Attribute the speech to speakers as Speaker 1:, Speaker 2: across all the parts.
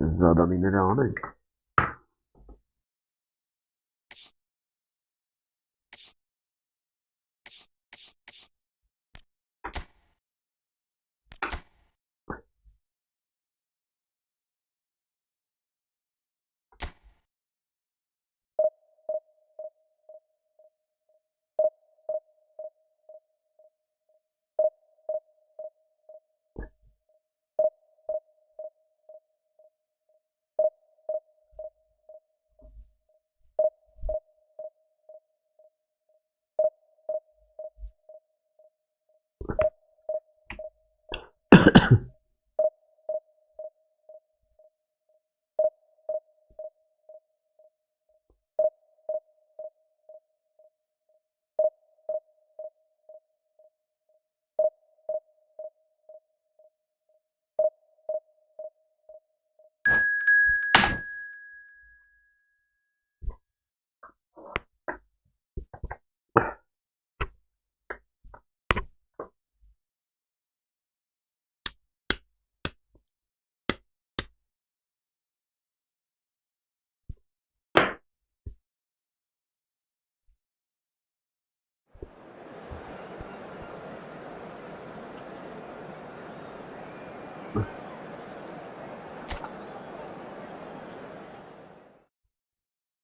Speaker 1: Զադամիները անենք։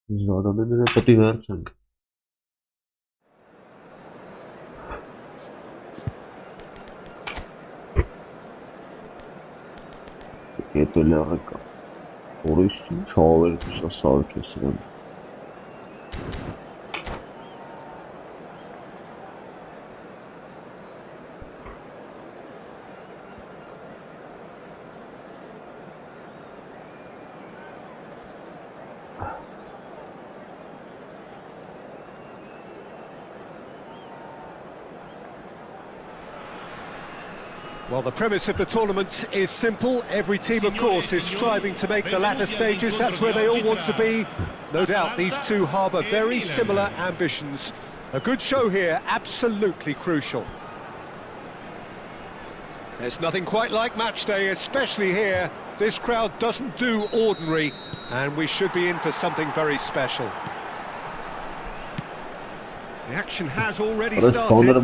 Speaker 1: Զադամիները պետք է վերցենք։ Եթե լեղեկա։ Որիշտին չավեր կուսա սարք է սրան։
Speaker 2: Well, the premise of the tournament is simple. Every team, of course, is striving to make the latter stages. That's where they all want to be. No doubt these two harbour very similar ambitions. A good show here, absolutely crucial. There's nothing quite like match day, especially here. This crowd doesn't do ordinary, and we should be in for something very special. The action has already started.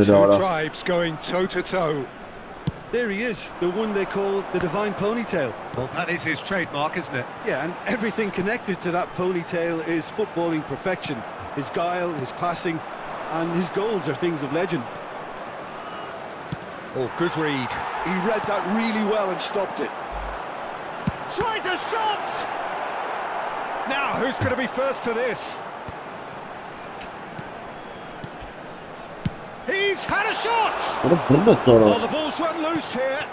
Speaker 2: Two tribes going toe-to-toe.
Speaker 3: There he is, the one they call the divine ponytail.
Speaker 2: Well, that is his trademark, isn't it?
Speaker 3: Yeah, and everything connected to that ponytail is footballing perfection. His guile, his passing, and his goals are things of legend.
Speaker 2: Oh, good read.
Speaker 3: He read that really well and stopped it.
Speaker 2: Tries a shot! Now, who's going to be first to this? He's had a shot!
Speaker 1: Oh,
Speaker 2: the ball's run loose here.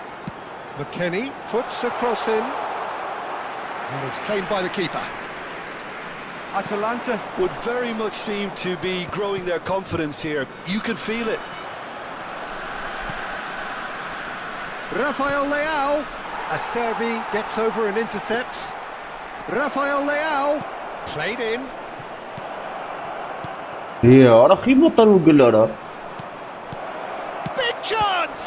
Speaker 2: McKennie puts a cross in. And it's claimed by the keeper.
Speaker 3: Atalanta would very much seem to be growing their confidence here. You can feel it.
Speaker 2: Rafael Leao. Acerbi gets over and intercepts. Rafael Leao. Played in. Big chance!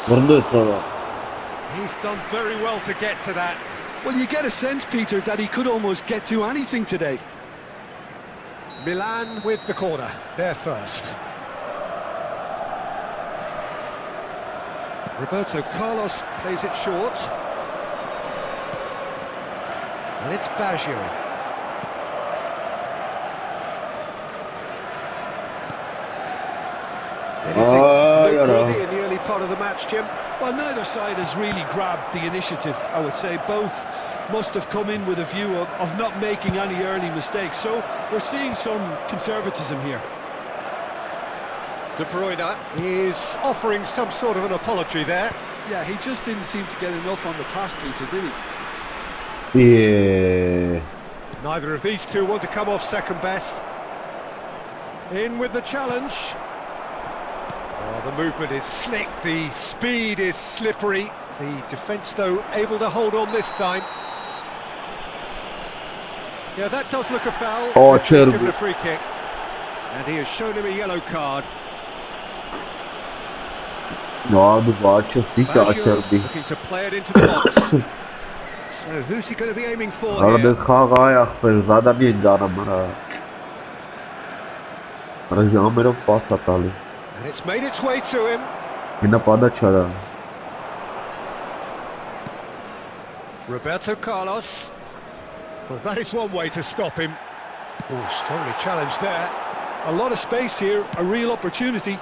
Speaker 2: He's done very well to get to that.
Speaker 3: Well, you get a sense, Peter, that he could almost get to anything today.
Speaker 2: Milan with the corner, they're first. Roberto Carlos plays it short. And it's Baggio. Anything noteworthy in the early part of the match, Jim?
Speaker 3: Well, neither side has really grabbed the initiative, I would say. Both must have come in with a view of not making any early mistakes. So we're seeing some conservatism here.
Speaker 2: De Bruyne is offering some sort of an apology there.
Speaker 3: Yeah, he just didn't seem to get enough on the task, Peter, did he?
Speaker 1: Yeah.
Speaker 2: Neither of these two want to come off second best. In with the challenge. Oh, the movement is slick, the speed is slippery. The defence, though, able to hold on this time. Yeah, that does look a foul.
Speaker 1: Oh,
Speaker 2: he's given a free kick. And he has shown him a yellow card.
Speaker 1: No, the watch of the
Speaker 2: Baggio looking to play it into the box. So who's he going to be aiming for
Speaker 1: Արա
Speaker 2: here?
Speaker 1: դե խաղայ ախպեր, զադամի են դարամ արա։ Արա ժամերով պասա տալի։
Speaker 2: And it's made its way to him.
Speaker 1: Ինա պադա չարա։
Speaker 2: Roberto Carlos. Well, that is one way to stop him. Oh, strongly challenged there.
Speaker 3: A lot of space here, a real opportunity.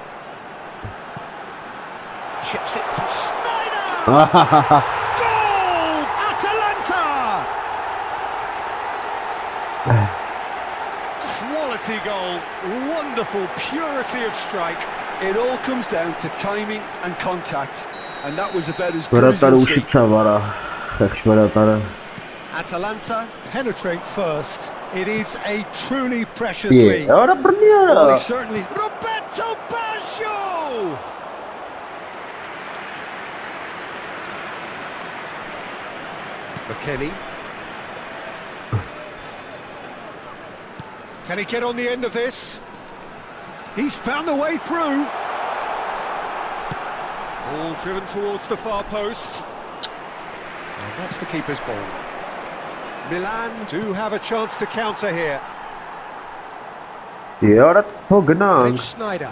Speaker 2: Chips it for Snyder! Goal! Atalanta! Quality goal. Wonderful purity of strike.
Speaker 3: It all comes down to timing and contact, and that was about as good as
Speaker 1: Վրատարը
Speaker 3: you'll see.
Speaker 1: ուշիցավ արա։ Խեղճ վրատարը։
Speaker 2: Atalanta penetrate first. It is a truly precious
Speaker 1: Է,
Speaker 2: lead.
Speaker 1: արա բռնի արա։
Speaker 3: Well, he certainly...
Speaker 2: Roberto Baggio! McKennie. Can he get on the end of this? He's found a way through. All driven towards the far post. And that's the keeper's ball. Milan do have a chance to counter here.
Speaker 1: Է, արա թո
Speaker 2: And
Speaker 1: գնանք։
Speaker 2: it's Snyder.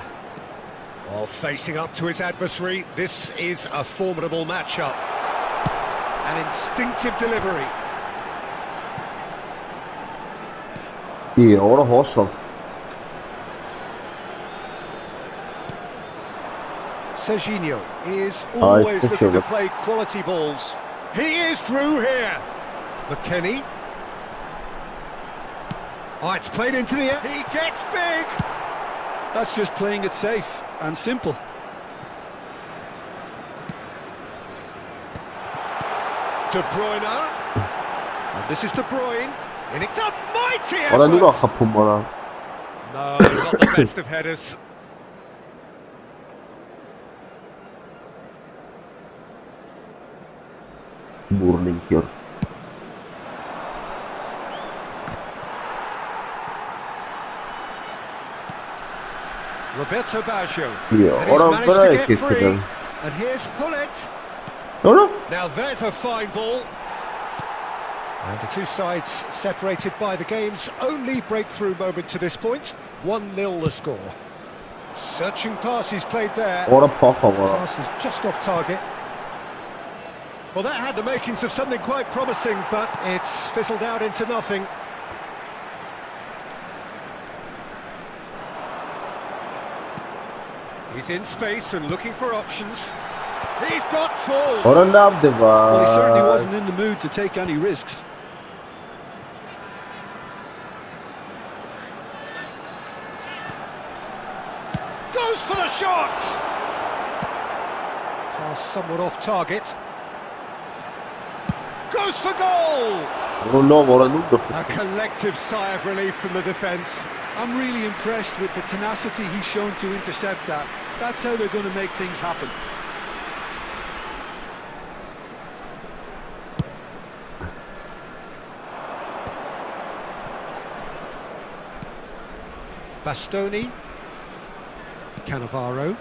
Speaker 2: Well, facing up to his adversary, this is a formidable matchup. An instinctive delivery.
Speaker 1: Է, օրը հոսով։
Speaker 2: Serginho is always
Speaker 1: it's
Speaker 2: looking to
Speaker 1: sure.
Speaker 2: play quality balls. He is through here. McKennie. Oh, it's played into the air. He gets big.
Speaker 3: That's just playing it safe and simple.
Speaker 2: De Bruyne. And this is De Bruyne. And it's a mighty
Speaker 1: Արա նուրա
Speaker 2: effort.
Speaker 1: խփում արա։
Speaker 2: No, not the best of headers.
Speaker 1: Բուրնինքյոր։
Speaker 2: Roberto Baggio.
Speaker 1: Է,
Speaker 2: And he's
Speaker 1: արա
Speaker 2: managed
Speaker 1: վրա
Speaker 2: to
Speaker 1: եք
Speaker 2: get free.
Speaker 1: եկել։
Speaker 2: And here's Hullet.
Speaker 1: Արա։
Speaker 2: Now there's a fine ball. And the two sides separated by the game's only breakthrough moment to this point. 1-0 the score. Searching pass he's played there.
Speaker 1: Արա փախավ արա։
Speaker 2: Pass is just off target. Well, that had the makings of something quite promising, but it's fizzled out into nothing. He's in space and looking for options. He's got tall.
Speaker 1: Արա լավ դվա։
Speaker 3: Well, he certainly wasn't in the mood to take any risks.
Speaker 2: Goes for the shot! Pass somewhat off target. Goes for goal!
Speaker 1: Ռոլով արա նու։
Speaker 2: A collective sigh of relief from the defence.
Speaker 3: I'm really impressed with the tenacity he's shown to intercept that. That's how they're going to make things happen.
Speaker 2: Bastoni. Cannavaro.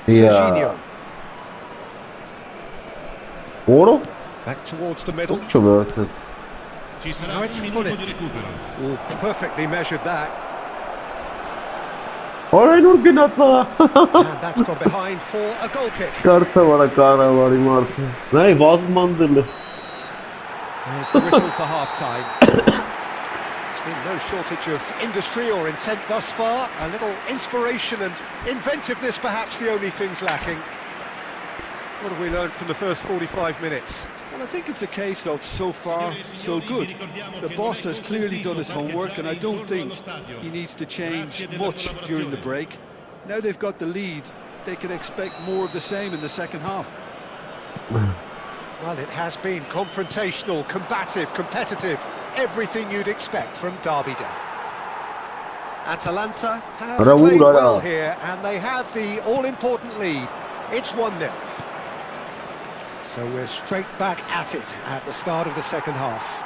Speaker 1: Է,
Speaker 2: Serginho.
Speaker 1: օրը
Speaker 2: Back towards the middle.
Speaker 1: չվերթ։
Speaker 2: Now it's Hullet. Oh, perfectly measured that.
Speaker 1: Արա նոր գնացա։
Speaker 2: And that's gone behind for a goal kick.
Speaker 1: Կարծեմ արա կարավարի մարդը։ Նայ վազմանդել է։
Speaker 2: There's the whistle for half-time. There's been no shortage of industry or intent thus far. A little inspiration and inventiveness, perhaps the only things lacking. What have we learned from the first 45 minutes?
Speaker 3: Well, I think it's a case of so far, so good. The boss has clearly done his homework, and I don't think he needs to change much during the break. Now they've got the lead, they can expect more of the same in the second half.
Speaker 2: Well, it has been confrontational, combative, competitive, everything you'd expect from Derby Day. Atalanta have played well here, and they have the all-important lead. It's 1-0. So we're straight back at it at the start of the second half.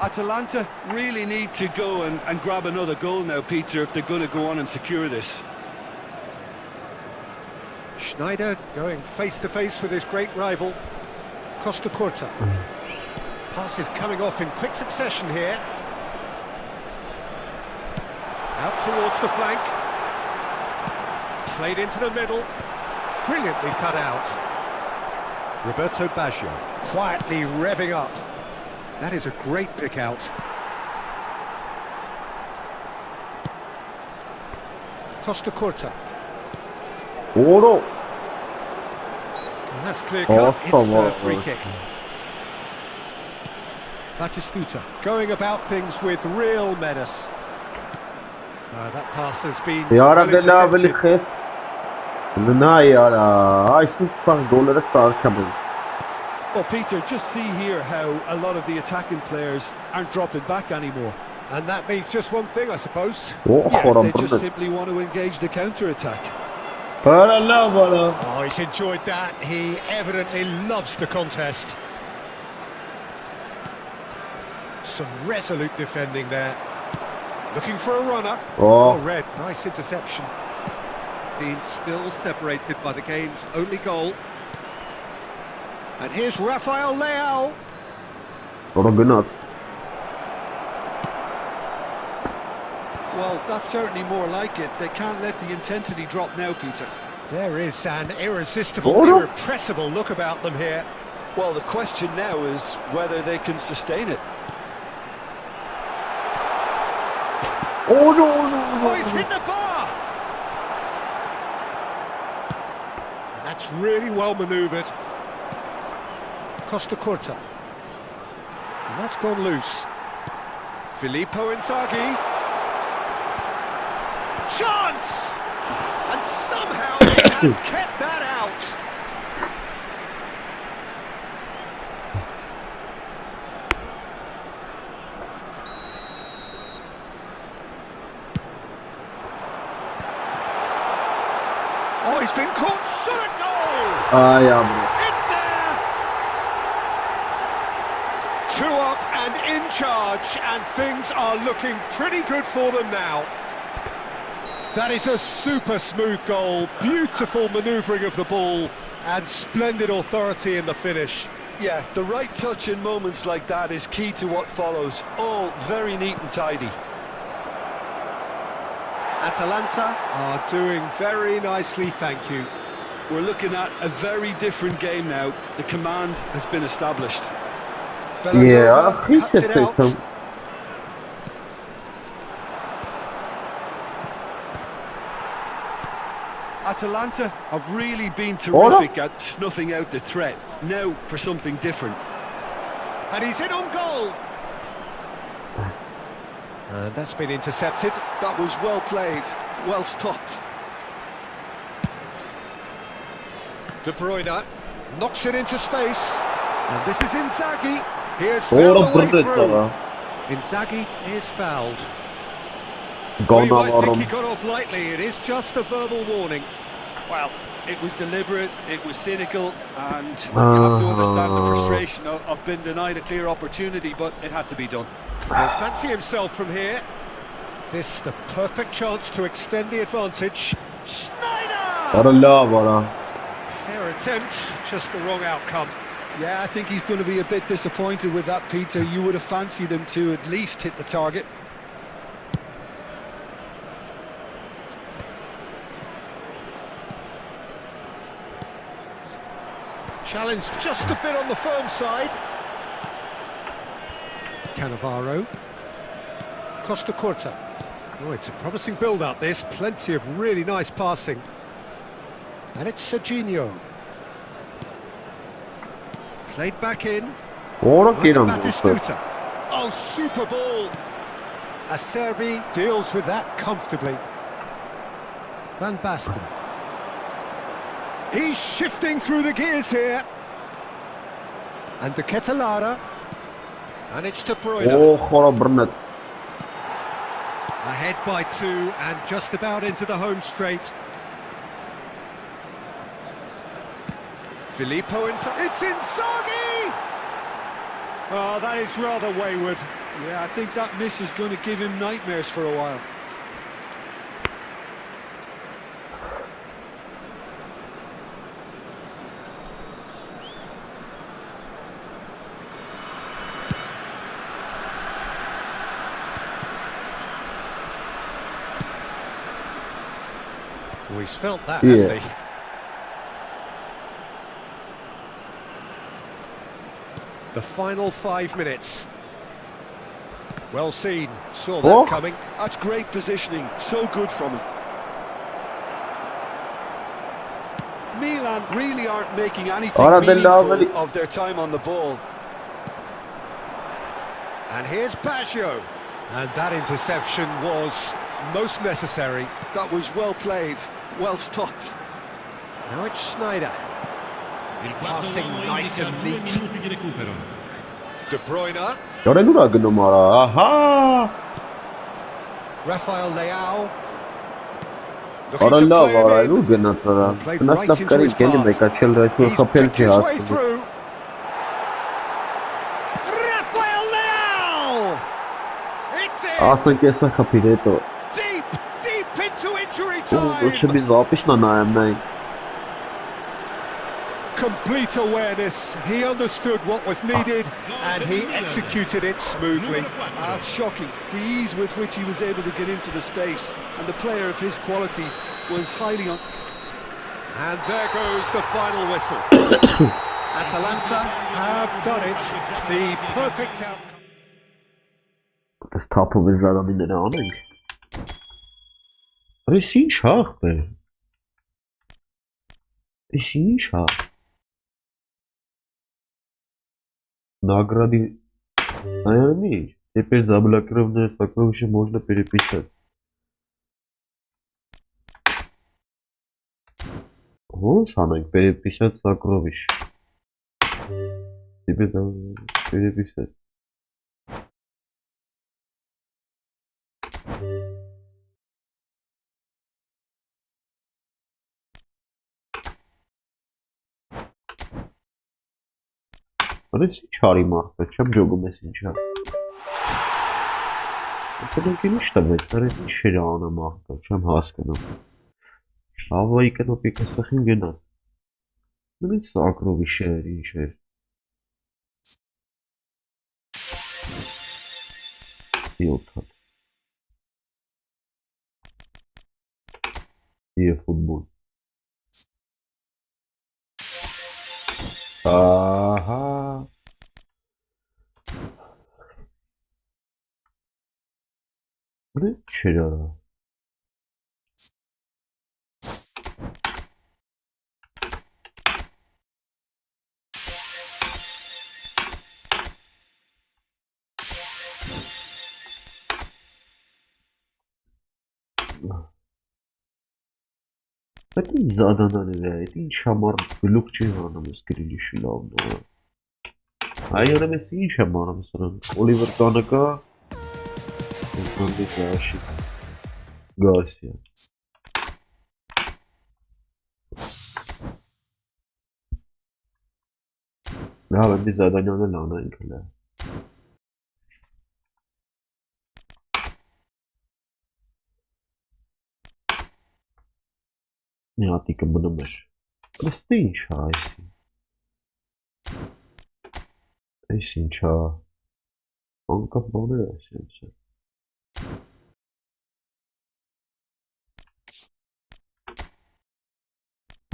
Speaker 3: Atalanta really need to go and grab another goal now, Peter, if they're going to go on and secure this.
Speaker 2: Schneider going face-to-face with his great rival. Costa Curta. Passes coming off in quick succession here. Out towards the flank. Played into the middle. Brilliantly cut out. Roberto Baggio quietly revving up. That is a great pick out. Costa Curta.
Speaker 1: Oro.
Speaker 2: And that's clear cut. It's a free kick. Batistuta going about things with real menace. That pass has been
Speaker 1: يا
Speaker 2: well
Speaker 1: رب لا
Speaker 2: intercepted.
Speaker 1: بالخس. النهاية هاي ست جول صار كمان.
Speaker 3: Well, Peter, just see here how a lot of the attacking players aren't dropping back anymore.
Speaker 2: And that means just one thing, I suppose.
Speaker 3: Yeah, they just simply want to engage the counter-attack.
Speaker 2: Oh, he's enjoyed that. He evidently loves the contest. Some resolute defending there. Looking for a runner.
Speaker 1: Oh.
Speaker 2: Red, nice interception. Being still separated by the game's only goal. And here's Rafael Leao.
Speaker 1: ربنا.
Speaker 3: Well, that's certainly more like it. They can't let the intensity drop now, Peter.
Speaker 2: There is an irresistible, irrepressible look about them here.
Speaker 3: Well, the question now is whether they can sustain it.
Speaker 1: Oh no,
Speaker 2: Oh, he's hit the bar! And that's really well manoeuvred. Costa Curta. And that's gone loose. Filippo Inzaghi. Chance! And somehow he has kept that out. Oh, he's been caught. Shot at goal!
Speaker 1: يا عمرو.
Speaker 2: It's there! 2 up and in charge, and things are looking pretty good for them now. That is a super smooth goal, beautiful manoeuvring of the ball, and splendid authority in the finish.
Speaker 3: Yeah, the right touch in moments like that is key to what follows. All very neat and tidy.
Speaker 2: Atalanta are doing very nicely, thank you.
Speaker 3: We're looking at a very different game now. The command has been established.
Speaker 2: Bellanova cuts it out.
Speaker 3: Atalanta have really been terrific at snuffing out the threat. Now for something different.
Speaker 2: And he's in on goal. And that's been intercepted.
Speaker 3: That was well played, well stopped.
Speaker 2: De Bruyne knocks it into space. And this is Inzaghi. He has found a way through. Inzaghi is fouled. Well, you might think he got off lightly. It is just a verbal warning.
Speaker 3: Well, it was deliberate, it was cynical, and you have to understand the frustration of being denied a clear opportunity, but it had to be done.
Speaker 2: He'll fancy himself from here. This the perfect chance to extend the advantage. Schneider! Fair attempt, just the wrong outcome.
Speaker 3: Yeah, I think he's going to be a bit disappointed with that, Peter. You would have fancied him to at least hit the target.
Speaker 2: Challenge just a bit on the firm side. Cannavaro. Costa Curta. Oh, it's a promising build-up, this. Plenty of really nice passing. And it's Serginho. Played back in. Batistuta. Oh, super ball. Acerbi deals with that comfortably. Van Basten. He's shifting through the gears here. And De Ketelaere. And it's De Bruyne. Ahead by 2 and just about into the home straight. Filippo Inzaghi. It's Inzaghi! Oh, that is rather wayward.
Speaker 3: Yeah, I think that miss is going to give him nightmares for a while.
Speaker 2: Well, he's felt that, hasn't he? The final 5 minutes. Well seen, saw that coming.
Speaker 3: That's great positioning, so good from him. Milan really aren't making anything meaningful of their time on the ball.
Speaker 2: And here's Baggio. And that interception was most necessary.
Speaker 3: That was well played, well stopped.
Speaker 2: Now it's Snyder. Passing nice and neat. De Bruyne. Rafael Leao. Looking to play him in. Played right into his path. He's picked his way through. Rafael Leao! It's in! Deep into injury time! Complete awareness, he understood what was needed and he executed it smoothly.
Speaker 3: That's shocking, the ease with which he was able to get into the space, and the player of his quality was highly on.
Speaker 2: And there goes the final whistle. Atalanta have done it, the perfect outcome.
Speaker 1: Das Tapo ist leider nicht in der Ahnung. Aber ist ihn schach, ey. Ist ihn schach. Награды, наверное, теперь заблокированное сокровище можно переписать. Вот, Санек, переписать сокровище. Теперь там переписать. Արես ինչ հարի մարդը, չեմ ջոգում ես ինչա։ Ատոնք ինչ տվեց, արես ինչ էր անը մարդը, չեմ հասկանում։ Ավայի կնոպիկ աստխին գնաց։ Նույն սակրովի շեր, ինչ էր։ Յոթատ։ Եվ ֆուտբոլ։ Ահա։ Բրե չեր արա։ Այդ ինչ զադանան է, այդ ինչ համար գլուխ չի հանում ես գրիլիշի լավն է։ Այորեմ ես ինչ եմ անում սրան, Օլիվեր կանը կա, Անդի կաշի, Գասիա։ Լավ, այնդի զադանյանը լանա ինքը լա։ Մի հատիկը մնում էր, պրստի ինչ հա այսի, այս ինչ հա, անկապ բաներ այս ինձ է,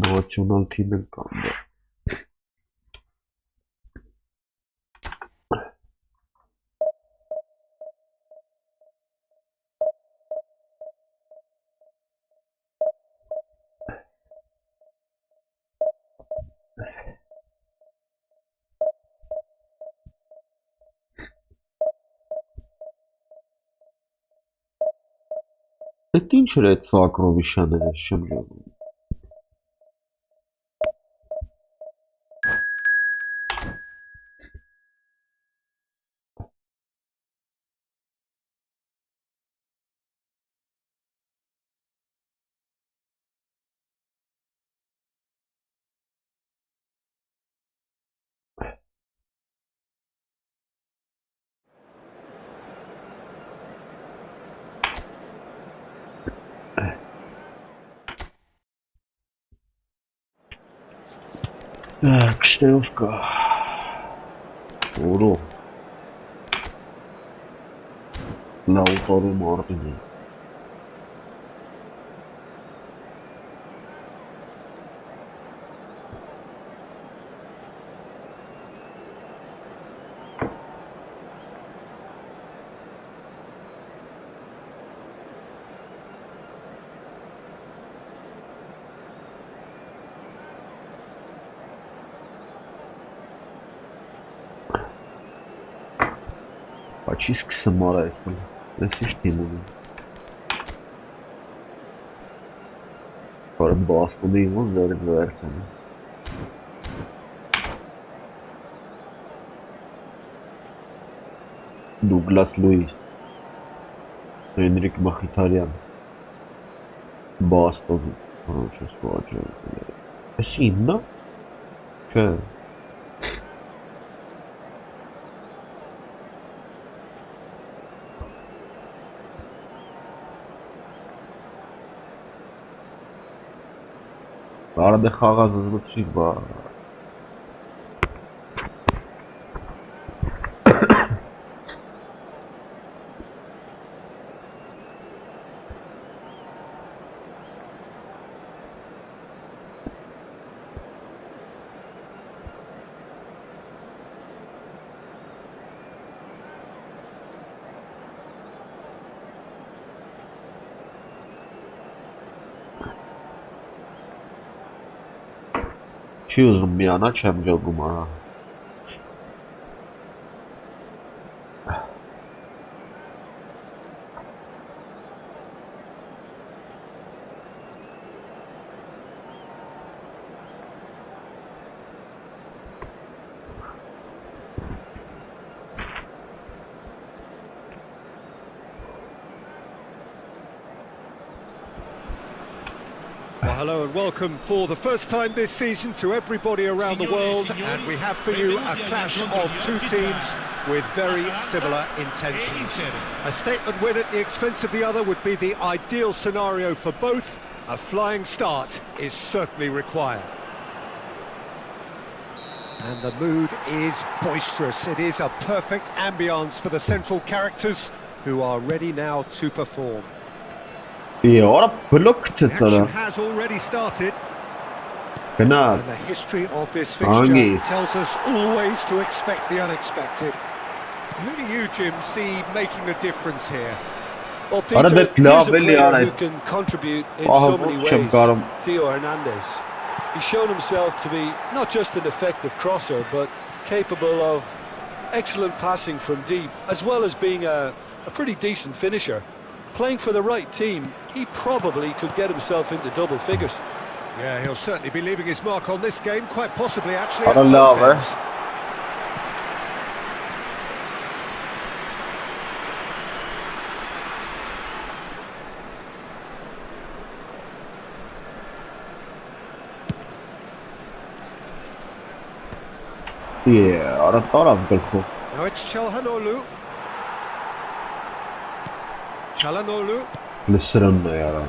Speaker 1: նոացյոնալ թիմ են կան դա, Այդ ինչ էր այդ Սակրովիշյաներ ես չեմ ժողում։ Так, штелка. Уро. Լաուտարու մարդին է։ Չի սկսեմ արա էսել, ես ինչ թիմ ունեմ։ Բարը բաստոնի իմոն զերիվ վերցանը։ Դուգլաս Լուիս, Հենրիկ Մխիթարյան, Բաստոն, չես վաճը, ես իմն է, չէ, Արադե խաղազը զլուտշիկ բա Չի ուզում միանա չեմ ջոգում արա
Speaker 2: Well, hello and welcome for the first time this season to everybody around the world, and we have for you a clash of two teams with very similar intentions. A statement win at the expense of the other would be the ideal scenario for both. A flying start is certainly required. And the mood is boisterous. It is a perfect ambience for the central characters who are ready now to perform.
Speaker 1: Ora blok
Speaker 2: The action
Speaker 1: çetsara.
Speaker 2: has already started.
Speaker 1: Gna.
Speaker 2: And the history of this fixture tells us always to expect the unexpected. Who do you, Jim, see making the difference here?
Speaker 3: Well, Peter, here's a player who can contribute in so many ways, Theo Hernandez. He's shown himself to be not just an effective crosser, but capable of excellent passing from deep, as well as being a pretty decent finisher. Playing for the right team, he probably could get himself into double figures.
Speaker 2: Yeah, he'll certainly be leaving his mark on this game, quite possibly actually.
Speaker 1: I don't know, man. Yeah, I thought I'd go cool.
Speaker 2: Now it's Çalhanoğlu. Çalhanoğlu.
Speaker 1: Listen there.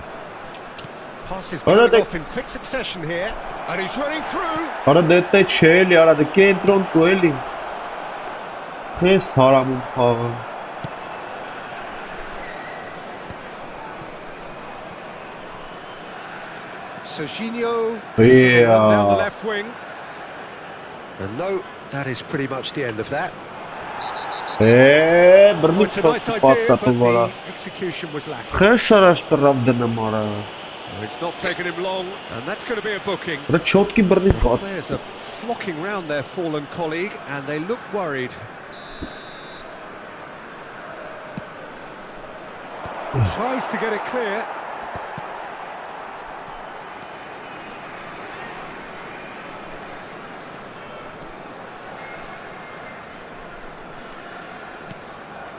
Speaker 2: Pass is coming off in quick succession here, and he's running through.
Speaker 1: Ara dete çeli ara de kentron tueli. Kes haramın falan.
Speaker 2: Serginho
Speaker 1: Yeah.
Speaker 2: down the left wing. And no, that is pretty much the end of that.
Speaker 1: Birlik
Speaker 2: It's a nice idea, but the execution was lacking.
Speaker 1: Kes araştırıram denem ara.
Speaker 2: It's not taken him long, and that's going to be a booking.
Speaker 1: Bura çotki birlik
Speaker 2: The
Speaker 1: pat.
Speaker 2: players are flocking round their fallen colleague, and they look worried. Tries to get it clear.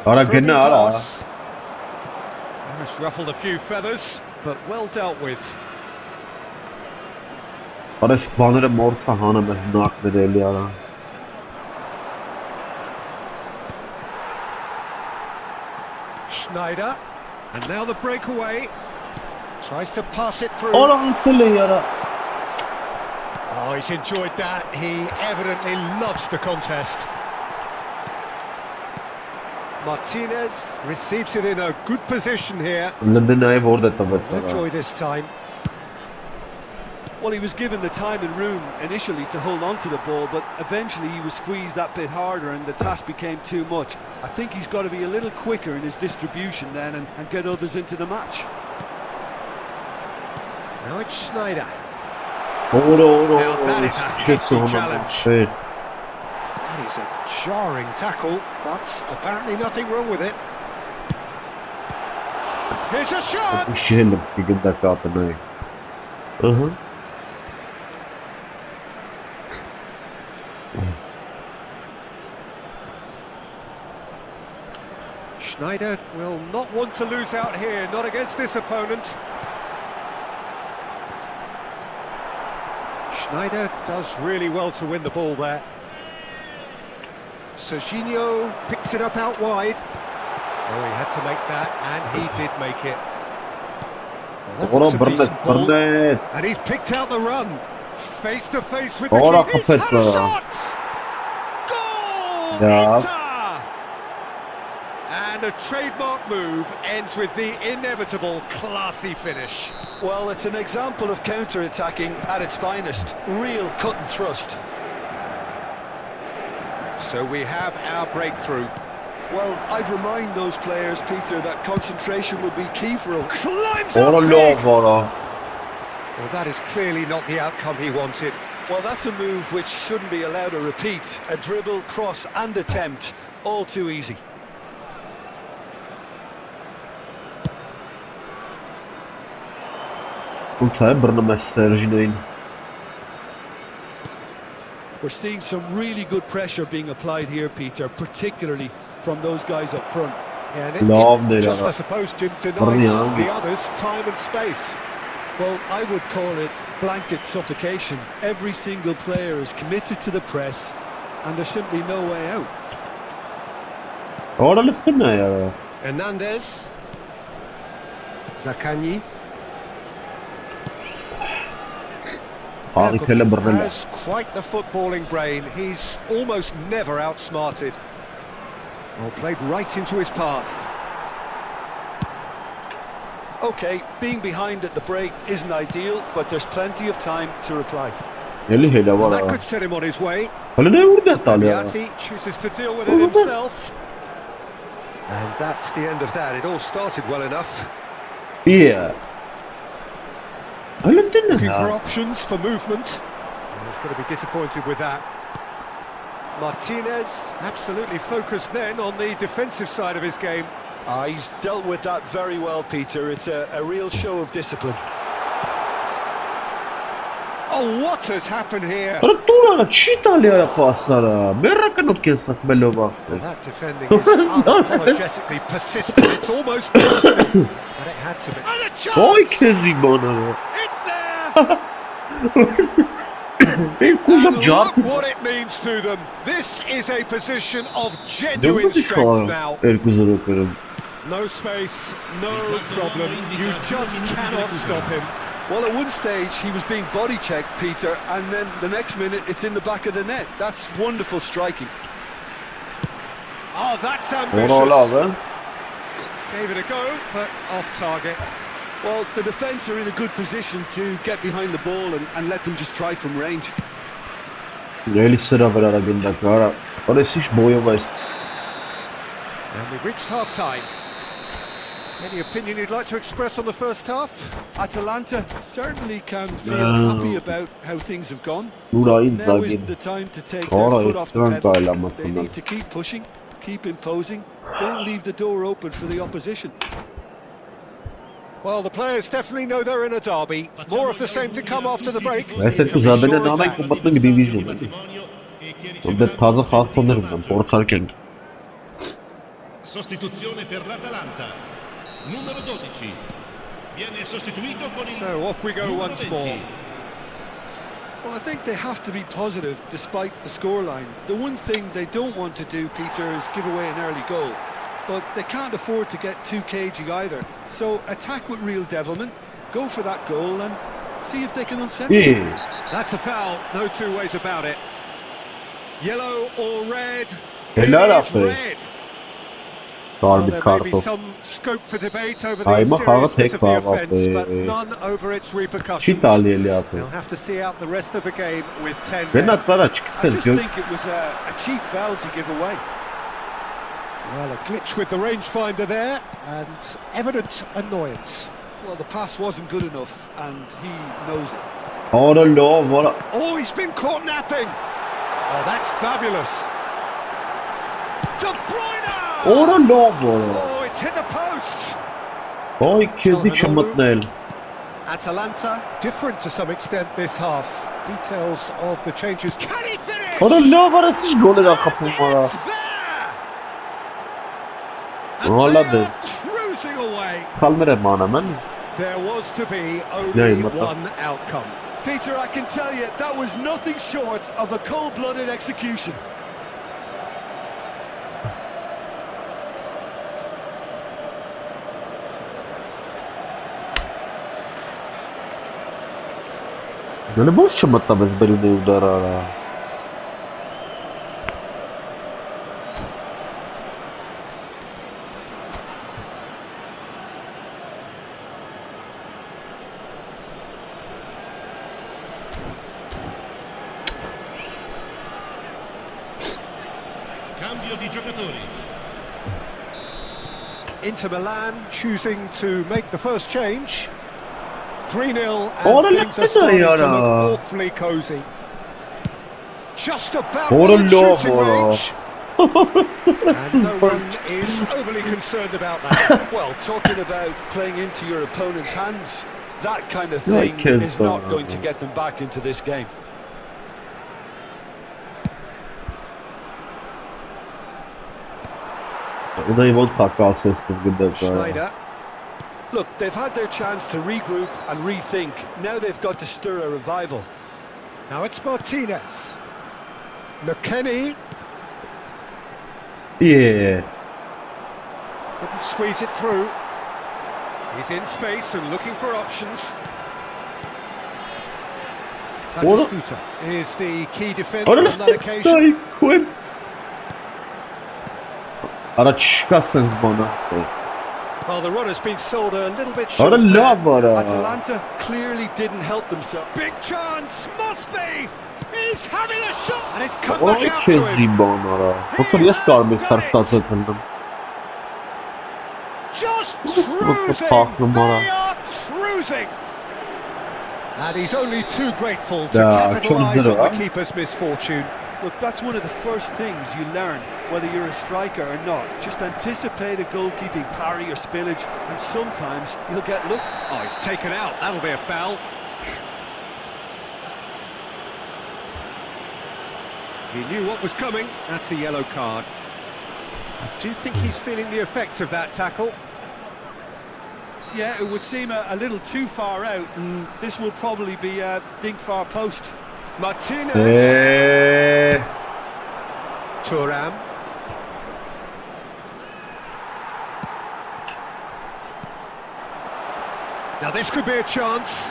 Speaker 1: Ara gene ara.
Speaker 2: That's ruffled a few feathers, but well dealt with.
Speaker 1: Ara spanere morsa hanım ez nak vereli ara.
Speaker 2: Schneider, and now the breakaway. Tries to pass it through.
Speaker 1: Ara antele ara.
Speaker 2: Oh, he's enjoyed that. He evidently loves the contest. Martinez receives it in a good position here.
Speaker 1: Lendinayı orada tabii.
Speaker 2: Enjoy this time.
Speaker 3: Well, he was given the time and room initially to hold on to the ball, but eventually he was squeezed that bit harder and the task became too much. I think he's got to be a little quicker in his distribution then and get others into the match.
Speaker 2: Now it's Schneider.
Speaker 1: Doğru.
Speaker 2: Now that is a hefty challenge.
Speaker 1: Evet.
Speaker 2: That is a jarring tackle, but apparently nothing wrong with it. Here's a shot!
Speaker 1: Schnell, die gibt da gerade neu.
Speaker 2: Schneider will not want to lose out here, not against this opponent. Schneider does really well to win the ball there. Serginho picks it up out wide. Oh, he had to make that, and he did make it. Well, that looks a decent ball. And he's picked out the run. Face to face with the keeper. He's had a shot! Goal! Inter! And a trademark move ends with the inevitable classy finish.
Speaker 3: Well, it's an example of counter-attacking at its finest. Real cut and thrust.
Speaker 2: So we have our breakthrough.
Speaker 3: Well, I'd remind those players, Peter, that concentration will be key for them.
Speaker 2: Climbs up big! Well, that is clearly not the outcome he wanted.
Speaker 3: Well, that's a move which shouldn't be allowed to repeat. A dribble, cross and attempt, all too easy. We're seeing some really good pressure being applied here, Peter, particularly from those guys up front.
Speaker 2: Yeah, and it just, I suppose, Jim, denies the others time and space.
Speaker 3: Well, I would call it blanket suffocation. Every single player is committed to the press, and there's simply no way out.
Speaker 2: Hernandez. Zaccagni. Has quite the footballing brain. He's almost never outsmarted. Well, played right into his path.
Speaker 3: Okay, being behind at the break isn't ideal, but there's plenty of time to reply.
Speaker 2: And that could set him on his way. Biati chooses to deal with it himself. And that's the end of that. It all started well enough.
Speaker 1: Yeah.
Speaker 2: Looking for options for movement. He's going to be disappointed with that. Martinez absolutely focused then on the defensive side of his game.
Speaker 3: He's dealt with that very well, Peter. It's a real show of discipline.
Speaker 2: Oh, what has happened here?
Speaker 1: Well, that
Speaker 2: defending is unapologetically persistent. It's almost personal, but it had to be. And a chance! It's there! And look what it means to them. This is a position of genuine strength now. No space, no problem. You just cannot stop him.
Speaker 3: Well, at one stage he was being body checked, Peter, and then the next minute it's in the back of the net. That's wonderful striking.
Speaker 2: Oh, that's ambitious. Gave it a go, but off target.
Speaker 3: Well, the defence are in a good position to get behind the ball and let them just try from range.
Speaker 2: And we've reached half-time. Any opinion you'd like to express on the first half?
Speaker 3: Atalanta certainly can feel happy about how things have gone. Now isn't the time to take their foot off the pedal. They need to keep pushing, keep imposing. Don't leave the door open for the opposition.
Speaker 2: Well, the players definitely know they're in a derby. More of the same to come after the break.
Speaker 4: Sostituzione per l'Atalanta. Numero 12. Viene sostituito con il
Speaker 2: So off we go once more.
Speaker 3: Well, I think they have to be positive despite the scoreline. The one thing they don't want to do, Peter, is give away an early goal. But they can't afford to get too cagey either. So attack with real devilment, go for that goal and see if they can unsettle it.
Speaker 2: That's a foul, no two ways about it. Yellow or red? It is red. Well, there may be some scope for debate over the seriousness of the offence, but none over its repercussions. They'll have to see out the rest of the game with 10 men.
Speaker 3: I just think it was a cheap foul to give away.
Speaker 2: Well, a glitch with the rangefinder there, and evident annoyance.
Speaker 3: Well, the pass wasn't good enough, and he knows it.
Speaker 1: Oh, no, what?
Speaker 2: Oh, he's been caught napping. Oh, that's fabulous. De Bruyne!
Speaker 1: Ora լավ օր։
Speaker 2: Oh, it's hit the post.
Speaker 1: Ոյ քեզի չմտնել։
Speaker 2: Atalanta, different to some extent this half. Details of the changes. Can he finish?
Speaker 1: Ora լավ արեցի գոլեր ախփում արա։
Speaker 2: It's there!
Speaker 1: Ալա
Speaker 2: And
Speaker 1: դե։
Speaker 2: they are cruising away.
Speaker 1: Խալմերը մանամ են։
Speaker 2: There was to be
Speaker 1: Yeah,
Speaker 2: only
Speaker 1: he must have.
Speaker 2: one outcome.
Speaker 3: Peter, I can tell you, that was nothing short of a cold-blooded execution.
Speaker 1: Դե ո՞նց չմտավ այս բերունի ուդար արա։
Speaker 4: Cambio di giocatori.
Speaker 2: Inter Milan choosing to make the first change. 3-0
Speaker 1: Ora
Speaker 2: and things are
Speaker 1: let's
Speaker 2: starting to
Speaker 1: say,
Speaker 2: look awfully cosy. Just about
Speaker 1: Ora
Speaker 2: within shooting
Speaker 1: love,
Speaker 2: range. And no one is overly concerned about that.
Speaker 3: Well, talking about playing into your opponent's hands, that kind of
Speaker 1: Like
Speaker 3: thing
Speaker 1: his,
Speaker 3: is not going to get them back into this game.
Speaker 1: Դա ոնց է կասեցնում գտած։
Speaker 2: Schneider.
Speaker 3: Look, they've had their chance to regroup and rethink. Now they've got to stir a revival.
Speaker 2: Now it's Martinez. McKennie
Speaker 1: Yeah.
Speaker 2: couldn't squeeze it through. He's in space and looking for options.
Speaker 1: Ora-
Speaker 2: Batistuta is the key defender
Speaker 1: Ora
Speaker 2: on that occasion.
Speaker 1: լստայ քույր։ Արա չկա sense բանը։
Speaker 2: Well, the run has been sold a little bit
Speaker 1: Ora
Speaker 2: short. there.
Speaker 1: լավ արա։
Speaker 3: Atalanta clearly didn't help themselves.
Speaker 2: Big chance, must be. He's having a shot, and it's come
Speaker 1: Ոյ
Speaker 2: back out to
Speaker 1: քեզի
Speaker 2: him.
Speaker 1: բան արա։ Ոնց ես կարող եմ ստար ստացել հնդեմ։
Speaker 2: Just
Speaker 1: fuck,
Speaker 2: cruising.
Speaker 1: Mara.
Speaker 2: They are cruising. And he's only too grateful to
Speaker 1: Yeah,
Speaker 2: capitalise on the
Speaker 1: huh?
Speaker 2: keeper's misfortune.
Speaker 3: Look, that's one of the first things you learn, whether you're a striker or not. Just anticipate a goalkeeping parry or spillage, and sometimes you'll get lucky.
Speaker 2: Oh, he's taken out. That'll be a foul. He knew what was coming. That's a yellow card. I do think he's feeling the effects of that tackle.
Speaker 3: Yeah, it would seem a little too far out, and this will probably be a dink far post.
Speaker 2: Martinez. Thuram. Now this could be a chance.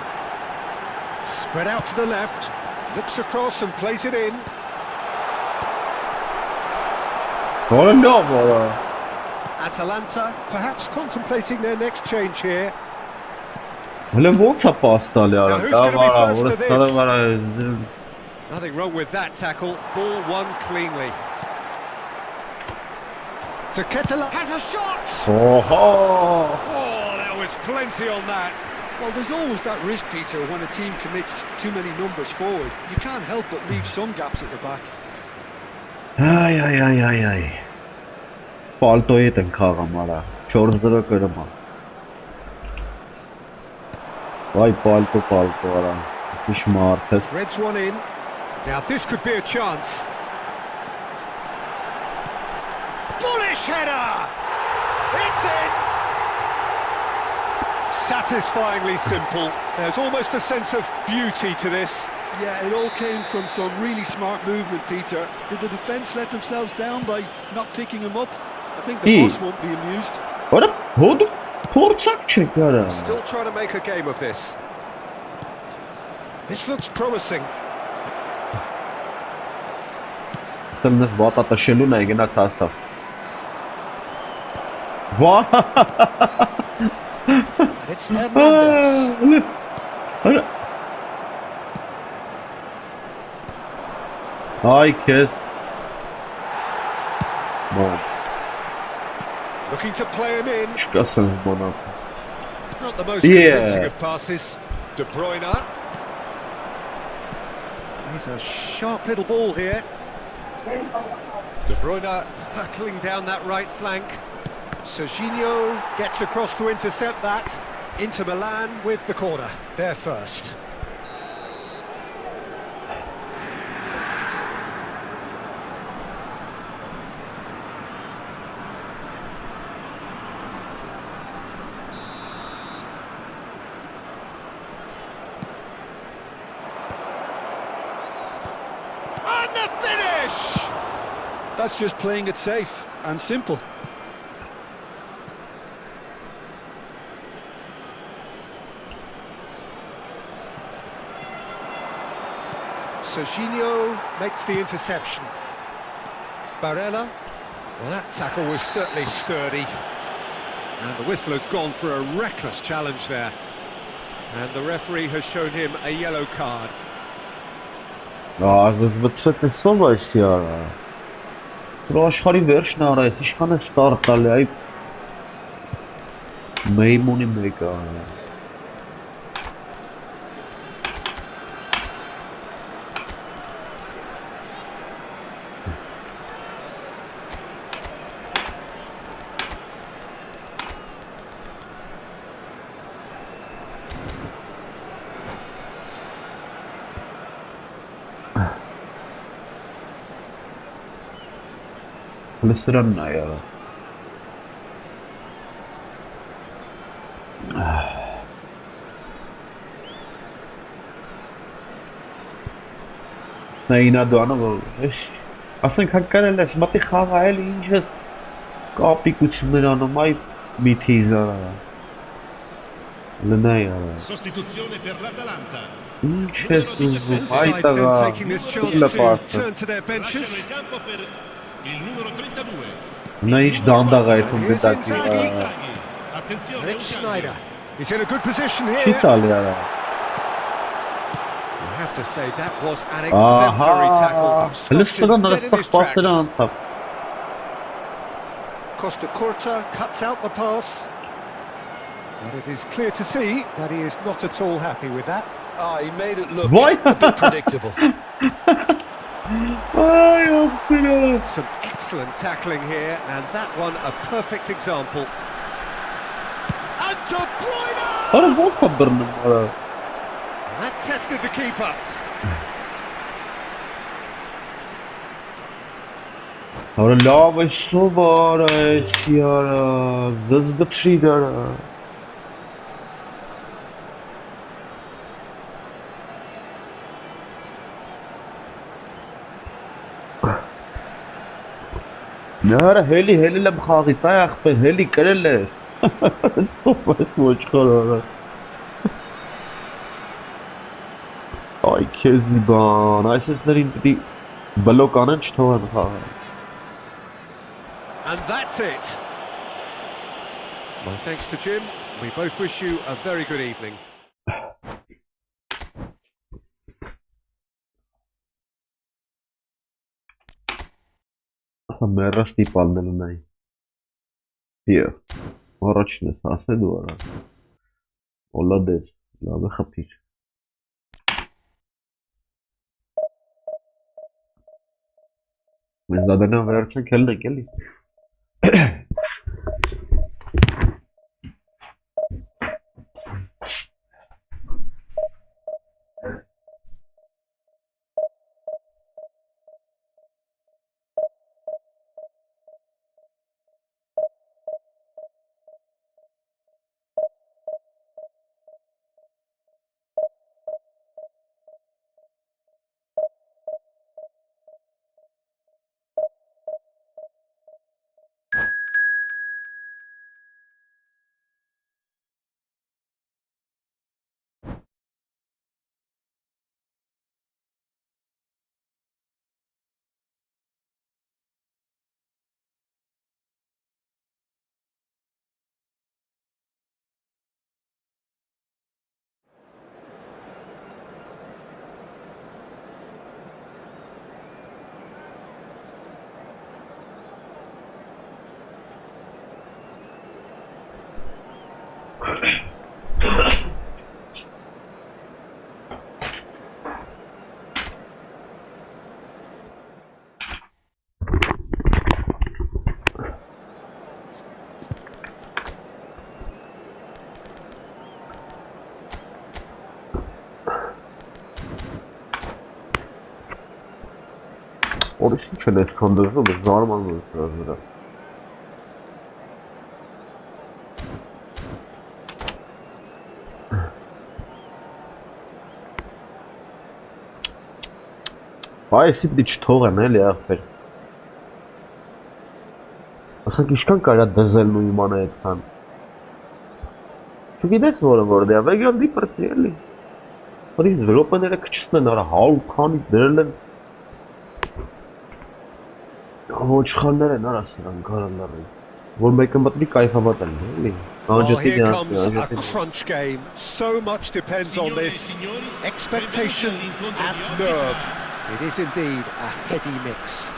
Speaker 2: Spread out to the left. Looks across and plays it in.
Speaker 1: Ora լավ արա։
Speaker 2: Atalanta perhaps contemplating their next change here.
Speaker 1: Հələ ոնց է պաստալի արա։
Speaker 2: Now, who's gonna be
Speaker 1: Դա
Speaker 2: first to this?
Speaker 1: վարա։
Speaker 2: Nothing wrong with that tackle. Ball won cleanly. De Ketelaere has a shot.
Speaker 1: Օհո։
Speaker 2: Oh, there was plenty on that.
Speaker 3: Well, there's always that risk, Peter, when a team commits too many numbers forward. You can't help but leave some gaps at the back.
Speaker 1: Այ։ Պալտոյի հետ են խաղամ արա։ 4-0 կրում է։ Վայ պալտո արա։ Ինչ մարդ է։
Speaker 2: Threads one in. Now this could be a chance. Bullish header! It's in! Satisfyingly simple. There's almost a sense of beauty to this.
Speaker 3: Yeah, it all came from some really smart movement, Peter. Did the defence let themselves down by not picking him up? I think the boss won't be amused.
Speaker 1: Ora հոդ փորձակ չեք արա։
Speaker 2: Still trying to make a game of this. This looks promising.
Speaker 1: Սմնես վատա տշելուն է գնաց հասավ։ Վա։
Speaker 2: And it's Hernandez.
Speaker 1: Արա։ Այ քեզ։ Բան,
Speaker 2: Looking to play him in.
Speaker 1: չկա sense բանը։
Speaker 2: Not the most
Speaker 1: Yeah.
Speaker 2: convincing of passes. De Bruyne. He's a sharp little ball here. De Bruyne hurtling down that right flank. Serginho gets across to intercept that. Inter Milan with the corner. They're first. And the finish!
Speaker 3: That's just playing it safe and simple.
Speaker 2: Serginho makes the interception. Barella, well, that tackle was certainly sturdy. And the whistle has gone for a reckless challenge there. And the referee has shown him a yellow card.
Speaker 1: Զզվտրեց է սով այս յարա։ Դրա աշխարհի վերջն արա, այս ինչքան է ստարտ տալի, այ մեյմունի մեկ է։ Լսրանն է յարա։ Նայինադանը որ ասենք հակարել ես մտի խաղայել ինչ ես կապիկություններ անում այ միթի զարա լնա յարա
Speaker 4: Sostituzione per l'Atalanta.
Speaker 1: ինչ ես ուզում այ
Speaker 2: Sides then
Speaker 1: տղա
Speaker 2: taking this chance to turn to their benches.
Speaker 4: Lascia nel campo per il numero 32.
Speaker 1: նա ինչ դանդաղ է այդում
Speaker 2: Here's
Speaker 1: դետակի
Speaker 2: Inzaghi.
Speaker 4: Attenzione,
Speaker 2: And it's
Speaker 4: Inzaghi.
Speaker 2: Snyder. He's in a good position
Speaker 1: չի
Speaker 2: here.
Speaker 1: տալի յարա
Speaker 2: You have to say that was an exemplary tackle. Stopped him
Speaker 1: լսրան
Speaker 2: dead in
Speaker 1: սա
Speaker 2: his
Speaker 1: պասերը
Speaker 2: tracks.
Speaker 1: անցավ
Speaker 2: Costa Curta cuts out the pass. But it is clear to see that he is not at all happy with that.
Speaker 3: Ah, he made it look
Speaker 1: Why?
Speaker 3: a bit predictable.
Speaker 1: այ ովքեր
Speaker 2: Some excellent tackling here, and that one a perfect example. And De Bruyne!
Speaker 1: Արա ո՞նց է բռնում արա
Speaker 2: That tested the keeper.
Speaker 1: Արա լավ է սովար է յարա զզվտրի դարա Նարը հելի հելել եմ խաղից, այ ախպեր, հելի կրել ես, ստոպ ես ոչխար արա Այ քեզի բան, այս եսներին պիտի բլոկ անեն չթողեն խաղը
Speaker 2: And that's it. My thanks to Jim. We both wish you a very good evening.
Speaker 1: Մեռա ստիպալն էլ ունայի Եվ, առաջին ես ասե դու արա Օլադեզ, լավ է խպիր Մենք դադանան վերցենք հելնենք էլի Orası için net kandırırsa da zarman olur biraz. Vay sipdi չթողեմ էլի ախպեր։ Ասենք ինչքան կարա դզել ու իմանա այդքան։ Չգիտես որը դե վեգան դիպրտի էլի։ Որի եվրոպաները քչցնեն արա 100 քանի դրել են։ Ոչխարներ են արա սրանք գարալարի։ Որ մեկը մտնի կայֆավատել էլի։
Speaker 2: Oh, here comes a crunch game. So much depends on this. Expectation and nerve. It is indeed a heady mix.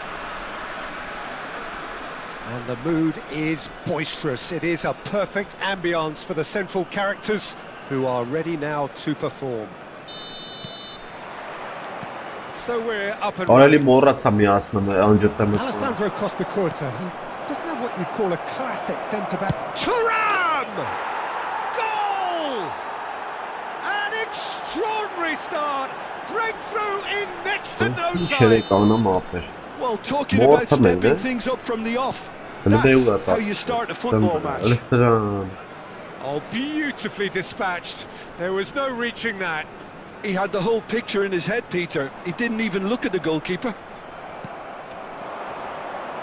Speaker 2: And the mood is boisterous. It is a perfect ambience for the central characters who are ready now to perform. So we're up and running. Alessandro Costa-Curta, he doesn't have what you'd call a classic centre-back. Thuram! Goal! An extraordinary start. Breakthrough in next to no time.
Speaker 3: Well, talking about stepping things up from the off, that's how you start a football match.
Speaker 2: Oh, beautifully dispatched. There was no reaching that.
Speaker 3: He had the whole picture in his head, Peter. He didn't even look at the goalkeeper.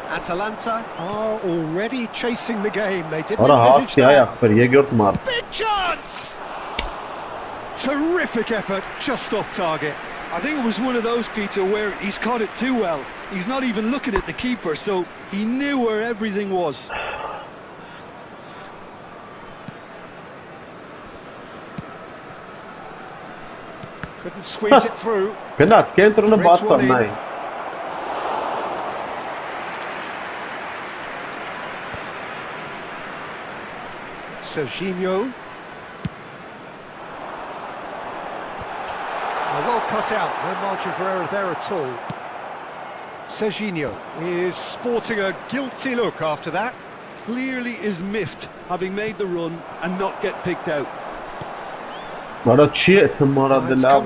Speaker 2: Atalanta are already chasing the game. They didn't envisage that. Big chance! Terrific effort, just off target.
Speaker 3: I think it was one of those, Peter, where he's caught it too well. He's not even looking at the keeper, so he knew where everything was.
Speaker 2: Couldn't squeeze it through. Serginho. Well cut out, no margin for error there at all. Serginho is sporting a guilty look after that.
Speaker 3: Clearly is miffed, having made the run and not get picked out.
Speaker 2: It's come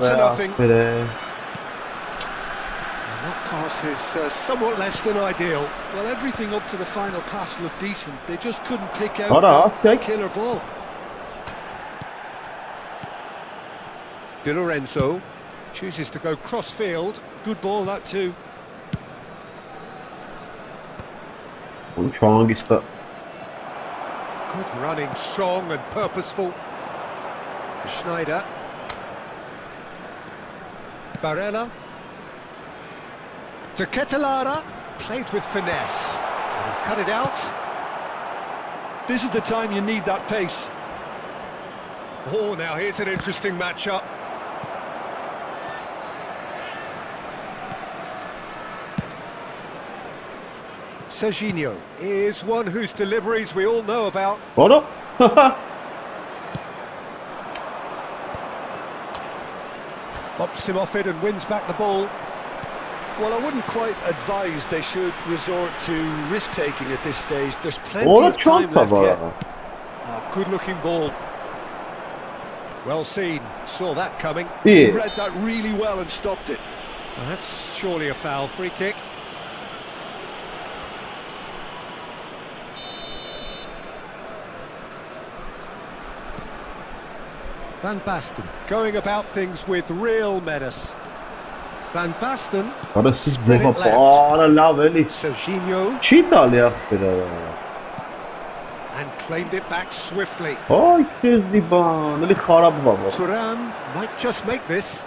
Speaker 2: to nothing. And that pass is somewhat less than ideal.
Speaker 3: Well, everything up to the final pass looked decent. They just couldn't pick out that killer ball.
Speaker 2: Di Lorenzo chooses to go cross-field.
Speaker 3: Good ball, that too.
Speaker 2: Good running, strong and purposeful. Schneider. Barella. To Ketelara. Played with finesse. And he's cut it out.
Speaker 3: This is the time you need that pace.
Speaker 2: Oh, now here's an interesting matchup. Serginho is one whose deliveries we all know about. Bops him off it and wins back the ball.
Speaker 3: Well, I wouldn't quite advise they should resort to risk-taking at this stage. There's plenty of time left yet.
Speaker 2: Oh, good-looking ball. Well seen. Saw that coming.
Speaker 3: He read that really well and stopped it.
Speaker 2: Well, that's surely a foul. Free kick. Van Basten going about things with real menace. Van Basten. Serginho. And claimed it back swiftly. Thuram might just make this.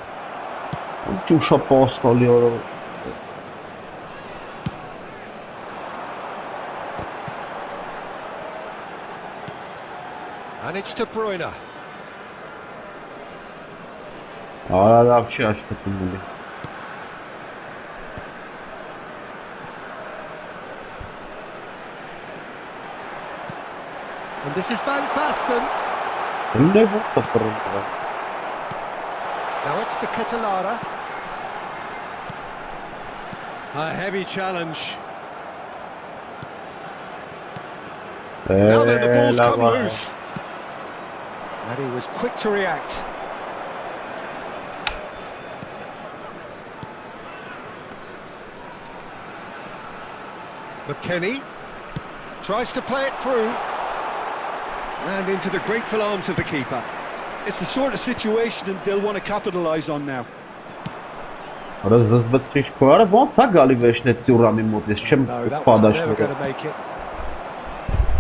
Speaker 2: And it's De Bruyne. And this is Van Basten. Now it's to Ketelara. A heavy challenge. Now then, the ball's come loose. And he was quick to react. McKennie tries to play it through. And into the grateful arms of the keeper.
Speaker 3: It's the sort of situation that they'll want to capitalise on now.
Speaker 1: Արա զզվեցրիչ քոյարը ոնց է գալի վերջնեց ծյուրամի մոտ, ես չեմ
Speaker 2: No, that was never
Speaker 1: պատաշնորը։
Speaker 2: going to make it.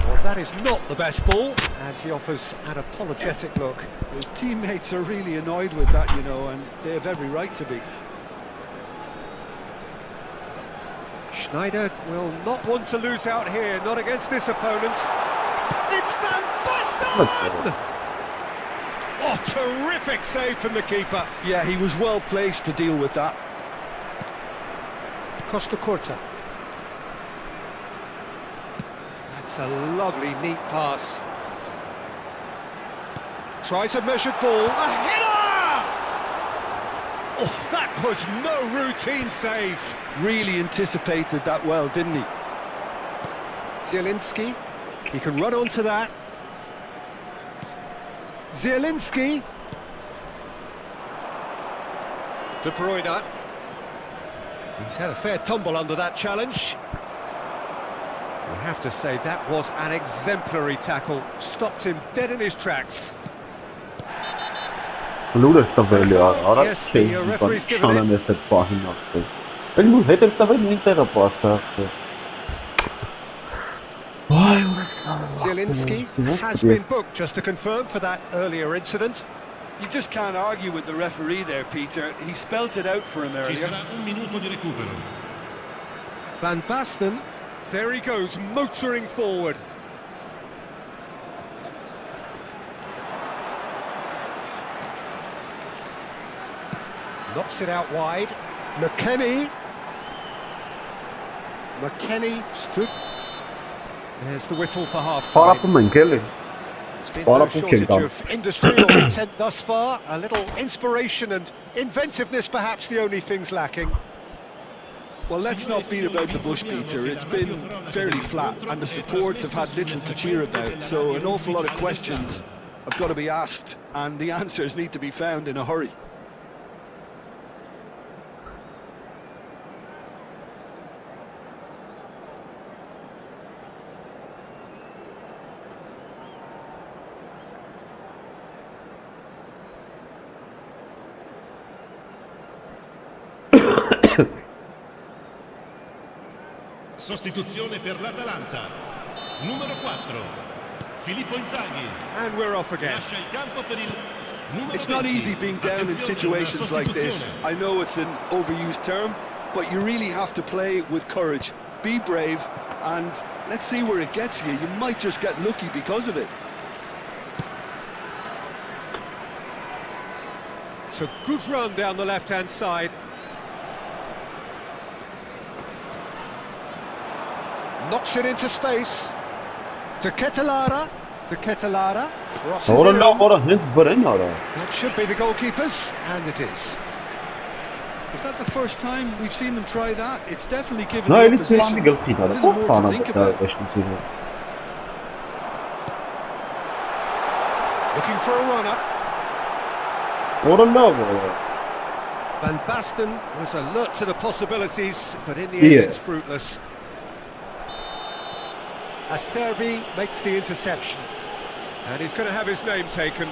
Speaker 2: Well, that is not the best ball, and he offers an apologetic look.
Speaker 3: His teammates are really annoyed with that, you know, and they have every right to be.
Speaker 2: Schneider will not want to lose out here, not against this opponent. It's Van Basten! Oh, terrific save from the keeper.
Speaker 3: Yeah, he was well placed to deal with that.
Speaker 2: Costa Curta. That's a lovely, neat pass. Tries a measured ball. A header! Oh, that was no routine save.
Speaker 3: Really anticipated that well, didn't he?
Speaker 2: Zielinski, he can run onto that. Zielinski. De Bruyne. He's had a fair tumble under that challenge. You have to say that was an exemplary tackle. Stopped him dead in his tracks.
Speaker 1: Լուրը տվել է, արա
Speaker 2: Yes, the referee's given it.
Speaker 1: շանան ես այդ պահին ասել։ Էլ ու հետ էլ տվել նույն տեղը պասը։ Վայ, ուրասա։
Speaker 2: Zielinski has been booked, just to confirm, for that earlier incident.
Speaker 3: You just can't argue with the referee there, Peter. He spelt it out for him
Speaker 4: Ci
Speaker 3: earlier.
Speaker 4: sarà un minuto di recupero.
Speaker 2: Van Basten, there he goes, motoring forward. Knocks it out wide. McKennie. McKennie stood. There's the whistle for half-time.
Speaker 1: Պարապում ենք էլի։
Speaker 2: There's been no
Speaker 1: Պարապում
Speaker 2: shortage
Speaker 1: չենք անում։
Speaker 2: of industrial intent thus far. A little inspiration and inventiveness, perhaps the only things lacking.
Speaker 3: Well, let's not beat about the bush, Peter. It's been fairly flat, and the supports have had little to cheer about. So an awful lot of questions have got to be asked, and the answers need to be found in a hurry.
Speaker 4: Sostituzione per l'Atalanta. Numero 4. Filippo Inzaghi.
Speaker 2: And we're off again.
Speaker 4: Lascia il campo per il numero
Speaker 3: It's not
Speaker 4: 20.
Speaker 3: easy being down in
Speaker 4: Attenzione,
Speaker 3: situations
Speaker 4: una
Speaker 3: like this.
Speaker 4: sostituzione.
Speaker 3: I know it's an overused term, but you really have to play with courage. Be brave, and let's see where it gets you. You might just get lucky because of it.
Speaker 2: It's a good run down the left-hand side. Knocks it into space. To Ketelara. De Ketelara crosses
Speaker 1: Որը
Speaker 2: it
Speaker 1: լավ
Speaker 2: on.
Speaker 1: արա հենց վրեն արա։
Speaker 2: That should be the goalkeepers, and it is.
Speaker 3: Is that the first time we've seen them try that? It's definitely given
Speaker 1: Նա
Speaker 3: the
Speaker 1: էլի ծիրանի
Speaker 3: opposition
Speaker 1: գլխի
Speaker 3: a
Speaker 1: դարը։
Speaker 3: little
Speaker 1: Ո՞ր
Speaker 3: more to
Speaker 1: բանա
Speaker 3: think
Speaker 1: դա
Speaker 3: about.
Speaker 1: էշնությունը։
Speaker 2: Looking for a runner.
Speaker 1: Որը լավ արա։
Speaker 2: Van Basten was alert to the possibilities, but in the
Speaker 1: Yeah.
Speaker 2: end it's fruitless. Acerbi makes the interception, and he's going to have his name taken.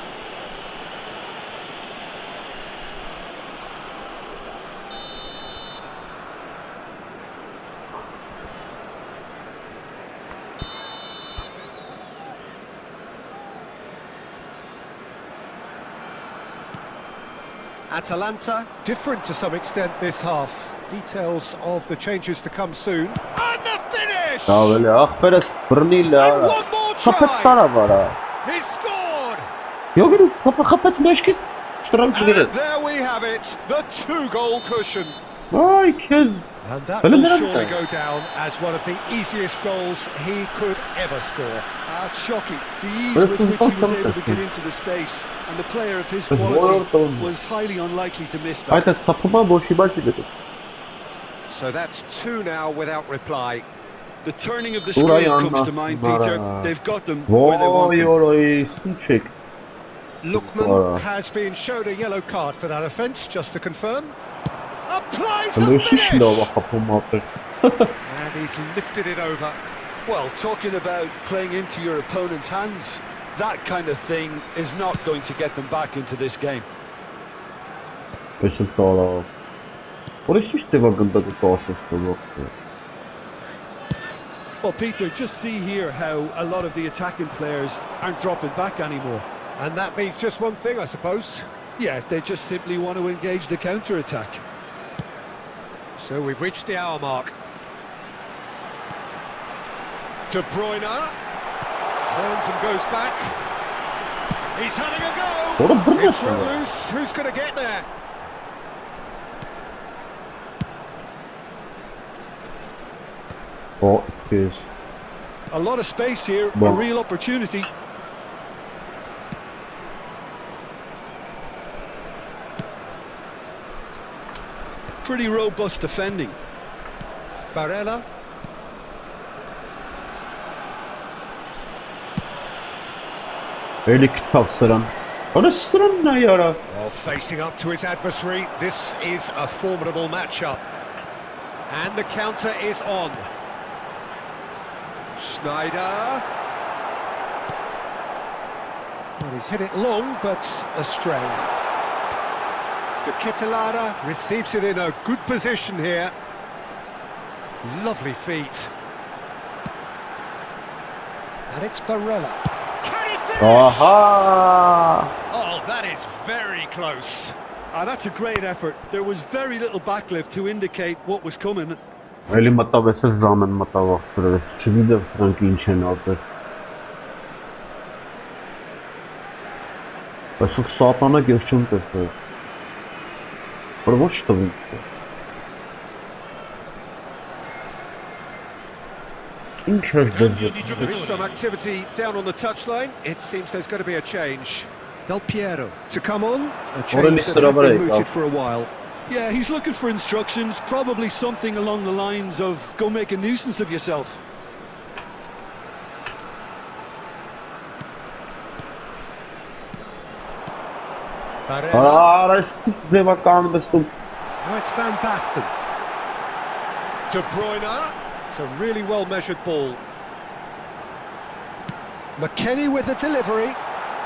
Speaker 2: Atalanta, different to some extent this half. Details of the changes to come soon. And the finish!
Speaker 1: Լավ էլի, ախպերս բռնիլ է
Speaker 2: And
Speaker 1: արա։
Speaker 2: one more
Speaker 1: Խփեց
Speaker 2: try!
Speaker 1: տարավ արա։
Speaker 2: He scored!
Speaker 1: Յոգի խփեց մեջքից շտրանց
Speaker 2: And
Speaker 1: գրել։
Speaker 2: there we have it, the two-goal cushion.
Speaker 1: Այ քեզ։
Speaker 2: And that
Speaker 1: Well,
Speaker 2: will
Speaker 1: look at
Speaker 2: surely
Speaker 1: that.
Speaker 2: go down as one of the easiest goals he could ever score.
Speaker 3: That's shocking. The ease with which he was able to get into the space, and a player of his quality was highly unlikely to miss that.
Speaker 1: Այդ է ստապումը ոչի բակի դեպի։
Speaker 2: So that's two now without reply.
Speaker 3: The turning of the
Speaker 1: Ուրայի
Speaker 3: screw comes to mind, Peter.
Speaker 1: աննասմարա։
Speaker 3: They've got them where they want
Speaker 1: Ոյ
Speaker 3: them.
Speaker 1: օրոյ, սնչեք։
Speaker 2: Lookman has been shown a yellow card for that offence, just to confirm. Applies the
Speaker 1: Լույսի
Speaker 2: finish!
Speaker 1: լավ է խփում ապեր։
Speaker 2: And He's lifted it over.
Speaker 3: Well, talking about playing into your opponent's hands, that kind of thing is not going to get them back into this game.
Speaker 1: Special call out. What is this gândă cu passes pe loc?
Speaker 3: Well, Peter, just see here how a lot of the attacking players aren't dropping back anymore.
Speaker 2: And that means just one thing, I suppose.
Speaker 3: Yeah, they just simply want to engage the counter-attack.
Speaker 2: So we've reached the hour mark. De Bruyne turns and goes back. He's having a go.
Speaker 1: What a brilliant
Speaker 2: It's run loose. Who's going to get there?
Speaker 1: Oh, excuse.
Speaker 3: A lot of space here, a
Speaker 1: Well.
Speaker 3: real opportunity. Pretty robust defending.
Speaker 2: Barella.
Speaker 1: Öyle kitap sıran. O da sıran ne yara?
Speaker 2: Oh, facing up to his adversary. This is a formidable matchup. And the counter is on. Schneider. Well, he's hit it long, but astray. De Ketelaere receives it in a good position here. Lovely feet. And it's Barella. Can he finish?
Speaker 1: Aha!
Speaker 2: Oh, that is very close.
Speaker 3: That's a great effort. There was very little backlift to indicate what was coming.
Speaker 1: Էլի մտավ էս զամեն մտավ ախտրը, չգիտեմ Ֆրանկ ինչ են ապել։ Այսօր սատանա գերչում տեսել։ Որ ոչ տվի։ Ինչ ես դրդը։
Speaker 2: There is some activity down on the touchline. It seems there's going to be a change. Del Piero to come on. A change that had been mooted for a while.
Speaker 3: Yeah, he's looking for instructions, probably something along the lines of go make a nuisance of yourself.
Speaker 2: Barella.
Speaker 1: Այս ձևական վստում։
Speaker 2: Now it's Van Basten. De Bruyne. It's a really well-measured ball. McKennie with the delivery.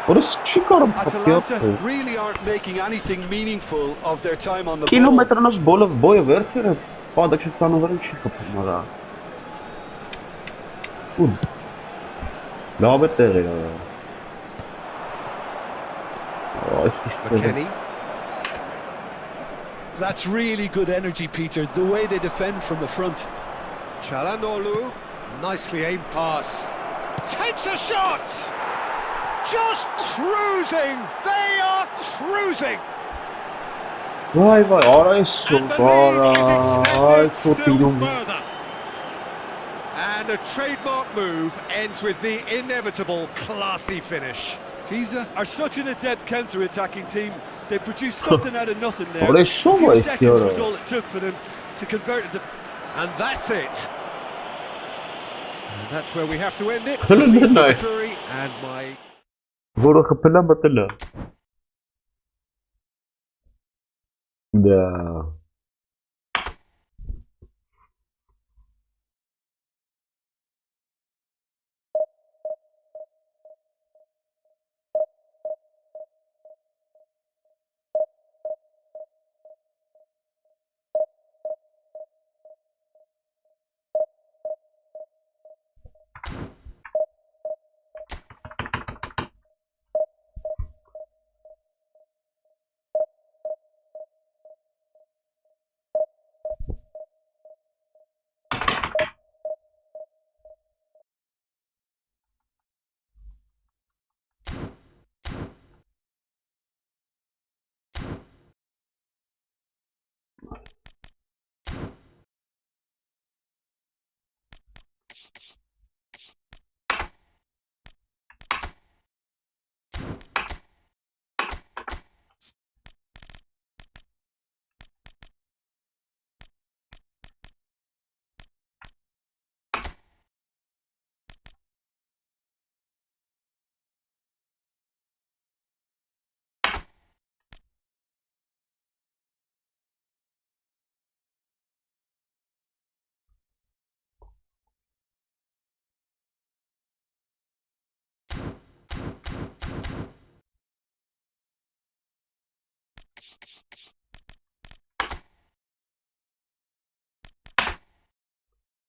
Speaker 1: Որս չի կարող
Speaker 3: Atalanta
Speaker 1: փոխել։
Speaker 3: really aren't making anything meaningful of their time on the ball.
Speaker 1: Կիլոմետրանոց բոյը վերցերը, պադը չստանուվերին չի խփում արա։ Ու լավ է տեղը։
Speaker 2: McKennie.
Speaker 3: That's really good energy, Peter, the way they defend from the front.
Speaker 2: Çalhanoğlu. Nicely aimed pass. Takes a shot! Just cruising! They are cruising!
Speaker 1: Vay vay, arayın
Speaker 2: And the
Speaker 1: sonra.
Speaker 2: lead is
Speaker 1: Ay
Speaker 2: extended
Speaker 1: çok
Speaker 2: still
Speaker 1: iyi.
Speaker 2: further. And a trademark move ends with the inevitable classy finish.
Speaker 3: Pisa are such an adept counter-attacking team. They produced something out of nothing there.
Speaker 1: Oraya
Speaker 3: A
Speaker 1: şov
Speaker 3: few
Speaker 1: var
Speaker 3: seconds
Speaker 1: istiyor.
Speaker 3: was all it took for them to convert it.
Speaker 2: And that's it. And that's where we have to end it.
Speaker 1: Hello,
Speaker 2: From me,
Speaker 1: midnight.
Speaker 2: Peter Drury, and my...
Speaker 1: Որը խփելա մտելա։ Да.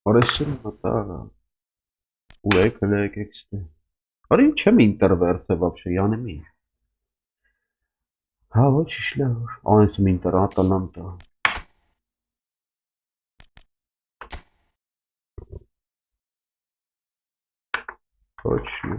Speaker 1: Արեսին մտա։ Ուրեք եկեք։ Արի չեմ ինտերվերսը вообще, յանեմ ինչ։ Հա ոչ շլավ։ Անցում ինտեր Ատալանտա։ Точно.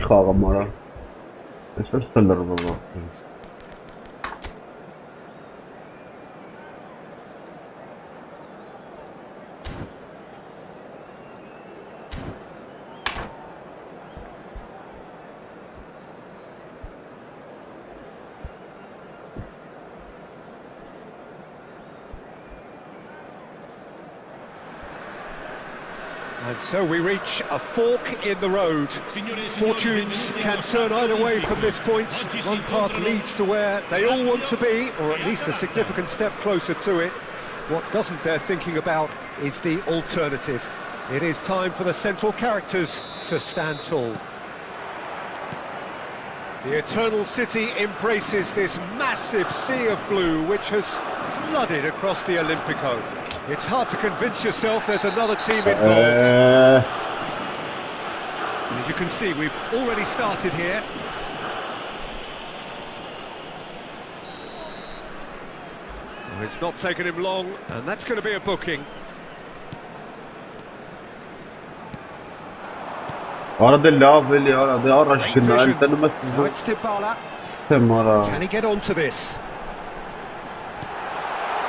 Speaker 1: Խաղամարա այսպես լրվող
Speaker 2: And so we reach a fork in the road. Fortunes can turn either way from this point. One path leads to where they all want to be, or at least a significant step closer to it. What doesn't bear thinking about is the alternative. It is time for the central characters to stand tall. The Eternal City embraces this massive sea of blue which has flooded across the Olympico. It's hard to convince yourself there's another team involved. And as you can see, we've already started here. Well, it's not taken him long, and that's going to be a booking.
Speaker 1: Arada love really arada araç günler tanımaz.
Speaker 2: Now it's Dybala.
Speaker 1: Temara.
Speaker 2: Can he get onto this?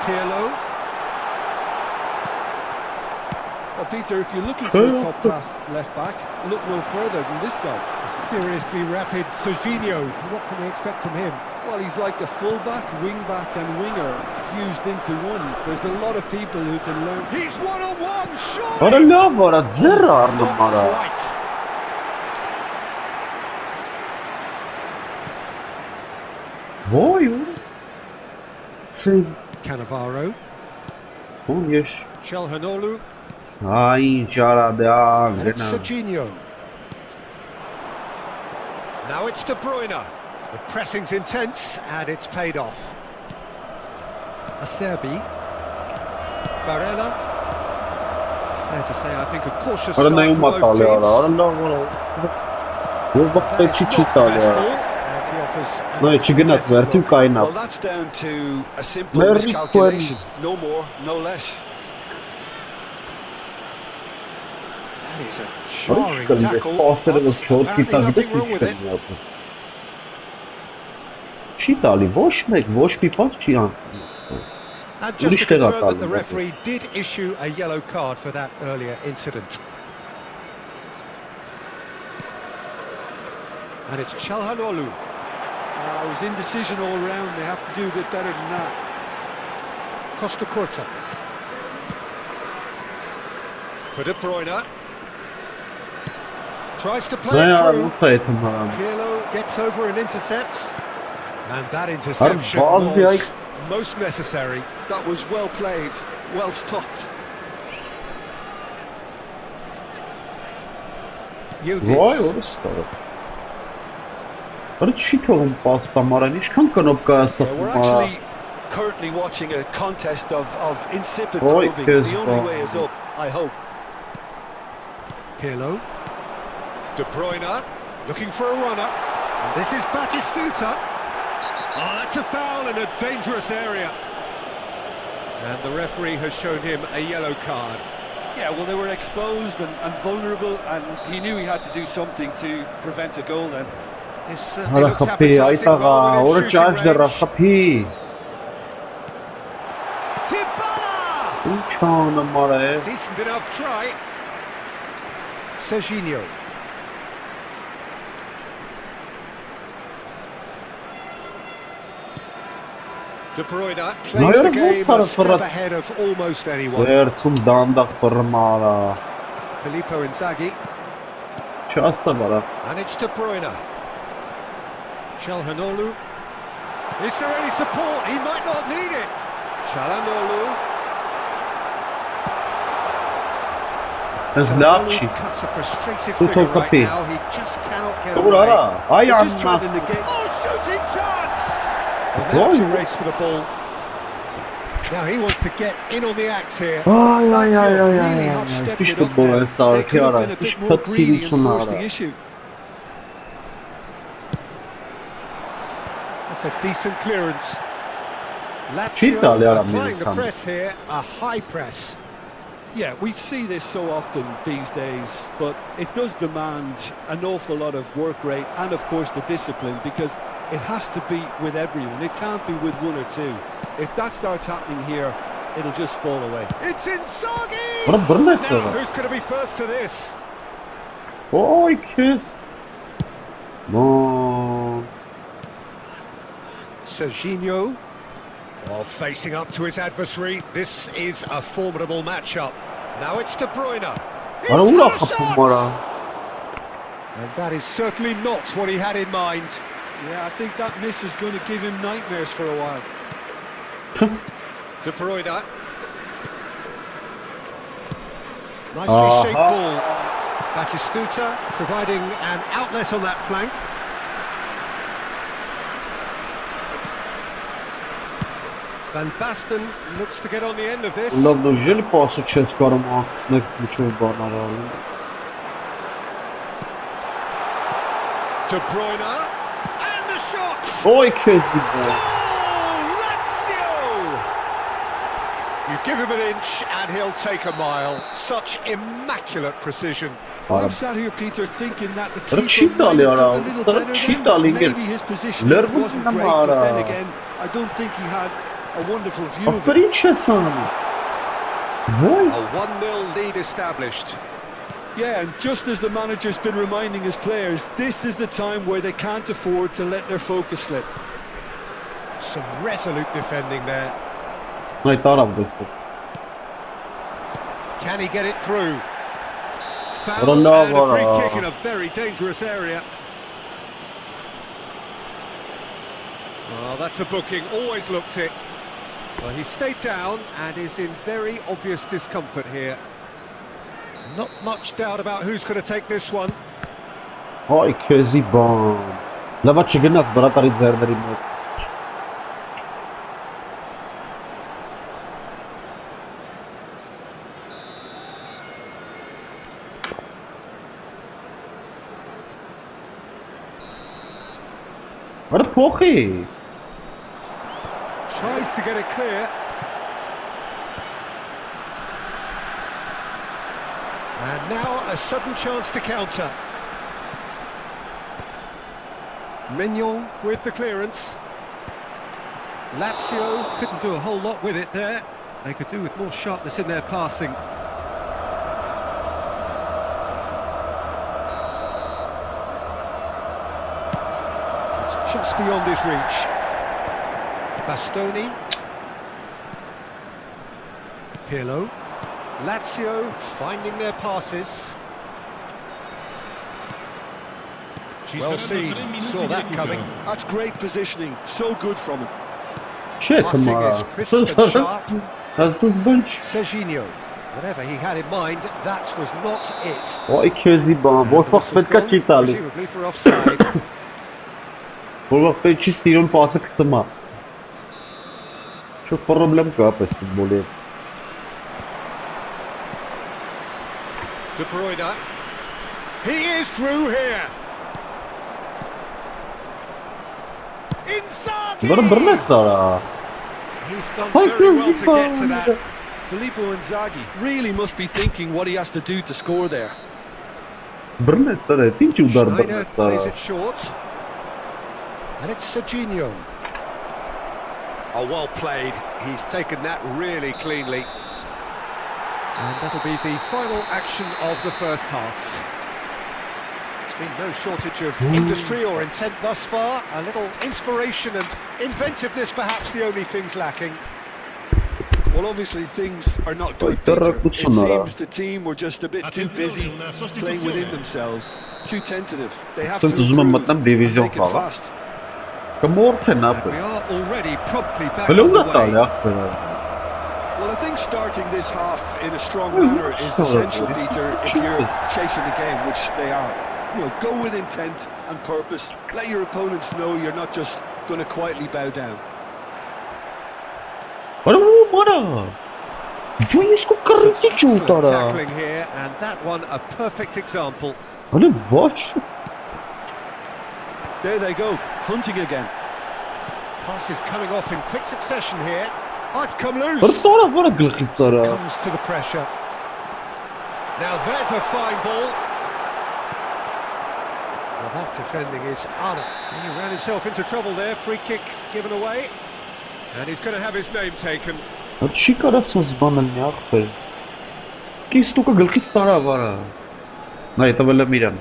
Speaker 2: Pirlo.
Speaker 3: Well, Peter, if you're looking for a top-class left-back, look no further than this guy.
Speaker 2: Seriously rapid Serginho. What can we expect from him?
Speaker 3: Well, he's like a full-back, wing-back and winger fused into one. There's a lot of people who can learn...
Speaker 2: He's one-on-one, surely!
Speaker 1: Ara love ara zero numara.
Speaker 2: Not quite.
Speaker 1: Vay oğlum. Siz
Speaker 2: Cannavaro.
Speaker 1: oğlum yaş.
Speaker 2: Chelhanoglu.
Speaker 1: Ay çara da
Speaker 2: And it's
Speaker 1: gene.
Speaker 2: Serginho. Now it's De Bruyne. The pressing's intense and it's paid off. Acerbi. Barella. Fair to say, I think a cautious
Speaker 1: Ara
Speaker 2: start
Speaker 1: ne
Speaker 2: for both
Speaker 1: umatalı ara. Ara
Speaker 2: teams.
Speaker 1: love. Bu bak
Speaker 2: That is
Speaker 1: çiçi
Speaker 2: not the
Speaker 1: talı
Speaker 2: best
Speaker 1: ya.
Speaker 2: ball, and he offers an
Speaker 1: No çıgınak
Speaker 2: contested
Speaker 1: vertim
Speaker 2: look.
Speaker 1: kaynak.
Speaker 3: Well, that's down to a simple
Speaker 1: Very
Speaker 3: miscalculation. No more, no less.
Speaker 2: That is a
Speaker 1: Barış
Speaker 2: jarring
Speaker 1: kalınca
Speaker 2: tackle,
Speaker 1: pasları
Speaker 2: but
Speaker 1: çok
Speaker 2: apparently
Speaker 1: kitabı
Speaker 2: nothing wrong with it.
Speaker 1: yaptı. չի տալի, ոչ մեկ, ոչ մի պաս չի ան։
Speaker 2: And just to confirm that the referee did issue a yellow card for that earlier incident. And it's Çalhanoğlu.
Speaker 3: It was indecision all round. They have to do a bit better than that.
Speaker 2: Costa Curta. For De Bruyne. Tries to play it through. Pirlo gets over and intercepts. And that interception was most necessary.
Speaker 3: That was well played, well stopped.
Speaker 1: Vay orası da. Arı çiğ tohum pasta maran işkan kanopka
Speaker 3: We're actually currently watching a contest of insipid probing. The only way is up, I hope.
Speaker 2: Pirlo. De Bruyne looking for a runner. And this is Batistuta. Oh, that's a foul in a dangerous area. And the referee has shown him a yellow card.
Speaker 3: Yeah, well, they were exposed and vulnerable, and he knew he had to do something to prevent a goal then.
Speaker 2: This certainly looks appetizing rather than shooting range. Dybala! Decent enough try. Serginho. De Bruyne plays the game a step ahead of almost anyone. Filippo Inzaghi. And it's De Bruyne. Çalhanoğlu. Is there any support? He might not need it. Çalhanoğlu. Cuts a frustrated figure right now. He just cannot get away. Just trying to negate. Oh, shooting chance! And now it's a race for the ball. Now he wants to get in on the act here. Really half-stepped it up there. They could have been a bit more greedy and forced the issue. That's a decent clearance. Lazio applying the press here, a high press.
Speaker 3: Yeah, we see this so often these days, but it does demand an awful lot of work rate and, of course, the discipline, because it has to be with everyone. It can't be with one or two. If that starts happening here, it'll just fall away.
Speaker 2: It's Inzaghi! Now, who's going to be first to this?
Speaker 1: Oh, kiss. No.
Speaker 2: Serginho. Oh, facing up to his adversary. This is a formidable matchup. Now it's De Bruyne. And that is certainly not what he had in mind.
Speaker 3: Yeah, I think that miss is going to give him nightmares for a while.
Speaker 2: De Bruyne. Nicely shaped ball. Batistuta providing an outlet on that flank. Van Basten looks to get on the end of this.
Speaker 1: De Bruyne.
Speaker 2: And the shot!
Speaker 1: Oh, Lazio!
Speaker 2: You give him an inch and he'll take a mile. Such immaculate precision.
Speaker 3: I'm sat here, Peter, thinking that the keeper might have done a little better then. Maybe his position wasn't great, but then again, I don't think he had a wonderful view of it.
Speaker 2: A 1-0 lead established.
Speaker 3: Yeah, and just as the manager's been reminding his players, this is the time where they can't afford to let their focus slip.
Speaker 2: Some resolute defending there. Can he get it through? Foul and a free kick in a very dangerous area. Well, that's a booking, always looked it. Well, he stayed down and is in very obvious discomfort here. Not much doubt about who's going to take this one.
Speaker 1: Oj, crazy bomb. Zobacz, gimnast brata Rizerder. What a pokey!
Speaker 2: Tries to get it clear. And now a sudden chance to counter. Mignon with the clearance. Lazio couldn't do a whole lot with it there. They could do with more sharpness in their passing. It's just beyond his reach. Bastoni. Pirlo. Lazio finding their passes. Well seen, saw that coming.
Speaker 3: That's great positioning, so good from him.
Speaker 1: Shit,
Speaker 2: Passing is crisp and sharp.
Speaker 1: That's his bunch.
Speaker 2: Serginho, whatever he had in mind, that was not it.
Speaker 1: O 200 bana. Boş vakit
Speaker 2: This was gone,
Speaker 1: kaçırtalı.
Speaker 2: presumably for offside.
Speaker 1: Boş vakit çiziyorum pası kısma. Çok problem kapı futbolu.
Speaker 2: De Bruyne. He is through here.
Speaker 1: Bana bir ne sonra?
Speaker 2: He's done very well to get to that.
Speaker 3: Filippo Inzaghi really must be thinking what he has to do to score there.
Speaker 1: Bir ne sonra? Tinci udar bir ne
Speaker 2: Schneider plays
Speaker 1: sonra?
Speaker 2: it short. And it's Serginho. Oh, well played. He's taken that really cleanly. And that'll be the final action of the first half. There's been no shortage of industry or intent thus far. A little inspiration and inventiveness, perhaps the only things lacking.
Speaker 3: Well, obviously things are not good,
Speaker 1: Ay,
Speaker 3: Peter.
Speaker 1: terra
Speaker 3: It
Speaker 1: kutsuna.
Speaker 3: seems the team were just a bit too busy playing within themselves, too tentative. They have to
Speaker 1: Sunt uzman
Speaker 3: improve
Speaker 1: matlam
Speaker 3: and
Speaker 1: division
Speaker 3: make it
Speaker 1: falan.
Speaker 3: fast.
Speaker 1: Kamorte ne
Speaker 2: And we
Speaker 1: yapıyor?
Speaker 2: are already promptly back
Speaker 1: Böyle
Speaker 2: on the
Speaker 1: uğraşlar
Speaker 2: way.
Speaker 1: ya.
Speaker 3: Well, I think starting this half in a strong manner is essential, Peter, if you're chasing the game, which they are. You know, go with intent and purpose. Let your opponents know you're not just going to quietly bow down.
Speaker 1: Bana. Joyce ko karısı
Speaker 2: Excellent
Speaker 1: çutara.
Speaker 2: tackling here, and that one a perfect example.
Speaker 1: Hani boş.
Speaker 3: There they go, hunting again.
Speaker 2: Passes coming off in quick succession here. Oh, it's come loose.
Speaker 1: Bir sonra bana gılkıtlara.
Speaker 2: Comes to the pressure. Now there's a fine ball. Well, that defending is on. He ran himself into trouble there. Free kick given away. And he's going to have his name taken.
Speaker 1: Чи карасыз бана няхпе? Ки стука гылки стара вара. На это вела мирам.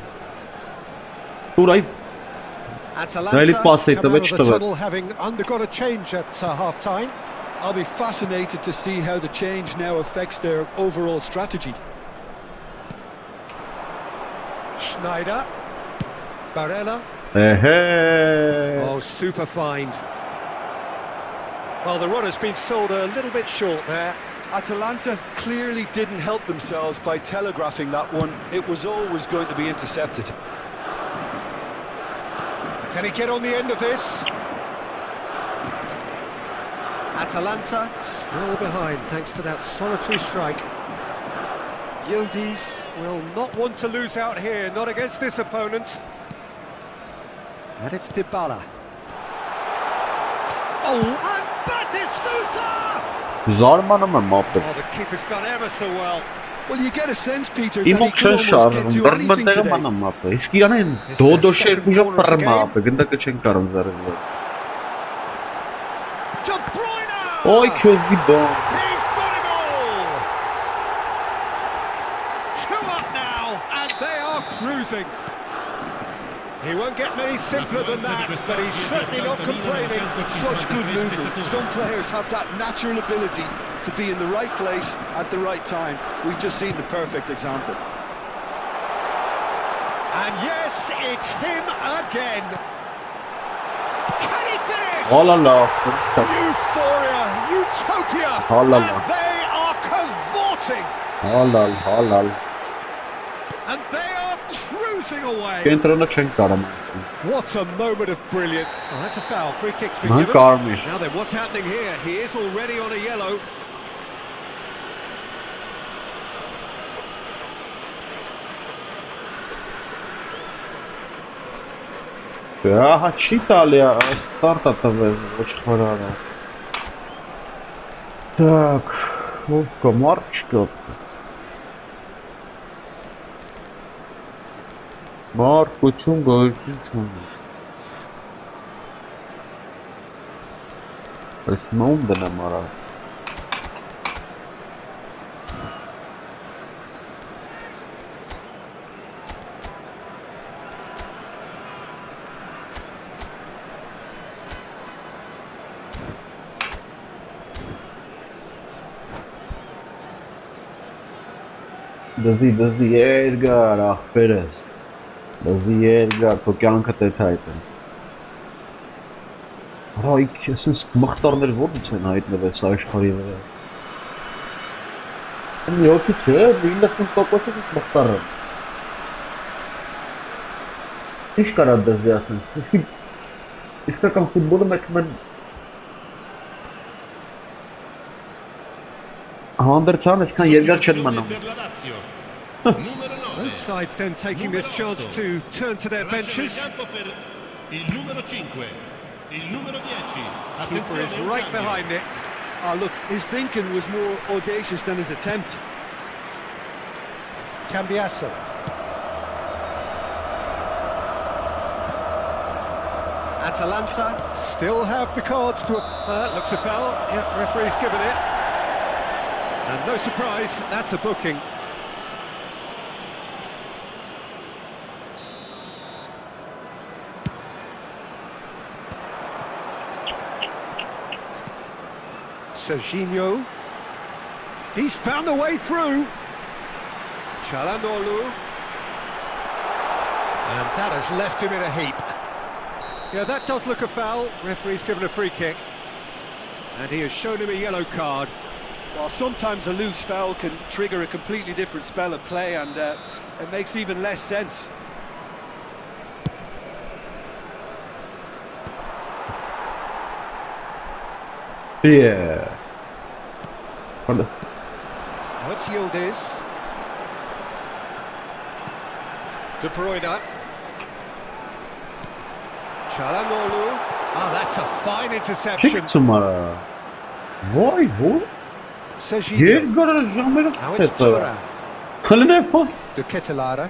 Speaker 1: Турай. Really
Speaker 2: Atalanta
Speaker 1: pass it,
Speaker 2: come out of
Speaker 1: which
Speaker 2: the
Speaker 1: to it?
Speaker 2: tunnel having undergone a change at half-time.
Speaker 3: I'll be fascinated to see how the change now affects their overall strategy.
Speaker 2: Schneider. Barella.
Speaker 1: Ehe.
Speaker 2: Oh, super find. Well, the run has been sold a little bit short there.
Speaker 3: Atalanta clearly didn't help themselves by telegraphing that one. It was always going to be intercepted.
Speaker 2: Can he get on the end of this? Atalanta still behind thanks to that solitary strike. Yildiz will not want to lose out here, not against this opponent. And it's Dybala. Oh, and Batistuta!
Speaker 1: Zarmana mı muhabbet?
Speaker 2: Oh, the keeper's done ever so well.
Speaker 3: Well, you get a sense, Peter, that he
Speaker 1: Имок
Speaker 3: can
Speaker 1: шен
Speaker 3: almost get
Speaker 1: шарым.
Speaker 3: to
Speaker 1: Bir
Speaker 3: anything
Speaker 1: бандага
Speaker 3: today.
Speaker 1: мана мапе. Искиянен додо шер кужа парма апе. Гында качен карым зарызы.
Speaker 2: De Bruyne!
Speaker 1: Ой, közgü don.
Speaker 2: He's got a goal! 2 up now, and they are cruising. He won't get many simpler than that, but he's certainly not complaining.
Speaker 3: Such good movement. Some players have that natural ability to be in the right place at the right time. We've just seen the perfect example.
Speaker 2: And yes, it's him again. Can he finish?
Speaker 1: Halala.
Speaker 2: Euphoria, utopia,
Speaker 1: Halala.
Speaker 2: and they are cavorting,
Speaker 1: Halal, halal.
Speaker 2: and they are cruising away.
Speaker 1: Kentrona çen karım.
Speaker 2: What a moment of brilliant. Oh, that's a foul. Free kick's been
Speaker 1: Ha
Speaker 2: given.
Speaker 1: karmış.
Speaker 2: Now then, what's happening here? He is already on a yellow.
Speaker 1: Ага, читали, старт АТВ, очень хорошо. Так, Вовка, Марчка. Марко, Чунга, Чунга. Presmão da namorada. Դզի երգար աղբերս, դզի երգար, թո կյանքը տետ հայտեն։ Հայք ես մխտարներ որդից են հայտնվես աշխարի վրա։ Յոքի չէ, 90%-ը մխտար են։ Ինչ կարա դզի ասեն, իսկական ֆուտբոլը մեկ մեն հանդերցան այսքան երկար չեն մնում։
Speaker 2: Both sides then taking this chance to turn to their benches. Keeper is right behind it.
Speaker 3: Ah, look, his thinking was more audacious than his attempt.
Speaker 2: Cambiasso. Atalanta still have the cards to... looks a foul. Yeah, referee's given it. And no surprise, that's a booking. Serginho. He's found a way through. Çalhanoğlu. And that has left him in a heap. Yeah, that does look a foul. Referee's given a free kick. And he has shown him a yellow card.
Speaker 3: Well, sometimes a loose foul can trigger a completely different spell of play, and it makes even less sense.
Speaker 1: Yeah.
Speaker 2: Now it's Yildiz. De Bruyne. Çalhanoğlu. Oh, that's a fine interception.
Speaker 1: Çık numara. Vay bu.
Speaker 2: Serginho.
Speaker 1: Yergara jamera.
Speaker 2: Now it's Tura.
Speaker 1: Halı ne yapar?
Speaker 2: De Ketelaere.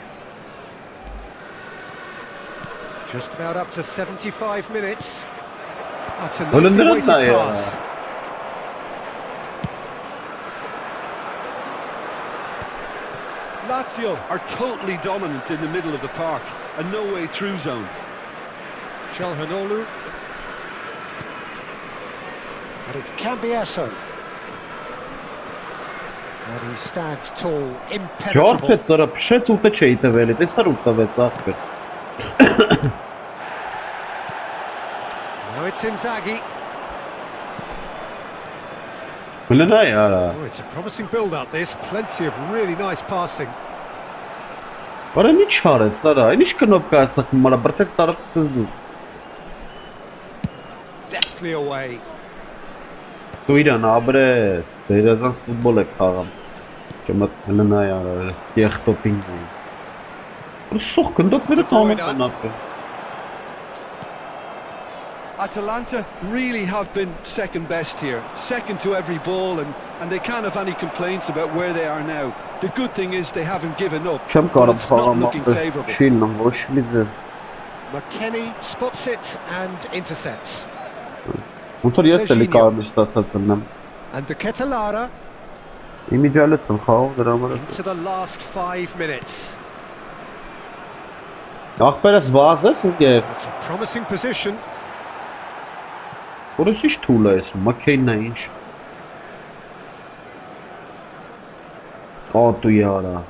Speaker 2: Just about up to 75 minutes. That's a nicely weighted pass.
Speaker 3: Lazio are totally dominant in the middle of the park, a no-way through zone.
Speaker 2: Çalhanoğlu. And it's Cambiasso. And he stands tall, impenetrable.
Speaker 1: Ճարփեց սրա փշեց ուտը չէի տվել, տեսար ուտ տվեց ախպեր։
Speaker 2: Now it's Inzaghi.
Speaker 1: Հլնայ արա։
Speaker 2: Oh, it's a promising build-up this, plenty of really nice passing.
Speaker 1: Արա ինչ արեց սրա, ինչ կնոպկա ասախ մարա բրտեց տարածքից դու։
Speaker 2: Deftly away.
Speaker 1: Դու իրան աբրես, դերազանց ֆուտբոլ է խաղում։ Չմտ հլնայ արա, ստեղտոպինգ։ Սոխ կնդոպները տանում կնապը։
Speaker 3: Atalanta really have been second best here, second to every ball, and they can't have any complaints about where they are now. The good thing is they haven't given up, but it's not looking favourable.
Speaker 2: McKennie spots it and intercepts.
Speaker 1: And
Speaker 2: De Ketelaere into the last 5 minutes. It's a promising position.
Speaker 1: Որս ինչ թուլ է ես, մաքեյնն է ինչ։ Ատու յարա։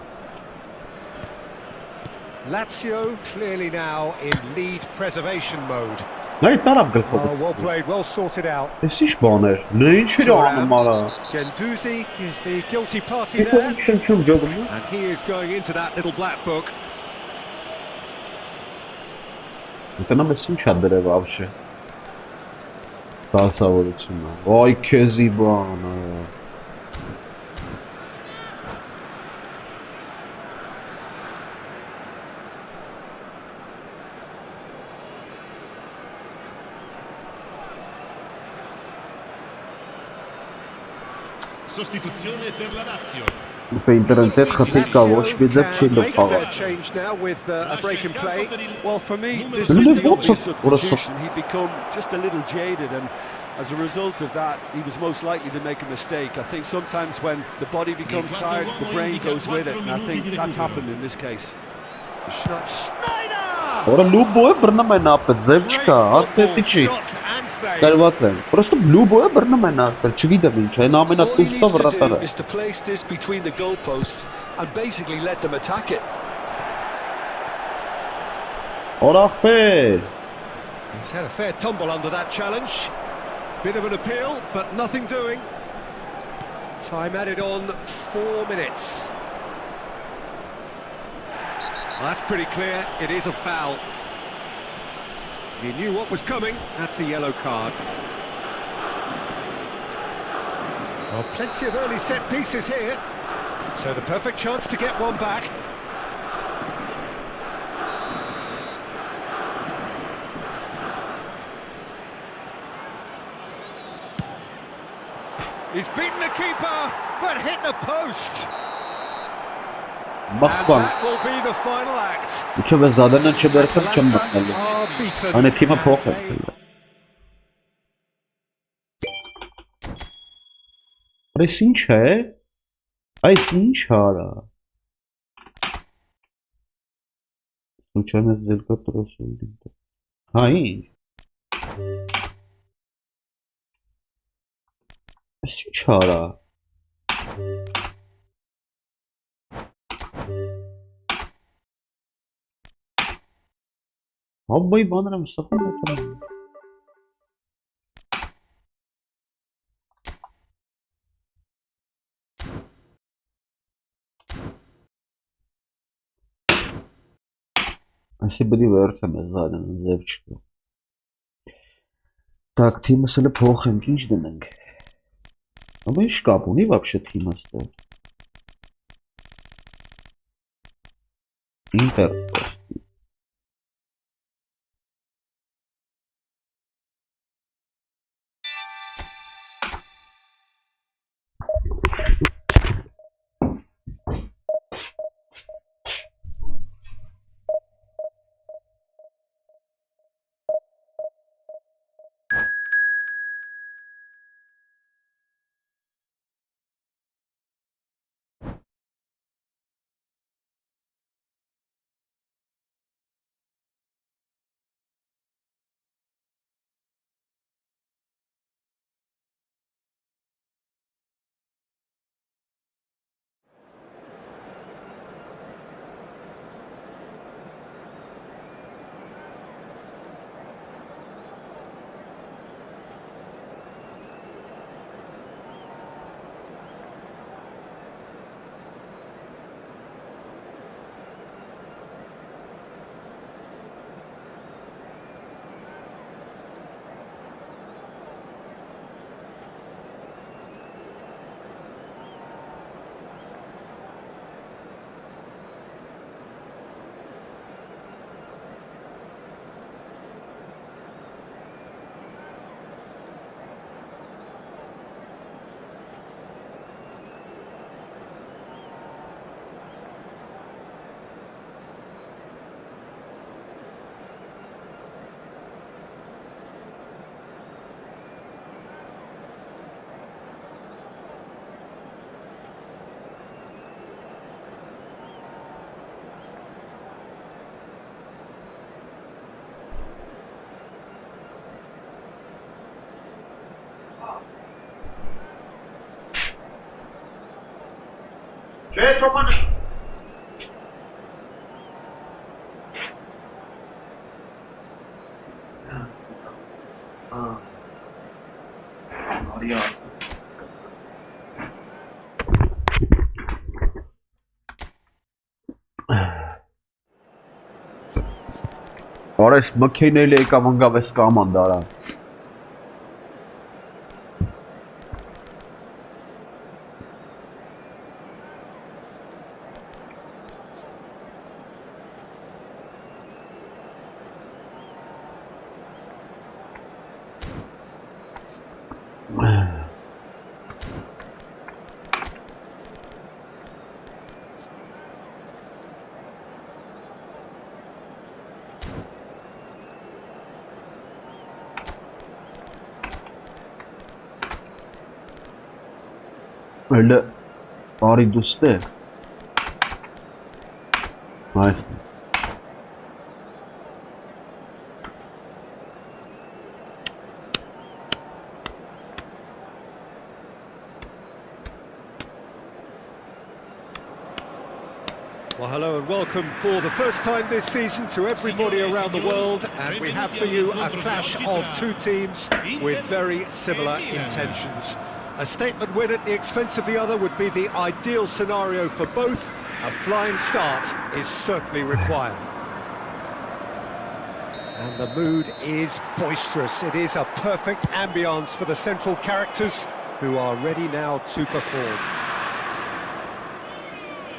Speaker 2: Lazio clearly now in lead preservation mode.
Speaker 1: Նայ տարավ գլխով։
Speaker 2: Oh, well played, well sorted out.
Speaker 1: Ես ինչ բան էր, նա ինչ էր անում արա։
Speaker 2: Guendouzi is the guilty party there. And he is going into that little black book.
Speaker 1: Տնամ ես ինչ ադրև ավշե։ Դասավորությունը, վայ քեզի բանը։
Speaker 4: Sostituzione per la Lazio.
Speaker 1: Интернет хатыка вош бидзе чило пава.
Speaker 2: Change now with a break in play.
Speaker 3: Well, for me, this was the obvious substitution. He'd become just a little jaded, and As a result of that, he was most likely to make a mistake. I think sometimes when the body becomes tired, the brain goes with it, and I think that's happened in this case.
Speaker 1: Ora Luboe brnăm în apă, zevčka, atetici. Darvat են. Просто Luboe brnăm în apă, չգիտեմ ինչ, այն
Speaker 3: All he
Speaker 1: ամենատուստը
Speaker 3: needs to do
Speaker 1: վրատարը։
Speaker 3: is to place this between the goalposts and basically let them attack it.
Speaker 1: Օրախպեր։
Speaker 2: He's had a fair tumble under that challenge. Bit of an appeal, but nothing doing. Time added on 4 minutes. Well, that's pretty clear. It is a foul. He knew what was coming. That's a yellow card. Well, plenty of early set pieces here. So the perfect chance to get one back. He's beaten the keeper, but hit the post. And
Speaker 1: Բախվան։
Speaker 2: that will be the final act.
Speaker 1: Ինչով է զադենը չբերցել չեմ
Speaker 2: Atalanta
Speaker 1: մտնելու։
Speaker 2: are beaten.
Speaker 1: Անե թիմը
Speaker 2: And
Speaker 1: փոխ է։ Այս ինչ է։ Այս ինչ արա։ Случайно сделка тросу։ Հա ինչ։ Այս ինչ արա։ Հաբայի բաներ եմ սխում եմ։ Այսի բդի վերցեմ է զարեն ձև չկա։ Так, թիմս հլը փոխենք, ինչ դնենք։ Աբա ինչ կապ ունի вообще թիմը ստեղ։ Ինտեր։ Չէ, Թոմանը։ Արիա։ Արես մքեյնել եկավ ընկավ էս կամանդարա։ Öyle bari dostu. Nice.
Speaker 2: Well, hello and welcome for the first time this season to everybody around the world, and we have for you a clash of two teams with very similar intentions. A statement win at the expense of the other would be the ideal scenario for both. A flying start is certainly required. And the mood is boisterous. It is a perfect ambience for the central characters who are ready now to perform.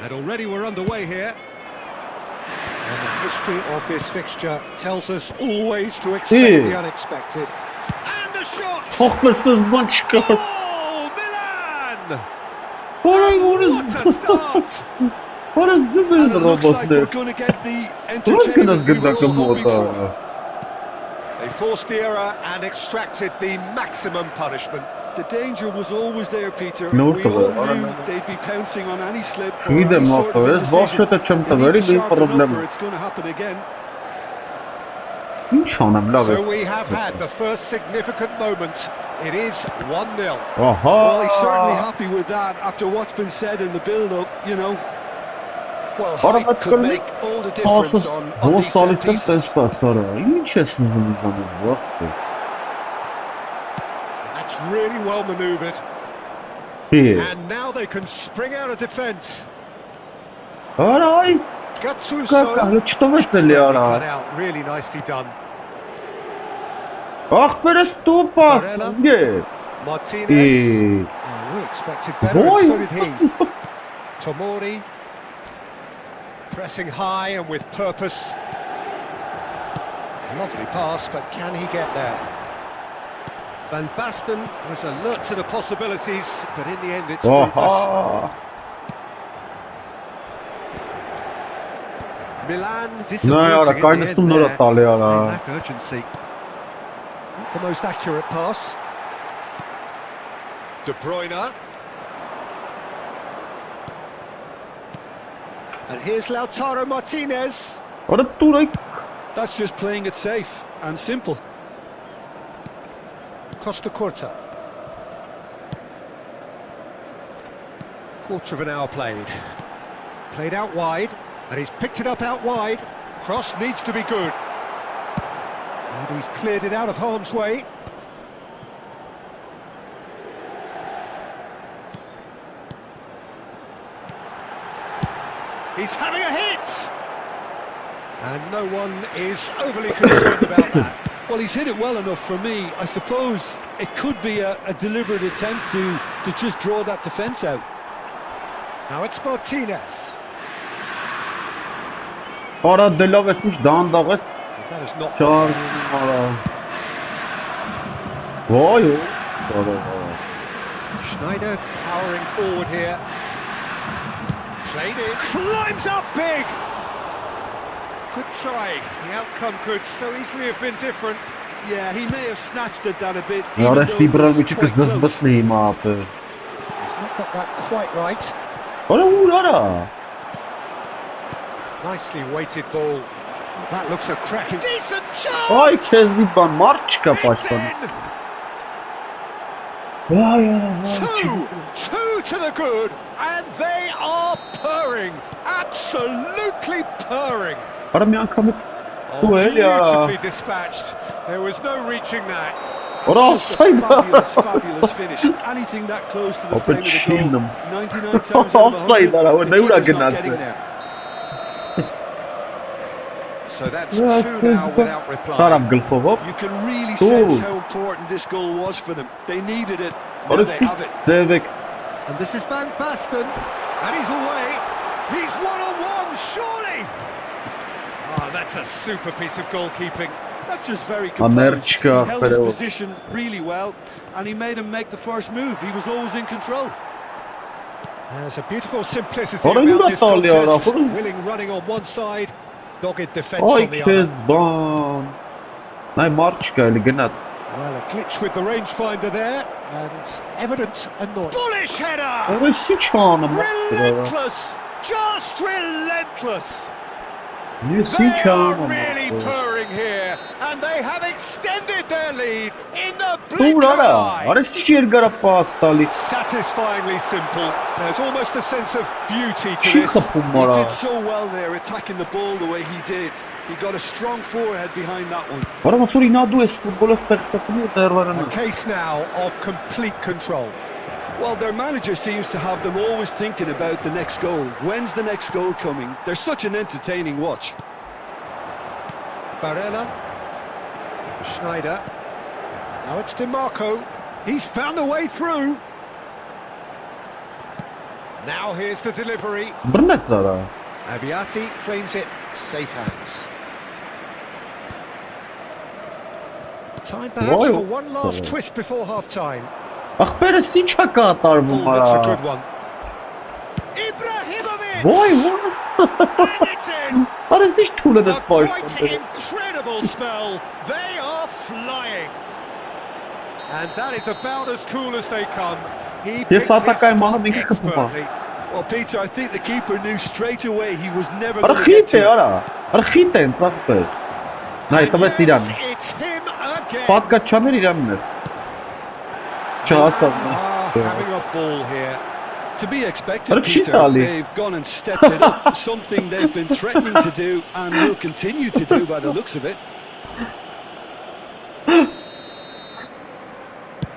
Speaker 2: And already we're underway here. And the history of this fixture tells us always to expect the unexpected. And a shot! Oh, Milan! What a start!
Speaker 3: And it looks like we're going to get the entertainment we were all hoping for.
Speaker 2: They forced the error and extracted the maximum punishment.
Speaker 3: The danger was always there, Peter.
Speaker 1: No,
Speaker 3: we all knew they'd be pouncing on any slip or
Speaker 1: İyi de
Speaker 3: any sort of
Speaker 1: muhakkak
Speaker 3: indecision.
Speaker 1: başta çemte
Speaker 3: They need
Speaker 1: very
Speaker 3: to
Speaker 1: big
Speaker 3: sharpen up
Speaker 1: problem.
Speaker 3: or it's going to happen again.
Speaker 1: İnşallah
Speaker 2: So we have had the first significant moment. It is 1-0.
Speaker 3: Well, he's certainly happy with that after what's been said in the build-up, you know. Well, height could make all the difference on these set pieces.
Speaker 2: That's really well manoeuvred. And now they can spring out of defence. Gattuso. Expertly cut out, really nicely done. Martinez. Oh, we expected better, and so did he. Tomori. Pressing high and with purpose. Lovely pass, but can he get there? Van Basten was alert to the possibilities, but in the end it's fruitless. Milan disappointing in the end there. They lack urgency. Not the most accurate pass. De Bruyne. And here's Lautaro Martinez.
Speaker 3: That's just playing it safe and simple.
Speaker 2: Costa Curta. Quarter of an hour played. Played out wide, and he's picked it up out wide. Cross needs to be good. And he's cleared it out of harm's way. He's having a hit! And no one is overly concerned about that.
Speaker 3: Well, he's hit it well enough for me. I suppose it could be a deliberate attempt to just draw that defence out.
Speaker 2: Now it's Martinez. That is not... Schneider powering forward here. Played it. Climbs up big! Good try. The outcome could so easily have been different.
Speaker 3: Yeah, he may have snatched at that a bit.
Speaker 1: Ja,
Speaker 3: even
Speaker 1: das
Speaker 3: though
Speaker 1: ist
Speaker 3: it was
Speaker 1: die
Speaker 3: quite close.
Speaker 2: He's not got that quite right. Nicely weighted ball. Oh, that looks a cracking... Decent chance! It's in! 2 to the good, and they are purring. Absolutely purring. Oh, beautifully dispatched. There was no reaching that.
Speaker 3: It's just a fabulous, fabulous finish. Anything that close to the frame of the goal, 99 times out of 100, the keeper's not getting there.
Speaker 2: So that's 2 now without reply.
Speaker 3: You can really sense how important this goal was for them. They needed it. Now they have it.
Speaker 2: And this is Van Basten, and he's away. He's one-on-one, surely. Ah, that's a super piece of goalkeeping.
Speaker 3: That's just very composed. He held his position really well, and he made him make the first move. He was always in control.
Speaker 2: There's a beautiful simplicity about this contest. Willing running on one side, dogged defence on the other. Well, a glitch with the rangefinder there, and evident annoyance. Bullish header!
Speaker 1: Orası hiç anım.
Speaker 2: Relentless! Just relentless!
Speaker 1: Orası
Speaker 2: They
Speaker 1: hiç
Speaker 2: are
Speaker 1: anım.
Speaker 2: really purring here, and they have extended their lead in the blink of an
Speaker 1: Ura,
Speaker 2: eye.
Speaker 1: orası hiç yer garapa stali.
Speaker 2: Satisfyingly simple. There's almost a sense of beauty to
Speaker 1: Çin
Speaker 2: this.
Speaker 1: kapım
Speaker 3: He
Speaker 1: var.
Speaker 3: did so well there, attacking the ball the way he did. He got a strong forehead behind that one.
Speaker 1: Ora ma solo inadu es futbol spektakulur dervarını.
Speaker 2: A case now of complete control.
Speaker 3: Well, their manager seems to have them always thinking about the next goal. When's the next goal coming? They're such an entertaining watch.
Speaker 2: Barella. Schneider. Now it's DiMarco. He's found a way through. Now here's the delivery.
Speaker 1: Brnet zara.
Speaker 2: Abiati claims it. Safe hands. Time perhaps for one last twist before half-time.
Speaker 1: Akbere si çaka atar
Speaker 2: Oh, that's a
Speaker 1: bunlara.
Speaker 2: good one. Ibrahimovic!
Speaker 1: Vay vay.
Speaker 2: And it's in!
Speaker 1: Orası hiç tuğla da
Speaker 2: A
Speaker 1: spor.
Speaker 2: quite incredible spell. They are flying. And that is about as cool as they come. He picked his
Speaker 1: atakai
Speaker 2: spot
Speaker 1: mana dinka kapuma.
Speaker 2: expertly.
Speaker 3: Well, Peter, I think the keeper knew straight away he was never going to get
Speaker 1: Archite
Speaker 3: to it.
Speaker 1: ara. Archite înțapă. N-ai tăbă
Speaker 2: Yes,
Speaker 1: Iran.
Speaker 2: it's him again.
Speaker 1: Fatka çanır İranlar. Çağasa.
Speaker 2: Having a ball here.
Speaker 3: To be expected,
Speaker 1: What a shit,
Speaker 3: Peter.
Speaker 1: Ali.
Speaker 3: They've gone and stepped it up, something they've been threatening to do and will continue to do by the looks of it.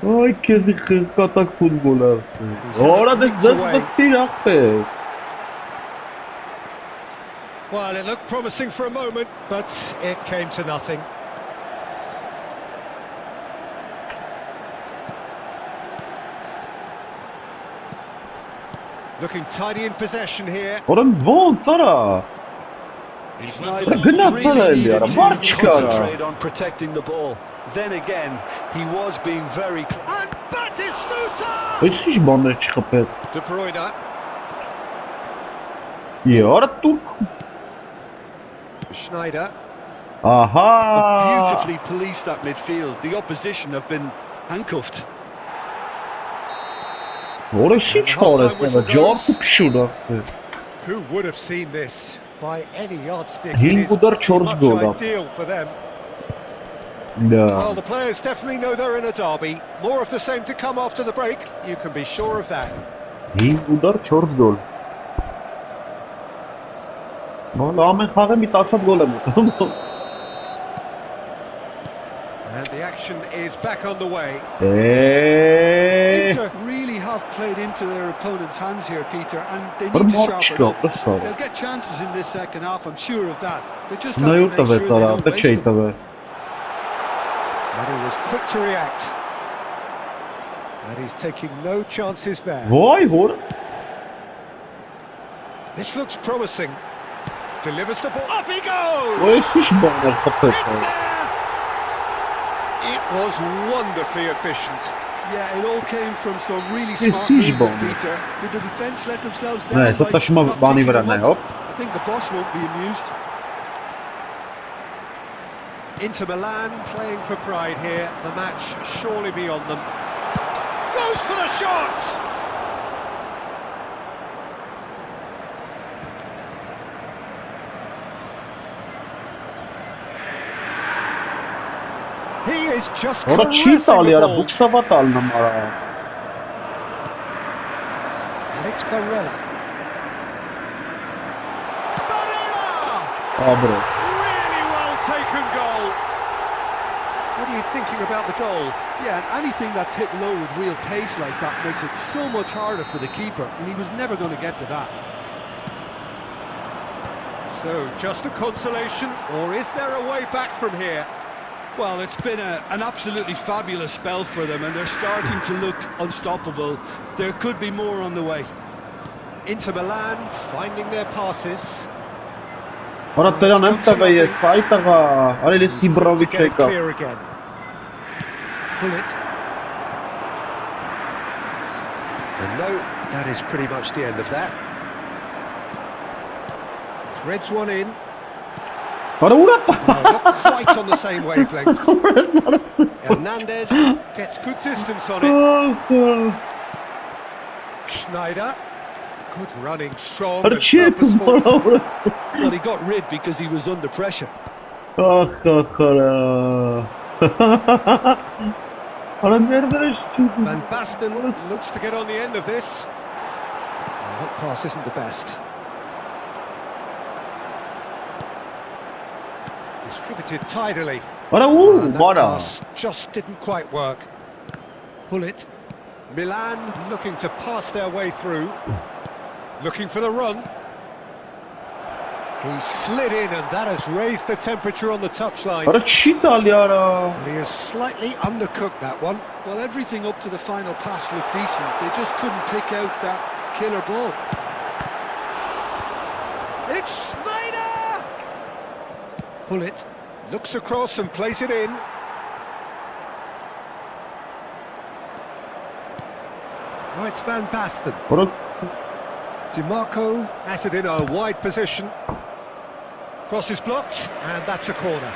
Speaker 1: Ay kezi katak futbola. Orada zıplatır akbe.
Speaker 2: Well, it looked promising for a moment, but it came to nothing. Looking tidy in possession here.
Speaker 1: Oran von Sara.
Speaker 3: Snyder
Speaker 1: Gına sana
Speaker 3: really
Speaker 1: el
Speaker 3: needed
Speaker 1: yara.
Speaker 3: to
Speaker 1: Var çıkara.
Speaker 3: concentrate on protecting the ball. Then again, he was being very
Speaker 2: And Batistuta!
Speaker 1: Hiç bana çıkıp.
Speaker 2: De Bruyne.
Speaker 1: Ya Turk.
Speaker 2: Schneider.
Speaker 1: Aha.
Speaker 3: beautifully policed that midfield. The opposition have been handcuffed.
Speaker 1: Orası hiç orası. Cevap tutuşuyor.
Speaker 2: Who would have seen this by any yardstick?
Speaker 1: Hin
Speaker 2: It is
Speaker 1: kadar
Speaker 2: pretty
Speaker 1: Charles
Speaker 2: much
Speaker 1: Gola.
Speaker 2: ideal for them.
Speaker 1: Ya.
Speaker 2: Well, the players definitely know they're in a derby. More of the same to come after the break. You can be sure of that.
Speaker 1: Hin kadar Charles Gola. Valla Ahmet Hakan bir tasat gol yapıyor.
Speaker 2: And the action is back underway.
Speaker 3: Inter really have played into their opponent's hands here, Peter, and they need to sharpen up. They'll get chances in this second half, I'm sure of that. They just have to make sure they don't waste them.
Speaker 2: And he was quick to react. And he's taking no chances there.
Speaker 1: Vay hor.
Speaker 2: This looks promising. Delivers the ball. Up he goes!
Speaker 1: O hiç bana kapı.
Speaker 2: It's there! It was wonderfully efficient.
Speaker 3: Yeah, it all came from some really smart movement, Peter. Did the defence let themselves down?
Speaker 1: Ne, to taşıma bani verenler hop.
Speaker 3: I think the boss won't be amused.
Speaker 2: Inter Milan playing for pride here. The match surely beyond them. Goes for the shot! He is just
Speaker 1: Orada
Speaker 2: caressing
Speaker 1: cheat
Speaker 2: the
Speaker 1: alıyor.
Speaker 2: ball.
Speaker 1: Bu savat alınım ara.
Speaker 2: And it's Barella. Barella!
Speaker 1: Abro.
Speaker 2: Really well taken goal. What are you thinking about the goal?
Speaker 3: Yeah, and anything that's hit low with real pace like that makes it so much harder for the keeper, and he was never going to get to that.
Speaker 2: So, just a consolation, or is there a way back from here?
Speaker 3: Well, it's been an absolutely fabulous spell for them, and they're starting to look unstoppable. There could be more on the way.
Speaker 2: Inter Milan finding their passes.
Speaker 1: Orada Teran Emtaga'yı Saitaga. Arayla Sibrovic
Speaker 2: To get it
Speaker 1: çeka.
Speaker 2: clear again. Bullet. And no, that is pretty much the end of that. Threads one in.
Speaker 1: Արա ուր է։
Speaker 2: Not quite on the same wavelength. Hernandez gets good distance on it. Schneider. Good running, strong
Speaker 1: Արա
Speaker 2: and
Speaker 1: չի է
Speaker 2: purposeful.
Speaker 1: բալա։
Speaker 3: Well, he got rid because he was under pressure.
Speaker 1: Ախ, արա։ Արա ներդրես չի։
Speaker 2: Van Basten looks to get on the end of this. Oh, that pass isn't the best. Distributed tidily.
Speaker 1: Արա
Speaker 2: And that
Speaker 1: մարա։
Speaker 2: pass just didn't quite work. Pull it. Milan looking to pass their way through. Looking for the run. He slid in and that has raised the temperature on the touchline.
Speaker 1: Արա չի տալի արա։
Speaker 2: And he has slightly undercooked that one.
Speaker 3: Well, everything up to the final pass looked decent. They just couldn't pick out that killer ball.
Speaker 2: It's Schneider! Pull it. Looks across and plays it in. Oh, it's Van Basten.
Speaker 1: Արա
Speaker 2: DiMarco has it in a wide position. Cross is blocked, and that's a corner.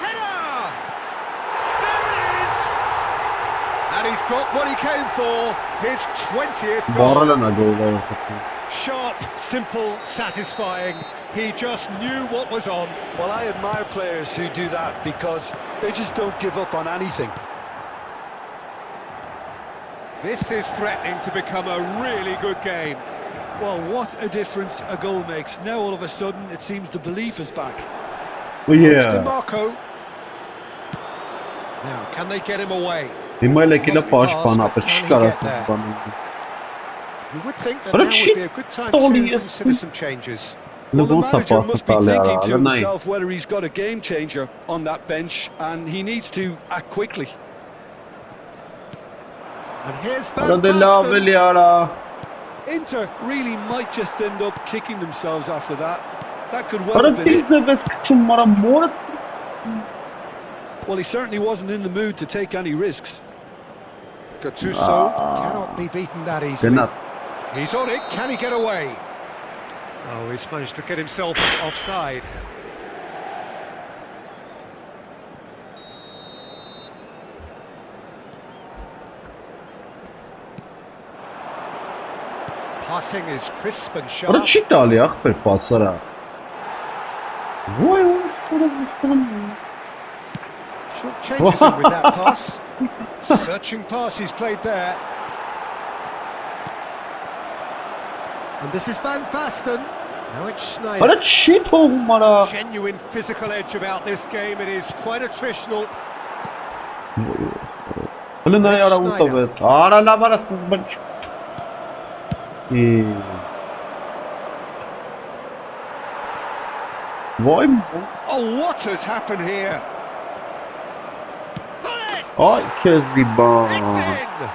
Speaker 2: Header! There it is! And he's got what he came for, his 20th goal.
Speaker 1: բարալանա գոլը։
Speaker 2: Sharp, simple, satisfying. He just knew what was on.
Speaker 3: Well, I admire players who do that because they just don't give up on anything.
Speaker 2: This is threatening to become a really good game.
Speaker 3: Well, what a difference a goal makes. Now, all of a sudden, it seems the belief is back.
Speaker 2: It's
Speaker 1: Yeah.
Speaker 2: DiMarco. Now, can they get him away?
Speaker 1: Հիմա էլ եկել է պաշտպան, ապա չի կարա պաշտպան։
Speaker 2: You would think that
Speaker 1: But
Speaker 2: now
Speaker 1: it
Speaker 2: would be a good time to
Speaker 1: totally is-
Speaker 2: consider some changes.
Speaker 3: Well, the
Speaker 1: Լուգոս
Speaker 3: manager
Speaker 1: ապա
Speaker 3: must be
Speaker 1: ստալի
Speaker 3: thinking
Speaker 1: արա,
Speaker 3: to
Speaker 1: լնայ։
Speaker 3: himself whether he's got a game changer on that bench, and he needs to act quickly.
Speaker 2: And here's
Speaker 1: Արա
Speaker 2: Van
Speaker 1: դե լավ
Speaker 2: Basten.
Speaker 1: էլի արա։
Speaker 3: Inter really might just end up kicking themselves after that. That could well
Speaker 1: Արա
Speaker 3: have been it.
Speaker 1: դիզնես քչում արա մորը։
Speaker 3: Well, he certainly wasn't in the mood to take any risks.
Speaker 2: Gattuso cannot be beaten that easily.
Speaker 1: Գնա։
Speaker 2: He's on it, can he get away? Oh, he's managed to get himself offside. Passing is crisp and
Speaker 1: Արա
Speaker 2: sharp.
Speaker 1: չի տալի ախպեր պասարա։ Ոյ, ոյ,
Speaker 2: Short changes him with that pass. Searching pass he's played there. And this is Van Basten. Now it's
Speaker 1: Արա
Speaker 2: Schneider.
Speaker 1: չի թողում արա։
Speaker 2: Genuine physical edge about this game. It is quite attritional.
Speaker 1: Լնայ արա ուտով է։ Արա լավ արա սկզբն։ Ոյ,
Speaker 2: Oh, what has happened here?
Speaker 1: այ քեզի
Speaker 2: It's
Speaker 1: բան։
Speaker 2: in!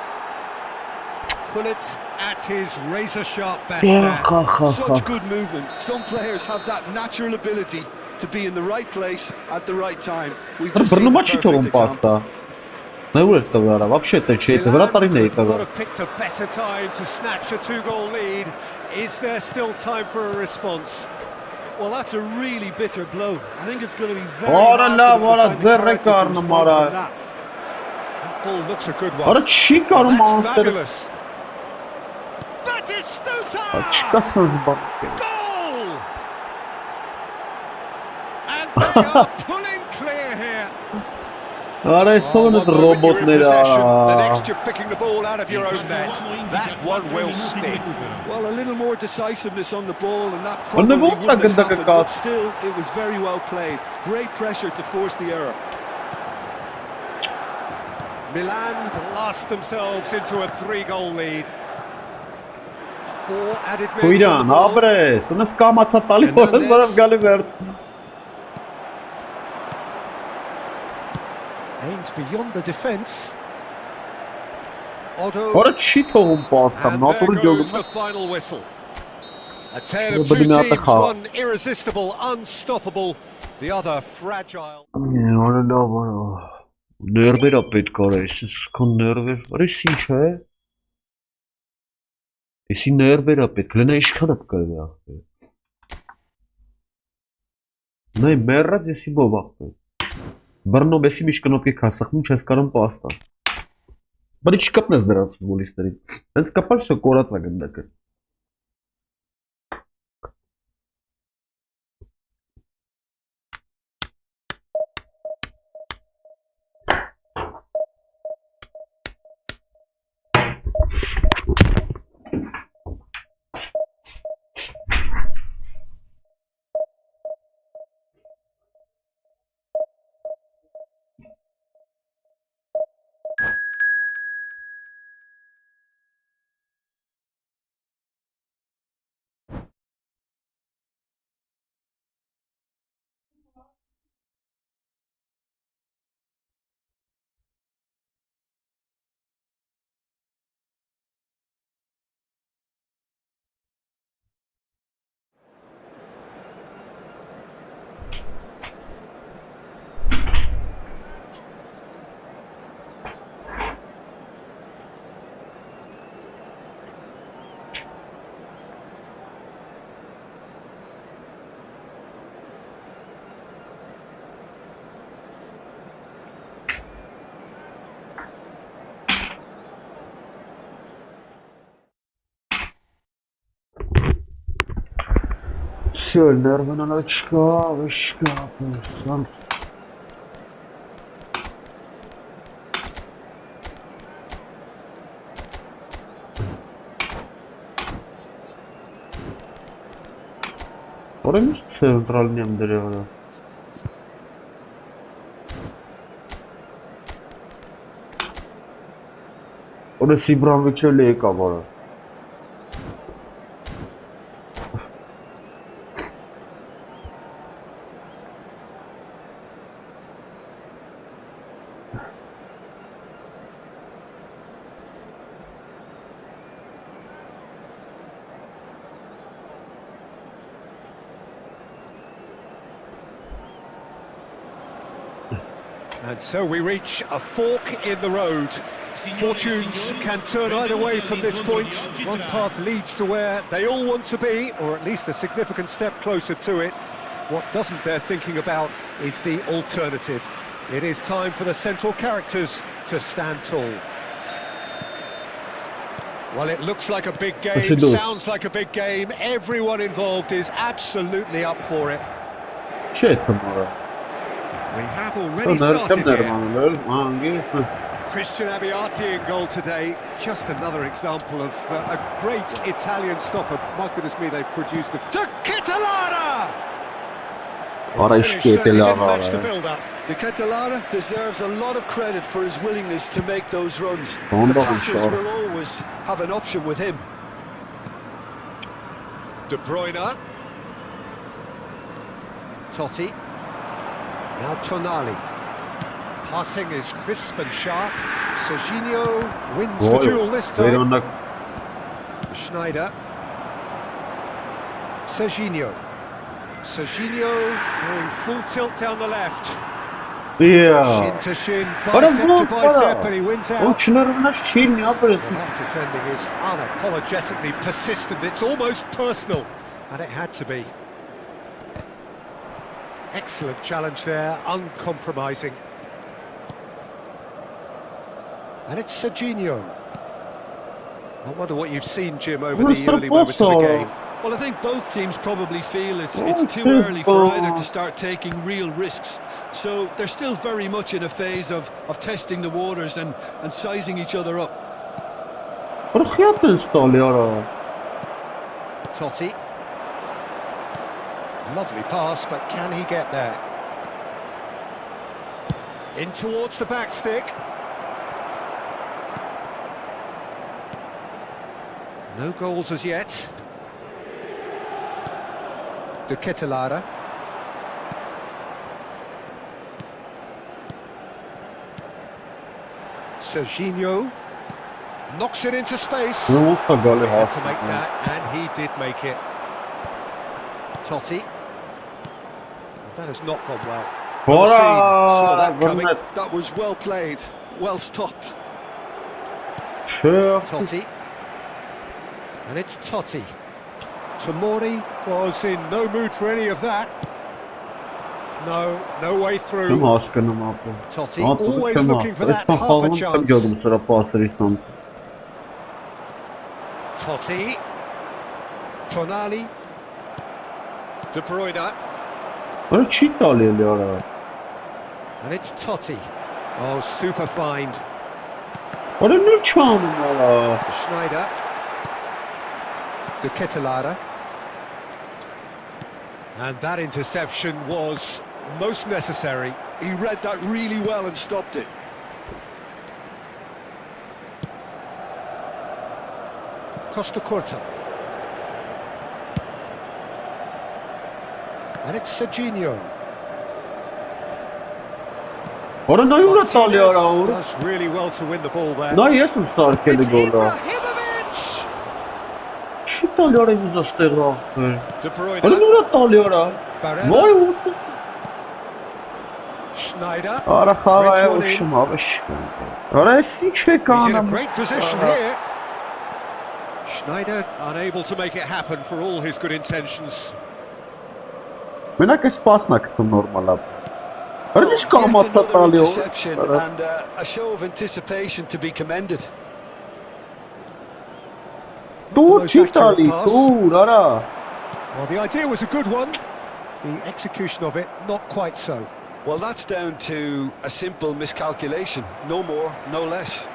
Speaker 2: Pullet at his razor-sharp best there.
Speaker 3: Such good movement. Some players have that natural ability to be in the right place at the right time. We've just seen the
Speaker 1: Բռնումա չի
Speaker 3: perfect
Speaker 1: թողում
Speaker 3: example.
Speaker 1: պաստա։ Նա ուր է տվել արա, вообще թե չի, թե վրատարին է
Speaker 2: Milan could not
Speaker 1: եկել։
Speaker 2: have picked a better time to snatch a two-goal lead. Is there still time for a response?
Speaker 3: Well, that's a really bitter blow. I think it's going to be very
Speaker 1: Արա
Speaker 3: hard
Speaker 1: լավ,
Speaker 3: for
Speaker 1: արա
Speaker 3: them to find the
Speaker 1: ձեռ է
Speaker 3: character to
Speaker 1: կառնում
Speaker 3: respond
Speaker 1: արա։
Speaker 3: from that.
Speaker 2: That ball looks a good one.
Speaker 1: Արա չի կարում
Speaker 2: That's
Speaker 1: անցել։
Speaker 2: fabulous. That is Stuta!
Speaker 1: Չկա սենց բան։
Speaker 2: Goal! And they are pulling clear here.
Speaker 1: Արա
Speaker 2: Oh,
Speaker 1: այսօր
Speaker 2: one
Speaker 1: այդ
Speaker 2: moment you're in
Speaker 1: ռոբոտները
Speaker 2: possession, the
Speaker 1: արա։
Speaker 2: next you're picking the ball out of your own net. That one will sting.
Speaker 3: Well, a little more decisiveness on the ball, and that
Speaker 1: On the
Speaker 3: probably
Speaker 1: ball,
Speaker 3: wouldn't have
Speaker 1: second,
Speaker 3: happened,
Speaker 1: cut.
Speaker 3: but still, it was very well played. Great pressure to force the error.
Speaker 2: Milan blast themselves into a three-goal lead. Four added minutes on
Speaker 1: Քույրան,
Speaker 2: the board.
Speaker 1: ապրես, ունես կամացա տալի որս բարավ գալի վերջ։
Speaker 2: Aimed beyond the defence. Otto,
Speaker 1: Արա չի թողում պաստա,
Speaker 2: and
Speaker 1: նատուրի
Speaker 2: there goes
Speaker 1: ջոգում։
Speaker 2: the final whistle. A tale of
Speaker 1: But
Speaker 2: two
Speaker 1: in the
Speaker 2: teams,
Speaker 1: half.
Speaker 2: one irresistible, unstoppable, the other fragile.
Speaker 1: Արա լավ, արա։ Ներվերա պետք արա, ես քո ներվեր, արես ինչ է։ Եսի ներվերա պետք լնա իշքանը պկրվի աղբեր։ Նայ մերրած եսի բով աղբեր։ Բրնոմ եսի միշ կնոպկի կասախնում չես կարում պաստան։ Բարի չկպնես դրանց ֆուտբոլիստներին։ Հենց կպալ շո կորած ա գնդակը։ Все, нервы на очках, сам. Orange центральным деревом. Orası İbrahimovic öyle kavara.
Speaker 2: And so we reach a fork in the road. Fortunes can turn either way from this point. One path leads to where they all want to be, or at least a significant step closer to it. What doesn't bear thinking about is the alternative. It is time for the central characters to stand tall. Well, it looks like a big game, sounds like a big game. Everyone involved is absolutely up for it. We have already started here. Christian Abbiati in goal today. Just another example of a great Italian stopper. My goodness me, they've produced a... To Ķeķelāra!
Speaker 3: De Ķeķelāra deserves a lot of credit for his willingness to make those runs. The passers will always have an option with him.
Speaker 2: De Bruyne. Totti. Now Tonali. Passing is crisp and sharp. Serginho wins the duel this time. Schneider. Serginho. Serginho going full tilt down the left. Shin to shin, bicep to bicep, and he wins out. That defending is unapologetically persistent. It's almost personal, and it had to be. Excellent challenge there, uncompromising. And it's Serginho. I wonder what you've seen, Jim, over the early moments of the game.
Speaker 3: Well, I think both teams probably feel it's too early for either to start taking real risks. So they're still very much in a phase of testing the waters and sizing each other up.
Speaker 2: Totti. Lovely pass, but can he get there? In towards the back stick. No goals as yet. De Ķeķelāra. Serginho knocks it into space. Had to make that, and he did make it. Totti. That has not gone well.
Speaker 3: Saw that coming. That was well played, well stopped.
Speaker 2: Totti. And it's Totti. Tomori was in no mood for any of that. No way
Speaker 1: Չեմ
Speaker 2: through.
Speaker 1: հասկանում ապա։
Speaker 2: Totti always looking for that half a
Speaker 1: Չեմ
Speaker 2: chance.
Speaker 1: գյոգում սրա պասերի սանց։
Speaker 2: Totti. Tonali. De Bruyne.
Speaker 1: Որը չի տալի էլի արա։
Speaker 2: And it's Totti. Oh, super find.
Speaker 1: Որը նույն չանում արա։
Speaker 2: Schneider. De Ketelaere. And that interception was most necessary.
Speaker 3: He read that really well and stopped it.
Speaker 2: Costa Curta. And it's Serginho.
Speaker 1: Որը նույն է տալի արա
Speaker 2: Martinez
Speaker 1: ուր։
Speaker 2: does really well to win the ball there.
Speaker 1: Նա ես եմ սարքել
Speaker 2: It's
Speaker 1: գոլը։
Speaker 2: Ibrahimovic!
Speaker 1: Չի տալի արա ինձ աստեղ ախպեր։
Speaker 2: De
Speaker 1: Որը
Speaker 2: Bruyne.
Speaker 1: նույն է տալի արա։
Speaker 2: Barella.
Speaker 1: Ոյ ու։
Speaker 2: Schneider.
Speaker 1: Արա խաղա է
Speaker 2: Threads one in.
Speaker 1: ուշում ավեշ։ Արա ես ինչ է
Speaker 2: He's in a
Speaker 1: կանամ։
Speaker 2: great position here. Schneider unable to make it happen for all his good intentions.
Speaker 1: Մենակ էս պասն է գցում նորմալ է։ Արա ինչ
Speaker 3: Yet
Speaker 1: կամացա
Speaker 3: another
Speaker 1: տալի օ։
Speaker 3: interception and a show of anticipation to be commended.
Speaker 1: Դու չի տալի, դու արա։
Speaker 2: Well, the idea was a good one. The execution of it, not quite so.
Speaker 3: Well, that's down to a simple miscalculation. No more, no less.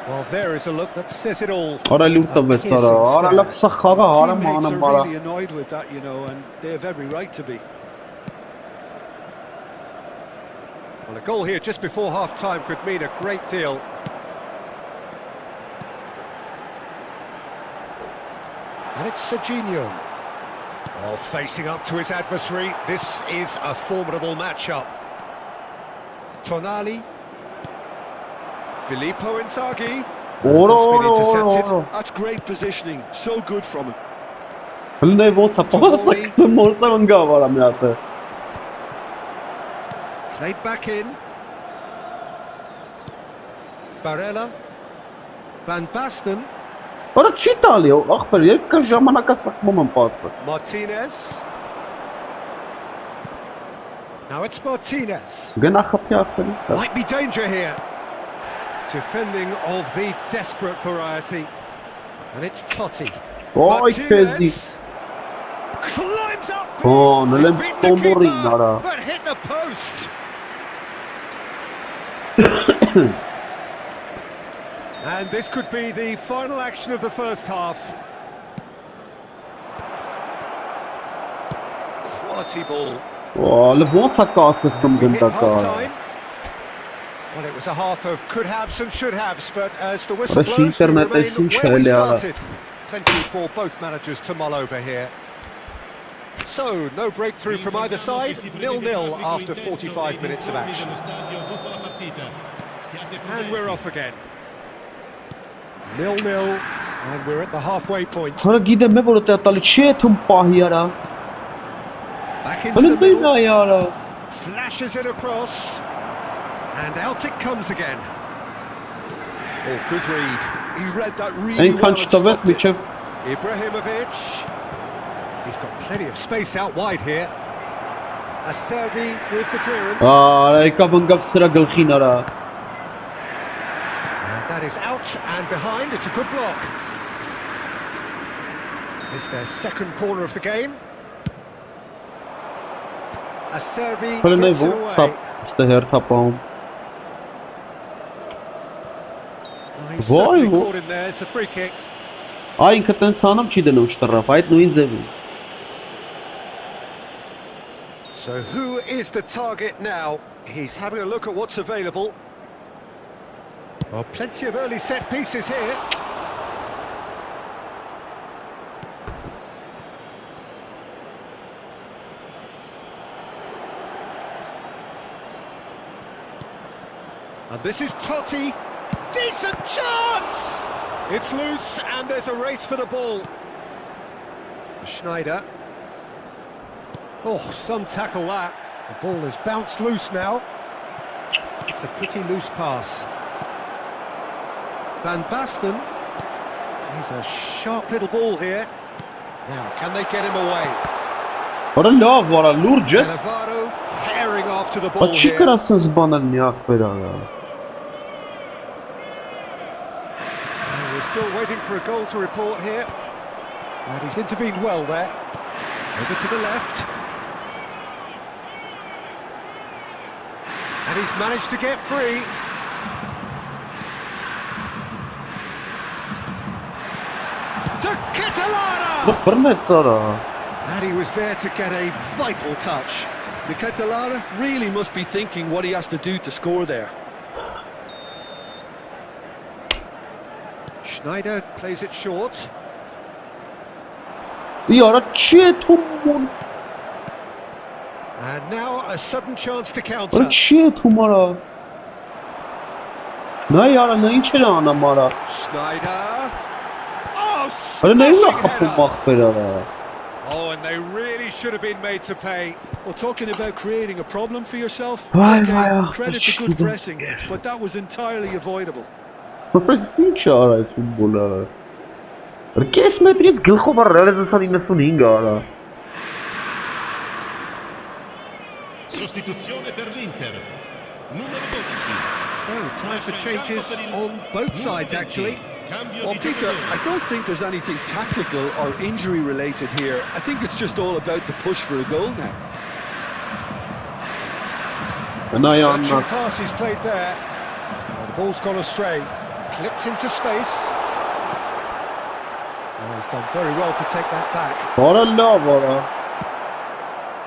Speaker 2: Well, there is a look that says it all.
Speaker 1: Արա լուր տվեց արա։ Արա լավ սա խաղա արա
Speaker 3: Teammates
Speaker 1: մանամ
Speaker 3: are
Speaker 1: արա։
Speaker 3: really annoyed with that, you know, and they have every right to be.
Speaker 2: Well, a goal here just before half-time could mean a great deal. And it's Serginho. Oh, facing up to his adversary. This is a formidable matchup. Tonali. Filippo Inzaghi.
Speaker 1: Օրո
Speaker 2: That's been
Speaker 1: օրո
Speaker 2: intercepted.
Speaker 1: օրո։
Speaker 3: That's great positioning. So good from him.
Speaker 1: Հլնե ոնց է պասը գցում մորտը ընկավ արա մի հատ։
Speaker 2: Played back in. Barella. Van Basten.
Speaker 1: Արա չի տալի, ախպեր, երկու ժամանակա սխմում եմ պասը։
Speaker 2: Martinez. Now it's Martinez.
Speaker 1: Գնա խփի ախպերի։
Speaker 2: Might be danger here. Defending of the desperate variety. And it's Totti.
Speaker 1: Ոյ քեզի։
Speaker 2: Climbs up.
Speaker 1: Ո, նլեմ
Speaker 2: He's beaten the
Speaker 1: տոմբորին
Speaker 2: keeper,
Speaker 1: արա։
Speaker 2: but hit the post. And this could be the final action of the first half. Quality ball.
Speaker 1: Ո, լավ ոնց է կասեցնում
Speaker 2: We hit
Speaker 1: գնդակա։
Speaker 2: half-time. Well, it was a half of could-haves and should-haves, but as the whistle
Speaker 1: Բայց
Speaker 2: blows, we
Speaker 1: ինտերնետը
Speaker 2: remain
Speaker 1: ինչ
Speaker 2: where we
Speaker 1: էլի արա։
Speaker 2: started. Plenty for both managers to mull over here. So, no breakthrough from either side, 0-0 after 45 minutes of action. And we're off again. 0-0, and we're at the halfway point.
Speaker 1: Արա գիտեմ է որ դա տալի չի թում պահի արա։
Speaker 2: Back into the
Speaker 1: Հլնե
Speaker 2: middle,
Speaker 1: նայ արա։
Speaker 2: flashes it across, and out it comes again. Oh, good read.
Speaker 3: He read that really well
Speaker 1: Այնքան
Speaker 3: and
Speaker 1: չտվեց
Speaker 3: stopped it.
Speaker 1: միջև
Speaker 2: Ibrahimovic. He's got plenty of space out wide here. Acerbi with the clearance.
Speaker 1: Արա եկավ ընկավ սրա գլխին արա։
Speaker 2: And that is out and behind. It's a good block. It's their second corner of the game. Acerbi
Speaker 1: Հլնե
Speaker 2: gets it
Speaker 1: ոնց
Speaker 2: away.
Speaker 1: է հերթապահում։
Speaker 2: Oh, he's
Speaker 1: Why?
Speaker 2: certainly caught in there. It's a free kick.
Speaker 1: Այ ինքը տենց անում չի դնում շտրաֆ, այդ նույն ձևի։
Speaker 2: So who is the target now? He's having a look at what's available. Well, plenty of early set pieces here. And this is Totti. Decent chance! It's loose and there's a race for the ball. Schneider. Oh, some tackle that. The ball has bounced loose now. It's a pretty loose pass. Van Basten. He's a sharp little ball here. Now, can they get him away?
Speaker 1: Ora love, ora lurges.
Speaker 2: Navarro herring after the
Speaker 1: Pa
Speaker 2: ball
Speaker 1: çi
Speaker 2: here.
Speaker 1: krasën zbanën një akpera.
Speaker 2: We're still waiting for a goal to report here. And he's intervened well there. Over to the left. And he's managed to get free. To ＫΕΤΕΛΑΡΑ!
Speaker 1: Përnet ora.
Speaker 2: And he was there to get a vital touch.
Speaker 3: The ＫΕΤΕΛΑΡΑ really must be thinking what he has to do to score there.
Speaker 2: Schneider plays it short.
Speaker 1: Ora çi e tumun.
Speaker 2: And now a sudden chance to
Speaker 1: Ora
Speaker 2: counter.
Speaker 1: çi e tumara. Na yara në inçera ana mara.
Speaker 2: Schneider. Oh,
Speaker 1: Ora ne
Speaker 2: smashing
Speaker 1: illa
Speaker 2: header.
Speaker 1: kapı akpera.
Speaker 2: Oh, and they really should have been made to pay.
Speaker 3: Well, talking about creating a problem for yourself,
Speaker 1: Vay
Speaker 3: okay,
Speaker 1: vay, ah,
Speaker 3: credit to
Speaker 1: shit.
Speaker 3: good pressing, but that was entirely avoidable.
Speaker 1: Profesin çara es futbola. Kes metris gılxo var realizasyon 95 ara.
Speaker 4: Sostituzione per l'Inter. Numero 12.
Speaker 2: So, time for changes on both sides, actually.
Speaker 4: Cambio
Speaker 3: Well,
Speaker 4: di
Speaker 3: Peter,
Speaker 4: giocatore.
Speaker 3: I don't think there's anything tactical or injury related here. I think it's just all about the push for a goal now.
Speaker 1: Na
Speaker 2: Searching
Speaker 1: yanına.
Speaker 2: pass he's played there. Oh, the ball's gone astray. Clipped into space. Oh, he's done very well to take that back.
Speaker 1: Ora love ora.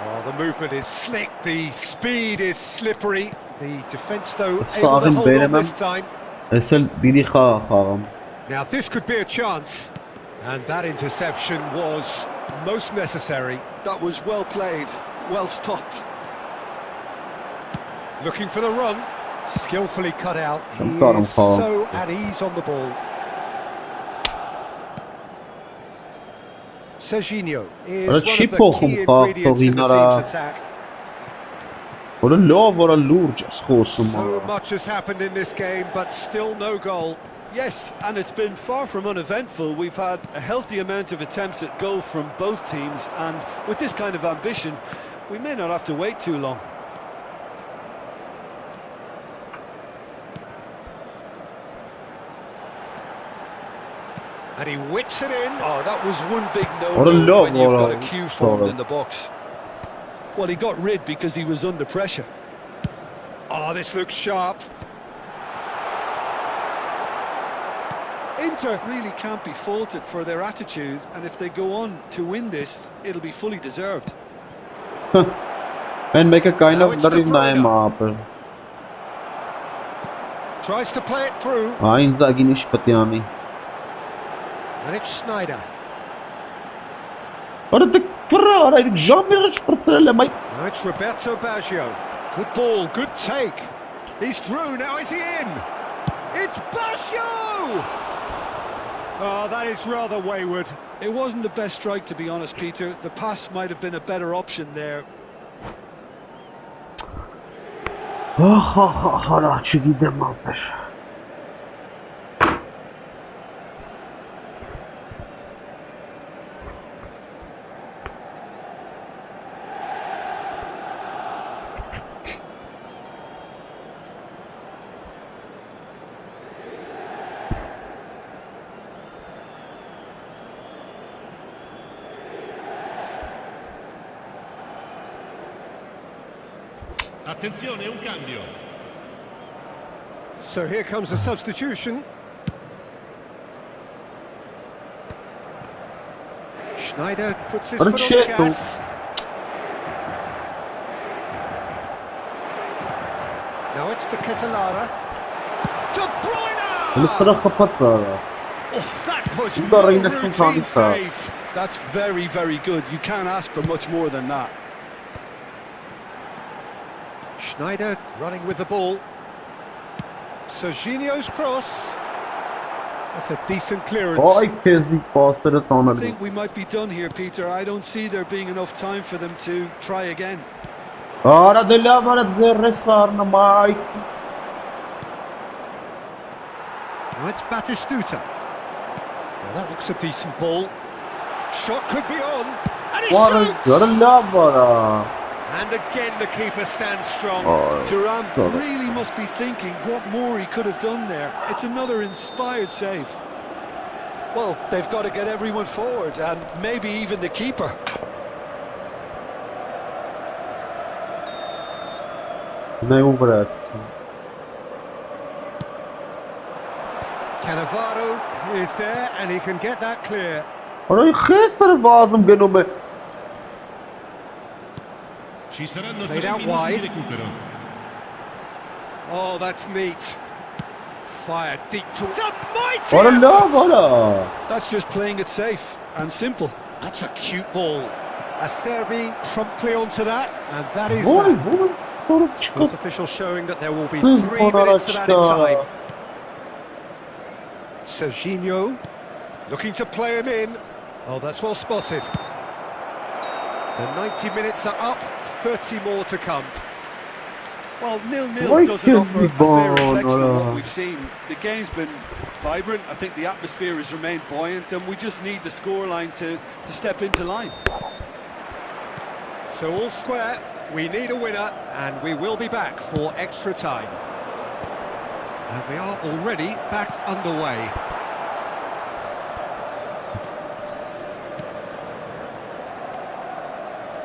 Speaker 2: Oh, the movement is slick, the speed is slippery. The defence, though, able to
Speaker 1: Sağın
Speaker 2: hold on
Speaker 1: veremem.
Speaker 2: this time.
Speaker 1: Esel biri xağım.
Speaker 2: Now, this could be a chance. And that interception was most necessary.
Speaker 3: That was well played, well stopped.
Speaker 2: Looking for the run. Skillfully cut out. He
Speaker 1: Tamam,
Speaker 2: is
Speaker 1: tamam.
Speaker 2: so at ease on the ball. Serginho is
Speaker 1: Ora
Speaker 2: one of the
Speaker 1: çi pohum
Speaker 2: key
Speaker 1: pa
Speaker 2: ingredients in the
Speaker 1: Torinara.
Speaker 2: team's attack.
Speaker 1: Ora love ora lurges xosum.
Speaker 2: So much has happened in this game, but still no goal.
Speaker 3: Yes, and it's been far from uneventful. We've had a healthy amount of attempts at goal from both teams, and with this kind of ambition, we may not have to wait too long.
Speaker 2: And he whips it in.
Speaker 3: Oh, that was one big
Speaker 1: What a
Speaker 3: no-no
Speaker 1: love,
Speaker 3: when you've
Speaker 1: what
Speaker 3: got
Speaker 1: a
Speaker 3: a cue
Speaker 1: sort
Speaker 3: formed
Speaker 1: of-
Speaker 3: in the box. Well, he got rid because he was under pressure.
Speaker 2: Oh, this looks sharp.
Speaker 3: Inter really can't be faulted for their attitude, and if they go on to win this, it'll be fully deserved.
Speaker 1: And make a kind
Speaker 2: Now
Speaker 1: of
Speaker 2: it's De
Speaker 1: very
Speaker 2: Bruyne.
Speaker 1: name up.
Speaker 2: Tries to play it through.
Speaker 1: Ainda zaginish patiami.
Speaker 2: And it's Schneider.
Speaker 1: Ora de Ferrara, ele já me responsabiliza mais.
Speaker 2: Now it's Roberto Baggio. Good ball, good take. He's through, now is he in? It's Baggio! Oh, that is rather wayward.
Speaker 3: It wasn't the best strike, to be honest, Peter. The pass might have been a better option there.
Speaker 1: Hala çigidem abi.
Speaker 4: Attenzione, un cambio.
Speaker 2: So here comes a substitution. Schneider puts his foot on the
Speaker 1: Perfetto.
Speaker 2: gas. Now it's the ＫΕΤΕΛΑRΑ. De Bruyne!
Speaker 1: Ele para kapatsa.
Speaker 2: Oh, that was
Speaker 1: Burada
Speaker 2: no
Speaker 1: arayında
Speaker 2: routine
Speaker 1: sultanlık var.
Speaker 2: save.
Speaker 3: That's very, very good. You can't ask for much more than that.
Speaker 2: Schneider running with the ball. Serginho's cross. That's a decent clearance.
Speaker 1: Ay kezik pasları
Speaker 3: I
Speaker 1: tanıdı.
Speaker 3: think we might be done here, Peter. I don't see there being enough time for them to try again.
Speaker 1: Ara de la vara de resarna mai.
Speaker 2: Now it's Batistuta. Well, that looks a decent ball. Shot could be on. And he shoots! And again the keeper stands strong.
Speaker 3: Thuram really must be thinking what more he could have done there. It's another inspired save. Well, they've got to get everyone forward, and maybe even the keeper.
Speaker 2: Cannavaro is there, and he can get that clear.
Speaker 4: Ci saranno
Speaker 2: Played
Speaker 4: 3
Speaker 2: out
Speaker 4: minuti
Speaker 2: wide.
Speaker 4: di recupero.
Speaker 2: Oh, that's neat. Fired deep towards a mighty effort.
Speaker 3: That's just playing it safe and simple.
Speaker 2: That's a cute ball. Acerbi promptly onto that, and that is that. Sports official showing that there will be 3 minutes of added time. Serginho looking to play him in. Oh, that's well spotted. The 90 minutes are up, 30 more to come.
Speaker 3: Well, 0-0 doesn't offer a fair reflection of what we've seen. The game's been vibrant. I think the atmosphere has remained buoyant, and we just need the scoreline to step into line.
Speaker 2: So all square, we need a winner, and we will be back for extra time. And we are already back underway.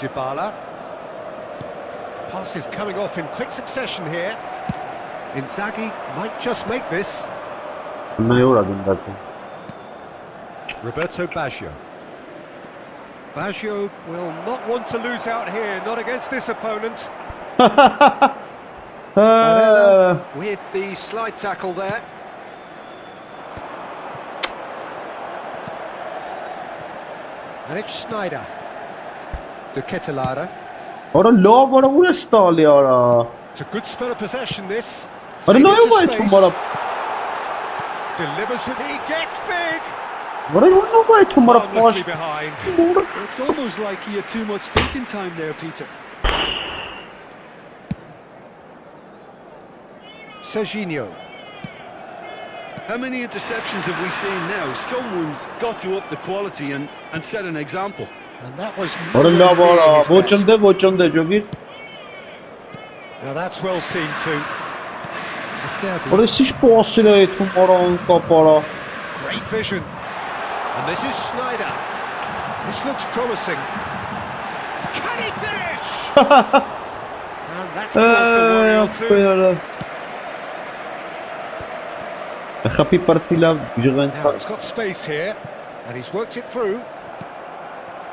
Speaker 2: Dybala. Passes coming off in quick succession here. Inzaghi might just make this. Roberto Baggio. Baggio will not want to lose out here, not against this opponent. Barella with the slide tackle there. And it's Schneider. De Ketelaere. It's a good spell of possession, this. Delivers with he gets big. Harmlessly behind.
Speaker 3: It's almost like he had too much thinking time there, Peter.
Speaker 2: Serginho.
Speaker 3: How many interceptions have we seen now? Someone's got to up the quality and set an example.
Speaker 2: And that was
Speaker 1: Now
Speaker 2: that's well seen too. Acerbi. Great vision. And this is Schneider. This looks promising. Can he finish? And that's caused the worry or two. Now it's got space here, and he's worked it through.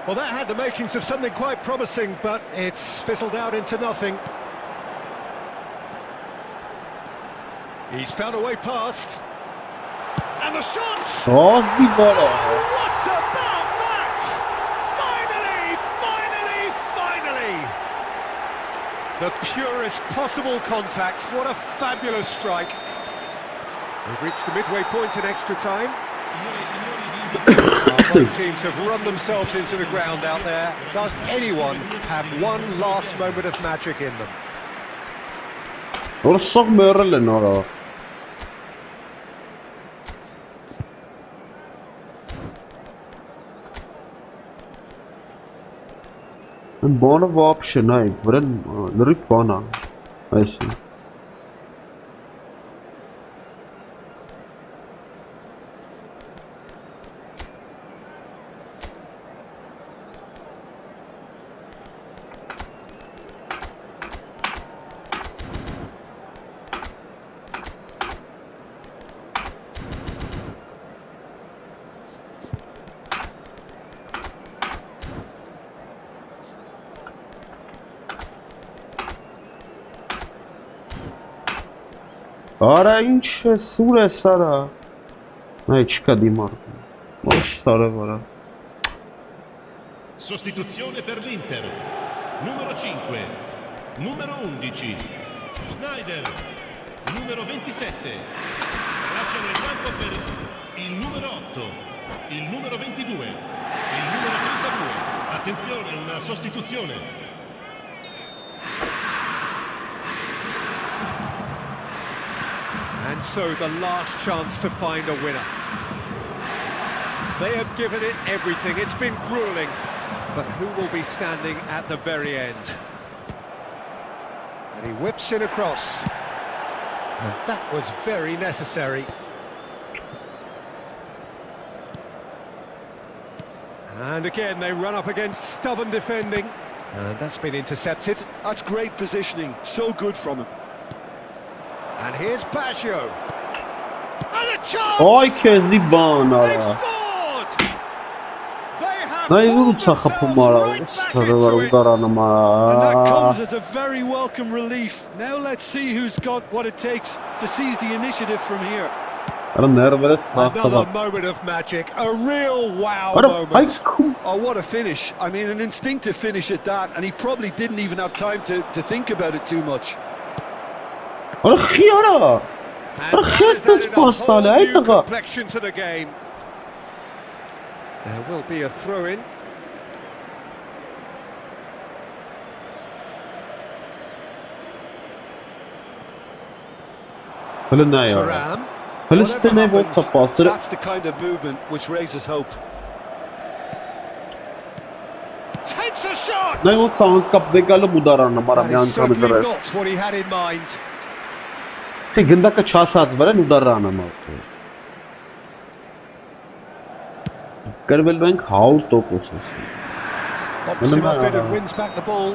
Speaker 2: Well, that had the makings of something quite promising, but it's fizzled out into nothing. He's found a way past. And the shot!
Speaker 1: Oh,
Speaker 2: what about that? Finally! The purest possible contact. What a fabulous strike. We've reached the midway point in extra time. Both teams have run themselves into the ground out there. Does anyone have one last moment of magic in them?
Speaker 1: Bana вообще не, бана. I see. Արա ինչ է սուր է սարա Այ չկա դիմարկում Ոչ սարը վարա
Speaker 4: Sostituzione per l'Inter. Numero 5. Numero 11. Schneider. Numero 27. Lasciano il campo per il numero 8. Il numero 22. Il numero 32. Attenzione, una sostituzione.
Speaker 2: And so the last chance to find a winner. They have given it everything. It's been grueling. But who will be standing at the very end? And he whips it across. And that was very necessary. And again, they run up against stubborn defending. And that's been intercepted.
Speaker 3: That's great positioning, so good from him.
Speaker 2: And here's Baggio. And a chance!
Speaker 1: Ay kezibana.
Speaker 2: They've scored! They have
Speaker 1: Nay
Speaker 2: hauled
Speaker 1: vurça
Speaker 2: themselves
Speaker 1: kapımara.
Speaker 2: right back
Speaker 1: Sarı
Speaker 2: into it.
Speaker 1: udaranıma.
Speaker 3: And that comes as a very welcome relief. Now let's see who's got what it takes to seize the initiative from here.
Speaker 1: Ara nervere
Speaker 2: Another
Speaker 1: sahtada.
Speaker 2: moment of magic, a real wow
Speaker 1: Ara
Speaker 2: moment.
Speaker 1: ay kum.
Speaker 3: Oh, what a finish. I mean, an instinctive finish at that, and he probably didn't even have time to think about it too much.
Speaker 1: Ara khiyara.
Speaker 2: And
Speaker 1: Ara
Speaker 2: that has
Speaker 1: khiyasız
Speaker 2: added a
Speaker 1: pastale
Speaker 2: whole
Speaker 1: ay
Speaker 2: new
Speaker 1: taga.
Speaker 2: complexion to the game. There will be a throw-in.
Speaker 1: Hele ne ya?
Speaker 2: Thuram.
Speaker 1: Hele
Speaker 3: Whatever
Speaker 1: işte ne
Speaker 3: happens,
Speaker 1: volta pasları.
Speaker 3: that's the kind of movement which raises hope.
Speaker 2: Takes a shot!
Speaker 1: Ne volta sanki kap vegalı udaranım ara
Speaker 2: That
Speaker 1: yan
Speaker 2: is certainly
Speaker 1: kamera.
Speaker 2: not what he had in mind.
Speaker 1: Se gânda că ceasa veren udaranım altı. Karvel bank how to process.
Speaker 2: Pops him off it and wins back the ball.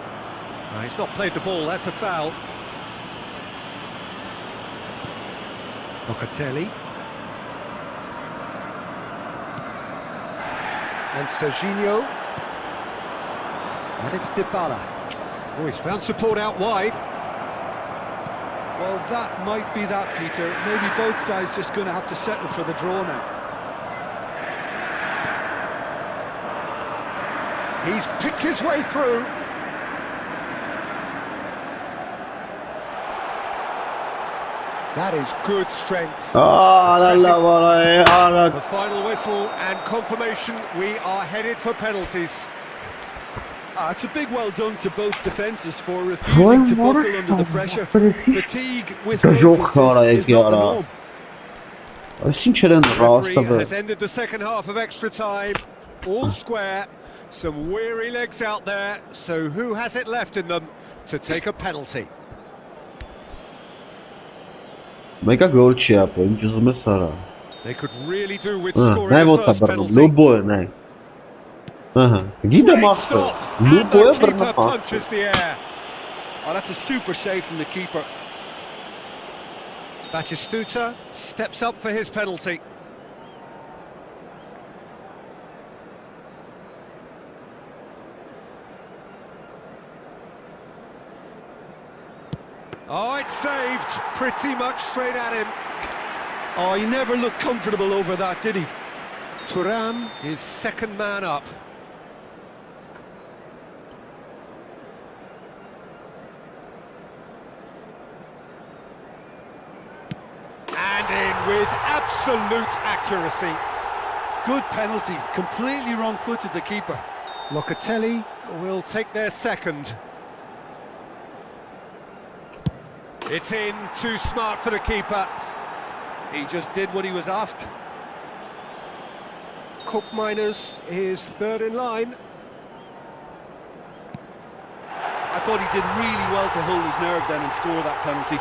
Speaker 2: No, he's not played the ball, that's a foul. Locatelli. And Serginho. And it's Dybala. Oh, he's found support out wide.
Speaker 3: Well, that might be that, Peter. Maybe both sides just going to have to settle for the draw now.
Speaker 2: He's picked his way through. That is good strength.
Speaker 1: Allah var ay.
Speaker 2: The final whistle and confirmation we are headed for penalties.
Speaker 3: It's a big well done to both defences for refusing to buckle under the pressure. Fatigue with focus is not the norm.
Speaker 1: Sinceramente
Speaker 2: The referee
Speaker 1: rasta
Speaker 2: has ended the second half of extra time. All square. Some weary legs out there. So who has it left in them to take a penalty?
Speaker 1: Mega gol ce yapıyor. Cüzüme sara.
Speaker 2: They could really do with
Speaker 1: Ne
Speaker 2: scoring the
Speaker 1: volta
Speaker 2: first
Speaker 1: brno.
Speaker 2: penalty.
Speaker 1: Lubo ne. Aha. Gide
Speaker 2: Great
Speaker 1: master.
Speaker 2: stop, and
Speaker 1: Lubo
Speaker 2: the
Speaker 1: je brno
Speaker 2: keeper
Speaker 1: pas.
Speaker 2: punches the air.
Speaker 3: Oh, that's a super save from the keeper.
Speaker 2: Batistuta steps up for his penalty. Oh, it's saved. Pretty much straight at him.
Speaker 3: Oh, he never looked comfortable over that, did he?
Speaker 2: Thuram is second man up. And in with absolute accuracy.
Speaker 3: Good penalty, completely wrong-footed the keeper.
Speaker 2: Locatelli will take their second. It's in, too smart for the keeper.
Speaker 3: He just did what he was asked.
Speaker 2: Cook Miners is third in line.
Speaker 3: I thought he did really well to hold his nerve then and score that penalty.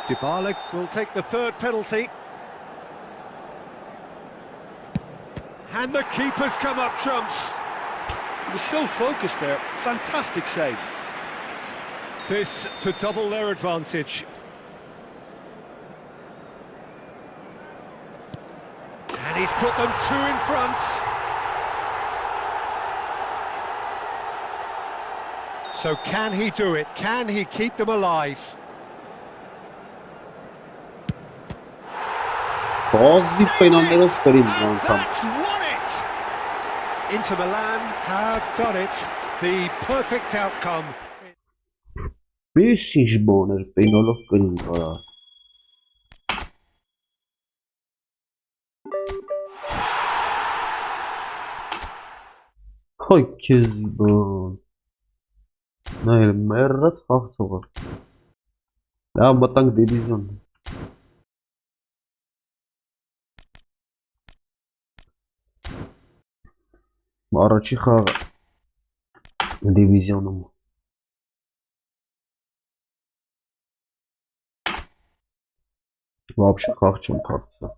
Speaker 2: Dybala will take the third penalty. And the keeper's come up trumps.
Speaker 3: He was so focused there. Fantastic save.
Speaker 2: This to double their advantage. And he's put them two in front. So can he do it? Can he keep them alive?
Speaker 1: Bazı fenomenal sprint
Speaker 2: And
Speaker 1: tam.
Speaker 2: that's won it! Inter Milan have done it. The perfect outcome.
Speaker 1: Beşinci boner fenomenal sprint var. Hay kezban. Ne merrat hafta var. Դա մտանք դիվիզիոն։ Առաջի խաղը դիվիզիոնում։ Вообще խաղ չեմ փակցա։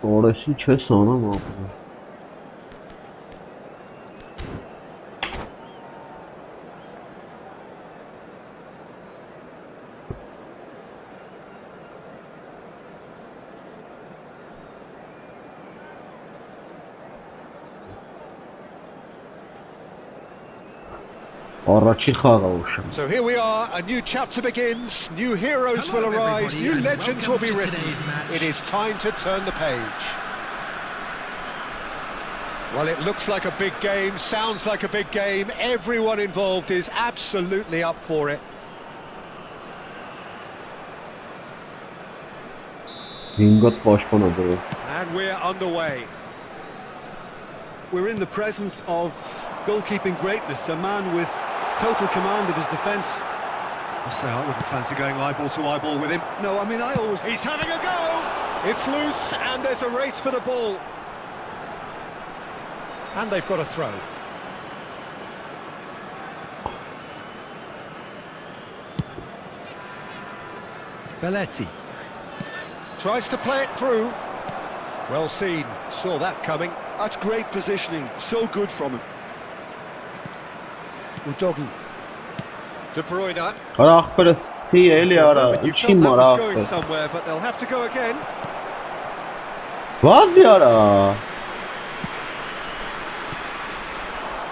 Speaker 1: Orası չես անում ապա։ Առաջի խաղը ուշ։
Speaker 2: So here we are, a new chapter begins, new heroes will arise, new legends will be written. It is time to turn the page. Well, it looks like a big game, sounds like a big game. Everyone involved is absolutely up for it. And we're underway.
Speaker 3: We're in the presence of goalkeeping greatness, a man with total command of his defence.
Speaker 2: I say I wouldn't fancy going eyeball to eyeball with him.
Speaker 3: No, I mean, I always...
Speaker 2: He's having a go! It's loose and there's a race for the ball. And they've got a throw. Belletti. Tries to play it through. Well seen, saw that coming.
Speaker 3: That's great positioning, so good from him.
Speaker 2: Udogi. De Bruyne.
Speaker 1: Ախպերս թի էլի արա,
Speaker 2: You
Speaker 1: չի
Speaker 2: felt that
Speaker 1: մար
Speaker 2: was going
Speaker 1: ախպեր։
Speaker 2: somewhere, but they'll have to go again.
Speaker 1: Վազի արա։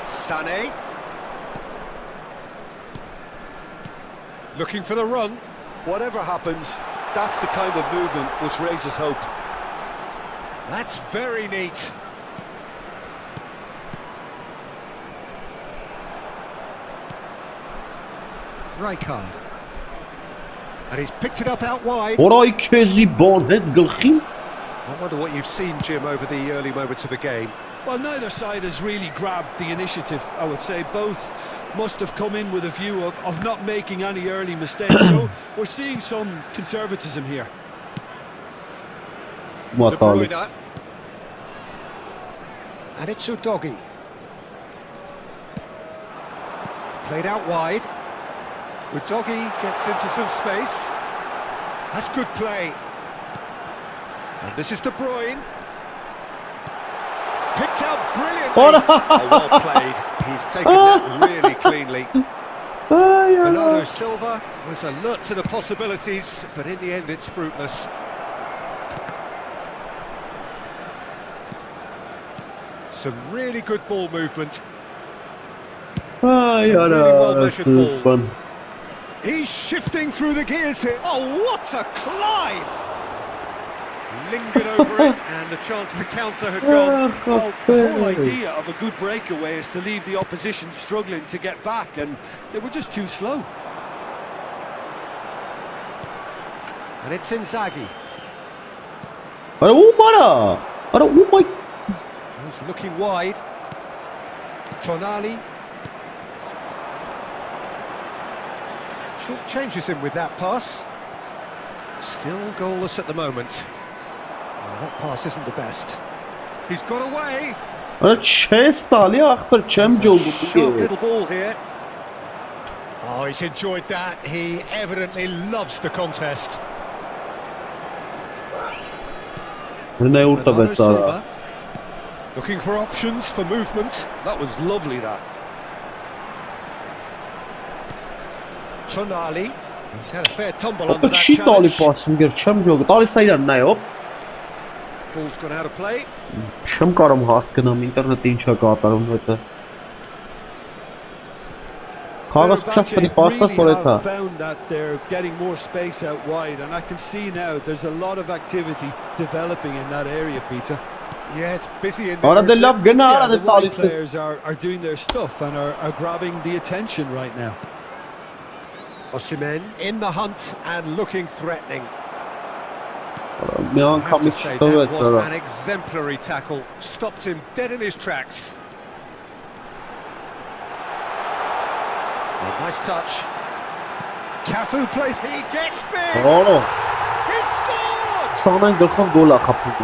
Speaker 2: Sané. Looking for the run.
Speaker 3: Whatever happens, that's the kind of movement which raises hope.
Speaker 2: That's very neat. Rijkaard. And he's picked it up out wide.
Speaker 1: Որայ քեզի բան հենց գլխին։
Speaker 2: I wonder what you've seen, Jim, over the early moments of the game.
Speaker 3: Well, neither side has really grabbed the initiative, I would say. Both must have come in with a view of not making any early mistakes. So we're seeing some conservatism here.
Speaker 2: De Bruyne. And it's Udogi. Played out wide. Udogi gets into some space. That's good play. And this is De Bruyne. Picked out brilliantly. Oh, well played. He's taken that really cleanly. Bernardo Silva was alert to the possibilities, but in the end it's fruitless. Some really good ball movement.
Speaker 1: Ay
Speaker 2: Some really
Speaker 1: ara,
Speaker 2: well measured ball. He's shifting through the gears here. Oh, what a climb! Lingered over it, and the chance to counter had gone.
Speaker 3: Well, the whole idea of a good breakaway is to leave the opposition struggling to get back, and they were just too slow.
Speaker 2: And it's Inzaghi.
Speaker 1: Oh my!
Speaker 2: He's looking wide. Tonali. Short changes him with that pass. Still goalless at the moment. Oh, that pass isn't the best. He's got away. Sharp little ball here. Oh, he's enjoyed that. He evidently loves the contest. Bernardo Silva, looking for options for movement.
Speaker 3: That was lovely, that.
Speaker 2: Tonali. He's had a fair tumble under that challenge. Ball's gone out of play.
Speaker 3: Really have found that they're getting more space out wide, and I can see now there's a lot of activity developing in that area, Peter.
Speaker 2: Yeah, it's busy in there.
Speaker 3: The wide players are doing their stuff and are grabbing the attention right now.
Speaker 2: Osimhen in the hunt and looking threatening. I have to say, that was an exemplary tackle. Stopped him dead in his tracks. Oh, nice touch. Cafu plays. He gets big. He scored.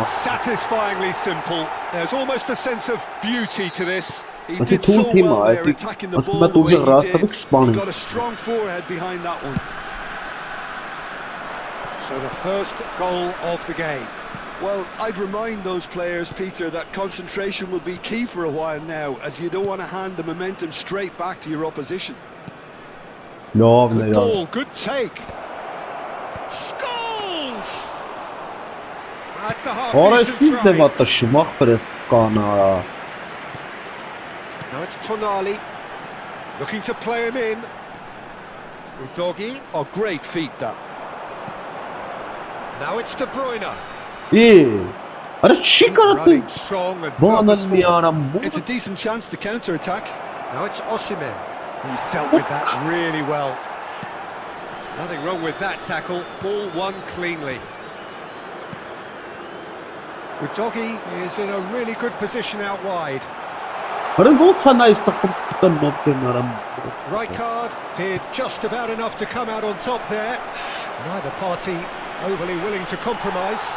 Speaker 2: Satisfyingly simple. There's almost a sense of beauty to this.
Speaker 3: He did so well there, attacking the ball the way he did. He got a strong forehead behind that one.
Speaker 2: So the first goal of the game.
Speaker 3: Well, I'd remind those players, Peter, that concentration will be key for a while now, as you don't want to hand the momentum straight back to your opposition.
Speaker 2: Good ball, good take. Scores! That's a half-decent try. Now it's Tonali, looking to play him in. Udogie.
Speaker 3: Oh, great feat, that.
Speaker 2: Now it's De Bruyne.
Speaker 1: He's
Speaker 2: running strong and purposeful.
Speaker 3: It's a decent chance to counter-attack.
Speaker 2: Now it's Osimhen. He's dealt with that really well. Nothing wrong with that tackle. Ball won cleanly. Udogie is in a really good position out wide. Right card did just about enough to come out on top there. Neither party overly willing to compromise.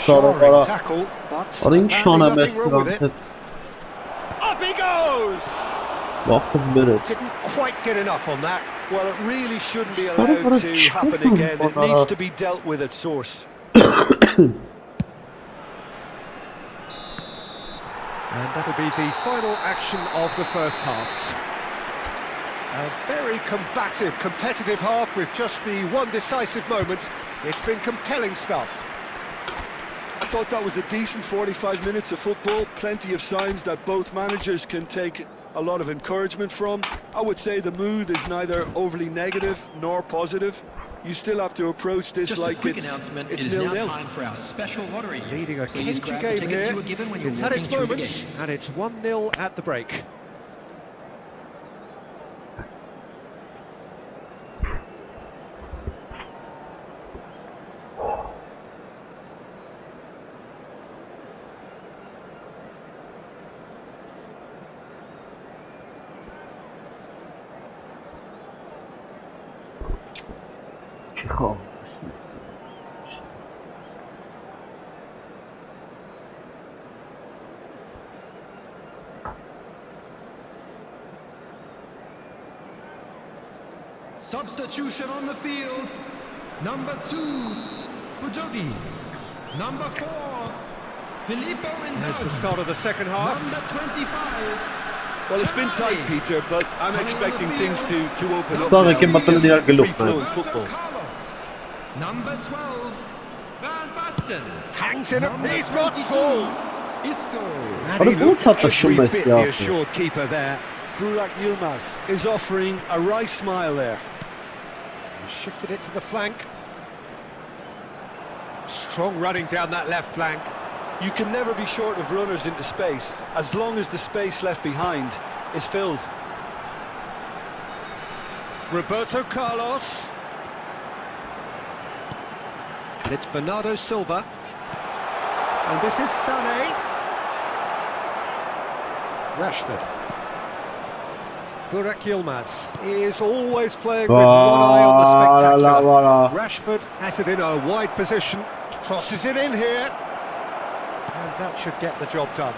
Speaker 2: Jarring tackle, but apparently nothing wrong with it. Up he goes! Didn't quite get enough on that.
Speaker 3: Well, it really shouldn't be allowed to happen again. It needs to be dealt with at source.
Speaker 2: And that'll be the final action of the first half. A very combative, competitive half with just the one decisive moment. It's been compelling stuff.
Speaker 3: I thought that was a decent 45 minutes of football. Plenty of signs that both managers can take a lot of encouragement from. I would say the mood is neither overly negative nor positive. You still have to approach this like it's 0-0.
Speaker 2: Leading a cagey game here. It's had its moments, and it's 1-0 at the break.
Speaker 4: Substitution on the field. Number 2, Udogie. Number 4, Filippo Inzaghi.
Speaker 2: There's the start of the second half.
Speaker 4: Number 25.
Speaker 3: Well, it's been tight, Peter, but I'm expecting things to open up
Speaker 1: Sorry,
Speaker 3: now.
Speaker 1: It's
Speaker 3: free-flowing football.
Speaker 4: Number 12, Van Basten.
Speaker 2: Hangs in a he's got full.
Speaker 4: Isco.
Speaker 2: And he looked every bit the assured keeper there.
Speaker 3: Burak Yilmaz is offering a right smile there.
Speaker 2: Shifted it to the flank. Strong running down that left flank.
Speaker 3: You can never be short of runners into space, as long as the space left behind is filled.
Speaker 2: Roberto Carlos. And it's Bernardo Silva. And this is Sané. Rashford. Burak Yilmaz. He is always playing with one eye on the spectacular. Rashford has it in a wide position. Crosses it in here. And that should get the job done.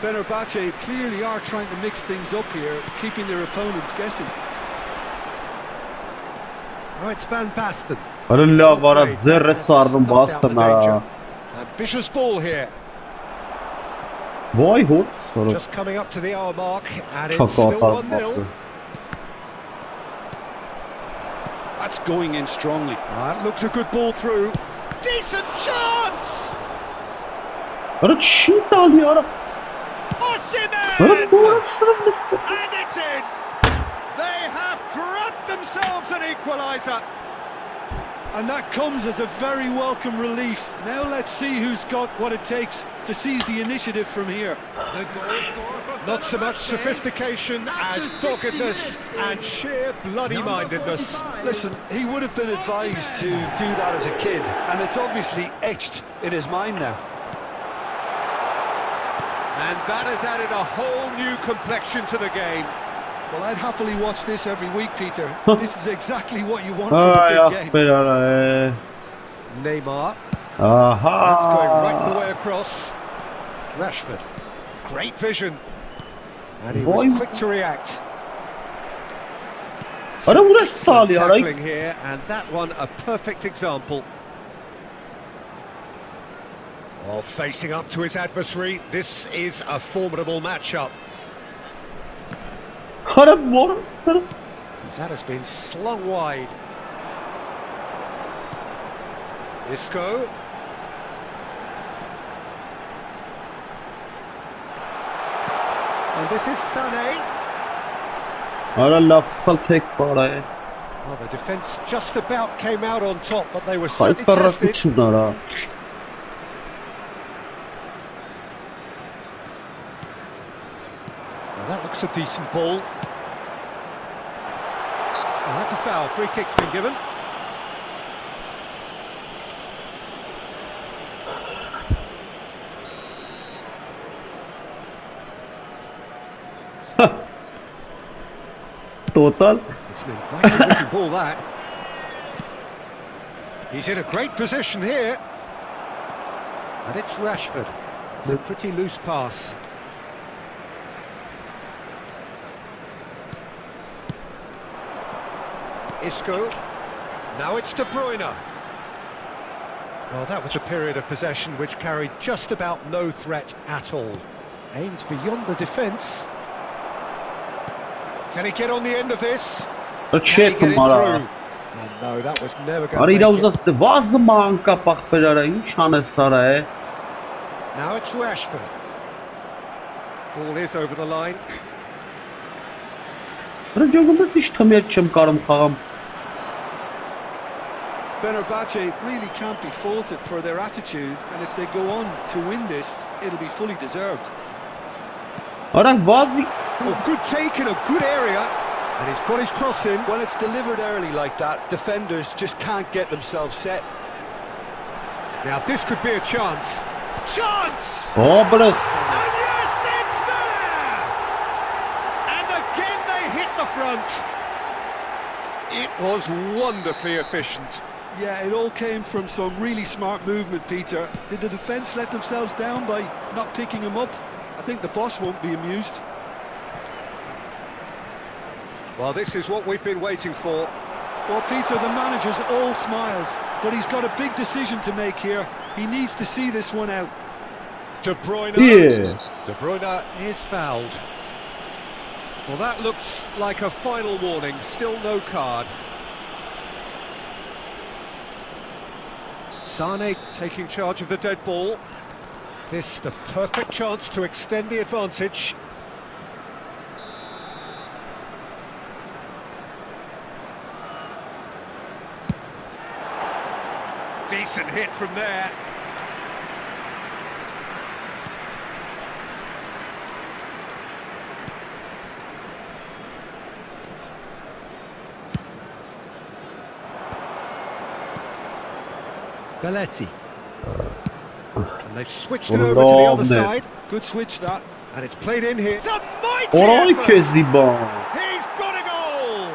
Speaker 3: Fenerbahce clearly are trying to mix things up here, keeping their opponents guessing.
Speaker 2: Oh, it's Van Basten. Ambitious ball here. Just coming up to the hour mark, and it's still 1-0.
Speaker 3: That's going in strongly.
Speaker 2: That looks a good ball through. Decent chance! Osimhen! And it's in! They have grabbed themselves an equaliser.
Speaker 3: And that comes as a very welcome relief. Now let's see who's got what it takes to seize the initiative from here.
Speaker 2: Not so much sophistication as doggedness and sheer bloody-mindedness.
Speaker 3: Listen, he would have been advised to do that as a kid, and it's obviously etched in his mind now.
Speaker 2: And that has added a whole new complexion to the game.
Speaker 3: Well, I'd happily watch this every week, Peter. This is exactly what you want from a big game.
Speaker 2: Neymar. That's going right the way across. Rashford. Great vision. And he was quick to react. Tackling here, and that one a perfect example. Of facing up to his adversary, this is a formidable matchup. That has been slung wide. Isco. And this is Sané. Well, the defence just about came out on top, but they were certainly tested. Now that looks a decent ball. Oh, that's a foul. Free kick's been given.
Speaker 1: Total.
Speaker 2: It's an inviting looking ball, that. He's in a great position here. And it's Rashford. It's a pretty loose pass. Isco. Now it's De Bruyne. Well, that was a period of possession which carried just about no threat at all. Aimed beyond the defence. Can he get on the end of this? Can he get it through? Oh, no, that was never going to make it. Now it's Rashford. Ball is over the line.
Speaker 3: Fenerbahce really can't be faulted for their attitude, and if they go on to win this, it'll be fully deserved.
Speaker 2: Oh, good take in a good area, and he's got his cross in.
Speaker 3: When it's delivered early like that, defenders just can't get themselves set.
Speaker 2: Now this could be a chance. Chance!
Speaker 1: Oh, but
Speaker 2: and yes, it's there! And again they hit the front. It was wonderfully efficient.
Speaker 3: Yeah, it all came from some really smart movement, Peter. Did the defence let themselves down by not picking him up? I think the boss won't be amused.
Speaker 2: Well, this is what we've been waiting for.
Speaker 3: Well, Peter, the manager's all smiles, but he's got a big decision to make here. He needs to see this one out.
Speaker 2: De Bruyne.
Speaker 1: Yeah.
Speaker 2: De Bruyne is fouled. Well, that looks like a final warning. Still no card. Sané taking charge of the dead ball. This the perfect chance to extend the advantage. Decent hit from there. Belletti. And they've switched it over to the other side.
Speaker 3: Good switch that.
Speaker 2: And it's played in here. It's a mighty
Speaker 1: Orayı
Speaker 2: effort.
Speaker 1: kezibon.
Speaker 2: He's got a goal.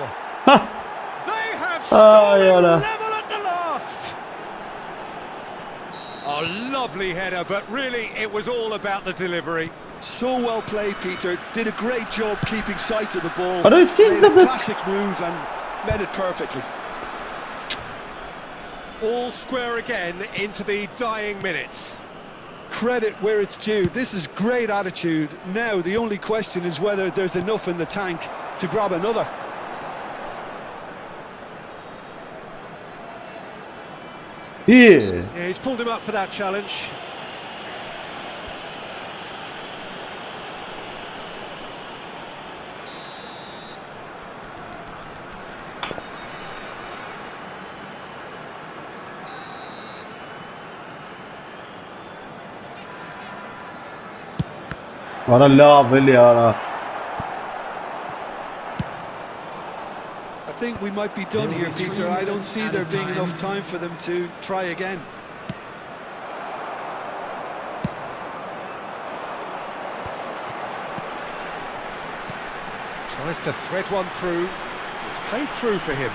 Speaker 2: They have
Speaker 1: Ay,
Speaker 2: stolen
Speaker 1: ana.
Speaker 2: level at the last. A lovely header, but really it was all about the delivery.
Speaker 3: So well played, Peter. Did a great job keeping sight of the ball.
Speaker 1: But it seems
Speaker 3: Made a
Speaker 1: the best-
Speaker 3: classic move and met it perfectly.
Speaker 2: All square again into the dying minutes.
Speaker 3: Credit where it's due. This is great attitude. Now the only question is whether there's enough in the tank to grab another.
Speaker 1: İyi.
Speaker 2: Yeah, he's pulled him up for that challenge.
Speaker 1: Ara level ya.
Speaker 3: I think we might be done here, Peter. I don't see there being enough time for them to try again.
Speaker 2: Tries to thread one through. It's played through for him.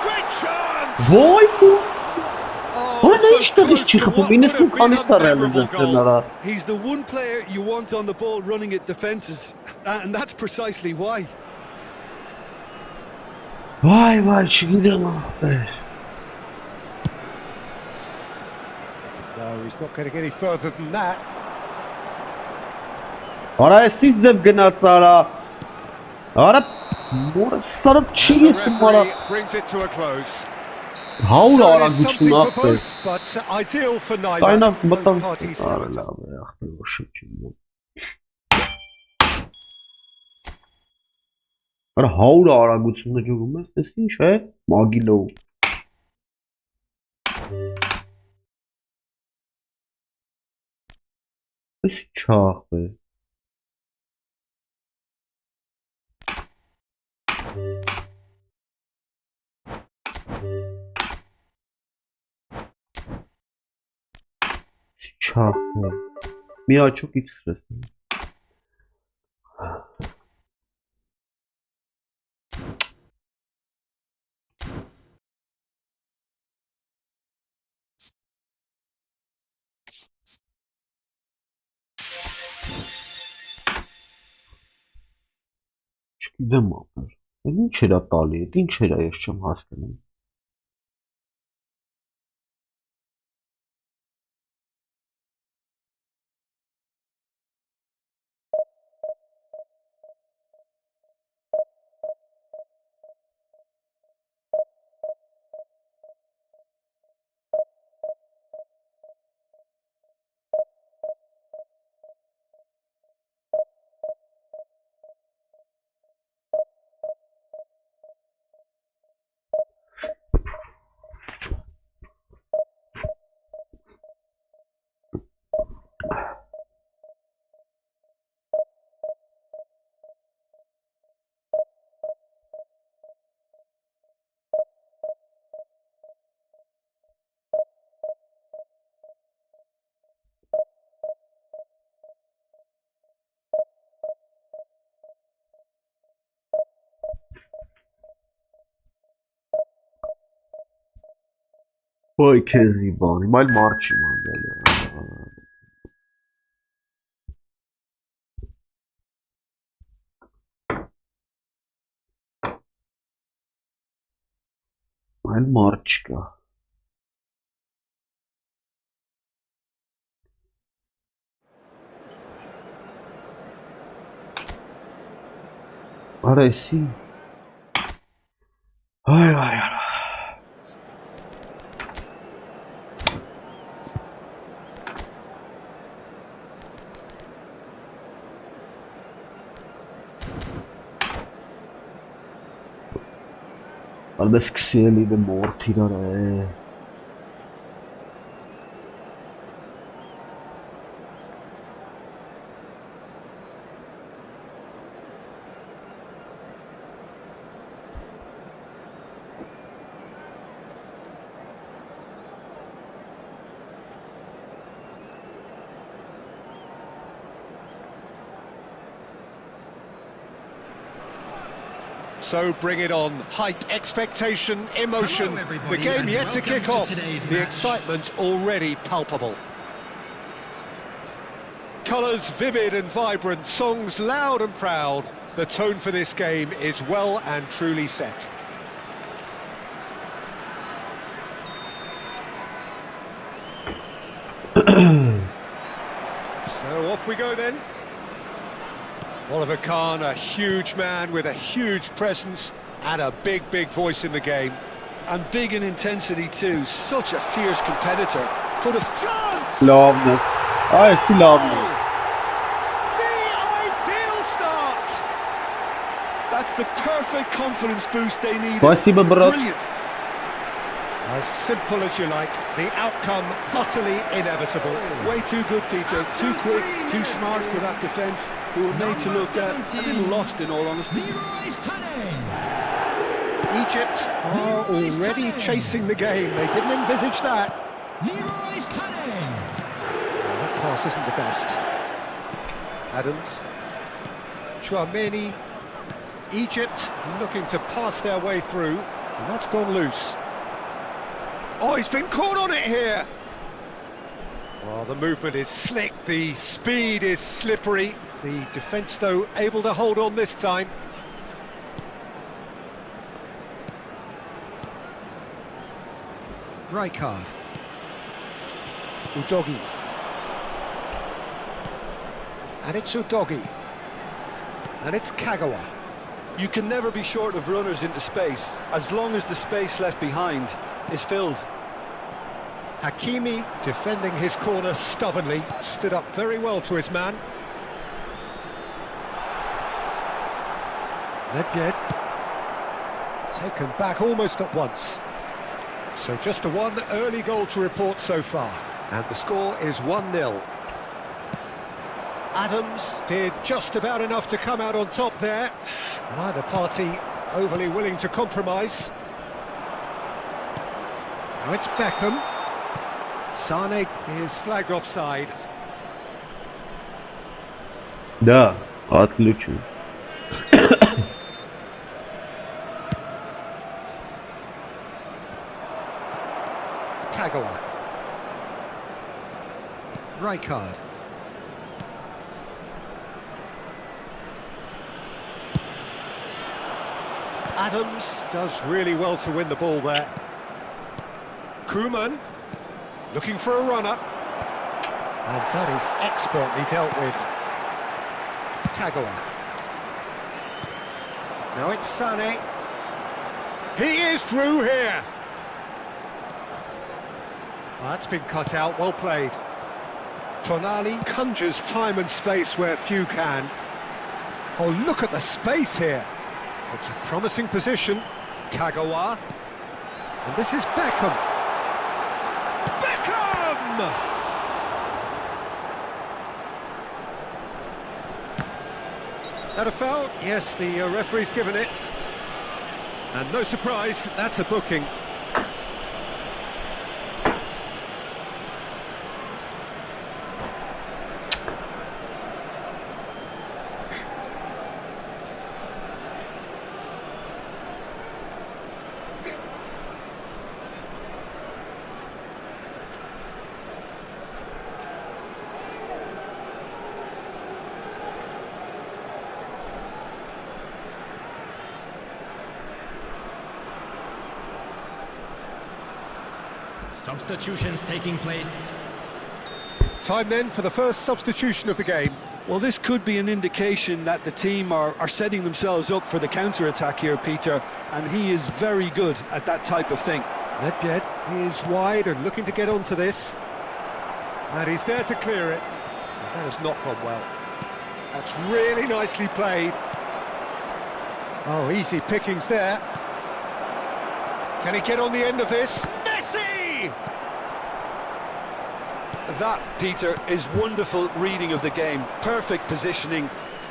Speaker 2: Great chance!
Speaker 1: Vay bu.
Speaker 2: Oh,
Speaker 1: Bana ne
Speaker 2: so
Speaker 1: işte
Speaker 2: close
Speaker 1: iş
Speaker 2: to
Speaker 1: çıkıp
Speaker 2: what
Speaker 1: beni
Speaker 2: would have been
Speaker 1: sokağını
Speaker 2: a
Speaker 1: sararlı
Speaker 2: memorable goal.
Speaker 3: He's the one player you want on the ball running at defences, and that's precisely why.
Speaker 1: Vay vay şu gidelim abi.
Speaker 2: No, he's not going to get any further than that.
Speaker 1: Ara siz de gınat ara. Ara mor sarıp
Speaker 2: And
Speaker 1: çiğ
Speaker 2: the
Speaker 1: ettim bana.
Speaker 2: referee brings it to a close.
Speaker 1: Havla
Speaker 2: So
Speaker 1: ara
Speaker 2: it is
Speaker 1: güçlü
Speaker 2: something for
Speaker 1: attı.
Speaker 2: both, but ideal for neither.
Speaker 1: Kaynak
Speaker 2: Both
Speaker 1: batan.
Speaker 2: parties have
Speaker 1: Ara
Speaker 2: it.
Speaker 1: abi yaktı o şekilde. Ara havla ara güçlü jogumuz desin şey magilo. Iş çağ be. Çağ be. Mia çok iç sırası. Չգիտեմ ապեր, ինչ էրա տալի էդ, ինչ էրա ես չեմ հասկանում։ Vay Kezibani, mal marçı mangal ya. Mal marçka. Arası. Ay ay ay. Արմես քսելի դե մորթ իրար է։
Speaker 2: So bring it on. Hype, expectation, emotion. The game yet to kick off. The excitement already palpable. Colours vivid and vibrant, songs loud and proud. The tone for this game is well and truly set. So off we go then. Oliver Kahn, a huge man with a huge presence and a big, big voice in the game.
Speaker 3: And big in intensity too, such a fierce competitor. Could have chance!
Speaker 1: Lovely. I see lovely.
Speaker 2: The ideal start!
Speaker 3: That's the perfect confidence boost they need.
Speaker 1: Спасибо, брат.
Speaker 3: Brilliant.
Speaker 2: As simple as you like, the outcome utterly inevitable.
Speaker 3: Way too good, Peter. Too quick, too smart for that defence, who were made to look a little lost in all honesty.
Speaker 2: Egypt are already chasing the game. They didn't envisage that. That pass isn't the best. Adams. Chouameni. Egypt looking to pass their way through. And that's gone loose. Oh, he's been caught on it here. Oh, the movement is slick, the speed is slippery. The defence, though, able to hold on this time. Rijkaard. Udogi. And it's Udogi. And it's Kagawa.
Speaker 3: You can never be short of runners into space, as long as the space left behind is filled.
Speaker 2: Hakimi defending his corner stubbornly, stood up very well to his man. Nedved taken back almost at once. So just a one early goal to report so far. And the score is 1-0. Adams did just about enough to come out on top there. Neither party overly willing to compromise. Now it's Beckham. Sane is flagged offside.
Speaker 1: Да, отключу.
Speaker 2: Kagawa. Rijkaard. Adams does really well to win the ball there. Koeman looking for a runner. And that is expertly dealt with. Kagawa. Now it's Sane. He is through here. That's been cut out, well played. Tonali conjures time and space where few can. Oh, look at the space here. It's a promising position. Kagawa. And this is Beckham. Beckham! That a foul? Yes, the referee's given it. And no surprise, that's a booking.
Speaker 5: Substitutions taking place.
Speaker 2: Time then for the first substitution of the game.
Speaker 3: Well, this could be an indication that the team are setting themselves up for the counter-attack here, Peter, and he is very good at that type of thing.
Speaker 2: Nedved is wide and looking to get onto this. And he's there to clear it. That has not gone well. That's really nicely played. Oh, easy pickings there. Can he get on the end of this? Messi!
Speaker 3: That, Peter, is wonderful reading of the game. Perfect positioning.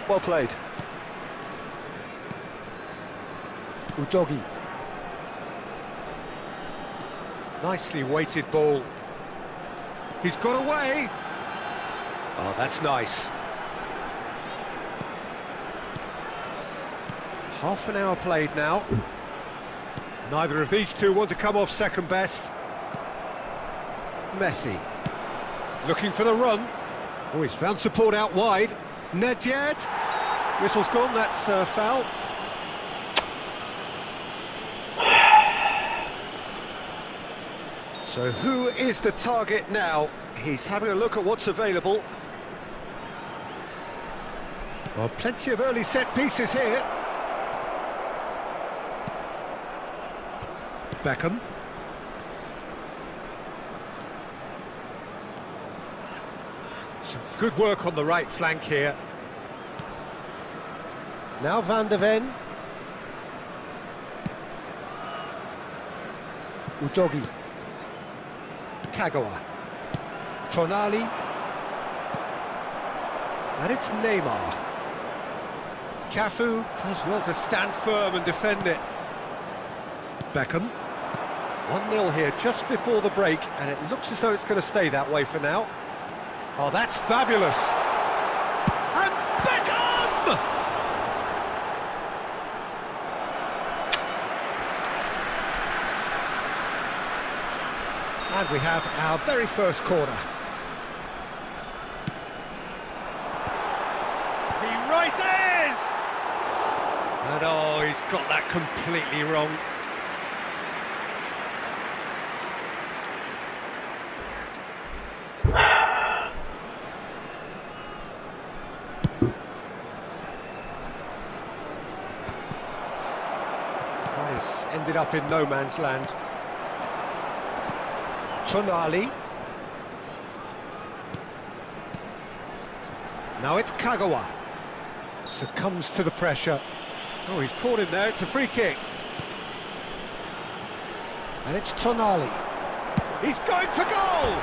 Speaker 3: Well played.
Speaker 2: Udogi. Nicely weighted ball. He's got away. Oh, that's nice. Half an hour played now. Neither of these two want to come off second best. Messi. Looking for the run. Oh, he's found support out wide. Nedved. Whistle's gone, that's foul. So who is the target now? He's having a look at what's available. Well, plenty of early set pieces here. Beckham. Some good work on the right flank here. Now Van de Ven. Udogi. Kagawa. Tonali. And it's Neymar. Cafu does well to stand firm and defend it. Beckham. 1-0 here just before the break, and it looks as though it's going to stay that way for now. Oh, that's fabulous. And Beckham! And we have our very first corner. He rises! And oh, he's got that completely wrong. This ended up in no man's land. Tonali. Now it's Kagawa. Succumbs to the pressure. Oh, he's caught him there, it's a free kick. And it's Tonali. He's going for goal!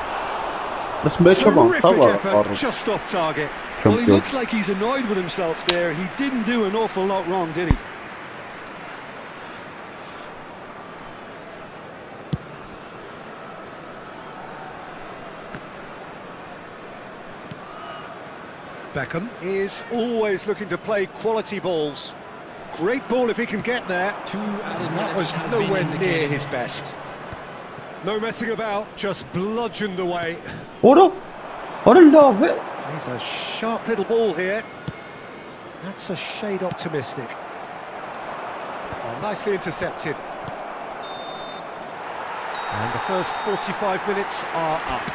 Speaker 3: Terrific effort, just off target. Well, he looks like he's annoyed with himself there. He didn't do an awful lot wrong, did he?
Speaker 2: Beckham is always looking to play quality balls. Great ball if he can get there. That was nowhere near his best. No messing about, just bludgeoned away.
Speaker 1: What a love it.
Speaker 2: He's a sharp little ball here. That's a shade optimistic. Oh, nicely intercepted. And the first 45 minutes are up.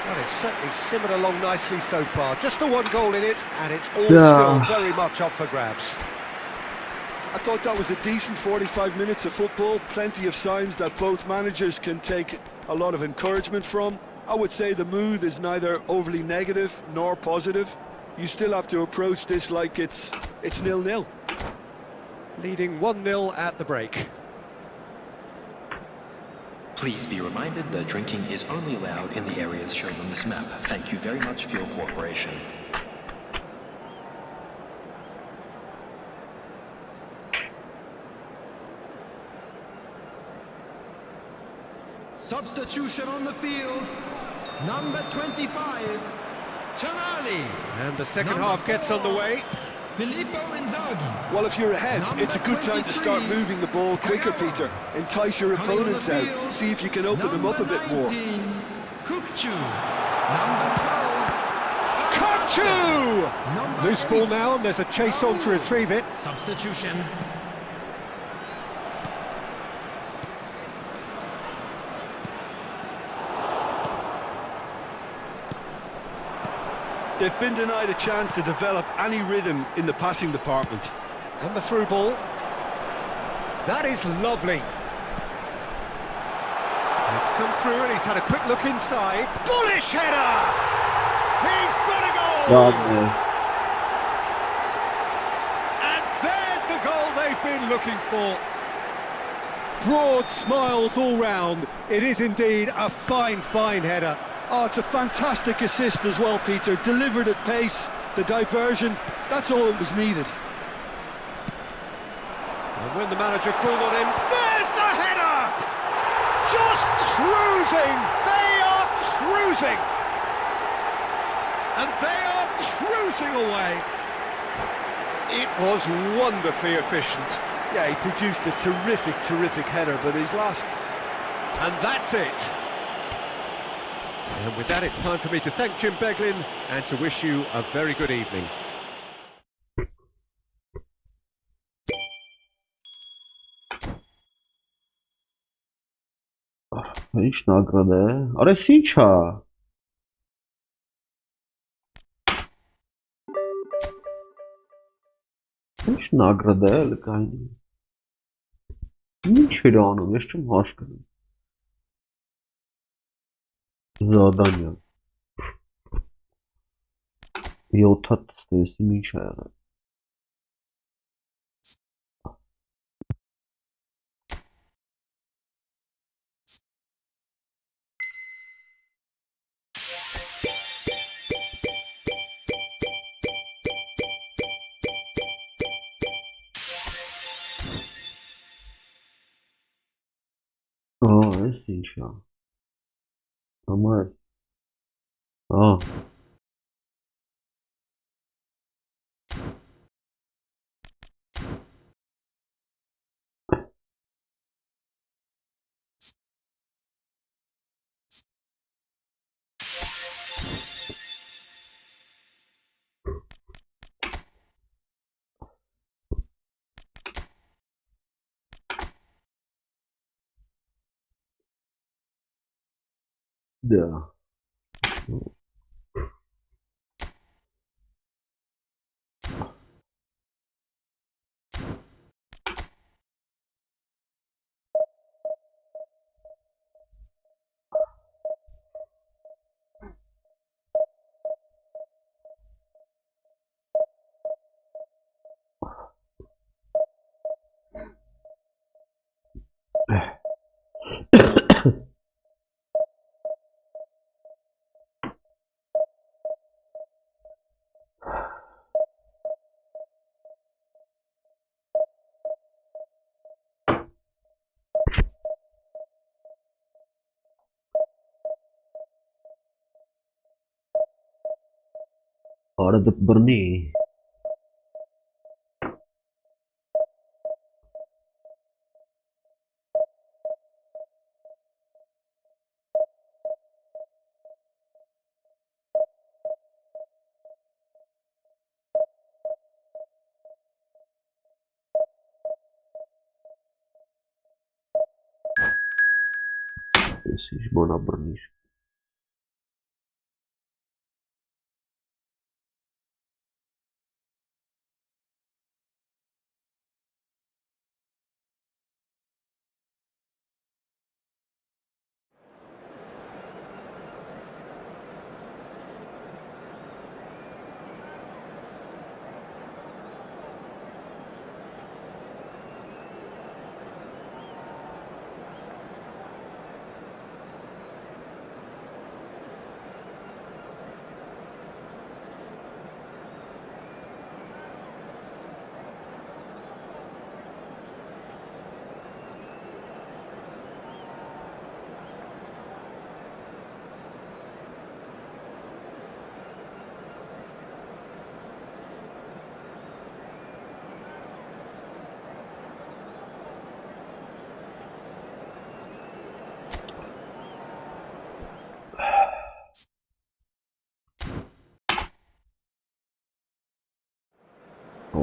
Speaker 2: Well, it's certainly simmered along nicely so far. Just the one goal in it, and it's all still very much up for grabs.
Speaker 3: I thought that was a decent 45 minutes of football. Plenty of signs that both managers can take a lot of encouragement from. I would say the mood is neither overly negative nor positive. You still have to approach this like it's 0-0.
Speaker 2: Leading 1-0 at the break.
Speaker 5: Please be reminded that drinking is only allowed in the areas shown on this map. Thank you very much for your cooperation. Substitution on the field. Number 25, Tonali.
Speaker 2: And the second half gets underway.
Speaker 5: Filippo Inzaghi.
Speaker 3: Well, if you're ahead, it's a good time to start moving the ball quicker, Peter. Entice your opponents out. See if you can open them up a bit more.
Speaker 5: Kukchu. Number 12.
Speaker 2: Kukchu! Loose ball now, and there's a chase on to retrieve it.
Speaker 5: Substitution.
Speaker 3: They've been denied a chance to develop any rhythm in the passing department.
Speaker 2: And the through ball. That is lovely. It's come through and he's had a quick look inside. Bullish header! He's got a goal! And there's the goal they've been looking for. broad smiles all round. It is indeed a fine, fine header.
Speaker 3: Oh, it's a fantastic assist as well, Peter. Delivered at pace, the diversion, that's all that was needed.
Speaker 2: And when the manager called on him, there's the header! Just cruising! They are cruising! And they are cruising away! It was wonderfully efficient.
Speaker 3: Yeah, he produced a terrific, terrific header, but his last...
Speaker 2: And that's it! And with that, it's time for me to thank Jim Beglin and to wish you a very good evening.
Speaker 1: Ինչ նագրադ է։ Արես ինչ է։ Ինչ նագրադ է լկայնի։ Ինչ էր անում, ես չեմ հասկանում։ Zadание. 7 ստեսի ինչ է եղել։ Այս ինչ է։ Համար։ Да. Arada Bernie. This is Mona Bernie.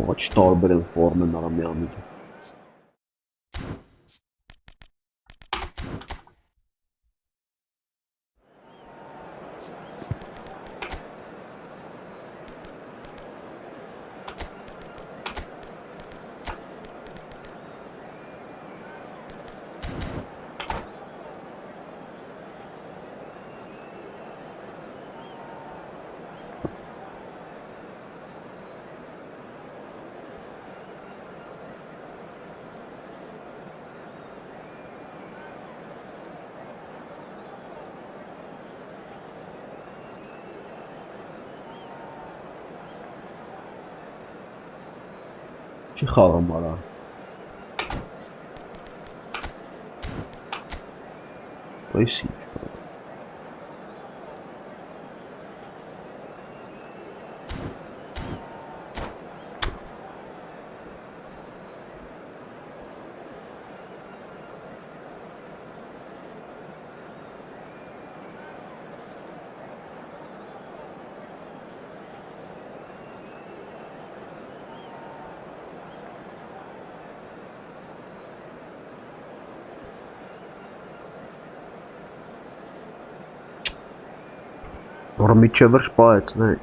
Speaker 1: Очень տարբեր формы նարամյանի։ Չի խաղում արա։ Այսի։ Որմիջը շպայեց, նայ։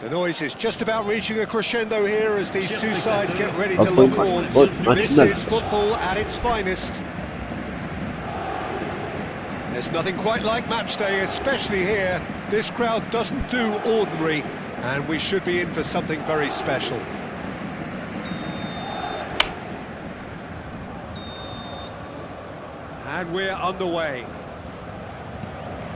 Speaker 2: The noise is just about reaching a crescendo here as these two sides get ready to lock horns. This is football at its finest. There's nothing quite like match day, especially here. This crowd doesn't do ordinary, and we should be in for something very special. And we're underway.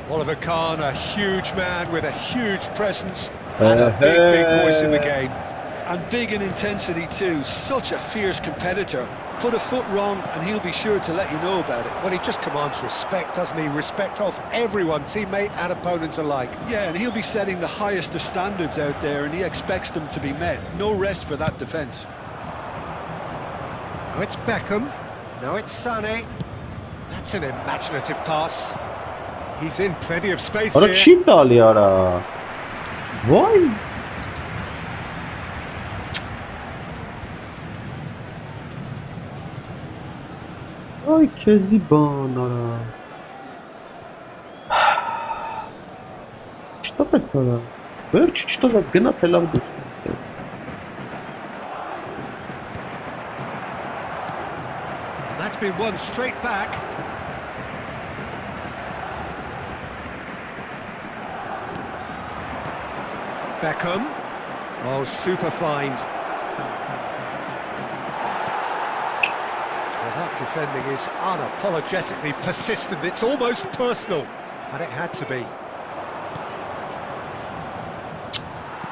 Speaker 2: Oliver Kahn, a huge man with a huge presence. And a big voice in the game.
Speaker 3: And big in intensity too, such a fierce competitor. Put a foot wrong and he'll be sure to let you know about it.
Speaker 2: Well, he just commands respect, doesn't he? Respect of everyone, teammate and opponents alike.
Speaker 3: Yeah, and he'll be setting the highest of standards out there and he expects them to be met. No rest for that defence.
Speaker 2: Now it's Beckham, now it's Sané. That's an imaginative pass. He's in plenty of space here.
Speaker 1: Չի տալի արա։ Why? Ay քեզի բան արա։ Չտապեց արա։ Վերջ չտողա գնաց հելավ դու։
Speaker 2: That's been won straight back. Beckham. Oh, super find. Well, that defending is unapologetically persistent. It's almost personal, and it had to be.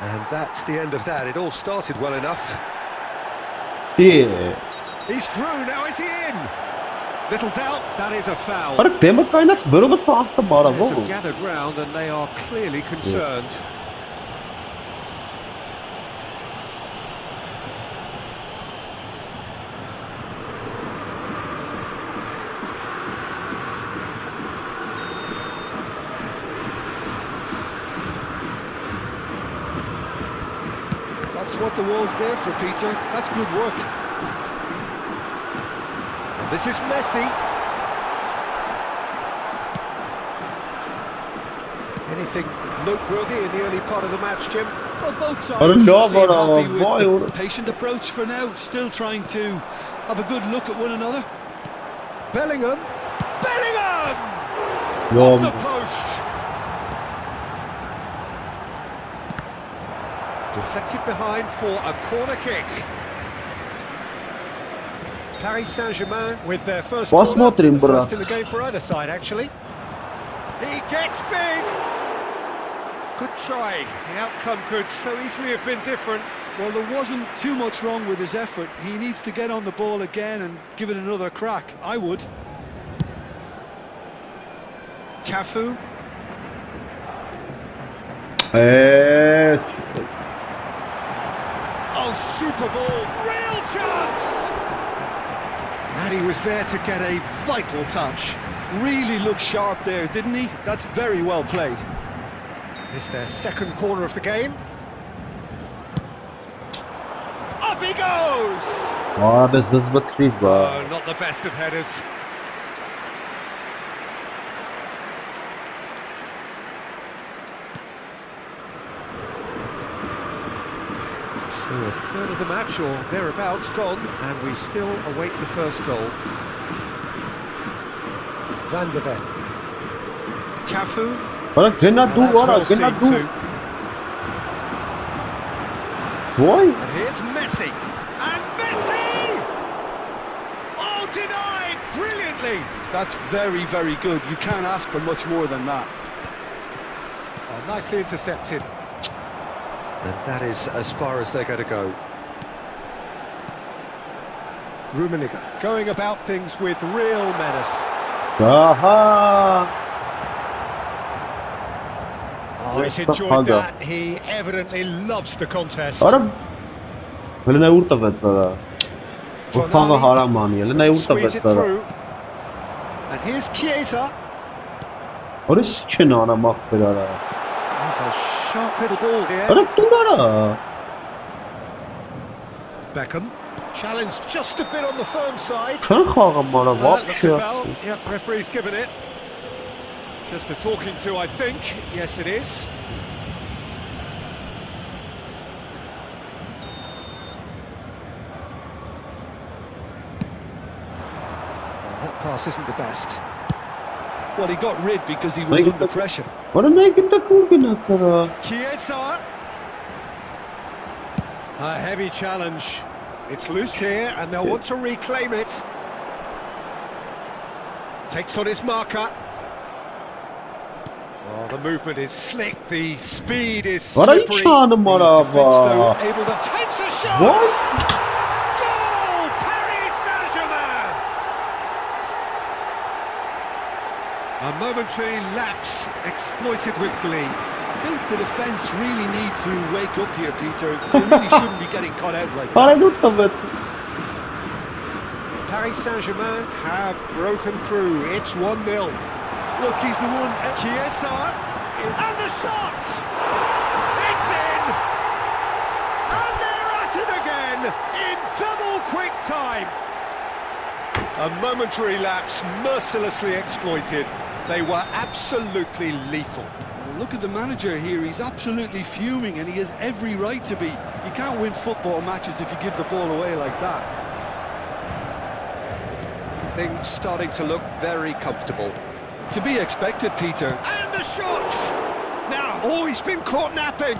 Speaker 2: And that's the end of that. It all started well enough.
Speaker 1: Yeah.
Speaker 2: He's through, now is he in? Little doubt, that is a foul.
Speaker 1: Արեք դեմը կայնած բրովը սաստը բարավ։
Speaker 2: Players have gathered round and they are clearly concerned.
Speaker 3: That's what the wall's there for, Peter. That's good work.
Speaker 2: And this is Messi. Anything noteworthy in the early part of the match, Jim?
Speaker 3: Well, both sides seem happy with
Speaker 1: why?
Speaker 3: the patient approach for now. Still trying to have a good look at one another.
Speaker 2: Bellingham! Bellingham!
Speaker 1: Wow.
Speaker 2: Off the post! Deflected behind for a corner kick. Paris Saint-Germain with their first corner, the first in the game for either side, actually. He gets big! Good try. The outcome could so easily have been different.
Speaker 3: Well, there wasn't too much wrong with his effort. He needs to get on the ball again and give it another crack. I would.
Speaker 2: Cafu. Oh, super ball. Real chance! And he was there to get a vital touch.
Speaker 3: Really looked sharp there, didn't he? That's very well played.
Speaker 2: It's their second corner of the game. Up he goes!
Speaker 1: Oh, this is what we
Speaker 2: Oh, not the best of headers. So a third of the match or thereabouts gone, and we still await the first goal. Van de Ven. Cafu.
Speaker 1: Արա գնա դու, արա գնա դու։ Ոյ։
Speaker 2: And here's Messi. And Messi! Oh, denied brilliantly.
Speaker 3: That's very, very good. You can't ask for much more than that.
Speaker 2: Oh, nicely intercepted. And that is as far as they're going to go. Rummenigge going about things with real menace.
Speaker 1: Ահա։
Speaker 2: Oh, he's enjoyed that. He evidently loves the contest.
Speaker 1: Արա հելնա ուր տվեց դա։ Ոքանա հարամանի, հելնա ուր
Speaker 2: Squeeze
Speaker 1: տվեց
Speaker 2: it
Speaker 1: դա։
Speaker 2: through. And here's ＫΙԵԶԱ.
Speaker 1: Որս չեն արա մախբեր արա։
Speaker 2: That's a sharp little ball here.
Speaker 1: Արա դու արա։
Speaker 2: Beckham challenged just a bit on the firm side.
Speaker 1: Չեն խաղամ արա,
Speaker 2: Looks a
Speaker 1: вообще։
Speaker 2: foul. Yep, referee's given it. Just a talking to, I think. Yes, it is. Well, that pass isn't the best.
Speaker 3: Well, he got rid because he was under pressure.
Speaker 1: Արա նայեք ուր գնաց արա։
Speaker 2: ＫΙԵԶԱ. A heavy challenge. It's loose here, and they'll want to reclaim it. Takes on his marker. Oh, the movement is slick, the speed is
Speaker 1: What are you
Speaker 2: slippery.
Speaker 1: trying to
Speaker 2: The
Speaker 1: mara,
Speaker 2: defence, though,
Speaker 1: ba?
Speaker 2: able to takes a shot.
Speaker 1: What?
Speaker 2: Goal, Paris Saint-Germain. A momentary lapse exploited with glee.
Speaker 3: I think the defence really need to wake up here, Peter. They really shouldn't be getting caught out like
Speaker 1: Արա
Speaker 3: that.
Speaker 1: դու տվեց։
Speaker 2: Paris Saint-Germain have broken through. It's 1-0.
Speaker 3: Look, he's the one.
Speaker 2: ＫΙԵΖԱ, and the shot! It's in! And they're at it again in double quick time. A momentary lapse mercilessly exploited. They were absolutely lethal.
Speaker 3: Look at the manager here. He's absolutely fuming, and he has every right to be. You can't win football matches if you give the ball away like that.
Speaker 2: Things starting to look very comfortable.
Speaker 3: To be expected, Peter.
Speaker 2: And the shot! Now, oh, he's been caught napping.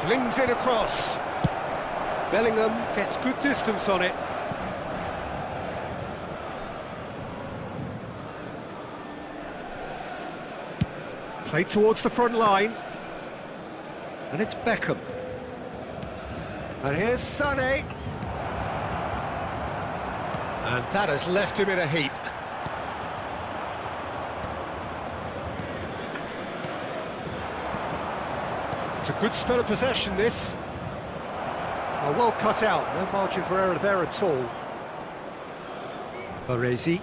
Speaker 2: Flings it across. Bellingham gets good distance on it. Played towards the front line. And it's Beckham. And here's Sané. And that has left him in a heap. It's a good spell of possession, this. Oh, well cut out, no margin for error there at all. Baresi.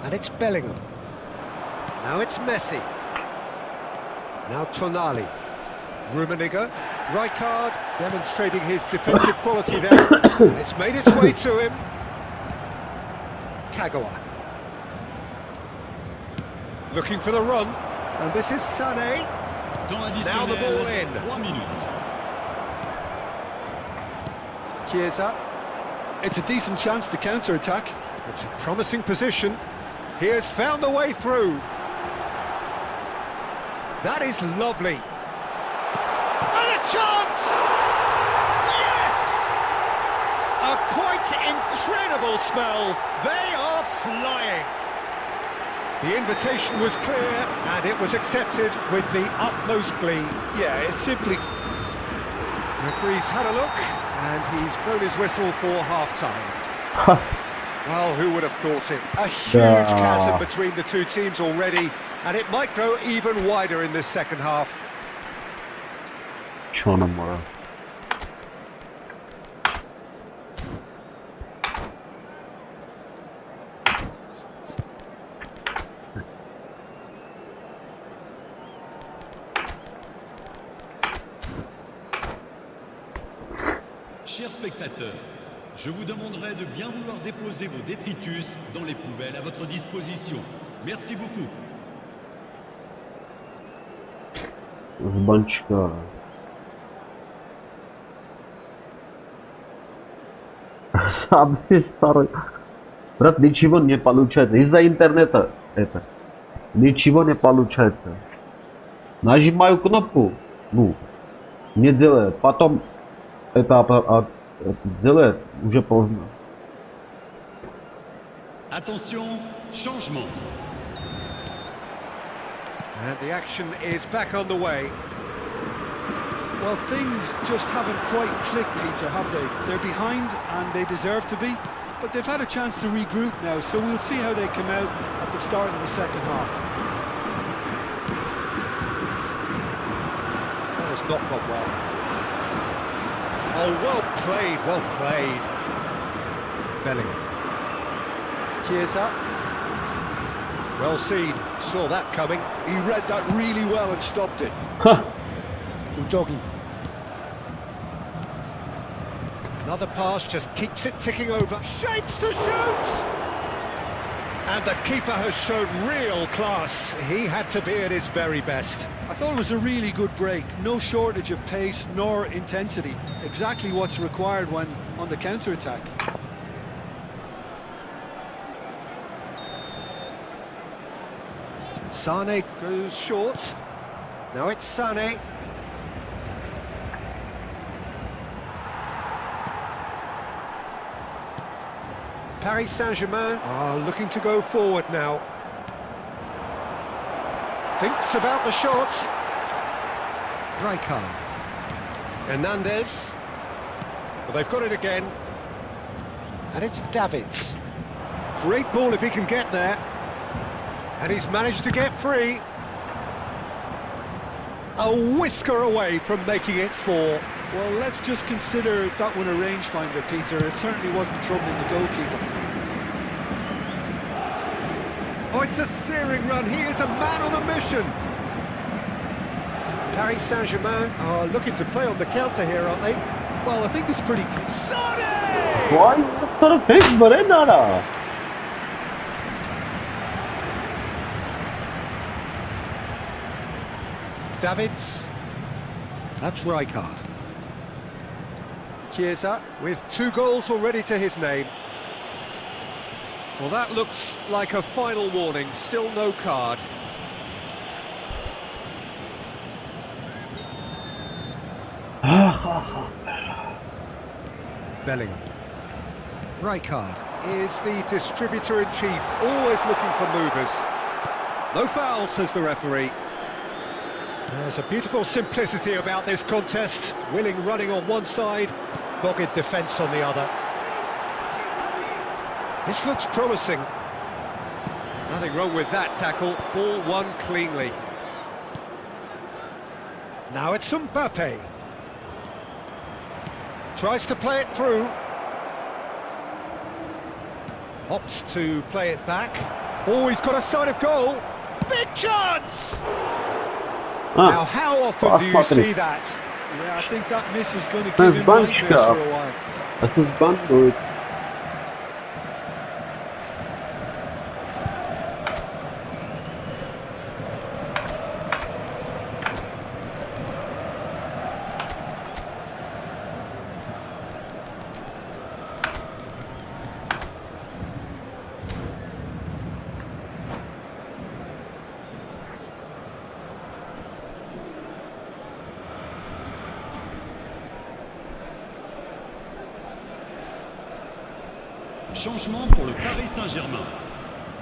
Speaker 2: And it's Bellingham. Now it's Messi. Now Tonali. Rummenigge. Rijkaard demonstrating his defensive quality there. And it's made its way to him. Kagawa. Looking for the run. And this is Sané. Now the ball in.
Speaker 4: 3 minutes.
Speaker 2: KIEZΑ.
Speaker 3: It's a decent chance to counter-attack.
Speaker 2: It's a promising position. He has found the way through. That is lovely. And a chance! Yes! A quite incredible spell. They are flying. The invitation was clear and it was accepted with the utmost glee.
Speaker 3: Yeah, it's simply...
Speaker 2: Referee's had a look and he's blown his whistle for half-time. Well, who would have thought it? A huge chasm between the two teams already, and it might grow even wider in this second half.
Speaker 1: Չոնը մորա։
Speaker 4: Chers spectateurs, je vous demanderai de bien vouloir déposer vos détritus dans les poubelles à votre disposition. Merci beaucoup.
Speaker 1: Բան չկա։ Сам старый. Брат, ничего не получается. Из-за интернета. это. Ничего не получается. Нажимаю кнопку, ну, не делает. Потом это делает, уже поздно.
Speaker 4: Attention, changement.
Speaker 2: And the action is back on the way.
Speaker 3: Well, things just haven't quite clicked, Peter, have they? They're behind and they deserve to be, but they've had a chance to regroup now, so we'll see how they come out at the start of the second half.
Speaker 2: That has not gone well. Oh, well played, well played. Bellingham. Chiesa. Well seen, saw that coming.
Speaker 3: He read that really well and stopped it.
Speaker 1: Huh.
Speaker 2: Udogi. Another pass just keeps it ticking over. Shapes to shoot! And the keeper has shown real class. He had to be at his very best.
Speaker 3: I thought it was a really good break. No shortage of pace nor intensity. Exactly what's required when on the counter-attack.
Speaker 2: Sane goes short. Now it's Sane. Paris Saint-Germain are looking to go forward now. Thinks about the shot. Rijkaard. Hernandez. Well, they've got it again. And it's Davids. Great ball if he can get there. And he's managed to get free. A whisker away from making it 4.
Speaker 3: Well, let's just consider that one a rangefinder, Peter. It certainly wasn't troubling the goalkeeper.
Speaker 2: Oh, it's a searing run. He is a man on a mission. Paris Saint-Germain are looking to play on the counter here, aren't they?
Speaker 3: Well, I think it's pretty clear.
Speaker 2: Sane!
Speaker 1: Why? What sort of thing, but nada.
Speaker 2: Davids. That's Rijkaard. Chiesa with 2 goals already to his name. Well, that looks like a final warning. Still no card. Bellingham. Rijkaard is the distributor-in-chief, always looking for movers. No foul, says the referee. There's a beautiful simplicity about this contest. Willing running on one side, dogged defence on the other. This looks promising. Nothing wrong with that tackle. Ball won cleanly. Now it's Mbappe. Tries to play it through. Opts to play it back. Oh, he's got a sight of goal. Big chance! Now, how often do you see that?
Speaker 3: Yeah, I think that miss is going to give him nightmares for a while.
Speaker 1: Das ist Bandit.
Speaker 4: Changement pour le Paris Saint-Germain.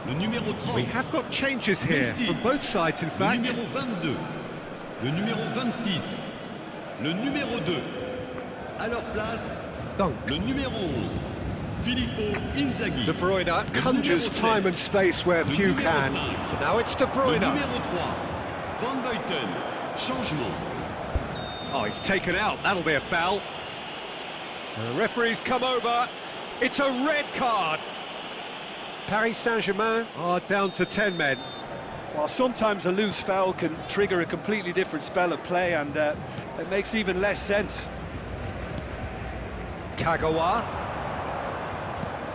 Speaker 4: Le numéro 30.
Speaker 2: We have got changes here from both sides, in
Speaker 4: Le
Speaker 2: fact.
Speaker 4: numéro 22. Le numéro 26. Le numéro 2. À leur place,
Speaker 2: Dunk.
Speaker 4: le numéro 11. Filippo Inzaghi.
Speaker 2: De Bruyne conjures time and space where few can. Now it's De
Speaker 4: Le
Speaker 2: Bruyne.
Speaker 4: numéro 3. Van Buiten. Changement.
Speaker 2: Oh, he's taken out. That'll be a foul. The referee's come over. It's a red card. Paris Saint-Germain are down to 10 men.
Speaker 3: Well, sometimes a loose foul can trigger a completely different spell of play, and it makes even less sense.
Speaker 2: Kagawa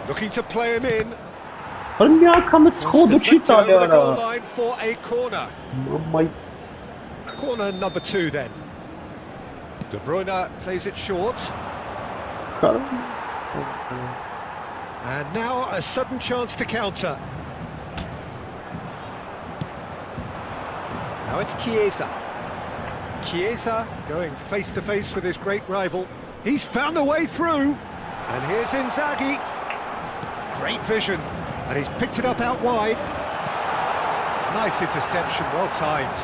Speaker 2: looking to play him in.
Speaker 1: Ja, kann mit
Speaker 2: Wants
Speaker 1: Schroeder
Speaker 2: deflected over the goal
Speaker 1: Cheetah,
Speaker 2: line for a corner.
Speaker 1: Oh my.
Speaker 2: Corner number 2 then. De Bruyne plays it short.
Speaker 1: God.
Speaker 2: And now a sudden chance to counter. Now it's Chiesa. Chiesa going face to face with his great rival. He's found a way through. And here's Inzaghi. Great vision. And he's picked it up out wide. Nice interception, well timed.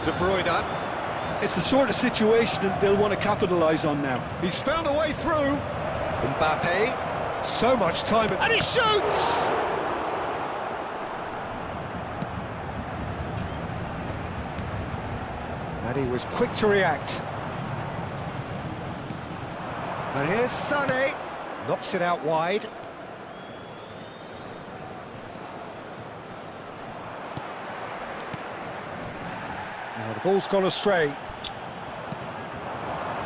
Speaker 2: De Bruyne.
Speaker 3: It's the sort of situation that they'll want to capitalise on now.
Speaker 2: He's found a way through. Mbappe. So much time. And he shoots! And he was quick to react. And here's Sané. Knocks it out wide. Now the ball's gone astray.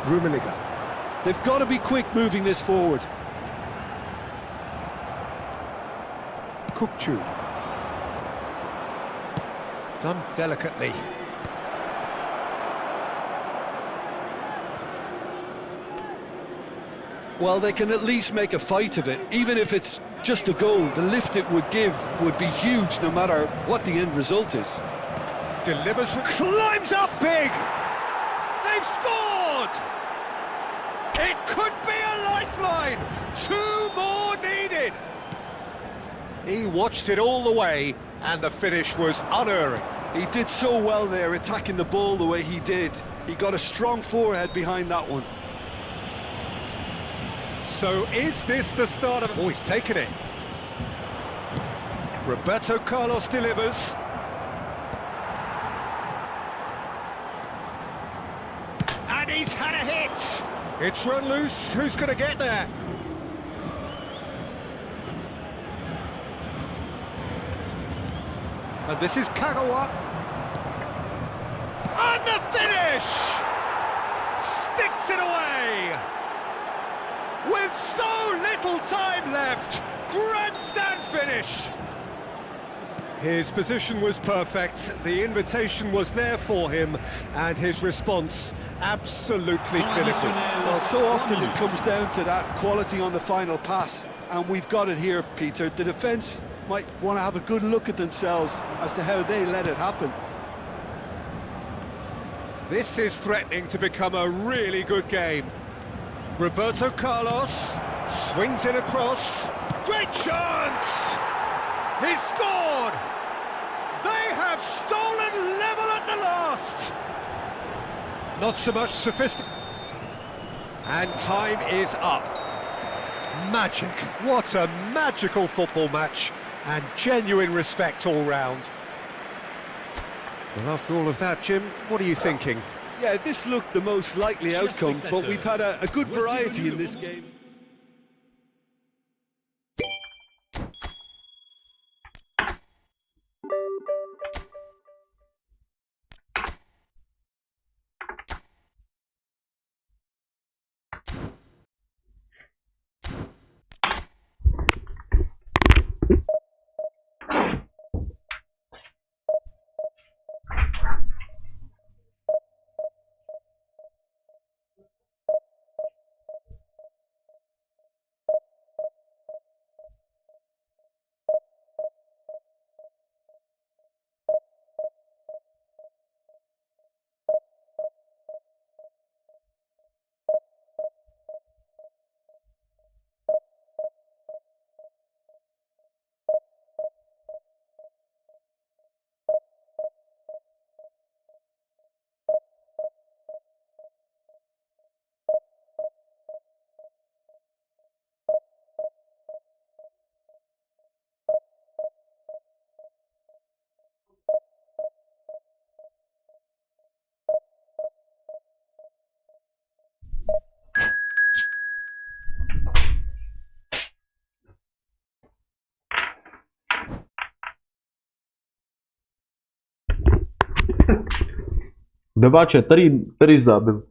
Speaker 2: Rummenigge.
Speaker 3: They've got to be quick moving this forward.
Speaker 2: Kukçu. Done delicately.
Speaker 3: Well, they can at least make a fight of it. Even if it's just a goal, the lift it would give would be huge no matter what the end result is.
Speaker 2: Delivers, climbs up big! They've scored! It could be a lifeline! 2 more needed! He watched it all the way, and the finish was unerring.
Speaker 3: He did so well there, attacking the ball the way he did. He got a strong forehead behind that one.
Speaker 2: So is this the start of... Oh, he's taken it. Roberto Carlos delivers. And he's had a hit. It's run loose. Who's going to get there? And this is Kagawa. And the finish! Sticks it away! With so little time left, grandstand finish! His position was perfect, the invitation was there for him, and his response absolutely clinical.
Speaker 3: Well, so often it comes down to that quality on the final pass, and we've got it here, Peter. The defence might want to have a good look at themselves as to how they let it happen.
Speaker 2: This is threatening to become a really good game. Roberto Carlos swings it across. Great chance! He's scored! They have stolen level at the last! Not so much sophistication. And time is up. Magic. What a magical football match. And genuine respect all round. Well, after all of that, Jim, what are you thinking?
Speaker 3: Yeah, this looked the most likely outcome, but we've had a good variety in this game.
Speaker 1: Debače, tri zabim.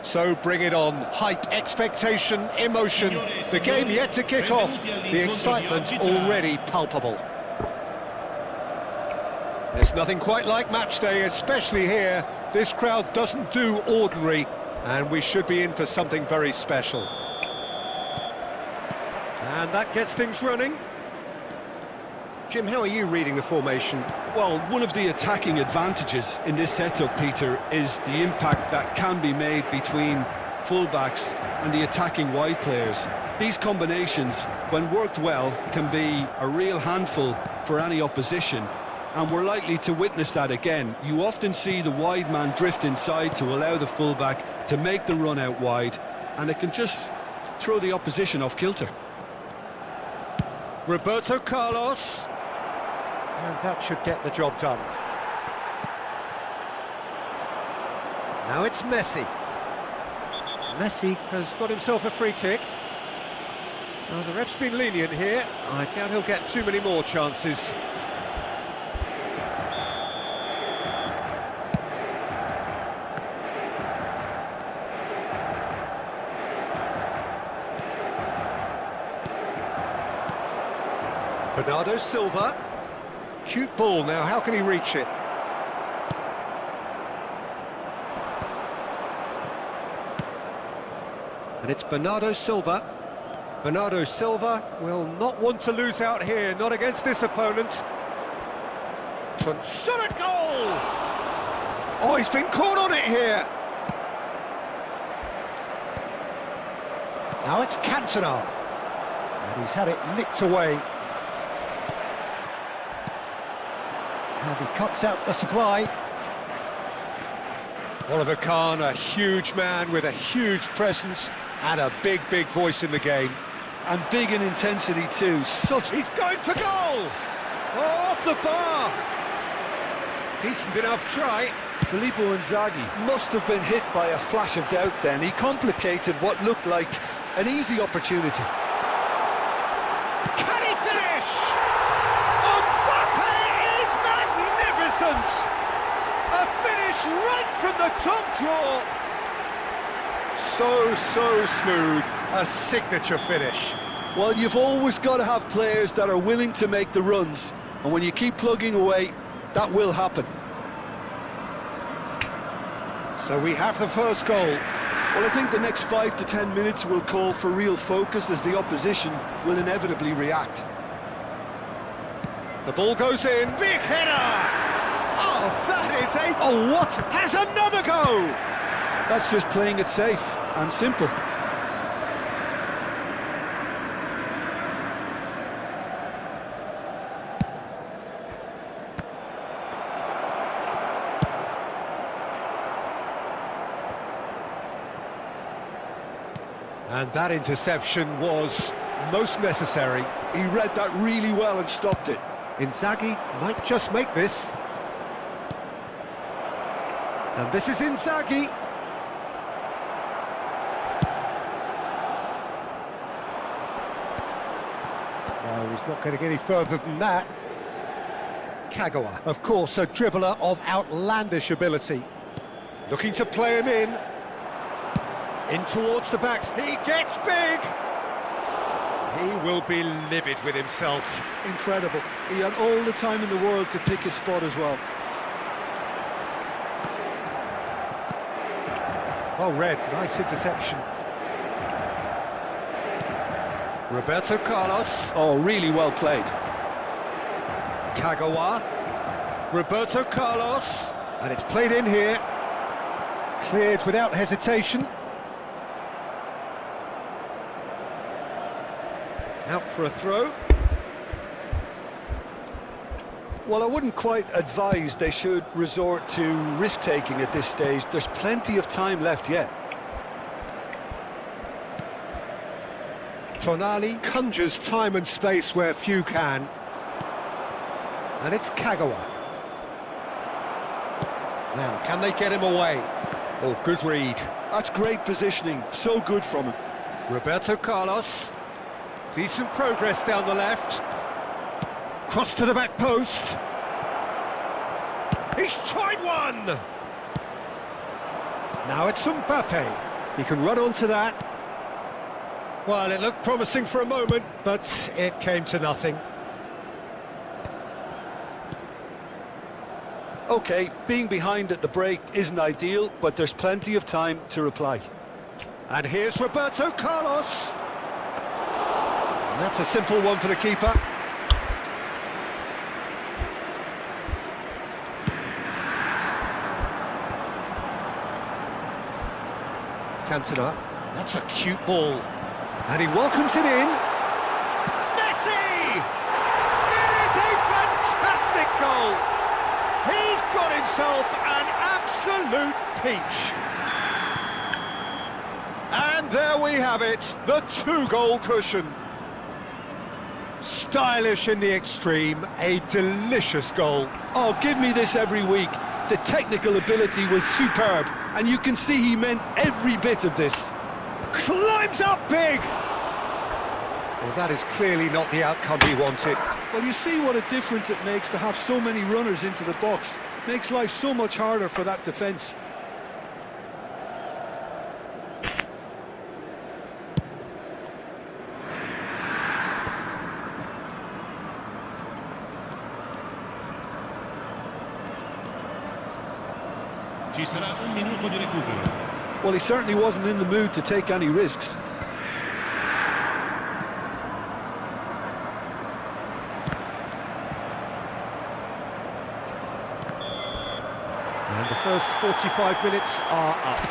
Speaker 2: So bring it on. Hype, expectation, emotion. The game yet to kick off. The excitement already palpable. There's nothing quite like match day, especially here. This crowd doesn't do ordinary, and we should be in for something very special. And that gets things running. Jim, how are you reading the formation?
Speaker 3: Well, one of the attacking advantages in this setup, Peter, is the impact that can be made between fullbacks and the attacking wide players. These combinations, when worked well, can be a real handful for any opposition, and we're likely to witness that again. You often see the wide man drift inside to allow the fullback to make the run out wide, and it can just throw the opposition off kilter.
Speaker 2: Roberto Carlos. And that should get the job done. Now it's Messi. Messi has got himself a free kick. Well, the ref's been lenient here. I doubt he'll get too many more chances. Bernardo Silva. Cute ball now, how can he reach it? And it's Bernardo Silva. Bernardo Silva will not want to lose out here, not against this opponent. Shot a goal! Oh, he's been caught on it here. Now it's Cantona. And he's had it nicked away. And he cuts out the supply. Oliver Kahn, a huge man with a huge presence and a big, big voice in the game.
Speaker 3: And big in intensity too,
Speaker 2: He's going for goal! Oh, off the bar! Decent enough try.
Speaker 3: Filippo Inzaghi must have been hit by a flash of doubt then. He complicated what looked like an easy opportunity.
Speaker 2: Can he finish? Mbappe is magnificent! A finish right from the top draw. So smooth. A signature finish.
Speaker 3: Well, you've always got to have players that are willing to make the runs. And when you keep plugging away, that will happen.
Speaker 2: So we have the first goal.
Speaker 3: Well, I think the next 5 to 10 minutes will call for real focus as the opposition will inevitably react.
Speaker 2: The ball goes in. Big header! Oh, that is a... Oh, what? Has another go!
Speaker 3: That's just playing it safe and simple.
Speaker 2: And that interception was most necessary.
Speaker 3: He read that really well and stopped it.
Speaker 2: Inzaghi might just make this. And this is Inzaghi. No, he's not getting any further than that. Kagawa, of course, a dribbler of outlandish ability. Looking to play him in. In towards the backs, he gets big! He will be livid with himself.
Speaker 3: Incredible. He had all the time in the world to pick his spot as well.
Speaker 2: Well read, nice interception. Roberto Carlos.
Speaker 3: Oh, really well played.
Speaker 2: Kagawa. Roberto Carlos. And it's played in here. Cleared without hesitation. Out for a throw.
Speaker 3: Well, I wouldn't quite advise they should resort to risk-taking at this stage. There's plenty of time left yet.
Speaker 2: Tonali conjures time and space where few can. And it's Kagawa. Now, can they get him away? Oh, good read.
Speaker 3: That's great positioning. So good from him.
Speaker 2: Roberto Carlos. Decent progress down the left. Cross to the back post. He's tried one! Now it's Mbappe. He can run onto that. Well, it looked promising for a moment, but it came to nothing.
Speaker 3: OK, being behind at the break isn't ideal, but there's plenty of time to reply.
Speaker 2: And here's Roberto Carlos. And that's a simple one for the keeper. Cantona. That's a cute ball. And he welcomes it in. Messi! It is a fantastic goal! He's got himself an absolute peach. And there we have it, the two-goal cushion. Stylish in the extreme, a delicious goal.
Speaker 3: Oh, give me this every week. The technical ability was superb, and you can see he meant every bit of this.
Speaker 2: Climbs up big! Well, that is clearly not the outcome he wanted.
Speaker 3: Well, you see what a difference it makes to have so many runners into the box. Makes life so much harder for that defence.
Speaker 4: Ci sarà un minuto di recupero.
Speaker 3: Well, he certainly wasn't in the mood to take any risks.
Speaker 2: And the first 45 minutes are up.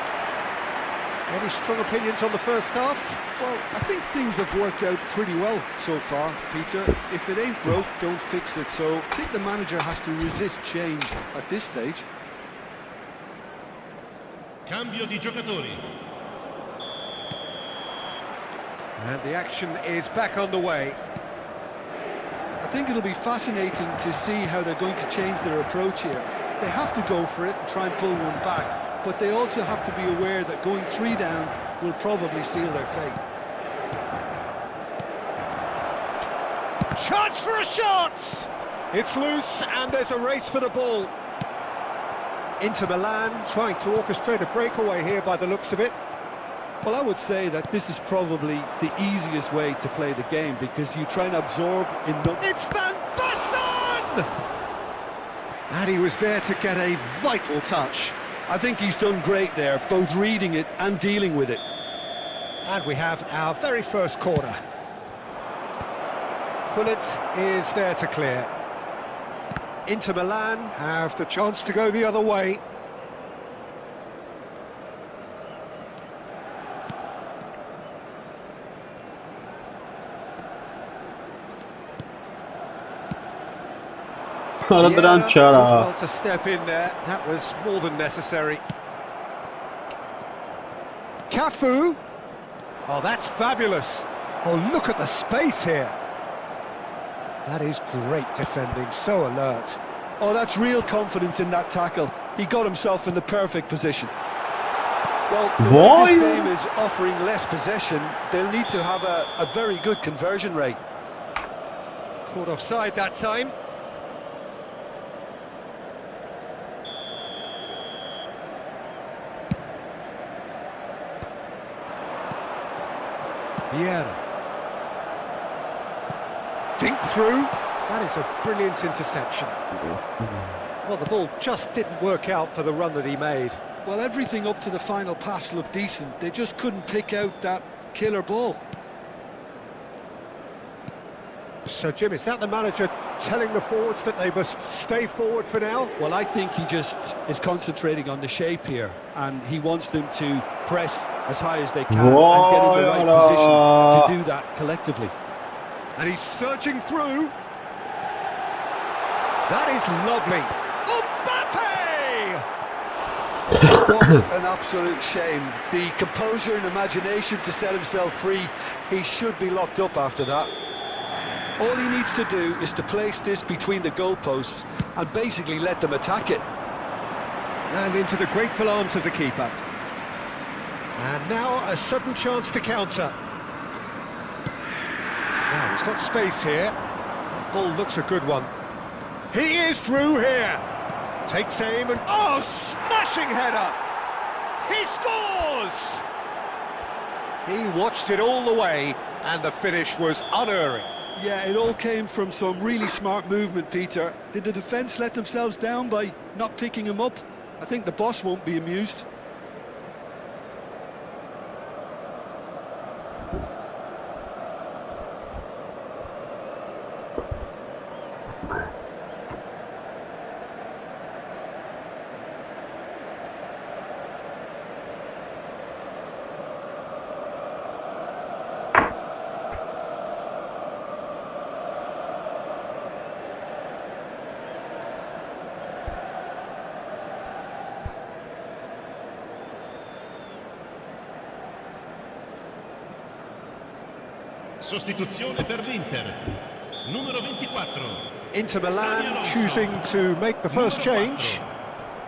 Speaker 2: Any strong opinions on the first half?
Speaker 3: Well, I think things have worked out pretty well so far, Peter. If it ain't broke, don't fix it. So I think the manager has to resist change at this stage.
Speaker 4: Cambio di giocatori.
Speaker 2: And the action is back underway.
Speaker 3: I think it'll be fascinating to see how they're going to change their approach here. They have to go for it and try and pull one back, but they also have to be aware that going 3 down will probably seal their fate.
Speaker 2: Chance for a shot! It's loose and there's a race for the ball. Inter Milan trying to orchestrate a breakaway here by the looks of it.
Speaker 3: Well, I would say that this is probably the easiest way to play the game, because you try and absorb in...
Speaker 2: It's Van Basten! And he was there to get a vital touch.
Speaker 3: I think he's done great there, both reading it and dealing with it.
Speaker 2: And we have our very first corner. Pullet is there to clear. Inter Milan have the chance to go the other way. Well to step in there, that was more than necessary. Cafu. Oh, that's fabulous. Oh, look at the space here. That is great defending, so alert.
Speaker 3: Oh, that's real confidence in that tackle. He got himself in the perfect position. Well, the way this game is offering less possession, they'll need to have a very good conversion rate.
Speaker 2: Caught offside that time. Vieira. Dink through. That is a brilliant interception. Well, the ball just didn't work out for the run that he made.
Speaker 3: Well, everything up to the final pass looked decent. They just couldn't pick out that killer ball.
Speaker 2: So, Jim, is that the manager telling the forwards that they must stay forward for now?
Speaker 3: Well, I think he just is concentrating on the shape here, and he wants them to press as high as they can and get in the right position to do that collectively.
Speaker 2: And he's surging through. That is lovely. Mbappe!
Speaker 3: What an absolute shame. The composure and imagination to set himself free. He should be locked up after that. All he needs to do is to place this between the goalposts and basically let them attack it.
Speaker 2: And into the grateful arms of the keeper. And now a sudden chance to counter. Now he's got space here. That ball looks a good one. He is through here. Takes aim and... oh, smashing header! He scores! He watched it all the way, and the finish was unerring.
Speaker 3: Yeah, it all came from some really smart movement, Peter. Did the defence let themselves down by not picking him up? I think the boss won't be amused.
Speaker 4: Sostituzione per l'Inter. Numero 24.
Speaker 2: Inter Milan choosing to make the first change.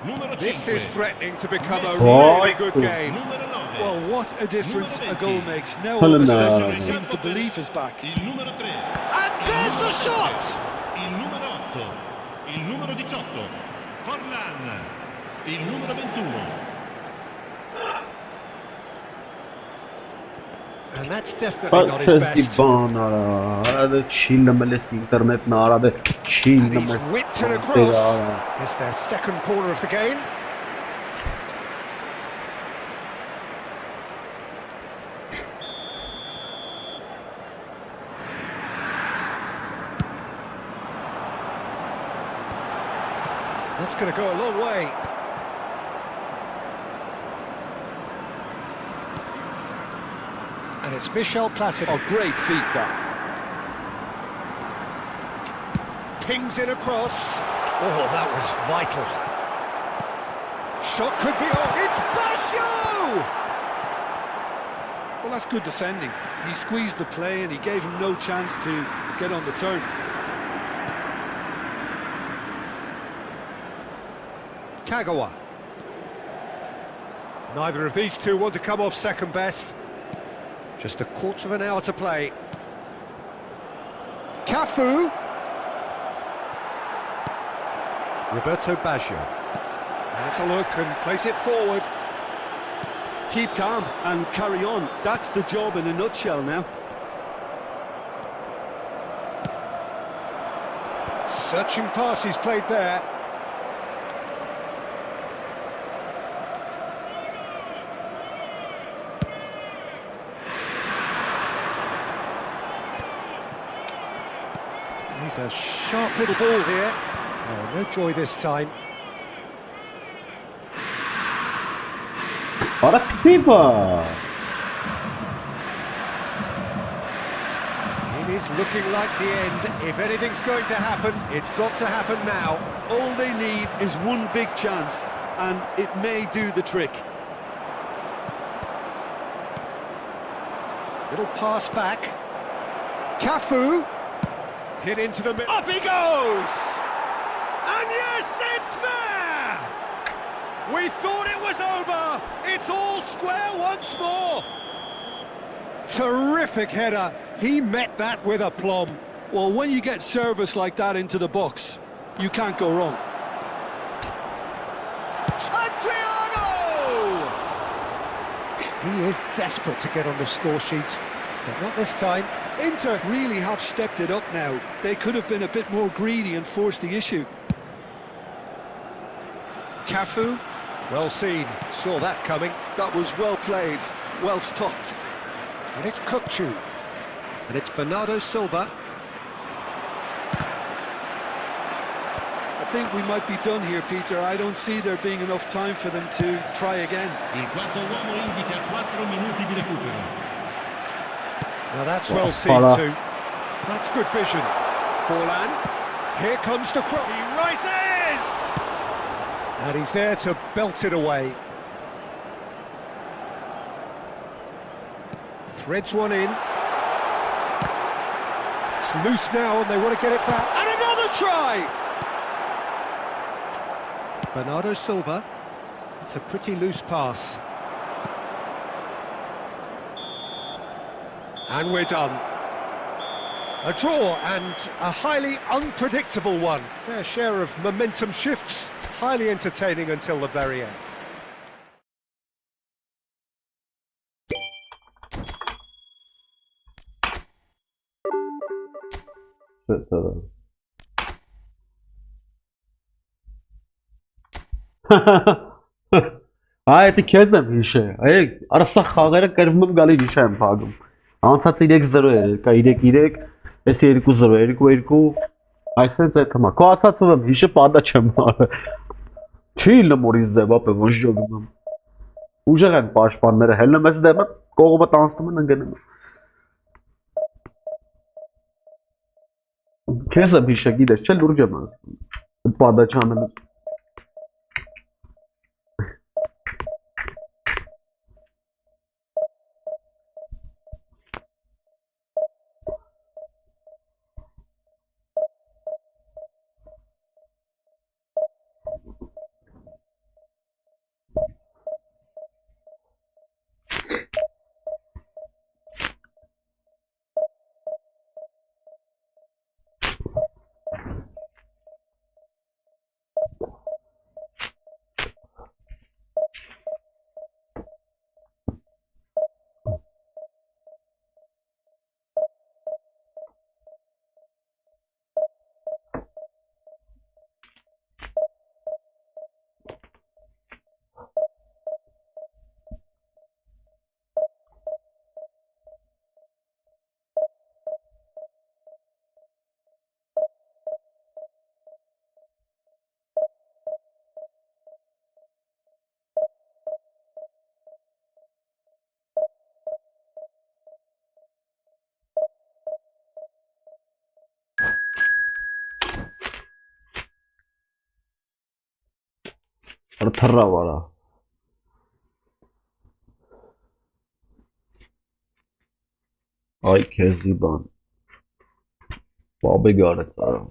Speaker 4: Numero 5.
Speaker 2: This is threatening to become a
Speaker 1: Oh,
Speaker 2: really good game.
Speaker 4: Numero 9.
Speaker 3: Well, what a difference a goal makes. Now all
Speaker 1: Hello,
Speaker 3: of a sudden
Speaker 1: no.
Speaker 3: it seems the belief is back.
Speaker 4: Il numero 3.
Speaker 2: And there's the shot!
Speaker 4: Il numero 8. Il numero 18. Forlan. Il numero 21.
Speaker 2: And that's definitely not his
Speaker 1: Bak
Speaker 2: best.
Speaker 1: arada çiğnemelesi internetin arada
Speaker 2: And he's
Speaker 1: çiğnemesi.
Speaker 2: whipped it across. It's their second corner of the game. That's going to go a long way. And it's Michel Platini.
Speaker 3: Oh, great feet, that.
Speaker 2: Pings it across. Oh, that was vital. Shot could be on. It's Basho!
Speaker 3: Well, that's good defending. He squeezed the play and he gave him no chance to get on the turn.
Speaker 2: Kagawa. Neither of these two want to come off second best. Just a quarter of an hour to play. Cafu. Roberto Baggio. Has a look and plays it forward.
Speaker 3: Keep calm and carry on. That's the job in a nutshell now.
Speaker 2: Searching pass he's played there. He's a sharp little ball here. Oh, no joy this time.
Speaker 1: Para pipa.
Speaker 2: It is looking like the end. If anything's going to happen, it's got to happen now.
Speaker 3: All they need is one big chance, and it may do the trick.
Speaker 2: Little pass back. Cafu. Hit into the middle. Up he goes! And yes, it's there! We thought it was over. It's all square once more. Terrific header. He met that with aplomb.
Speaker 3: Well, when you get service like that into the box, you can't go wrong.
Speaker 2: Adriano! He is desperate to get on the score sheet, but not this time.
Speaker 3: Inter really have stepped it up now. They could have been a bit more greedy and forced the issue.
Speaker 2: Cafu, well seen, saw that coming.
Speaker 3: That was well played, well stopped.
Speaker 2: And it's Kukchu. And it's Bernardo Silva.
Speaker 3: I think we might be done here, Peter. I don't see there being enough time for them to try again.
Speaker 4: Il quarto uomo indica 4 minuti di recupero.
Speaker 2: Now that's well seen too. That's good vision. Forlan. Here comes the cross. He rises! And he's there to belt it away. Threads one in. It's loose now and they want to get it back. And another try! Bernardo Silva. It's a pretty loose pass. And we're done. A draw and a highly unpredictable one. Fair share of momentum shifts, highly entertaining until the very end.
Speaker 1: Ay, etki kezem işe. Ay, arasa xağıra qırmım qalı işəm fağım. Ançası 3-0 էր, կա 3-3, էսի 2-0, 2-2, այսպես է թեմա։ Քո ասածով եմ, հիշը պատա չեմ արը։ Չի լմորից ձև, ապե ոչ ժողում եմ։ Ուժեղ են պաշտպանները, հելնում ես դեմը, կողմը տանցնում են ընկնում։ Քեզ եմ հիշը գիտես, չէ լուրջ եմ ասում։ Պատա չանեմ։ Թռա վարա։ Ay քեզի բան։ Բաբե գարեց արա։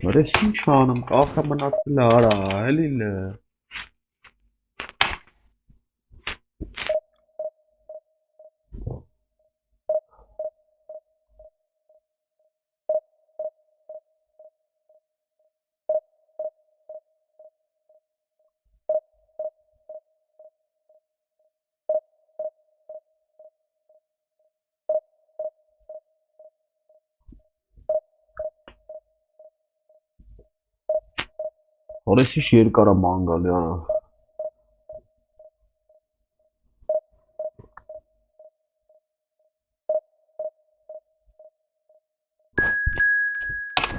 Speaker 1: Մրես ինչ անում, կախը մնացել է արա, էլիլ է։ Որես ինչ երկարա մանգալի արա։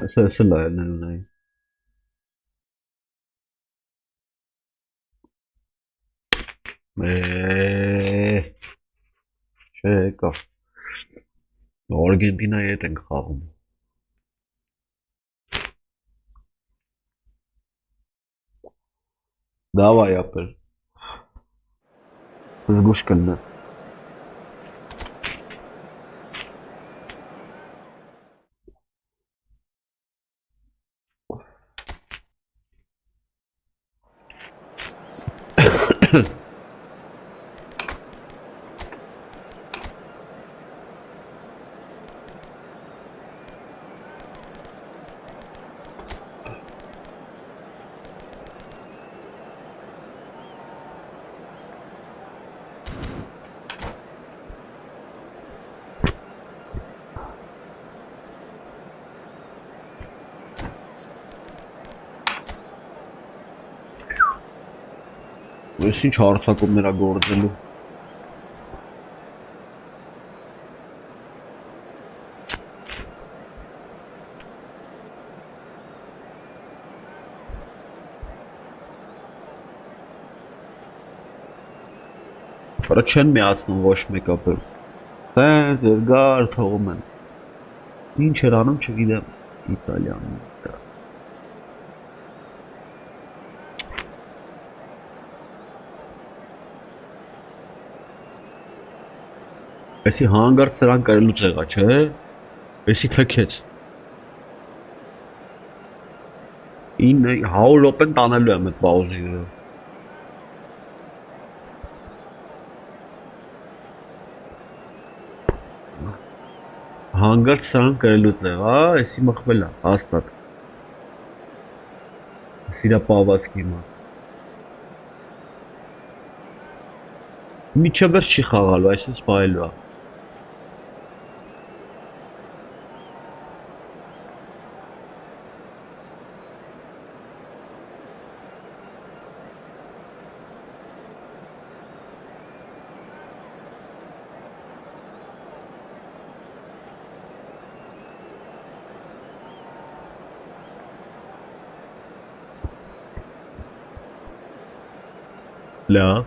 Speaker 1: Ես էլ այլն ունեի։ Չէ, կա։ Արգենտինայի հետ ենք խաղում։ Давай, ապեր։ Զգուշ կլնես։ Ես ինչ հարցակումներ ա գործելու։ Որը չեն միացնում ոչ մեկ ապեր։ Տենց երկար թողում են։ Ինչ էր անում չգիտեմ Իտալիան։ Էսի հանգարտ սրան կրելուց եղա, չէ՞։ Էսի թքեց։ 100 րոպեն տանելու եմ այդ պաուզի։ Հանգարտ սրան կրելուց եղա, էսի մխվել է, հաստատ։ Էսի դա պավազքի մա։ Միջև վերջ չի խաղալու, այսպես պայելու է։ Լավ։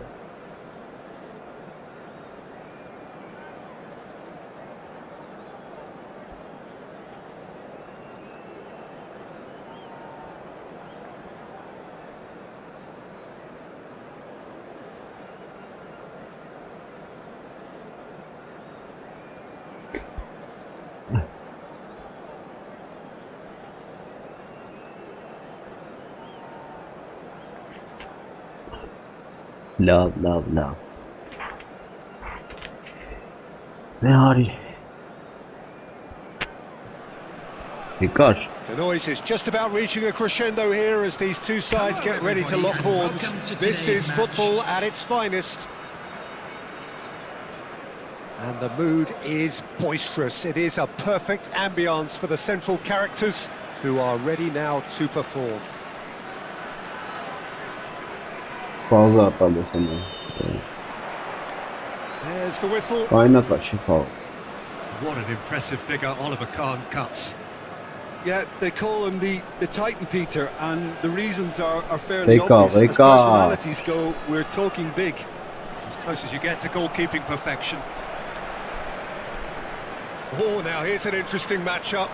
Speaker 1: Love. Harry. Gosh.
Speaker 2: The noise is just about reaching a crescendo here as these two sides get ready to lock horns. This is football at its finest. And the mood is boisterous. It is a perfect ambience for the central characters who are ready now to perform. There's the whistle.
Speaker 3: What an impressive figure Oliver Kahn cuts. Yeah, they call him the Titan, Peter, and the reasons are fairly obvious. As personalities go, we're talking big.
Speaker 2: As close as you get to goalkeeping perfection. Oh, now here's an interesting matchup.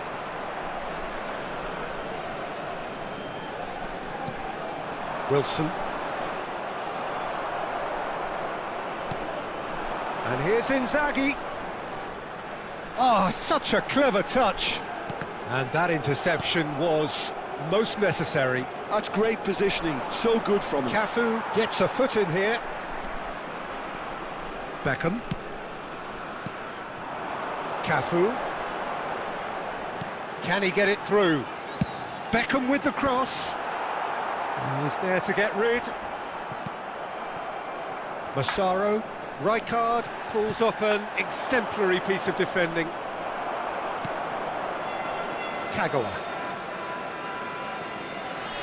Speaker 2: Wilson. And here's Inzaghi. Oh, such a clever touch. And that interception was most necessary.
Speaker 3: That's great positioning, so good from him.
Speaker 2: Cafu gets a foot in here. Beckham. Cafu. Can he get it through? Beckham with the cross. He's there to get rid. Massaro. Rijkaard pulls off an exemplary piece of defending. Kagawa.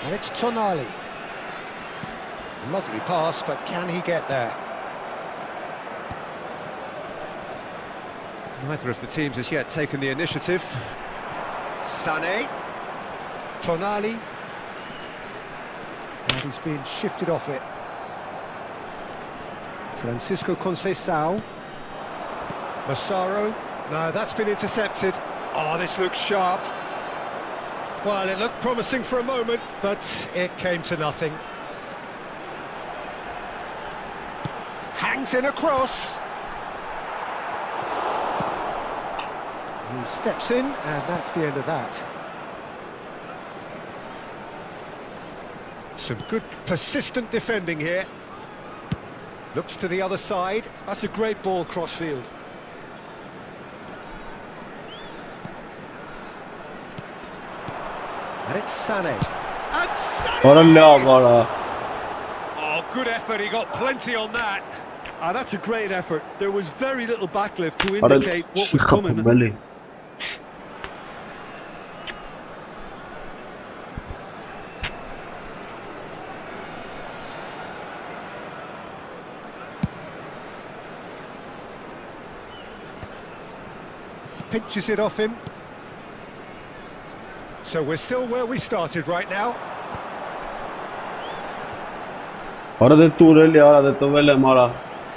Speaker 2: And it's Tonali. Lovely pass, but can he get there? Neither of the teams has yet taken the initiative. Sané. Tonali. And he's been shifted off it. Francisco Conceição. Massaro. No, that's been intercepted. Oh, this looks sharp. Well, it looked promising for a moment, but it came to nothing. Hangs in a cross. He steps in, and that's the end of that. Some good, persistent defending here. Looks to the other side.
Speaker 3: That's a great ball cross-field.
Speaker 2: And it's Sané. And Sané! Oh, good effort. He got plenty on that.
Speaker 3: That's a great effort. There was very little backlift to indicate what was coming.
Speaker 2: Pinches it off him. So we're still where we started right now.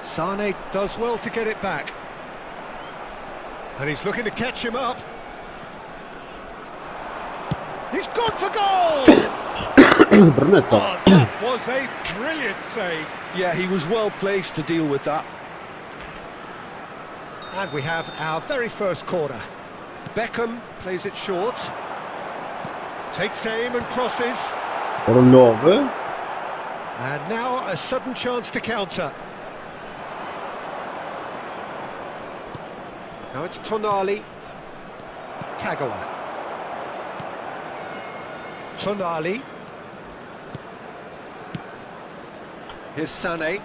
Speaker 2: Sané does well to get it back. And he's looking to catch him up. He's gone for goal! Oh, that was a brilliant save.
Speaker 3: Yeah, he was well placed to deal with that.
Speaker 2: And we have our very first corner. Beckham plays it short. Takes aim and crosses. And now a sudden chance to counter. Now it's Tonali. Kagawa. Tonali. Here's Sané.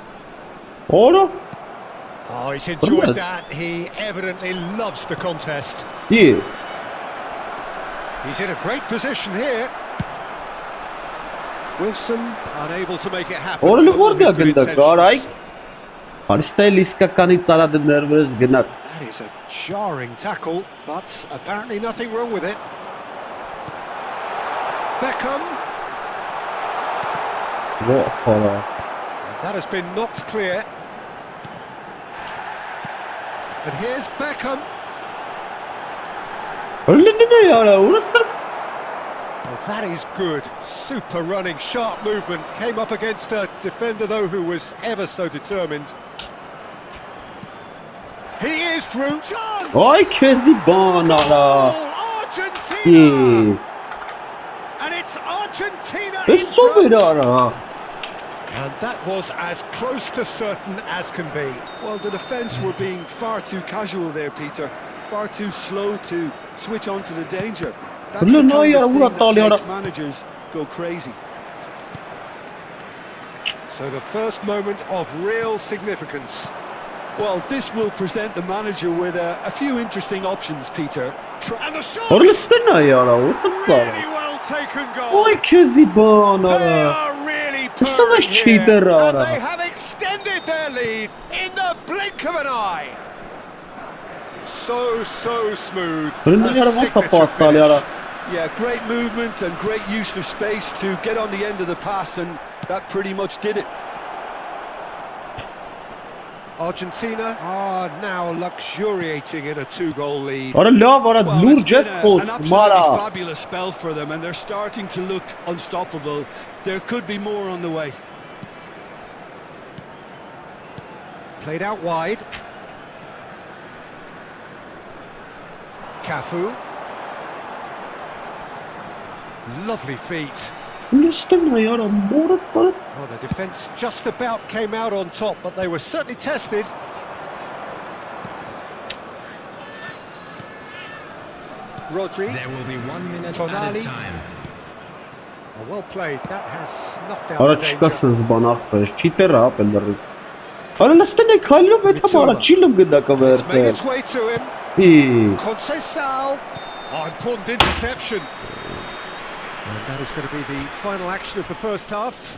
Speaker 2: Oh, he's enjoyed that. He evidently loves the contest.
Speaker 1: Yeah.
Speaker 2: He's in a great position here. Wilson unable to make it happen.
Speaker 1: That
Speaker 2: is a jarring tackle, but apparently nothing wrong with it. Beckham. And That has been knocked clear. And here's Beckham. Well, that is good. Super running, sharp movement. Came up against a defender, though, who was ever so determined. He is through. Chance!
Speaker 1: Ay kezibana la.
Speaker 2: Argentina! And it's Argentina in front. And that was as close to certain as can be.
Speaker 3: Well, the defence were being far too casual there, Peter. Far too slow to switch on to the danger. That's the kind of thing that makes managers go crazy.
Speaker 2: So the first moment of real significance.
Speaker 3: Well, this will present the manager with a few interesting options, Peter.
Speaker 2: And the shot!
Speaker 1: Really
Speaker 2: Really well taken goal.
Speaker 1: Ay kezibana
Speaker 2: They
Speaker 1: la.
Speaker 2: are really
Speaker 1: Sana
Speaker 2: purring here,
Speaker 1: cheater
Speaker 2: and
Speaker 1: ara.
Speaker 2: they have extended their lead in the blink of an eye. So smooth.
Speaker 1: Really
Speaker 2: A
Speaker 1: yara
Speaker 2: signature
Speaker 1: vasta pasal
Speaker 2: finish.
Speaker 1: yara.
Speaker 3: Yeah, great movement and great use of space to get on the end of the pass, and that pretty much did it.
Speaker 2: Argentina are now luxuriating in a 2-goal lead.
Speaker 1: Ara lav ara
Speaker 3: Well,
Speaker 1: nur
Speaker 3: it's been
Speaker 1: just
Speaker 3: an
Speaker 1: post
Speaker 3: absolutely
Speaker 1: mara.
Speaker 3: fabulous spell for them, and they're starting to look unstoppable. There could be more on the way.
Speaker 2: Played out wide. Cafu. Lovely feet.
Speaker 1: Lustina yara morasta.
Speaker 2: Well, the defence just about came out on top, but they were certainly tested. Rodri.
Speaker 5: There will be 1 minute
Speaker 2: Tonali.
Speaker 5: at a time.
Speaker 2: Oh, well played. That has snuffed out
Speaker 1: Ara
Speaker 2: the danger.
Speaker 1: çıkasınız bana arkadaş. Cheater apelleri. Ara lustina kaylo betama chilum gıda
Speaker 2: It's made its
Speaker 1: kaverse.
Speaker 2: way to him.
Speaker 1: İyi.
Speaker 2: Conceição. Oh, important interception. And that is going to be the final action of the first half.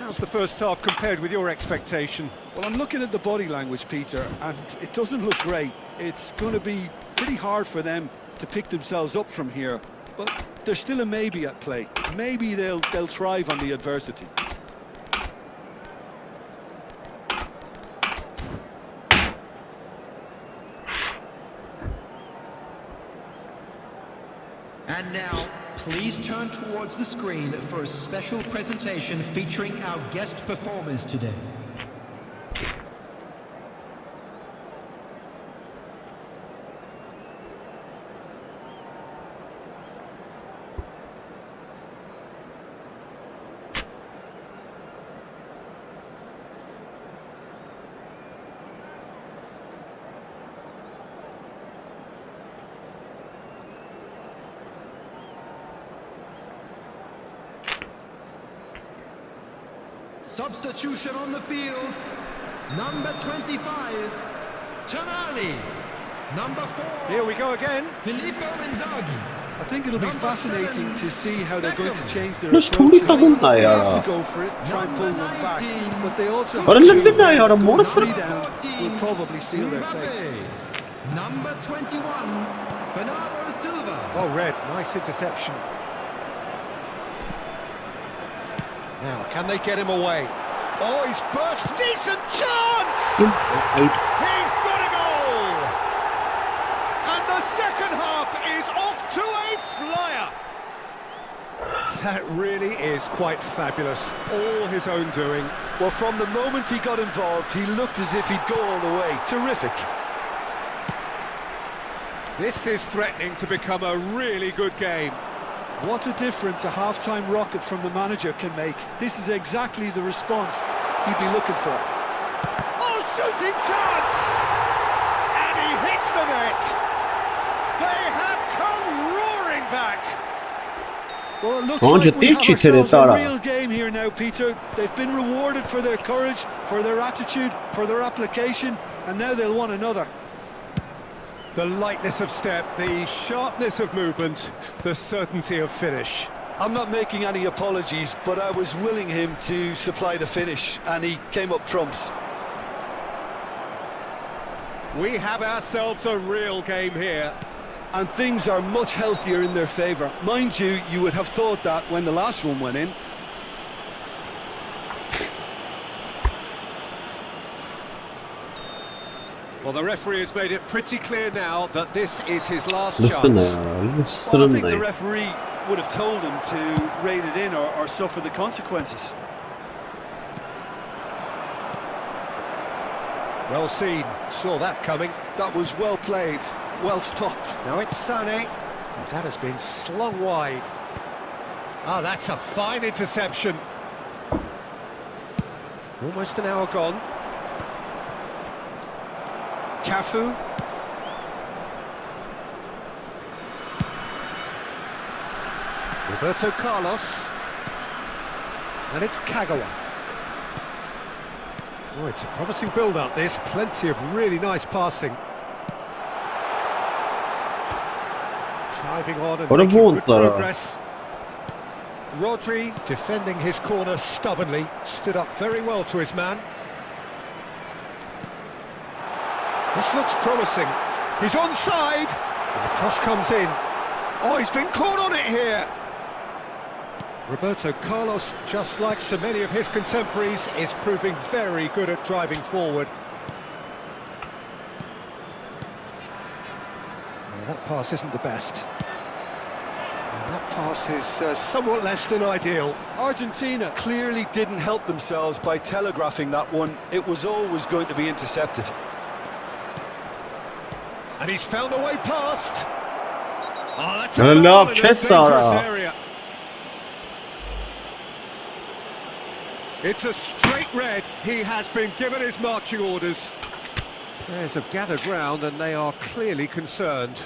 Speaker 2: How's the first half compared with your expectation?
Speaker 3: Well, I'm looking at the body language, Peter, and it doesn't look great. It's going to be pretty hard for them to pick themselves up from here, but there's still a maybe at play. Maybe they'll thrive on the adversity.
Speaker 5: And now, please turn towards the screen for a special presentation featuring our guest performers today. Substitution on the field. Number 25, Tonali. Number 4,
Speaker 2: Here we go again.
Speaker 5: Filippo Inzaghi.
Speaker 3: I think it'll be fascinating to see how they're going to change their
Speaker 1: Just
Speaker 3: approach.
Speaker 1: totally
Speaker 3: here.
Speaker 1: takılma
Speaker 3: They
Speaker 1: ya.
Speaker 3: have to go for it, try and pull them back, but they also have
Speaker 1: Ara
Speaker 3: to
Speaker 1: lustina yara
Speaker 3: going
Speaker 1: morasta.
Speaker 3: 3 down will probably seal their fate.
Speaker 5: Mbappe. Number 21, Bernardo Silva.
Speaker 2: Well read, nice interception. Now, can they get him away? Oh, he's burst, decent chance! He's got a goal! And the second half is off to a flyer! That really is quite fabulous, all his own doing.
Speaker 3: Well, from the moment he got involved, he looked as if he'd go all the way. Terrific.
Speaker 2: This is threatening to become a really good game.
Speaker 3: What a difference a half-time rocket from the manager can make. This is exactly the response he'd be looking for.
Speaker 2: Oh, shooting chance! And he hits the net! They have come roaring back!
Speaker 3: Well, it looks
Speaker 1: Bence
Speaker 3: like we have
Speaker 1: tek çitere
Speaker 3: ourselves a
Speaker 1: Tara.
Speaker 3: real game here now, Peter. They've been rewarded for their courage, for their attitude, for their application, and now they'll want another.
Speaker 2: The lightness of step, the sharpness of movement, the certainty of finish.
Speaker 3: I'm not making any apologies, but I was willing him to supply the finish, and he came up trumps.
Speaker 2: We have ourselves a real game here.
Speaker 3: And things are much healthier in their favour. Mind you, you would have thought that when the last one went in.
Speaker 2: Well, the referee has made it pretty clear now that this is his last
Speaker 1: Lüstüne
Speaker 2: chance.
Speaker 1: ya.
Speaker 3: Well, I think the
Speaker 1: Lüstüne.
Speaker 3: referee would have told him to rein it in or suffer the consequences.
Speaker 2: Well seen, saw that coming.
Speaker 3: That was well played, well stopped.
Speaker 2: Now it's Sané. That has been slung wide. Ah, that's a fine interception. Almost an hour gone. Cafu. Roberto Carlos. And it's Kagawa. Oh, it's a promising build-up, this. Plenty of really nice passing. Driving on and
Speaker 1: What a
Speaker 2: making good
Speaker 1: monster.
Speaker 2: progress. Rodri defending his corner stubbornly. Stood up very well to his man. This looks promising. He's onside. And the cross comes in. Oh, he's been caught on it here. Roberto Carlos, just like so many of his contemporaries, is proving very good at driving forward. Well, that pass isn't the best. And that pass is somewhat less than ideal.
Speaker 3: Argentina clearly didn't help themselves by telegraphing that one. It was always going to be intercepted.
Speaker 2: And he's found a way past. Oh, that's a
Speaker 1: I
Speaker 2: foul
Speaker 1: love
Speaker 2: in a dangerous
Speaker 1: Cesar.
Speaker 2: area. It's a straight red. He has been given his marching orders. Players have gathered round and they are clearly concerned.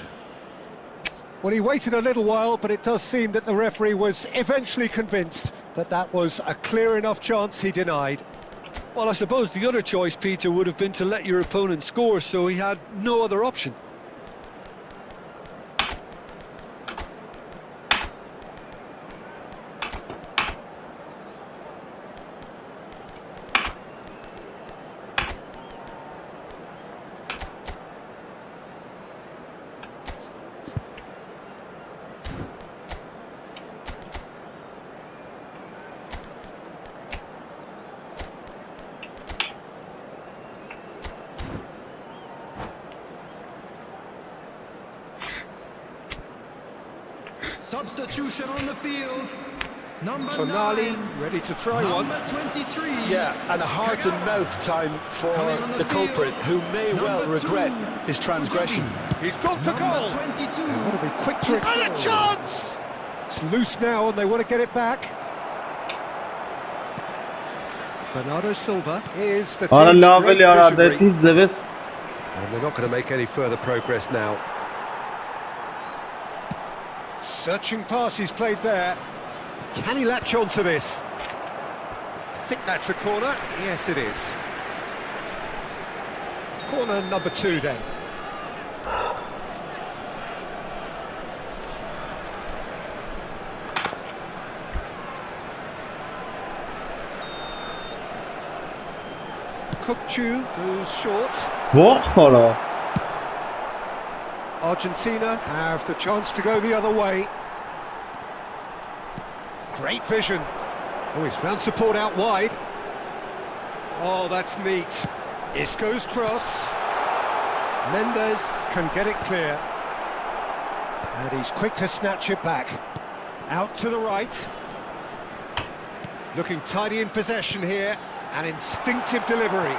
Speaker 2: Well, he waited a little while, but it does seem that the referee was eventually convinced that that was a clear enough chance he denied.
Speaker 3: Well, I suppose the other choice, Peter, would have been to let your opponent score, so he had no other option.
Speaker 5: Substitution on the field. Number
Speaker 2: Tonali
Speaker 5: 9.
Speaker 2: ready to try one.
Speaker 5: Number 23.
Speaker 3: Yeah, and a heart-and-mouth time for the culprit, who may well regret his transgression.
Speaker 2: He's gone for goal.
Speaker 5: Number 22.
Speaker 2: They want to be quick to and a chance. It's loose now, and they want to get it back. Bernardo Silva is the
Speaker 1: Ana
Speaker 2: team's
Speaker 1: level
Speaker 2: great
Speaker 1: ya
Speaker 2: visionary.
Speaker 1: radeti Zeves.
Speaker 2: And they're not going to make any further progress now. Searching pass he's played there. Can he latch on to this? I think that's a corner. Yes, it is. Corner number 2 then. Kukçu goes short.
Speaker 1: What?
Speaker 2: Argentina have the chance to go the other way. Great vision. Oh, he's found support out wide. Oh, that's neat. Isco's cross. Mendes can get it clear. And he's quick to snatch it back. Out to the right. Looking tidy in possession here. An instinctive delivery.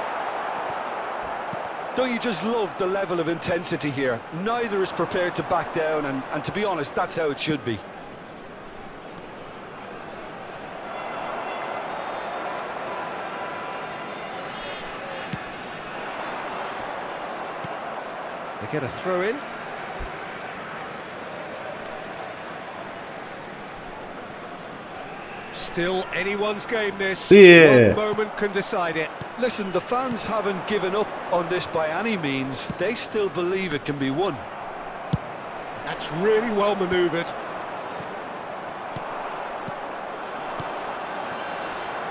Speaker 3: Don't you just love the level of intensity here? Neither is prepared to back down, and to be honest, that's how it should be.
Speaker 2: They get a throw in. Still anyone's game this.
Speaker 1: Yeah.
Speaker 2: One moment can decide it.
Speaker 3: Listen, the fans haven't given up on this by any means. They still believe it can be won.
Speaker 2: That's really well manoeuvred.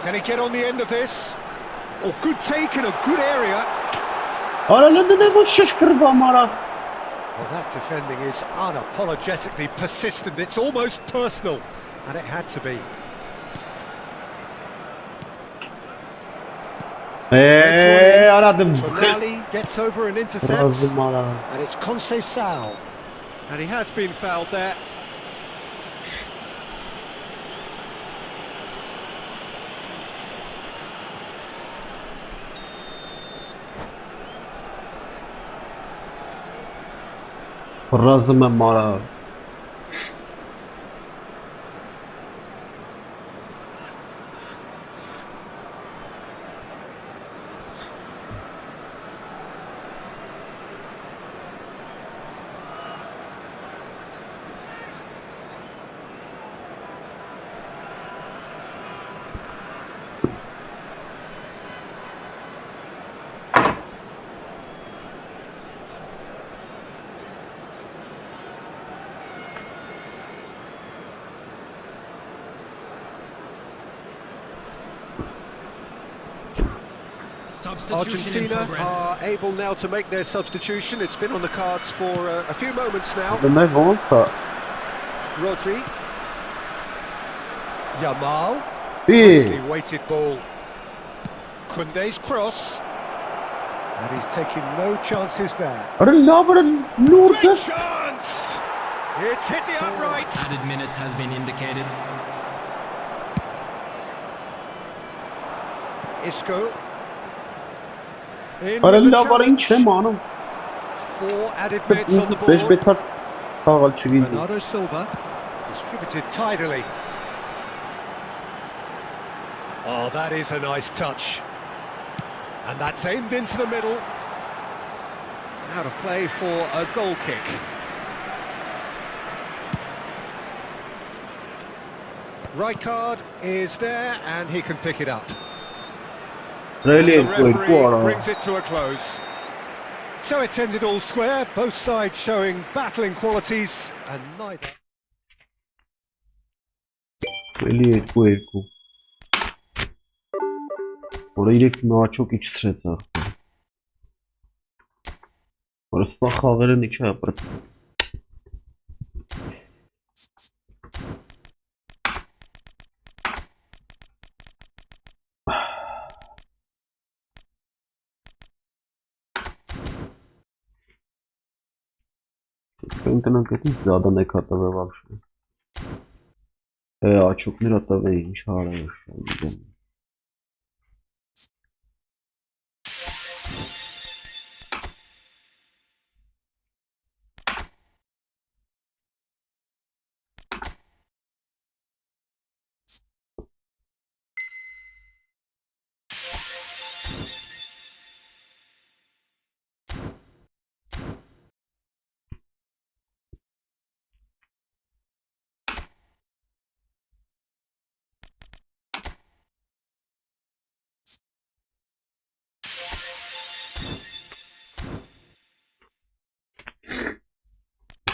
Speaker 2: Can he get on the end of this? Oh, good take in a good area.
Speaker 1: Ana ne bu şaşkırma mara.
Speaker 2: Well, that defending is unapologetically persistent. It's almost personal, and it had to be.
Speaker 1: Aradım.
Speaker 2: Tonali Gets over and intercepts.
Speaker 1: Razım ala.
Speaker 2: And it's Conceição. And he has been fouled there.
Speaker 1: Razım ala.
Speaker 2: Argentina are able now to make their substitution. It's been on the cards for a few moments now.
Speaker 1: Ne volta.
Speaker 2: Rodri. Yamal.
Speaker 1: Bir.
Speaker 2: Nicely weighted ball. Koundé's cross. And he's taking no chances there.
Speaker 1: Arı labırın nurda.
Speaker 2: Great chance! It's hit the upright.
Speaker 5: Added minutes has been indicated.
Speaker 2: Isco. In
Speaker 1: Arı
Speaker 2: with the
Speaker 1: labırın
Speaker 2: challenge.
Speaker 1: çemanım.
Speaker 2: 4 added minutes on the
Speaker 1: Beş
Speaker 2: board.
Speaker 1: betar. Sağal çıgıydı.
Speaker 2: Bernardo Silva distributed tidily. Oh, that is a nice touch. And that's aimed into the middle. Out of play for a goal kick. Rijkaard is there and he can pick it up.
Speaker 1: Really
Speaker 2: And the referee
Speaker 1: ara.
Speaker 2: brings it to a close. So it's ended all square, both sides showing battling qualities and neither.
Speaker 1: Really erku. Orayı direkt daha çok iç stresa. Orası da xağırın içi yapır. Интернет какие заданные катавы вообще. А çok mirata ve inşallah.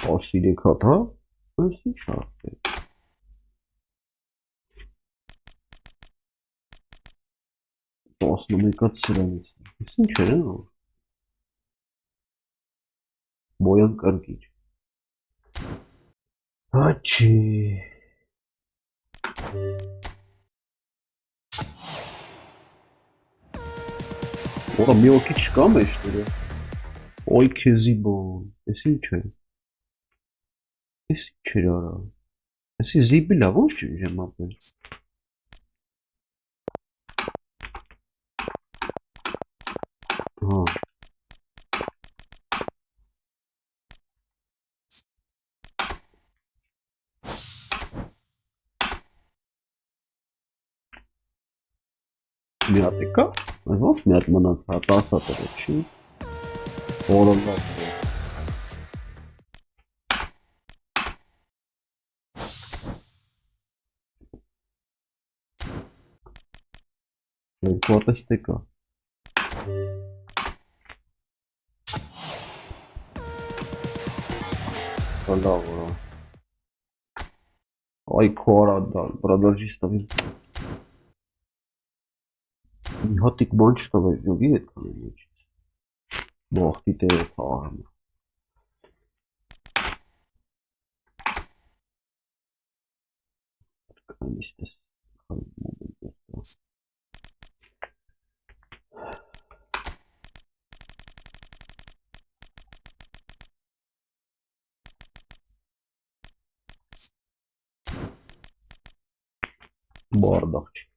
Speaker 1: Asili hata. Nasıl şartı? Aslında kat sıramız. Kesin çene ne olur? Boyan kargıç. Açı. Oğlum bir okey çıkama işte ya. Oy kezibon. Kesin çene. Kesin çene ara. Kesin zibi lavon çözeceğim abi. Ha. Miatyka? Znów miatmana tasa to rzeczy. Oğlanlar. Fantastyka. Dobra. Oj, kora, продолжista. Hatik mançta ve jogi etkileyici. Bu aktivite tamamen. İşte. Bardak.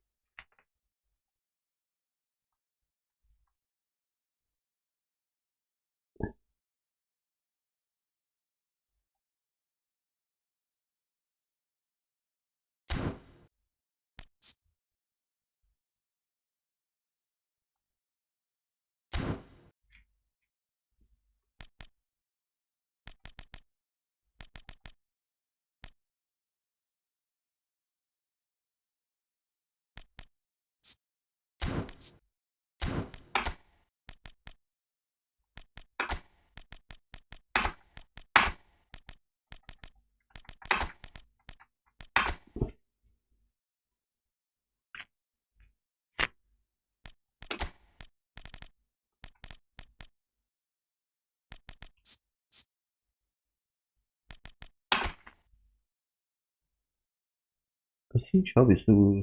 Speaker 1: Assim, sabe, estou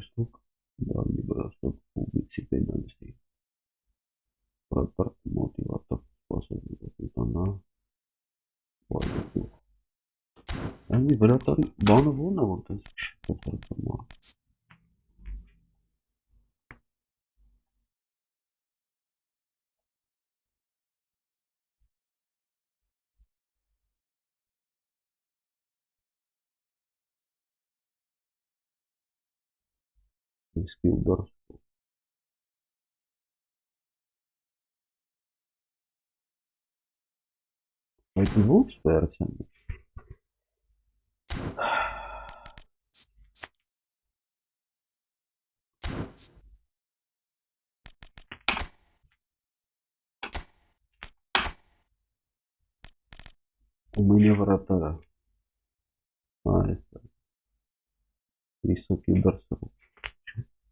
Speaker 1: dando braço público penalista. Para parte motivata posso então pode. Они вратарь бана вон вот это что-то. Низкий удар. А это лучше, Артем? У меня вратаря. А, это высокий удар.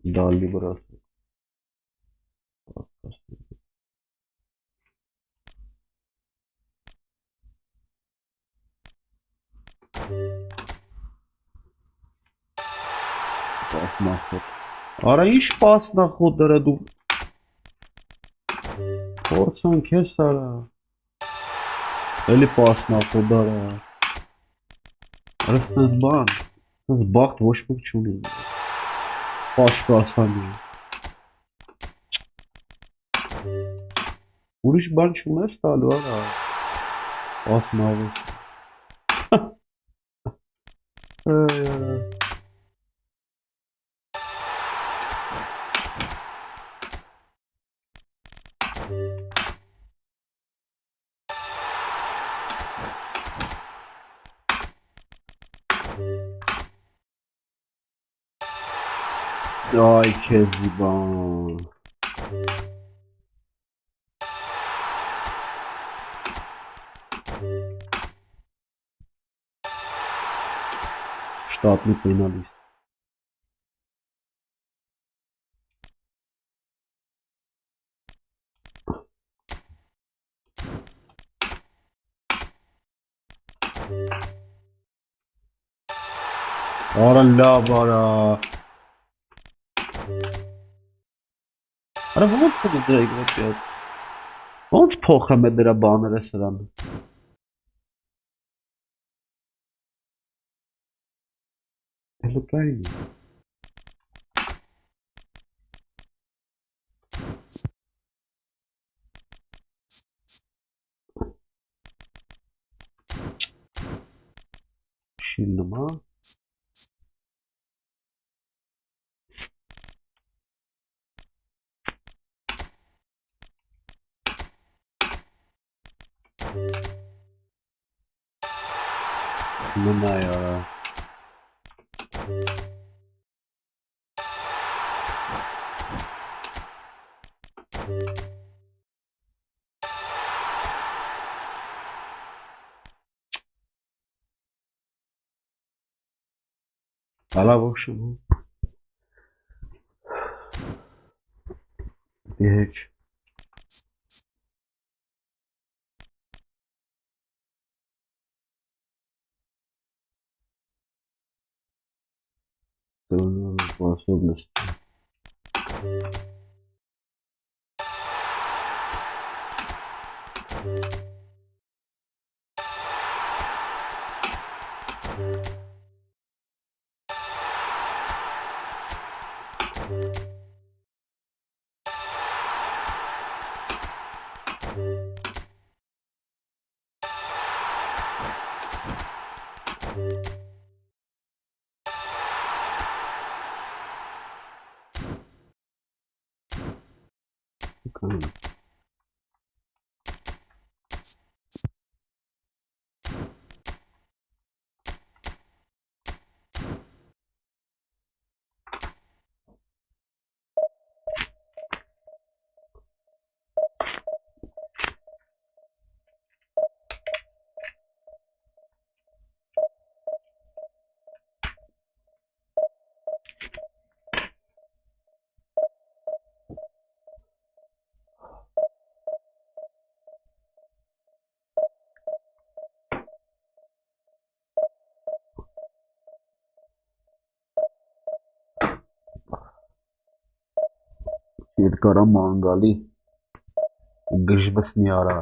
Speaker 1: Дальний бросок. Pas nahod. Արա ինչ պաս նախոտ դրա դու փորձան քեզ արա էլի պաս նախոտ դարա այստեղ բան այս բախտ ոչ մեկ չունի պաս կասանի ուրիշ բան չունես տալու արա պաս նավոս Ay Keziban. Штатный финалист. Ora bara. Արա ո՞նց է դրա իգրոպիա։ Ո՞նց փոխեմ է դրա բաները սրան։ Էլոկային։ Շիլնումա։ Մնա յարա։ Ալա ոչ շնու։ Եչ։ Способность. Okay. Երկարա մանգալի գժվսնի արա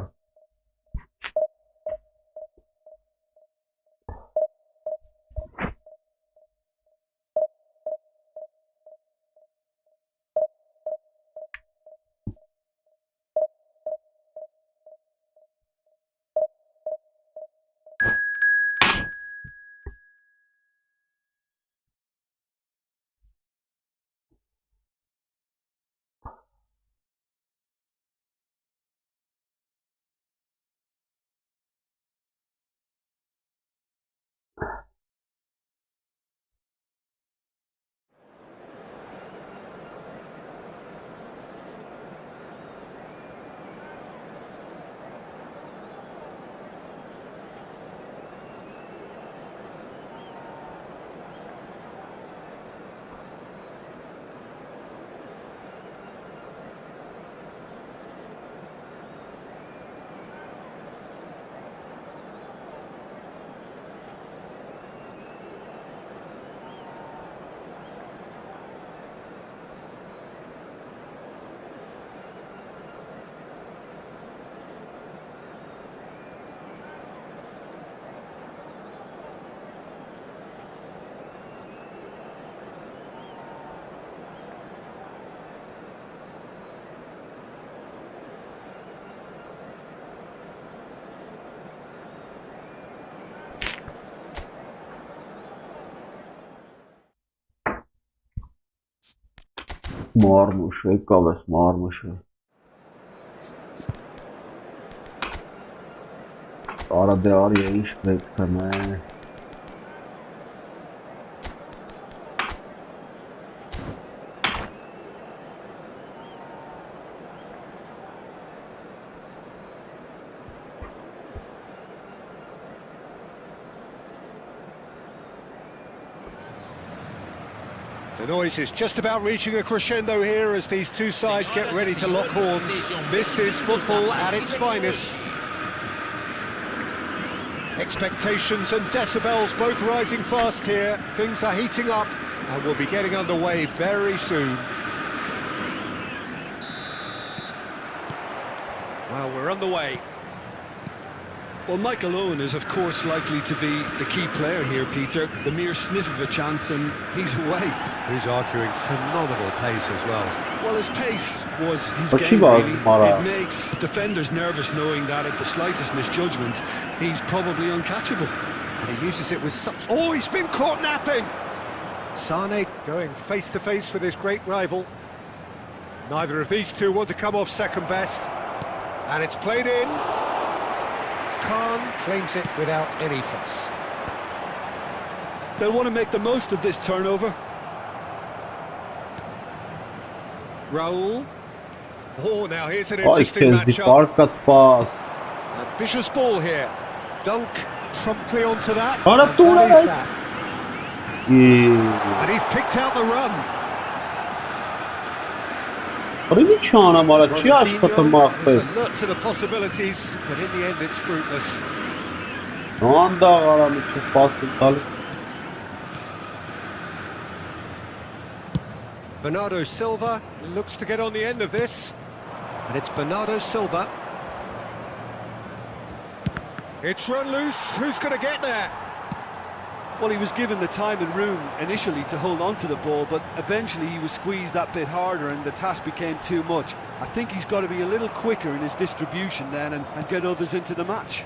Speaker 1: մարմուշ եկավ ես մարմուշը արա դե արի ինչ պետք է
Speaker 2: The noise is just about reaching a crescendo here as these two sides get ready to lock horns. This is football at its finest. Expectations and decibels both rising fast here. Things are heating up and we'll be getting underway very soon. Well, we're underway.
Speaker 3: Well, Michael Owen is, of course, likely to be the key player here, Peter. The mere sniff of a chance and he's away.
Speaker 2: He's arguing phenomenal pace as well.
Speaker 3: Well, his pace was his
Speaker 1: But
Speaker 3: game,
Speaker 1: was,
Speaker 3: really.
Speaker 1: Mara.
Speaker 3: It makes defenders nervous knowing that at the slightest misjudgment, he's probably uncatchable.
Speaker 2: And he uses it with such... Oh, he's been caught napping! Sane going face-to-face with his great rival. Neither of these two want to come off second best. And it's played in. Khan claims it without any fuss.
Speaker 3: They'll want to make the most of this turnover.
Speaker 2: Raul. Oh, now here's an
Speaker 1: Ay
Speaker 2: interesting
Speaker 1: kezdi
Speaker 2: matchup.
Speaker 1: farkas pas
Speaker 2: Ambitious ball here. Dunk promptly onto that.
Speaker 1: Ara
Speaker 2: And
Speaker 1: tura,
Speaker 2: that is
Speaker 1: right?
Speaker 2: that.
Speaker 1: İyi.
Speaker 2: And he's picked out the run.
Speaker 1: Արի չանամ արա չի
Speaker 2: Ronaldinho
Speaker 1: աշխատում
Speaker 2: is
Speaker 1: ախպեր
Speaker 2: alert to the possibilities, but in the end it's fruitless.
Speaker 1: անդաղ արա մի քիչ պասը տալի
Speaker 2: Bernardo Silva looks to get on the end of this. And it's Bernardo Silva. It's run loose. Who's going to get there?
Speaker 3: Well, he was given the time and room initially to hold on to the ball, but eventually he was squeezed that bit harder and the task became too much. I think he's got to be a little quicker in his distribution then and get others into the match.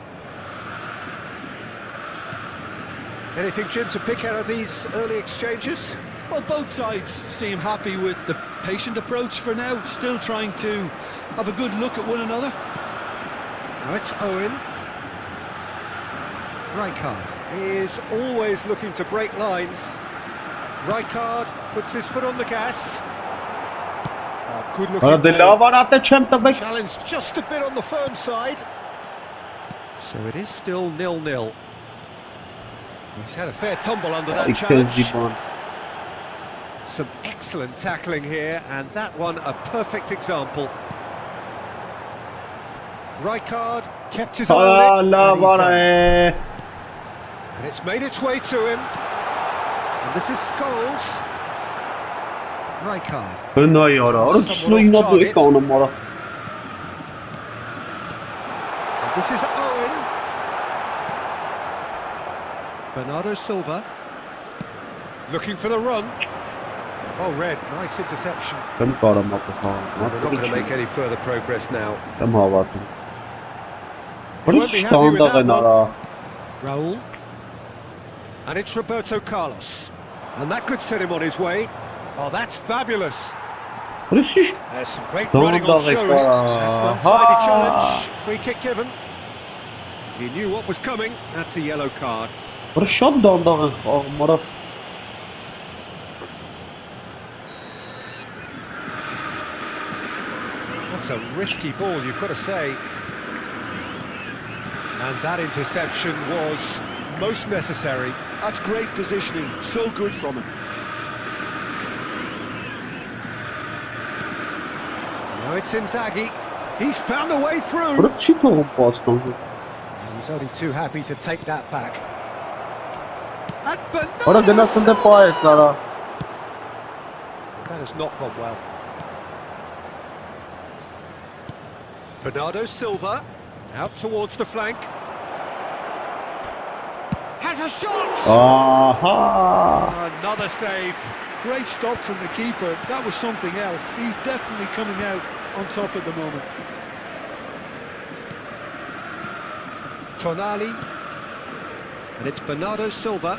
Speaker 2: Anything, Jim, to pick out of these early exchanges?
Speaker 3: Well, both sides seem happy with the patient approach for now, still trying to have a good look at one another.
Speaker 2: Now it's Owen. Rijkaard is always looking to break lines. Rijkaard puts his foot on the gas. Oh, good looking ball. Challenge just a bit on the firm side. So it is still 0-0. He's had a fair tumble under that challenge. Some excellent tackling here, and that one a perfect example. Rijkaard kept his eye on it, and it's made its way to him. And this is Scholes. Rijkaard. And this is Owen. Bernardo Silva. Looking for the run. Oh, Red, nice interception. And they're not going to make any further progress now. He won't be happy with that one. Raul. And it's Roberto Carlos. And that could set him on his way. Oh, that's fabulous. There's some great running on show. That's an untidy challenge. Free kick given. He knew what was coming. That's a yellow card. That's a risky ball, you've got to say. And that interception was most necessary.
Speaker 3: That's great positioning, so good from him.
Speaker 2: Now it's Inzaghi. He's found a way through. And he's only too happy to take that back. And Bernardo! That has not gone well. Bernardo Silva out towards the flank. Has a shot! Another save.
Speaker 3: Great stop from the keeper. That was something else. He's definitely coming out on top at the moment. Tonali. And it's Bernardo Silva.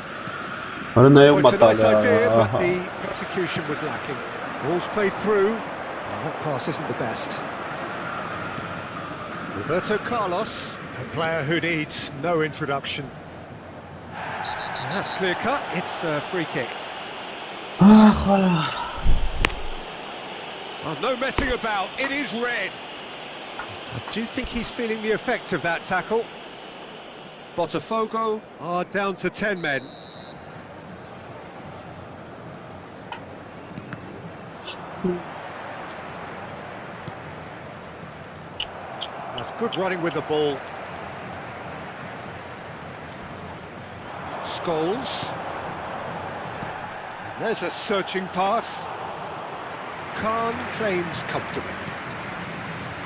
Speaker 3: Oh, it's a nice idea, but the execution was lacking. Ball's played through. And that pass isn't the best. Roberto Carlos, a player who needs no introduction. And that's clear cut. It's a free kick. Oh, no messing about. It is red. I do think he's feeling the effects of that tackle. Botafogo are down to 10 men. That's good running with the ball. Scholes. And there's a searching pass. Khan claims comfortably.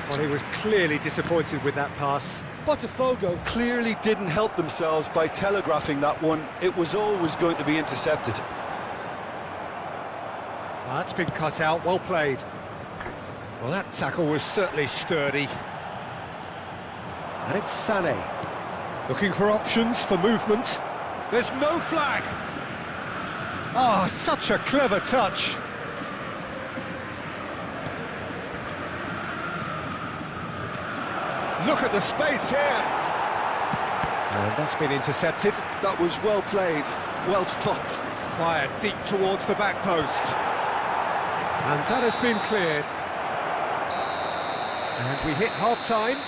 Speaker 3: Well, he was clearly disappointed with that pass. Botafogo clearly didn't help themselves by telegraphing that one. It was always going to be intercepted.
Speaker 2: Well, that's been cut out, well played. Well, that tackle was certainly sturdy. And it's Sané. Looking for options for movement. There's no flag. Oh, such a clever touch. Look at the space here. And that's been intercepted.
Speaker 3: That was well played, well stopped.
Speaker 2: Fired deep towards the back post. And that has been cleared. And we hit half-time.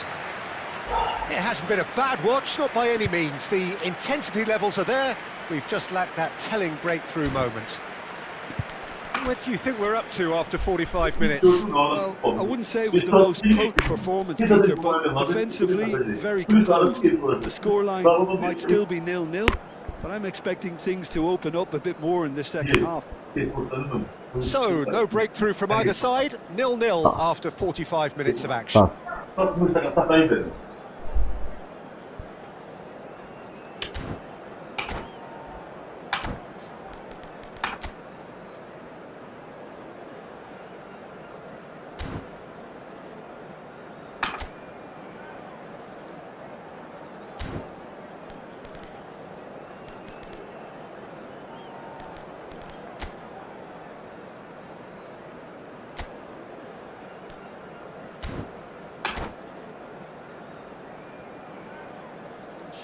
Speaker 2: It hasn't been a bad watch, not by any means. The intensity levels are there. We've just lacked that telling breakthrough moment. What do you think we're up to after 45 minutes?
Speaker 3: Well, I wouldn't say it was the most potent performance, Peter, but defensively, very composed. The scoreline might still be 0-0, but I'm expecting things to open up a bit more in this second half.
Speaker 2: So, no breakthrough from either side, 0-0 after 45 minutes of action.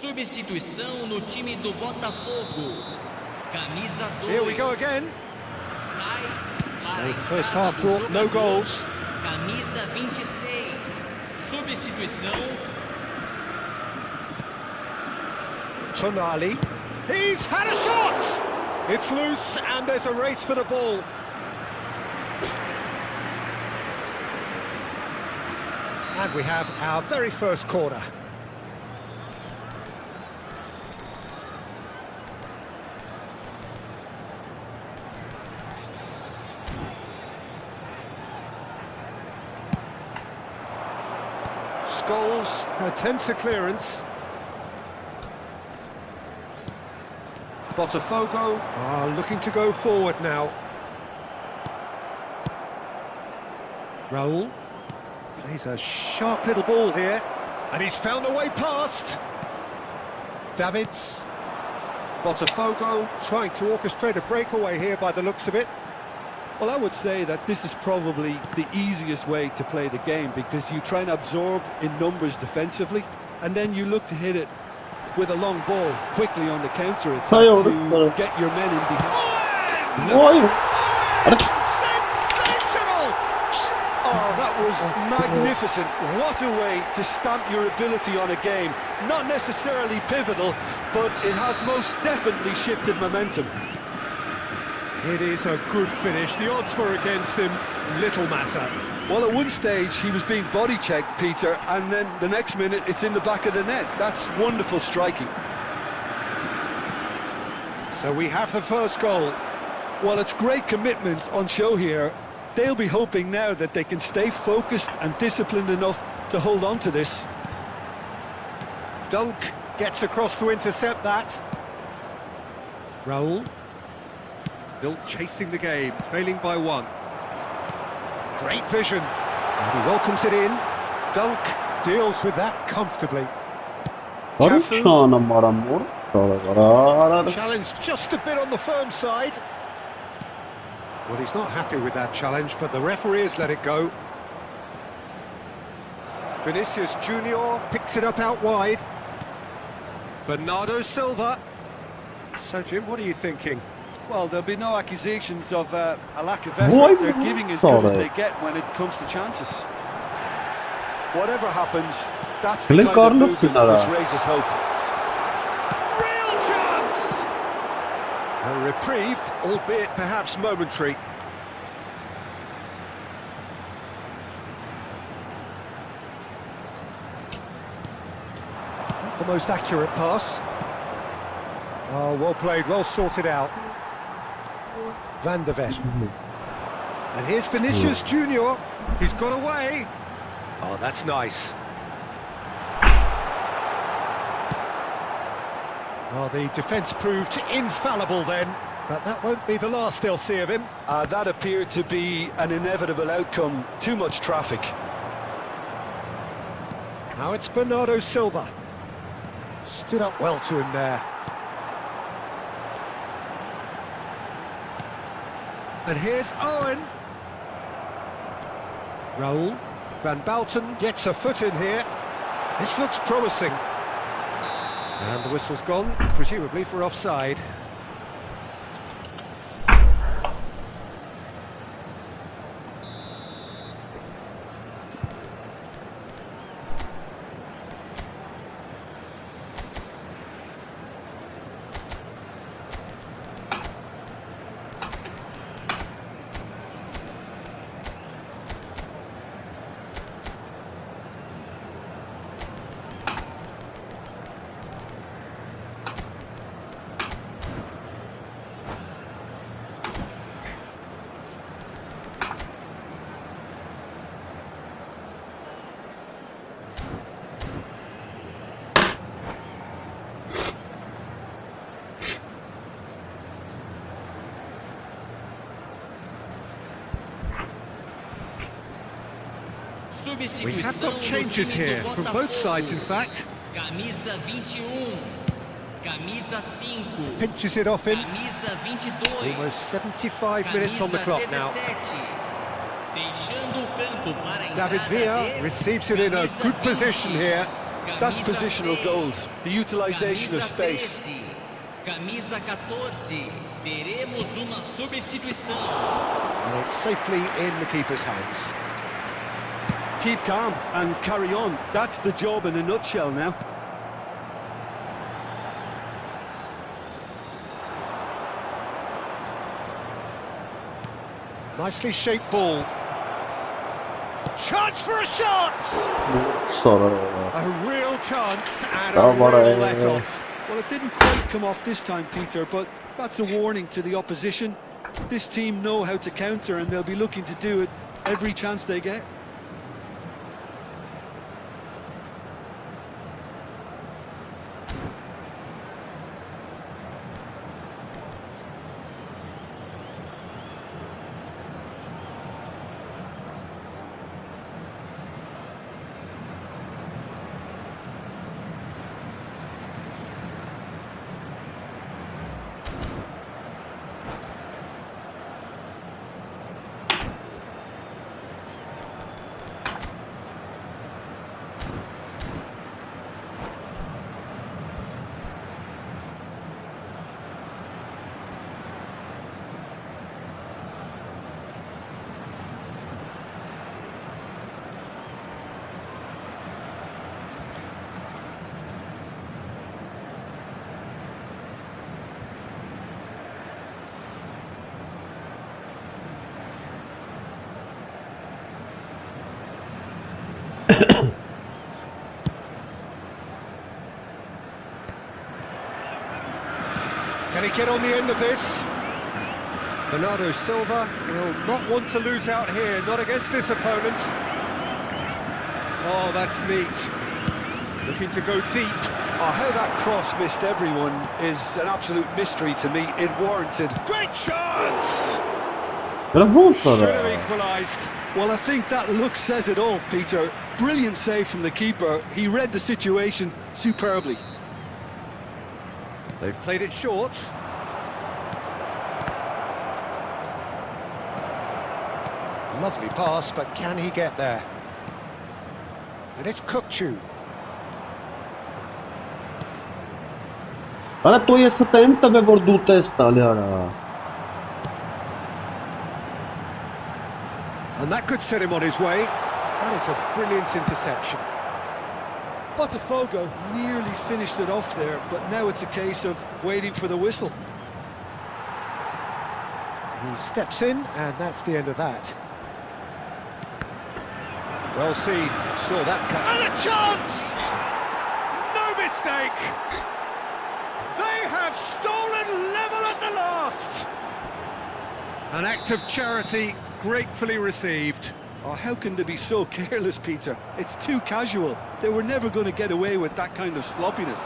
Speaker 6: Substituição no time do Botafogo. Camisa 2.
Speaker 2: Here we go again.
Speaker 6: Sai para
Speaker 2: So
Speaker 6: a
Speaker 2: first
Speaker 6: entrada
Speaker 2: half
Speaker 6: do
Speaker 2: brought no
Speaker 6: jogador.
Speaker 2: goals.
Speaker 6: Camisa 26. Substituição.
Speaker 2: Tonali. He's had a shot! It's loose and there's a race for the ball. And we have our very first corner. Scholes attempts a clearance. Botafogo are looking to go forward now. Raul plays a sharp little ball here, and he's found a way past. Davids. Botafogo trying to orchestrate a breakaway here by the looks of it.
Speaker 3: Well, I would say that this is probably the easiest way to play the game, because you try and absorb in numbers defensively, and then you look to hit it with a long ball quickly on the counter-attack to get your men in behind.
Speaker 2: Sensational!
Speaker 3: Oh, that was magnificent. What a way to stamp your ability on a game. Not necessarily pivotal, but it has most definitely shifted momentum.
Speaker 2: It is a good finish. The odds were against him. Little matter.
Speaker 3: Well, at one stage he was being body checked, Peter, and then the next minute it's in the back of the net. That's wonderful striking.
Speaker 2: So we have the first goal.
Speaker 3: Well, it's great commitment on show here. They'll be hoping now that they can stay focused and disciplined enough to hold on to this.
Speaker 2: Dunk gets across to intercept that. Raul. Still chasing the game, trailing by one. Great vision. And he welcomes it in. Dunk deals with that comfortably. Challenge just a bit on the firm side. Well, he's not happy with that challenge, but the referee has let it go. Vinicius Junior picks it up out wide. Bernardo Silva. So, Jim, what are you thinking?
Speaker 3: Well, there'll be no accusations of a lack of effort. They're giving as good as they get when it comes to chances. Whatever happens, that's the kind of movement which raises hope.
Speaker 2: Real chance! A reprieve, albeit perhaps momentary. Not the most accurate pass. Oh, well played, well sorted out. Van der Ven. And here's Vinicius Junior. He's got away. Oh, that's nice. Well, the defence proved infallible then, but that won't be the last they'll see of him.
Speaker 3: That appeared to be an inevitable outcome. Too much traffic.
Speaker 2: Now it's Bernardo Silva. Stood up well to him there. And here's Owen. Raul. Van Balten gets a foot in here. This looks promising. And the whistle's gone, presumably for offside. We have got changes here, from both sides in fact.
Speaker 6: Camisa 21. Camisa 5.
Speaker 2: Pinches it off him.
Speaker 6: Camisa 22.
Speaker 2: Almost 75 minutes on the clock now.
Speaker 6: Deixando o campo para a
Speaker 2: David
Speaker 6: entrada
Speaker 2: Villa
Speaker 6: de
Speaker 2: receives it in a good
Speaker 6: camisa
Speaker 2: position
Speaker 6: 20.
Speaker 2: here.
Speaker 3: That's positional goals, the utilization of space.
Speaker 6: Camisa 14, teremos uma substituição.
Speaker 2: And it's safely in the keeper's hands.
Speaker 3: Keep calm and carry on. That's the job in a nutshell now.
Speaker 2: Nicely shaped ball. Chance for a shot!
Speaker 1: Sonra.
Speaker 2: A real chance and
Speaker 1: Tamam,
Speaker 2: a real
Speaker 1: oraya.
Speaker 2: let-off.
Speaker 3: Well, it didn't quite come off this time, Peter, but that's a warning to the opposition. This team know how to counter and they'll be looking to do it every chance they get.
Speaker 2: Can he get on the end of this? Bernardo Silva will not want to lose out here, not against this opponent. Oh, that's neat. Looking to go deep.
Speaker 3: Oh, how that cross missed everyone is an absolute mystery to me. It warranted.
Speaker 2: Great chance!
Speaker 1: Böyle bu
Speaker 2: Should have
Speaker 1: sonra.
Speaker 2: equalised.
Speaker 3: Well, I think that look says it all, Peter. Brilliant save from the keeper. He read the situation superbly.
Speaker 2: They've played it short. Lovely pass, but can he get there? And it's 𝐄𝐋𝐋.
Speaker 1: Արա տո ես ստեմ տվե որ դու տես տալի արա։
Speaker 2: And that could set him on his way. That is a brilliant interception.
Speaker 3: Botafogo nearly finished it off there, but now it's a case of waiting for the whistle.
Speaker 2: He steps in, and that's the end of that. Well seen, saw that cut. And a chance! No mistake! They have stolen level at the last! An act of charity gratefully received.
Speaker 3: Oh, how can they be so careless, Peter? It's too casual. They were never going to get away with that kind of sloppiness.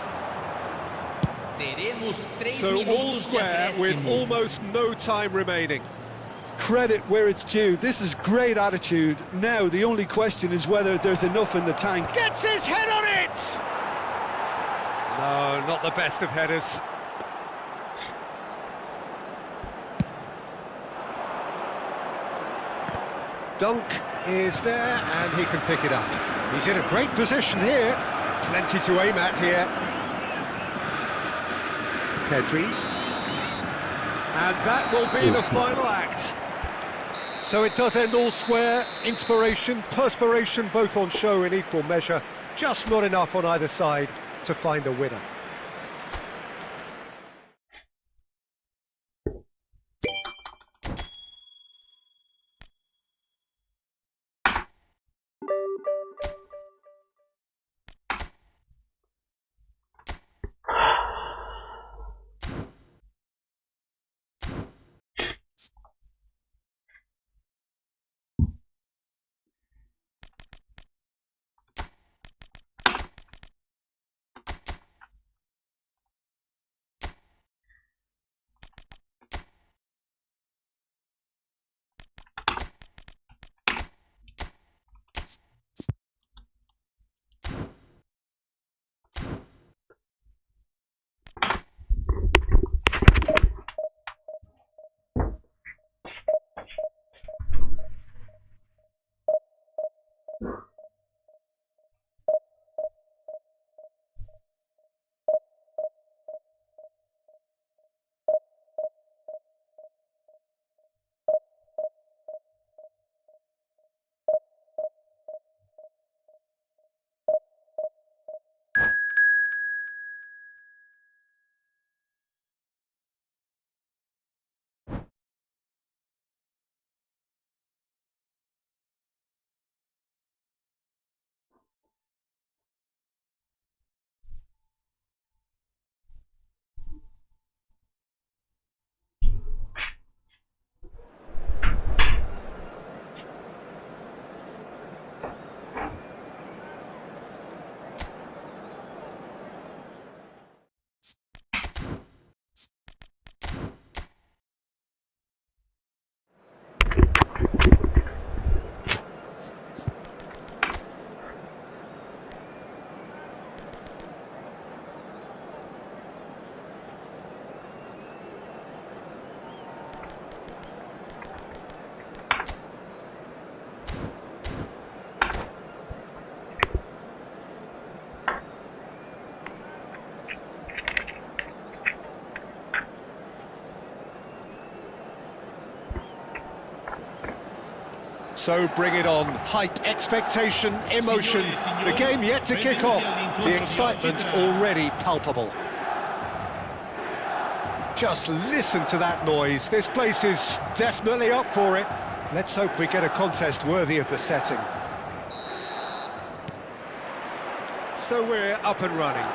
Speaker 6: Teremos 3
Speaker 2: So all
Speaker 6: minutos de
Speaker 2: square with
Speaker 6: acréscimo.
Speaker 2: almost no time remaining.
Speaker 3: Credit where it's due. This is great attitude. Now the only question is whether there's enough in the tank.
Speaker 2: Gets his head on it! No, not the best of headers. Dunk is there, and he can pick it up. He's in a great position here. Plenty to aim at here. Pedri. And that will be the final act. So it does end all square. Inspiration, perspiration, both on show in equal measure. Just not enough on either side to find a winner. So bring it on. Hype, expectation, emotion. The game yet to kick off. The excitement already palpable. Just listen to that noise. This place is definitely up for it. Let's hope we get a contest worthy of the setting. So we're up and running.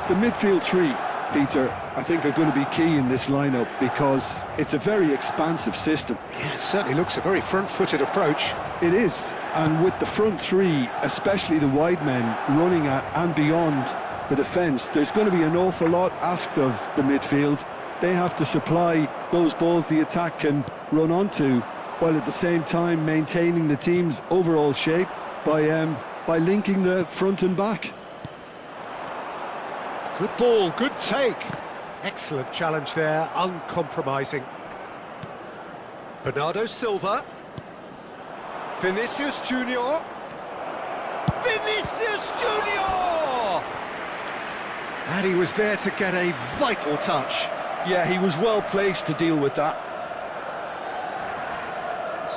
Speaker 3: The midfield three, Peter, I think are going to be key in this lineup because it's a very expansive system.
Speaker 2: Yeah, it certainly looks a very front-footed approach.
Speaker 3: It is, and with the front three, especially the wide men running at and beyond the defence, there's going to be an awful lot asked of the midfield. They have to supply those balls the attack can run onto, while at the same time maintaining the team's overall shape by linking the front and back.
Speaker 2: Good ball, good take. Excellent challenge there, uncompromising. Bernardo Silva. Vinicius Junior. Vinicius Junior! And he was there to get a vital touch.
Speaker 3: Yeah, he was well placed to deal with that.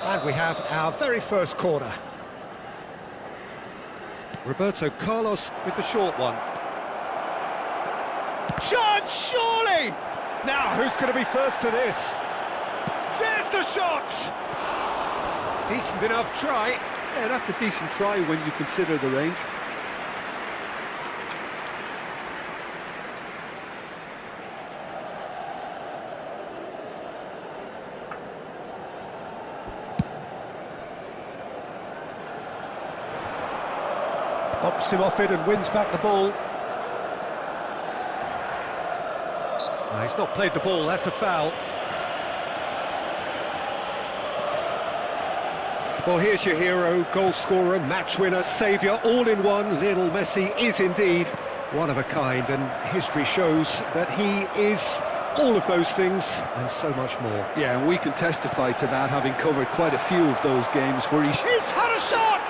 Speaker 2: And we have our very first corner. Roberto Carlos with the short one. Chance, surely! Now, who's going to be first to this? There's the shot! Decent enough try.
Speaker 3: Yeah, that's a decent try when you consider the range.
Speaker 2: Bumps him off it and wins back the ball. He's not played the ball, that's a foul. Well, here's your hero, goal scorer, match winner, saviour, all in one. Lionel Messi is indeed one of a kind, and history shows that he is all of those things and so much more.
Speaker 3: Yeah, and we can testify to that, having covered quite a few of those games where he's
Speaker 2: had a shot!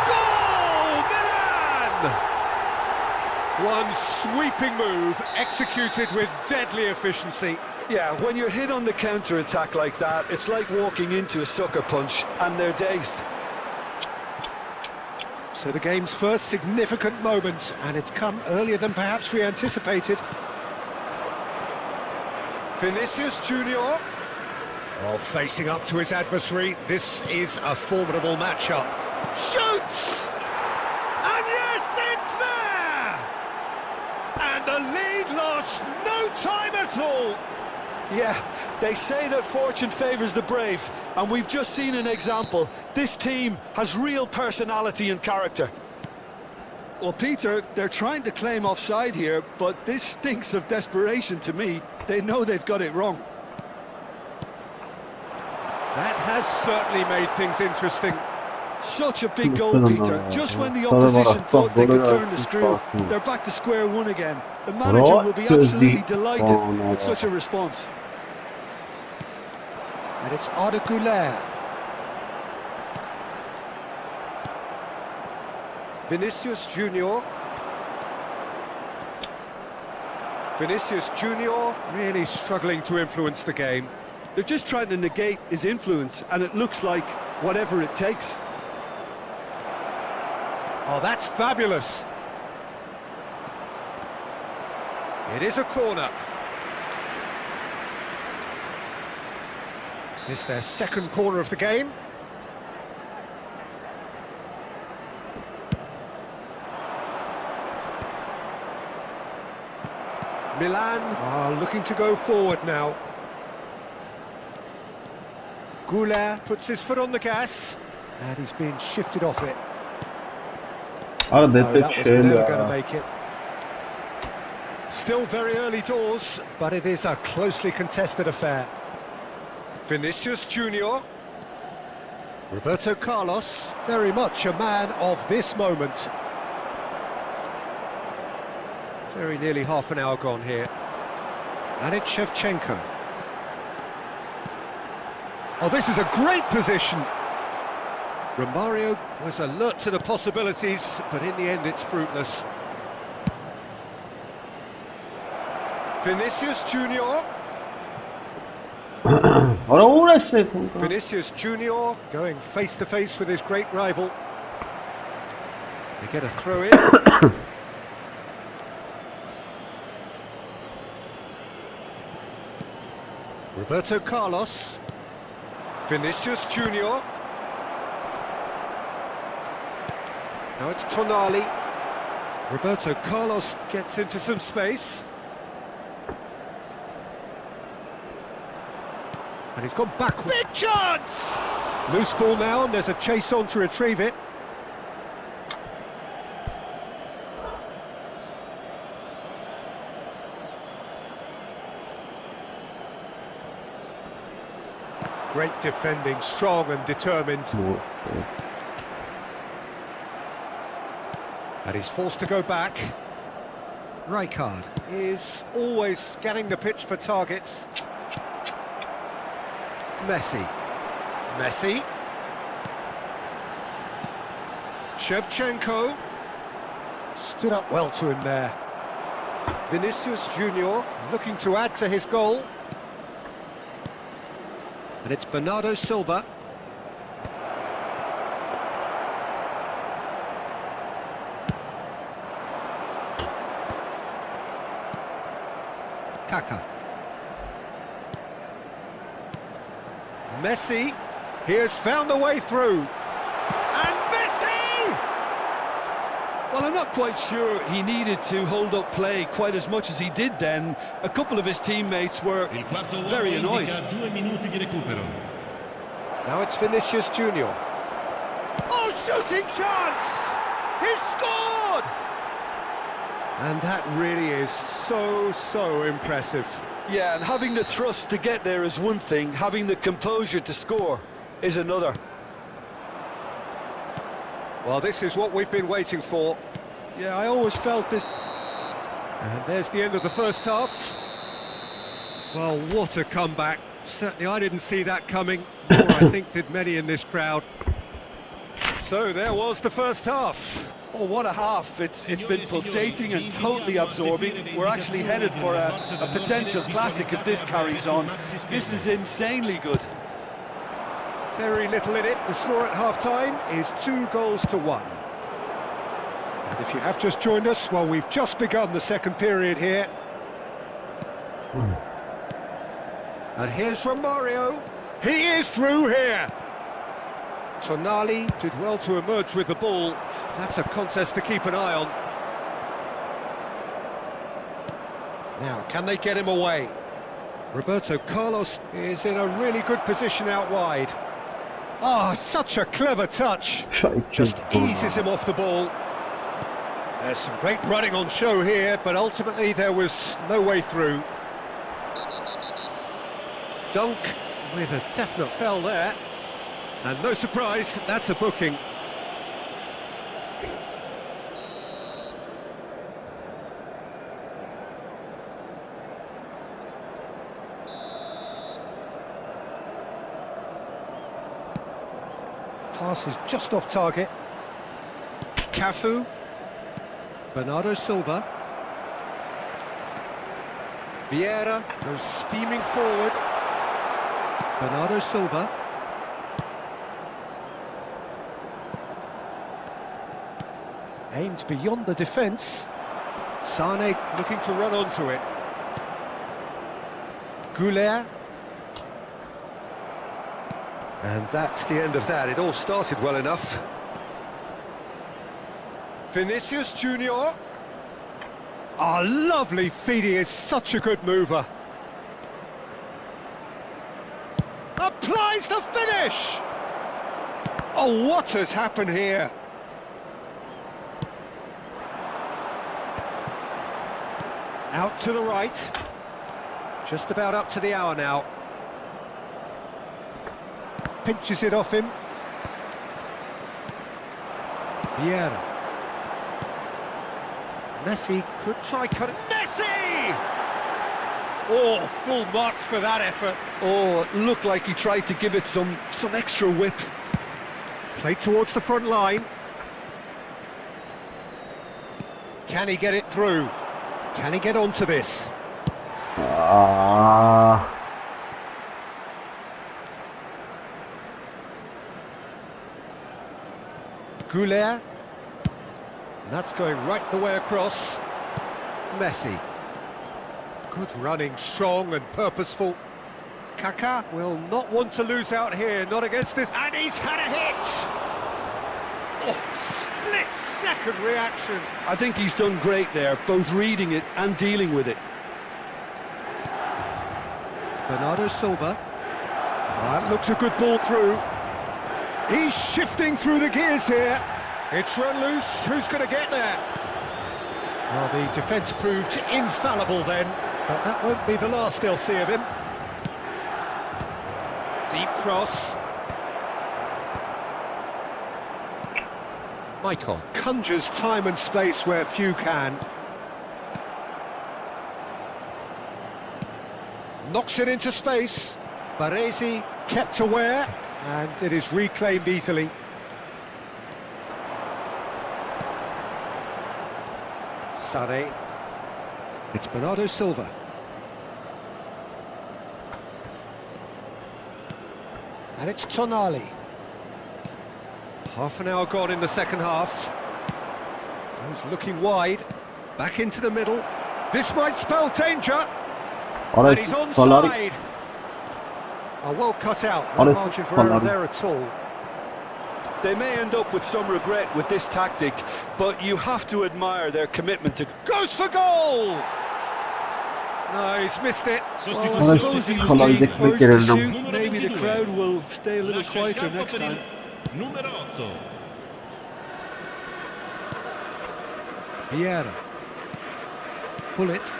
Speaker 2: Goal, Milan! One sweeping move, executed with deadly efficiency.
Speaker 3: Yeah, when you're hit on the counter-attack like that, it's like walking into a sucker punch, and they're dazed.
Speaker 2: So the game's first significant moment, and it's come earlier than perhaps we anticipated. Vinicius Junior. Oh, facing up to his adversary, this is a formidable matchup. Shoots! And yes, it's there! And the lead lost no time at all.
Speaker 3: Yeah, they say that fortune favours the brave, and we've just seen an example. This team has real personality and character. Well, Peter, they're trying to claim offside here, but this stinks of desperation to me. They know they've got it wrong.
Speaker 2: That has certainly made things interesting.
Speaker 3: Such a big goal, Peter. Just when the opposition thought they could turn the screw, they're back to square one again. The manager will be absolutely delighted with such a response.
Speaker 2: And it's Arda Güler. Vinicius Junior. Vinicius Junior really struggling to influence the game.
Speaker 3: They're just trying to negate his influence, and it looks like whatever it takes.
Speaker 2: Oh, that's fabulous. It is a corner. It's their second corner of the game. Milan are looking to go forward now. Güler puts his foot on the gas, and he's been shifted off it.
Speaker 1: No,
Speaker 2: that was never going to make it. Still very early doors, but it is a closely contested affair. Vinicius Junior. Roberto Carlos, very much a man of this moment. Very nearly half an hour gone here. Alik-GAMING. Oh, this is a great position. Romario was alert to the possibilities, but in the end it's fruitless. Vinicius Junior.
Speaker 1: Ahora
Speaker 2: Vinicius Junior going face to face with his great rival. They get a throw in. Roberto Carlos. Vinicius Junior. Now it's Tonali. Roberto Carlos gets into some space. And he's gone backward. Big chance! Loose ball now, and there's a chase on to retrieve it. Great defending, strong and determined. And he's forced to go back. Rijkaard is always scanning the pitch for targets. Messi. Shevchenko. Stood up well to him there. Vinicius Junior looking to add to his goal. And it's Bernardo Silva. Kaka. Messi, he has found the way through. And Messi!
Speaker 3: Well, I'm not quite sure he needed to hold up play quite as much as he did then. A couple of his teammates were very annoyed.
Speaker 2: Now it's Vinicius Junior. Oh, shooting chance! He's scored! And that really is so impressive.
Speaker 3: Yeah, and having the thrust to get there is one thing, having the composure to score is another.
Speaker 2: Well, this is what we've been waiting for.
Speaker 3: Yeah, I always felt this.
Speaker 2: And there's the end of the first half. Well, what a comeback. Certainly I didn't see that coming, nor I think did many in this crowd. So there was the first half.
Speaker 3: Oh, what a half. It's been pulsating and totally absorbing. We're actually headed for a potential classic if this carries on. This is insanely good.
Speaker 2: Very little in it. The score at half-time is 2-1. And if you have just joined us, well, we've just begun the second period here. And here's Romario. He is through here. Tonali did well to emerge with the ball. That's a contest to keep an eye on. Now, can they get him away? Roberto Carlos is in a really good position out wide. Ah, such a clever touch. Just eases him off the ball. There's some great running on show here, but ultimately there was no way through. Dunk with a definite foul there. And no surprise, that's a booking. Pass is just off target. Cafu. Bernardo Silva. Vieira goes steaming forward. Bernardo Silva. Aimed beyond the defence. Sane looking to run onto it. Țİței. And that's the end of that. It all started well enough. Vinicius Junior. Oh, lovely feed. He is such a good mover. Applies the finish! Oh, what has happened here? Out to the right. Just about up to the hour now. Pinches it off him. Vieira. Messi could try cutting. Messi! Oh, full marks for that effort.
Speaker 3: Oh, it looked like he tried to give it some extra whip.
Speaker 2: Played towards the front line. Can he get it through? Can he get onto ＫΑΙ. That's going right the way across. Messi. Good running, strong and purposeful. Kaká will not want to lose out here, not against this. And he's had a hit! Oh, split-second reaction.
Speaker 3: I think he's done great there, both reading it and dealing with it.
Speaker 2: Bernardo Silva. That looks a good ball through. He's shifting through the gears here. It's run loose. Who's going to get there? Well, the defence proved infallible then, but that won't be the last they'll see of him. Deep cross. Maicon conjures time and space where few can. Knocks it into space. Baresi kept aware, and it is reclaimed easily. Sane. It's Bernardo Silva. And it's Tonali. Half an hour gone in the second half. Goes looking wide. Back into the middle. This might spell danger. And he's onside. Oh, well cut out. No margin for error there at all.
Speaker 3: They may end up with some regret with this tactic, but you have to admire their commitment to...
Speaker 2: Goes for goal! No, he's missed it.
Speaker 3: Well, I suppose he was being urged to shoot. Maybe the crowd will stay a little quieter next time.
Speaker 4: Numero 8.
Speaker 2: Vieira. Pull it.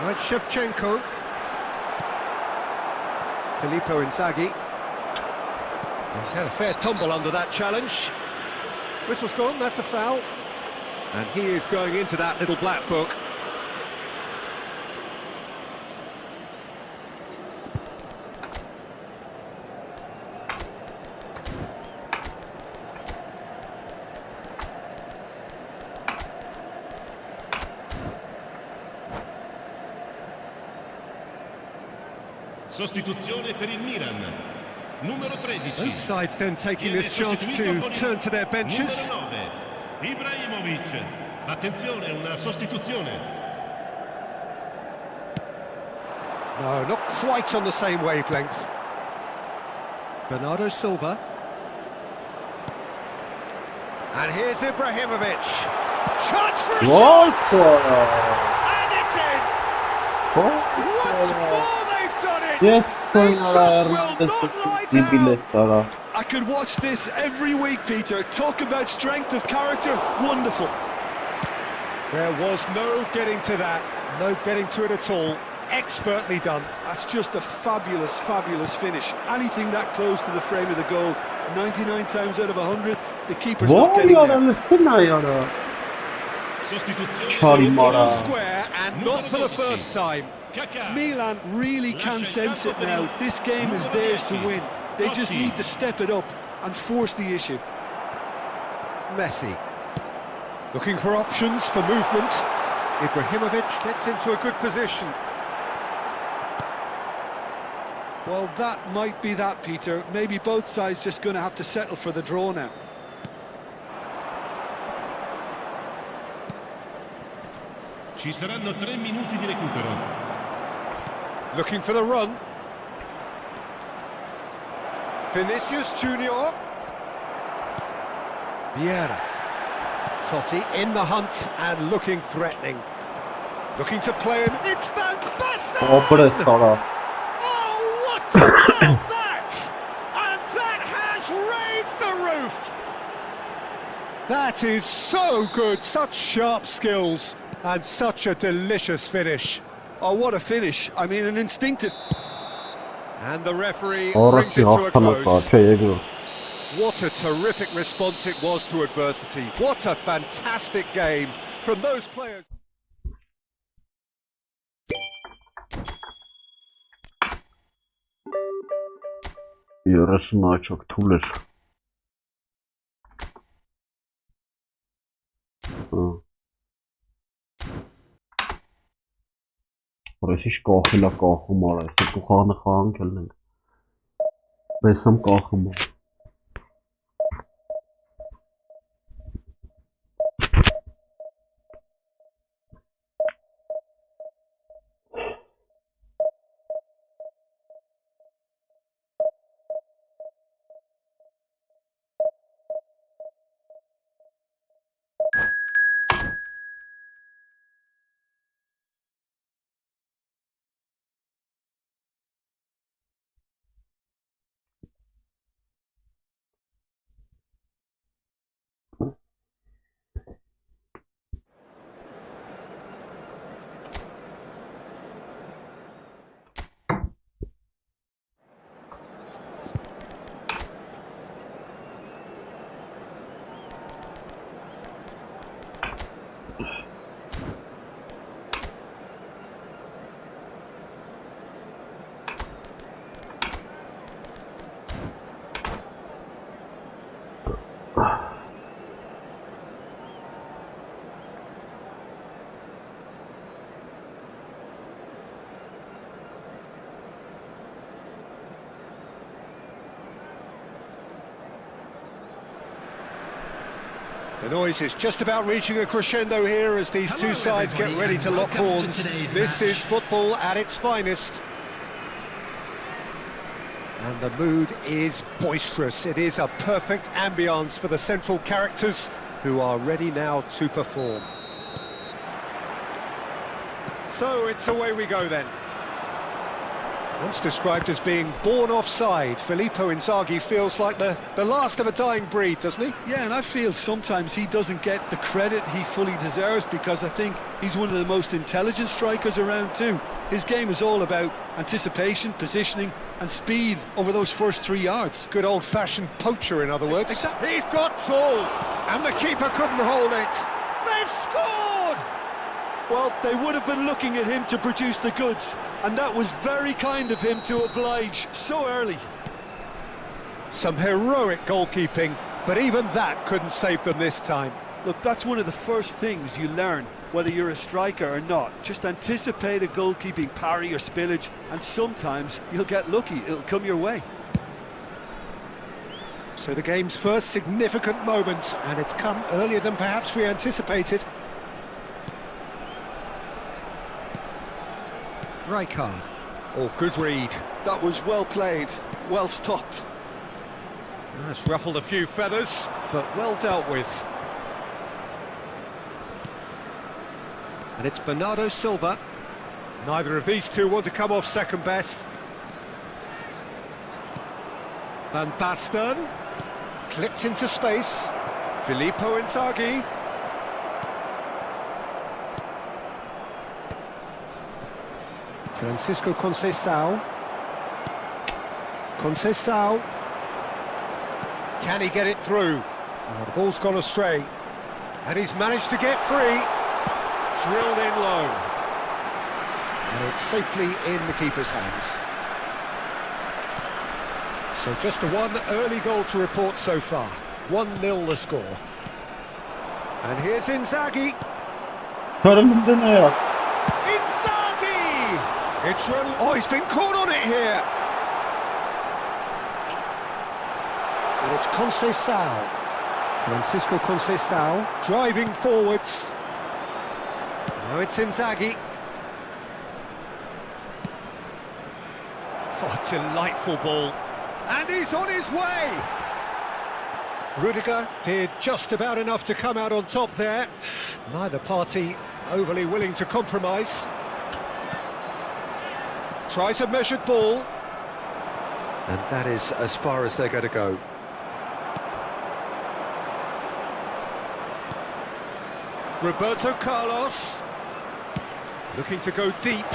Speaker 2: Right, Shevchenko. Filippo Inzaghi. He's had a fair tumble under that challenge. Whistle's gone, that's a foul. And he is going into that little black book.
Speaker 4: Sostituzione per il Milan. Numero 13.
Speaker 2: Both sides then taking this chance to turn to their benches.
Speaker 4: Numero 9. Ibrahimovic. Attenzione, una sostituzione.
Speaker 2: No, not quite on the same wavelength. Bernardo Silva. And here's Ibrahimovic. Chance for a shot! And it's in! Once more they've done it!
Speaker 1: Yes,
Speaker 2: They just will not lie down!
Speaker 3: I could watch this every week, Peter. Talk about strength of character. Wonderful.
Speaker 2: There was no getting to that. No getting to it at all. Expertly done.
Speaker 3: That's just a fabulous, fabulous finish. Anything that close to the frame of the goal, 99 times out of 100, the keeper's not getting there.
Speaker 4: Sostituzione.
Speaker 2: Square, and not for the first time.
Speaker 4: Kaká.
Speaker 3: Milan really can sense it now. This game is theirs to win. They just need to step it up and force the issue.
Speaker 2: Messi. Looking for options for movement. Ibrahimovic gets into a good position.
Speaker 3: Well, that might be that, Peter. Maybe both sides just going to have to settle for the draw now.
Speaker 4: Ci saranno 3 minuti di recupero.
Speaker 2: Looking for the run. Vinicius Junior. Vieira. Totti in the hunt and looking threatening. Looking to play him. It's Van Basten! Oh, what about that? And that has raised the roof. That is so good. Such sharp skills and such a delicious finish.
Speaker 3: Oh, what a finish. I mean, an instinctive...
Speaker 2: And the referee brings it to a close. What a terrific response it was to adversity. What a fantastic game from those players.
Speaker 1: Yarasına çok tuller. Orası hiç kahvela kahvım var. Sıkı kanı kan kellemek. Պես եմ կախում։
Speaker 2: The noise is just about reaching a crescendo here as these two sides get ready to lock horns. This is football at its finest. And the mood is boisterous. It is a perfect ambience for the central characters who are ready now to perform. So it's away we go then. Once described as being born offside, Filippo Inzaghi feels like the last of a dying breed, doesn't he?
Speaker 3: Yeah, and I feel sometimes he doesn't get the credit he fully deserves, because I think he's one of the most intelligent strikers around too. His game is all about anticipation, positioning and speed over those first 3 yards.
Speaker 2: Good old-fashioned poacher, in other words.
Speaker 3: Exactly.
Speaker 2: He's got tall, and the keeper couldn't hold it. They've scored!
Speaker 3: Well, they would have been looking at him to produce the goods, and that was very kind of him to oblige so early.
Speaker 2: Some heroic goalkeeping, but even that couldn't save them this time.
Speaker 3: Look, that's one of the first things you learn, whether you're a striker or not. Just anticipate a goalkeeping parry or spillage, and sometimes you'll get lucky, it'll come your way.
Speaker 2: So the game's first significant moment, and it's come earlier than perhaps we anticipated. Rijkaard. Oh, good read.
Speaker 3: That was well played, well stopped.
Speaker 2: That's ruffled a few feathers, but well dealt with. And it's Bernardo Silva. Neither of these two want to come off second best. Van Basten. Clipped into space. Filippo Inzaghi. Francisco Conceição. Conceição. Can he get it through? Oh, the ball's gone astray. And he's managed to get free. Drilled in low. And it's safely in the keeper's hands. So just the one early goal to report so far. 1-0 the score. And here's Inzaghi. Inzaghi! It's run. Oh, he's been caught on it here. And it's Conceição. Francisco Conceição driving forwards. Now it's Inzaghi. Oh, delightful ball. And he's on his way. Rudiger did just about enough to come out on top there. Neither party overly willing to compromise. Tries a measured ball. And that is as far as they're going to go. Roberto Carlos. Looking to go deep.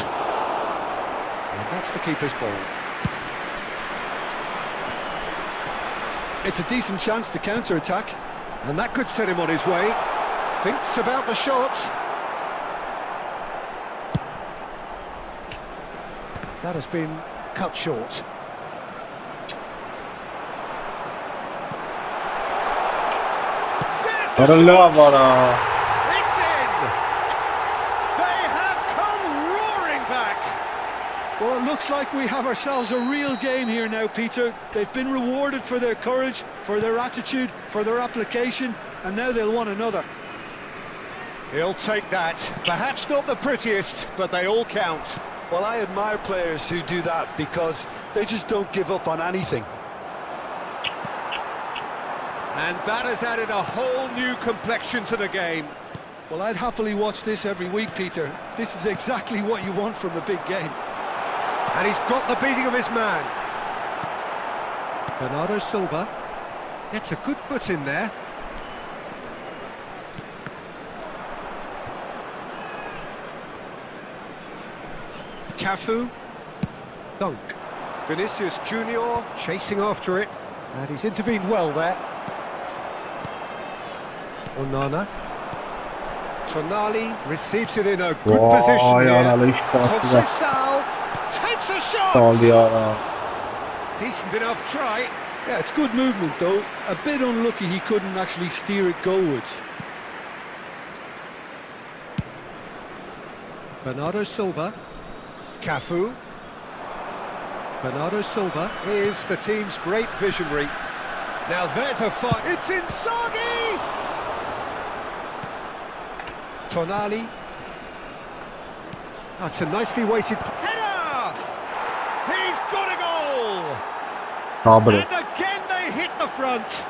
Speaker 2: And that's the keeper's ball.
Speaker 3: It's a decent chance to counter-attack.
Speaker 2: And that could set him on his way. Thinks about the shot. That has been cut short. There's the shot! It's in! They have come roaring back!
Speaker 3: Well, it looks like we have ourselves a real game here now, Peter. They've been rewarded for their courage, for their attitude, for their application, and now they'll want another.
Speaker 2: He'll take that. Perhaps not the prettiest, but they all count.
Speaker 3: Well, I admire players who do that because they just don't give up on anything.
Speaker 2: And that has added a whole new complexion to the game.
Speaker 3: Well, I'd happily watch this every week, Peter. This is exactly what you want from a big game.
Speaker 2: And he's got the beating of his man. Bernardo Silva gets a good foot in there. Cafu, Dunk, Vinicius Junior chasing after it, and he's intervened well there. Onana, Tonali receives it in a good position here. Conceição takes a shot. Decent enough try.
Speaker 3: Yeah, it's good movement though. A bit unlucky he couldn't actually steer it goalwards.
Speaker 2: Bernardo Silva. Cafu. Bernardo Silva is the team's great visionary. Now there's a fight. It's Inzaghi! Tonali. That's a nicely weighted header! He's got a goal! And again they hit the front.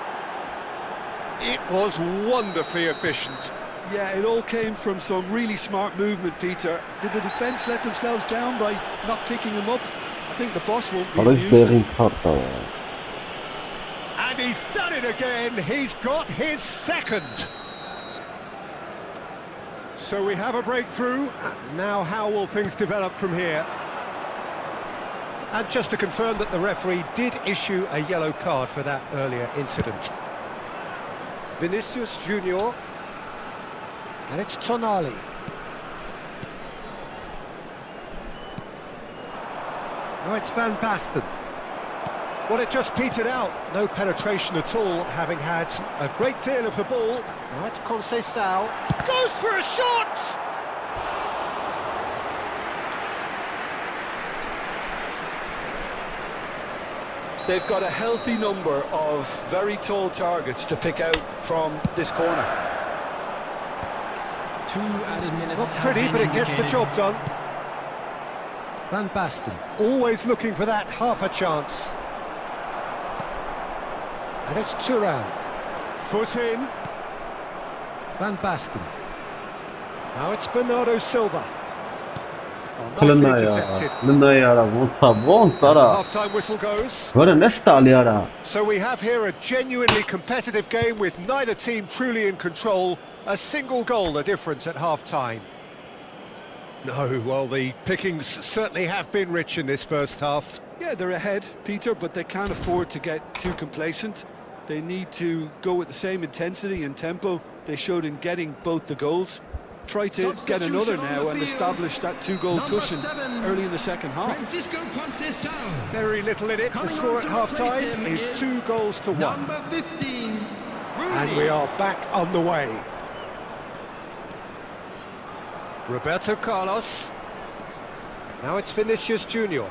Speaker 2: It was wonderfully efficient.
Speaker 3: Yeah, it all came from some really smart movement, Peter. Did the defence let themselves down by not picking him up? I think the boss won't be amused.
Speaker 2: And he's done it again. He's got his second. So we have a breakthrough. Now how will things develop from here? And just to confirm that the referee did issue a yellow card for that earlier incident. Vinicius Junior. And it's Tonali. Now it's Van Basten. Well, it just petered out. No penetration at all, having had a great deal of the ball. Now it's Conceição. Goes for a shot!
Speaker 3: They've got a healthy number of very tall targets to pick out from this corner.
Speaker 5: 2 added minutes.
Speaker 2: Not pretty, but it gets the job done. Van Basten, always looking for that half a chance. And it's Thuram. Foot in. Van Basten. Now it's Bernardo Silva. Oh, nicely intercepted. Half-time whistle goes. So we have here a genuinely competitive game with neither team truly in control. A single goal the difference at half-time. No, well, the pickings certainly have been rich in this first half.
Speaker 3: Yeah, they're ahead, Peter, but they can't afford to get too complacent. They need to go with the same intensity and tempo they showed in getting both the goals. Try to get another now and establish that 2-goal cushion early in the second half.
Speaker 2: Very little in it. The score at half-time is 2-1.
Speaker 5: Number 15.
Speaker 2: And we are back on the way. Roberto Carlos. Now it's Vinicius Junior.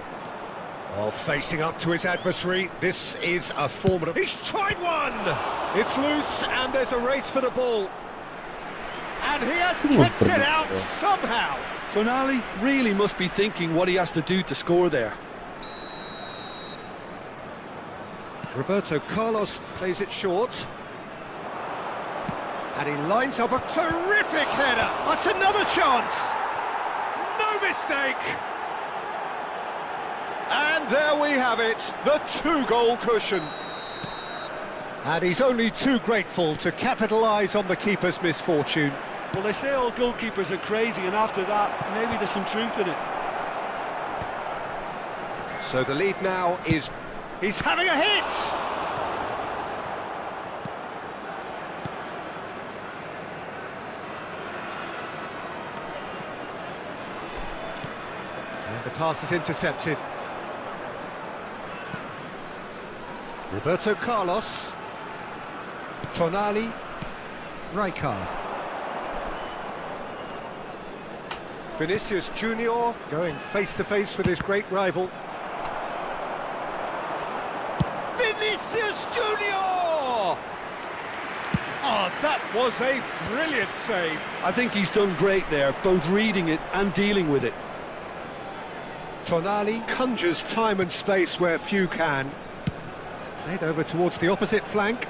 Speaker 2: Oh, facing up to his adversary. This is a formidable... He's tried one! It's loose and there's a race for the ball. And he has kicked it out somehow.
Speaker 3: Tonali really must be thinking what he has to do to score there.
Speaker 2: Roberto Carlos plays it short. And he lines up a terrific header. That's another chance. No mistake. And there we have it, the 2-goal cushion. And he's only too grateful to capitalise on the keeper's misfortune.
Speaker 3: Well, they say all goalkeepers are crazy, and after that, maybe there's some truth in it.
Speaker 2: So the lead now is... He's having a hit! And the pass is intercepted. Roberto Carlos. Tonali. Rijkaard. Vinicius Junior going face to face with his great rival. Vinicius Junior! Oh, that was a brilliant save.
Speaker 3: I think he's done great there, both reading it and dealing with it.
Speaker 2: Tonali conjures time and space where few can. Played over towards the opposite flank.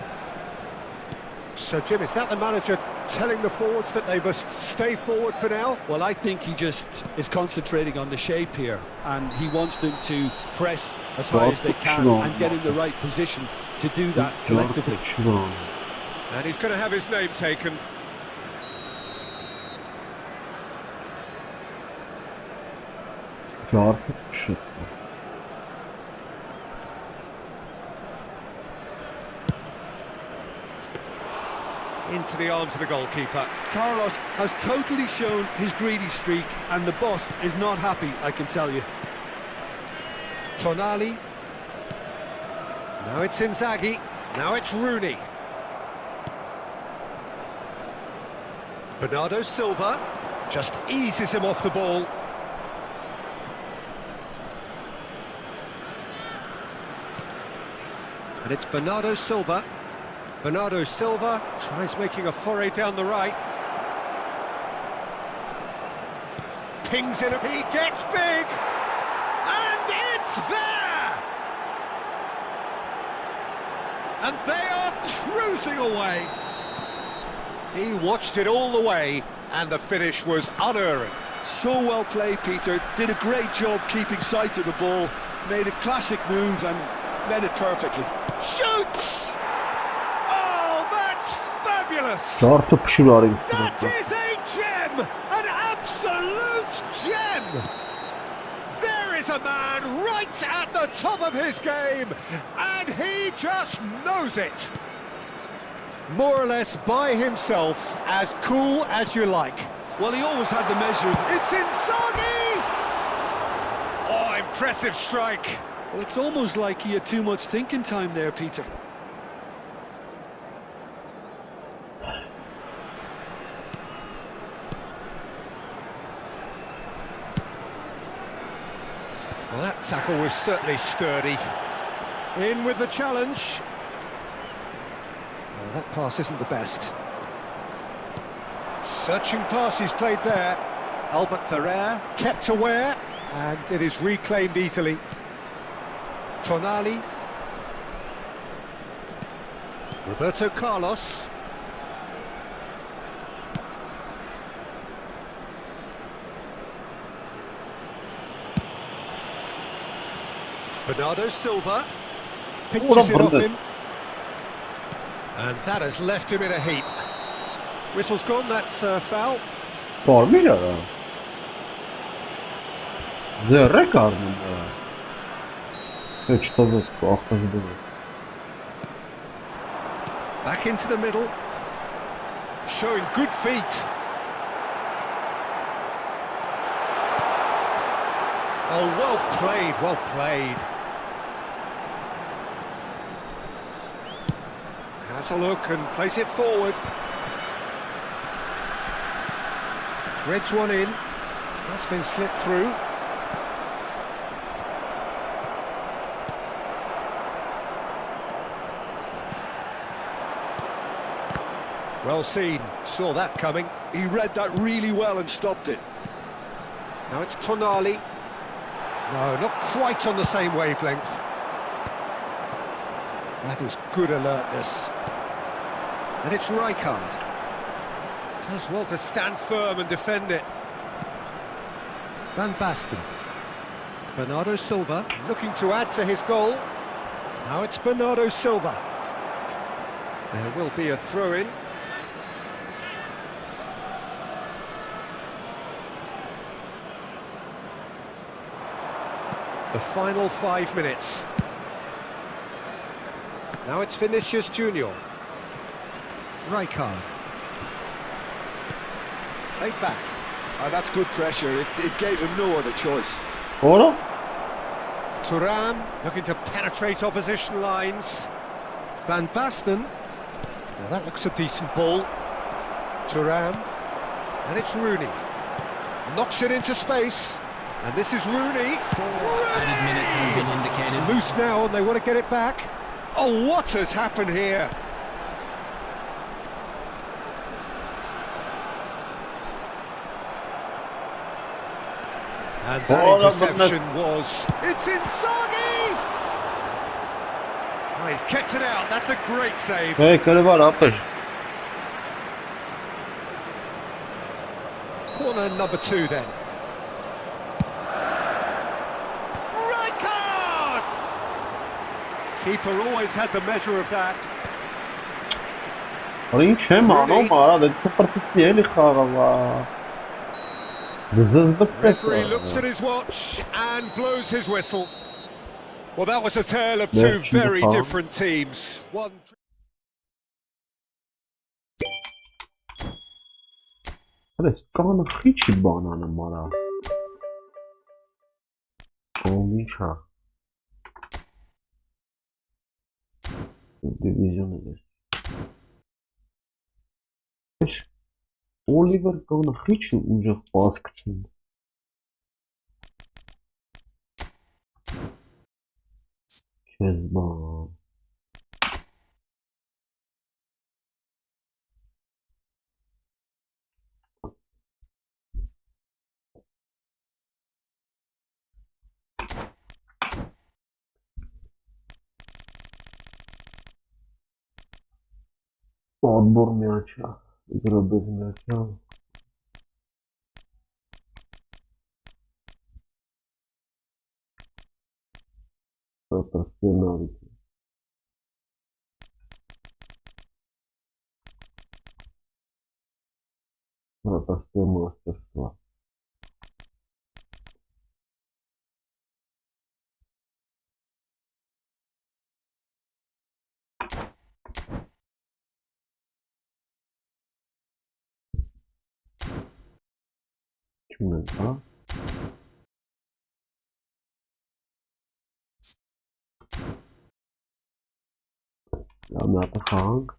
Speaker 2: So, Jim, is that the manager telling the forwards that they must stay forward for now?
Speaker 3: Well, I think he just is concentrating on the shape here, and he wants them to press as high as they can and get in the right position to do that collectively.
Speaker 2: And he's going to have his name taken. Into the arms of the goalkeeper.
Speaker 3: Carlos has totally shown his greedy streak, and the boss is not happy, I can tell you.
Speaker 2: Tonali. Now it's Inzaghi. Now it's Rooney. Bernardo Silva just eases him off the ball. And it's Bernardo Silva. Bernardo Silva tries making a foray down the right. Pings in, he gets big! And it's there! And they are cruising away. He watched it all the way, and the finish was unerring.
Speaker 3: So well played, Peter. Did a great job keeping sight of the ball. Made a classic move and met it perfectly.
Speaker 2: Shoots! Oh, that's fabulous! That is a gem! An absolute gem! There is a man right at the top of his game, and he just knows it. More or less by himself, as cool as you like.
Speaker 3: Well, he always had the measure.
Speaker 2: It's Inzaghi! Oh, impressive strike.
Speaker 3: Well, it's almost like he had too much thinking time there, Peter.
Speaker 2: Well, that tackle was certainly sturdy. In with the challenge. Well, that pass isn't the best. Searching pass he's played there. Albert Ferrer kept aware, and it is reclaimed easily. Tonali. Roberto Carlos. Bernardo Silva pinches it off him, and that has left him in a heap. Whistle's gone, that's foul. Back into the middle, showing good feet. Oh, well played, well played. Has a look and plays it forward. Threads one in. That's been slipped through. Well seen, saw that coming.
Speaker 3: He read that really well and stopped it.
Speaker 2: Now it's Tonali. No, not quite on the same wavelength. That is good alertness. And it's Rijkaard. Does well to stand firm and defend it. Van Basten. Bernardo Silva looking to add to his goal. Now it's Bernardo Silva. There will be a throw-in. The final 5 minutes. Now it's Vinicius Junior. Rijkaard. Played back.
Speaker 3: That's good pressure. It gave him no other choice.
Speaker 2: Thuram looking to penetrate opposition lines. Van Basten. Now that looks a decent ball. Thuram. And it's Rooney. Knocks it into space. And this is Rooney.
Speaker 5: Added minutes have been
Speaker 2: It's
Speaker 5: indicated.
Speaker 2: loose now and they want to get it back. Oh, what has happened here? And that interception was... It's Inzaghi! Oh, he's kept it out. That's a great save.
Speaker 1: Hey, care var apăș.
Speaker 2: Corner number 2 then. Right card! Keeper always had the measure of that.
Speaker 1: Արին չեմ անում, արա, դե կպրծի էլի խաղավա։
Speaker 2: Referee looks at his watch and blows his whistle. Well, that was a tale of two very different teams. One.
Speaker 1: Արես, կանը խիչի բանանը մարա։ Կոմիչա։ Դիվիզիոն է։ Օլիվեր կանը խիչի ուժեղ պասկցին։ Քեզ բան։ Odbor miacza, gra bez miacza. Profesjonality. Мастерства. Чудо. Ладно, это ханг.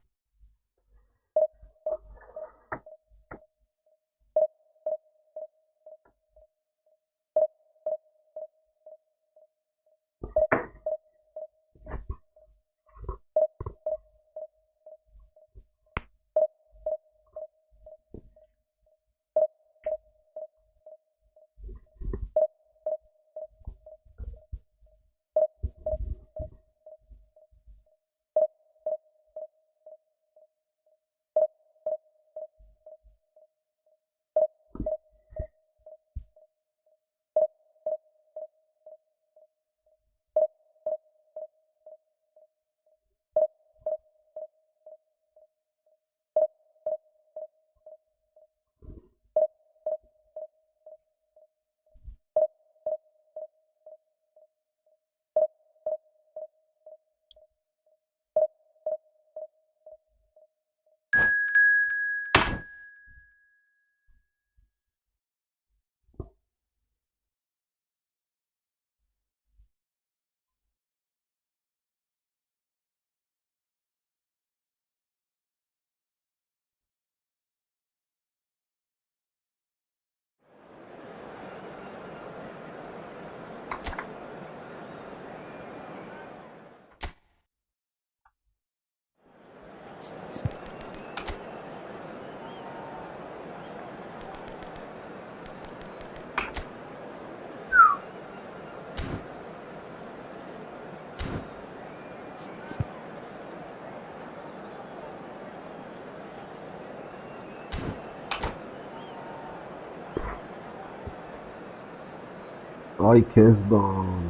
Speaker 1: Ay Kezban.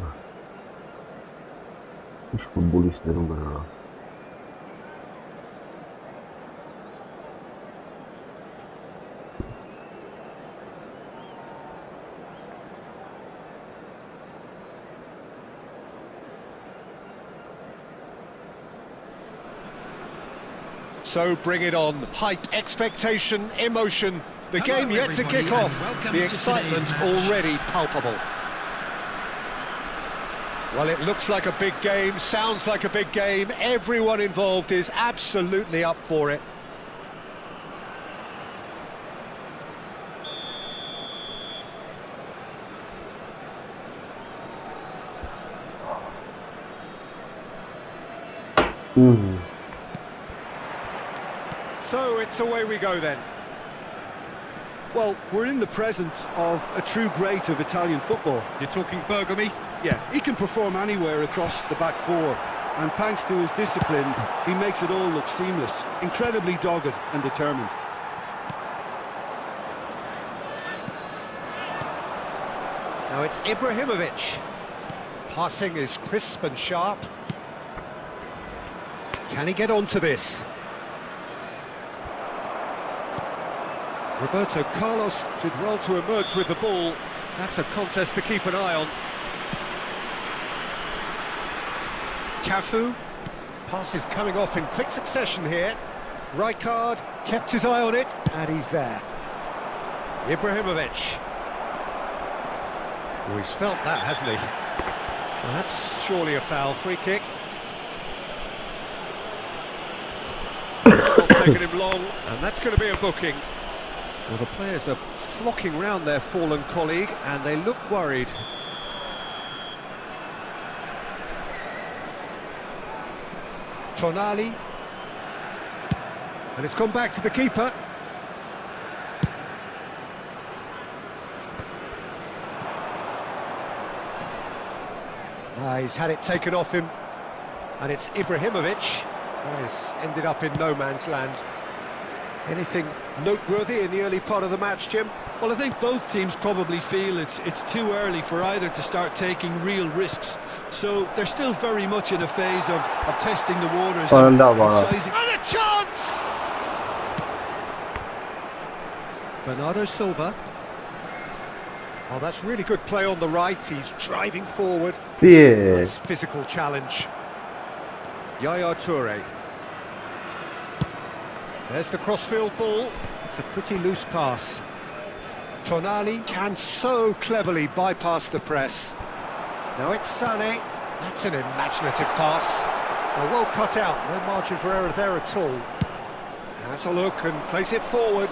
Speaker 1: Hiç futbolistlerim var ha.
Speaker 2: So bring it on. Hype, expectation, emotion. The game yet to kick off. The excitement already palpable. Well, it looks like a big game, sounds like a big game. Everyone involved is absolutely up for it. So it's away we go then.
Speaker 3: Well, we're in the presence of a true great of Italian football.
Speaker 2: You're talking Bergami?
Speaker 3: Yeah, he can perform anywhere across the back four. And thanks to his discipline, he makes it all look seamless. Incredibly dogged and determined.
Speaker 2: Now it's Ibrahimovic. Passing is crisp and sharp. Can he get onto this? Roberto Carlos did well to emerge with the ball. That's a contest to keep an eye on. Cafu. Pass is coming off in quick succession here. Rijkaard kept his eye on it, and he's there. Ibrahimovic. Oh, he's felt that, hasn't he? Well, that's surely a foul. Free kick. It's not taken him long, and that's going to be a booking. Well, the players are flocking round their fallen colleague, and they look worried. Tonali. And it's gone back to the keeper. He's had it taken off him. And it's Ibrahimovic. He's ended up in no man's land. Anything noteworthy in the early part of the match, Jim?
Speaker 3: Well, I think both teams probably feel it's too early for either to start taking real risks. So they're still very much in a phase of testing the waters and sizing.
Speaker 2: And a chance! Bernardo Silva. Oh, that's really good play on the right. He's driving forward.
Speaker 1: Yeah.
Speaker 2: Nice physical challenge. Yaya Toure. There's the crossfield ball. It's a pretty loose pass. Tonali can so cleverly bypass the press. Now it's Sané. That's an imaginative pass. Well cut out. No margin for error there at all. Has a look and plays it forward.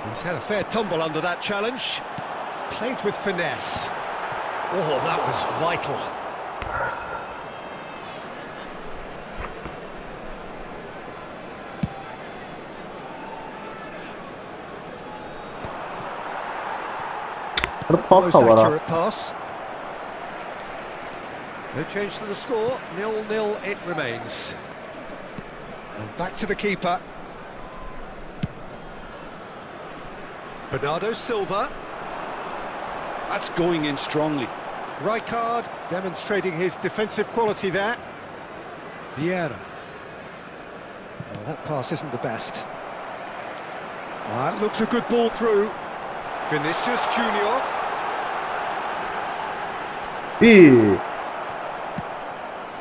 Speaker 2: He's had a fair tumble under that challenge. Played with finesse. Oh, that was vital. Most accurate pass. No change to the score. 0-0 it remains. And back to the keeper. Bernardo Silva.
Speaker 3: That's going in strongly.
Speaker 2: Rijkaard demonstrating his defensive quality there. Vieira. Well, that pass isn't the best. That looks a good ball through. Vinicius Junior.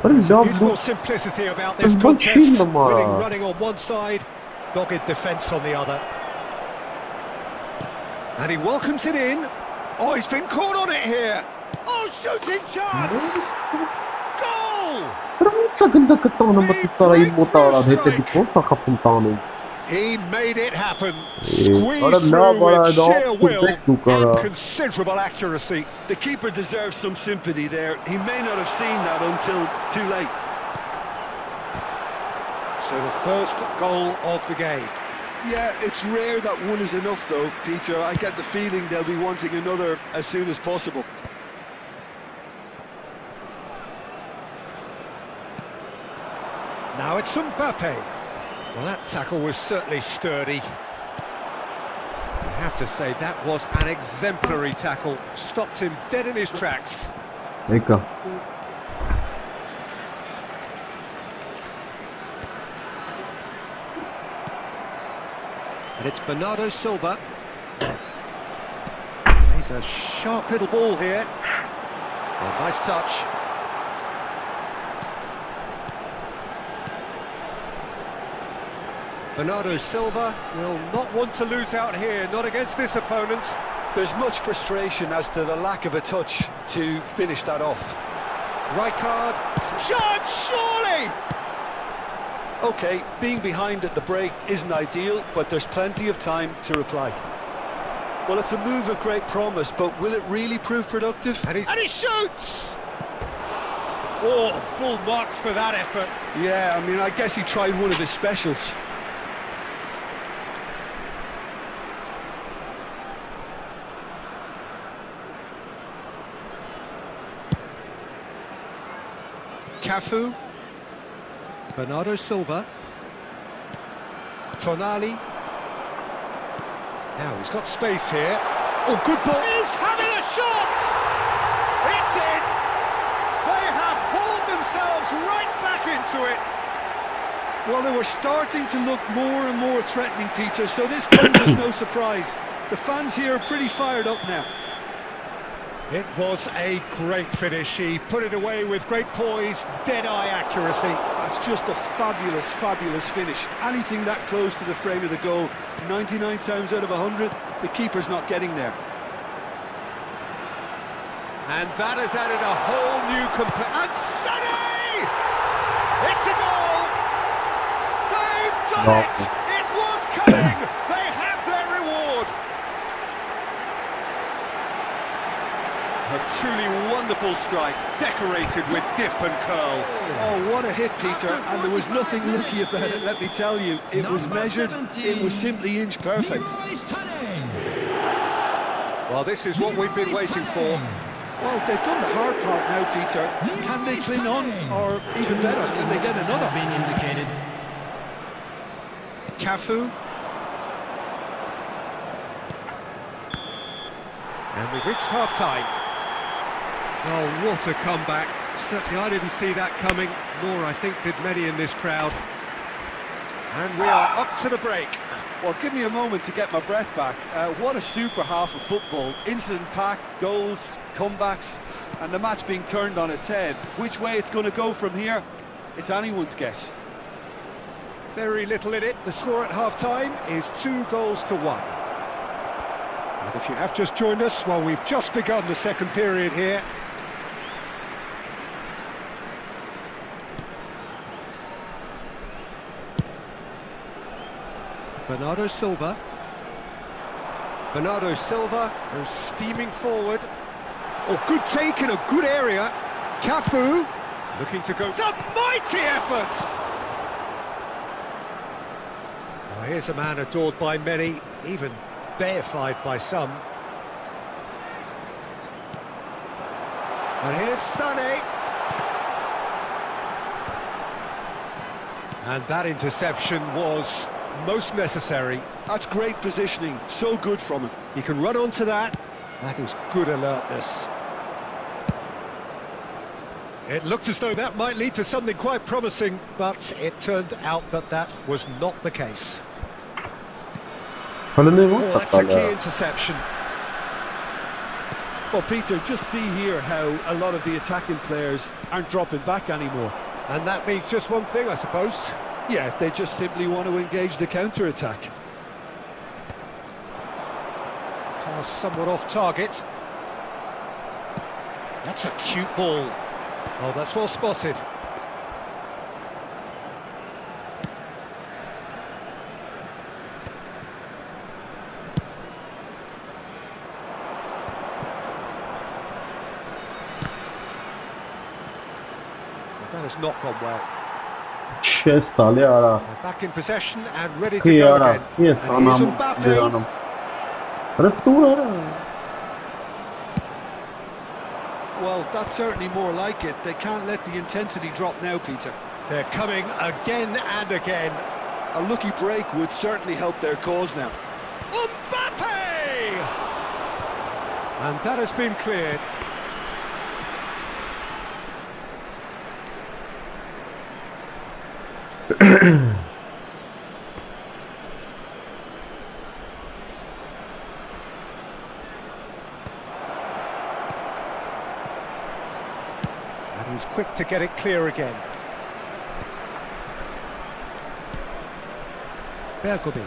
Speaker 2: There's a beautiful simplicity about this contest. Willing running on one side, dogged defence on the other. And he welcomes it in. Oh, he's been caught on it here. Oh, shooting chance! Goal! He made it happen. Squeezed through with sheer will and considerable accuracy.
Speaker 3: The keeper deserves some sympathy there. He may not have seen that until too late.
Speaker 2: So the first goal of the game.
Speaker 3: Yeah, it's rare that one is enough though, Peter. I get the feeling they'll be wanting another as soon as possible.
Speaker 2: Now it's Mbappe. Well, that tackle was certainly sturdy. I have to say, that was an exemplary tackle. Stopped him dead in his tracks.
Speaker 1: There you go.
Speaker 2: And it's Bernardo Silva. He's a sharp little ball here. Oh, nice touch. Bernardo Silva will not want to lose out here, not against this opponent.
Speaker 3: There's much frustration as to the lack of a touch to finish that off.
Speaker 2: Rijkaard, chance, surely!
Speaker 3: OK, being behind at the break isn't ideal, but there's plenty of time to reply. Well, it's a move of great promise, but will it really prove productive?
Speaker 2: And he shoots! Oh, full marks for that effort.
Speaker 3: Yeah, I mean, I guess he tried one of his specials. Cafu. Bernardo Silva. Tonali.
Speaker 2: Now he's got space here. Oh, good ball. He's having a shot! It's in! They have hauled themselves right back into it.
Speaker 3: Well, they were starting to look more and more threatening, Peter, so this comes as no surprise. The fans here are pretty fired up now.
Speaker 2: It was a great finish. He put it away with great poise, dead-eye accuracy.
Speaker 3: That's just a fabulous, fabulous finish. Anything that close to the frame of the goal, 99 times out of 100, the keeper's not getting there.
Speaker 2: And that has added a whole new And Sané! It's a goal! They've done it! It was coming! They have their reward! A truly wonderful strike, decorated with dip and curl.
Speaker 3: Oh, what a hit, Peter, and there was nothing lucky about it, let me tell you. It was measured, it was simply inch perfect.
Speaker 2: Well, this is what we've been waiting for.
Speaker 3: Well, they've done the hard part now, Peter. Can they cling on, or even better, can they get another?
Speaker 5: Being indicated.
Speaker 3: Cafu.
Speaker 2: And we've reached half-time. Oh, what a comeback. Certainly I didn't see that coming, nor I think did many in this crowd. And we are up to the break.
Speaker 3: Well, give me a moment to get my breath back. What a super half of football. Incident-packed, goals, comebacks, and the match being turned on its head. Which way it's going to go from here, it's anyone's guess.
Speaker 2: Very little in it. The score at half-time is 2-1. And if you have just joined us, well, we've just begun the second period here. Bernardo Silva. Bernardo Silva goes steaming forward. Oh, good take in a good area. Cafu looking to go. It's a mighty effort! Oh, here's a man adored by many, even deified by some. And here's Sané. And that interception was most necessary.
Speaker 3: That's great positioning, so good from him.
Speaker 2: He can run onto that. That is good alertness. It looked as though that might lead to something quite promising, but it turned out that that was not the case. Oh, that's a key interception.
Speaker 3: Well, Peter, just see here how a lot of the attacking players aren't dropping back anymore.
Speaker 2: And that means just one thing, I suppose.
Speaker 3: Yeah, they just simply want to engage the counter-attack.
Speaker 2: Pass somewhat off target. That's a cute ball. Oh, that's well spotted. That has not gone well. Back in possession and ready to go again. And here's Mbappe.
Speaker 3: Well, that's certainly more like it. They can't let the intensity drop now, Peter.
Speaker 2: They're coming again and again.
Speaker 3: A lucky break would certainly help their cause now.
Speaker 2: Mbappe! And that has been cleared. And he's quick to get it clear again. Bergobi.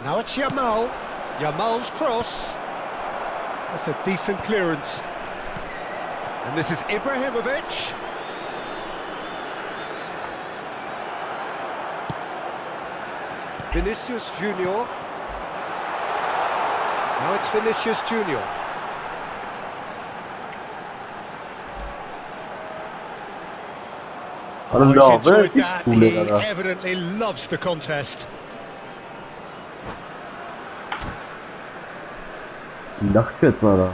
Speaker 2: Now it's Yamal. Yamal's cross. That's a decent clearance. And this is Ibrahimovic. Vinicius Junior. Now it's Vinicius Junior. Oh, he's
Speaker 1: Love
Speaker 2: enjoyed
Speaker 1: it.
Speaker 2: that.
Speaker 1: Cool,
Speaker 2: He
Speaker 1: yeah.
Speaker 2: evidently loves the contest.
Speaker 1: Dachte jetzt mal da.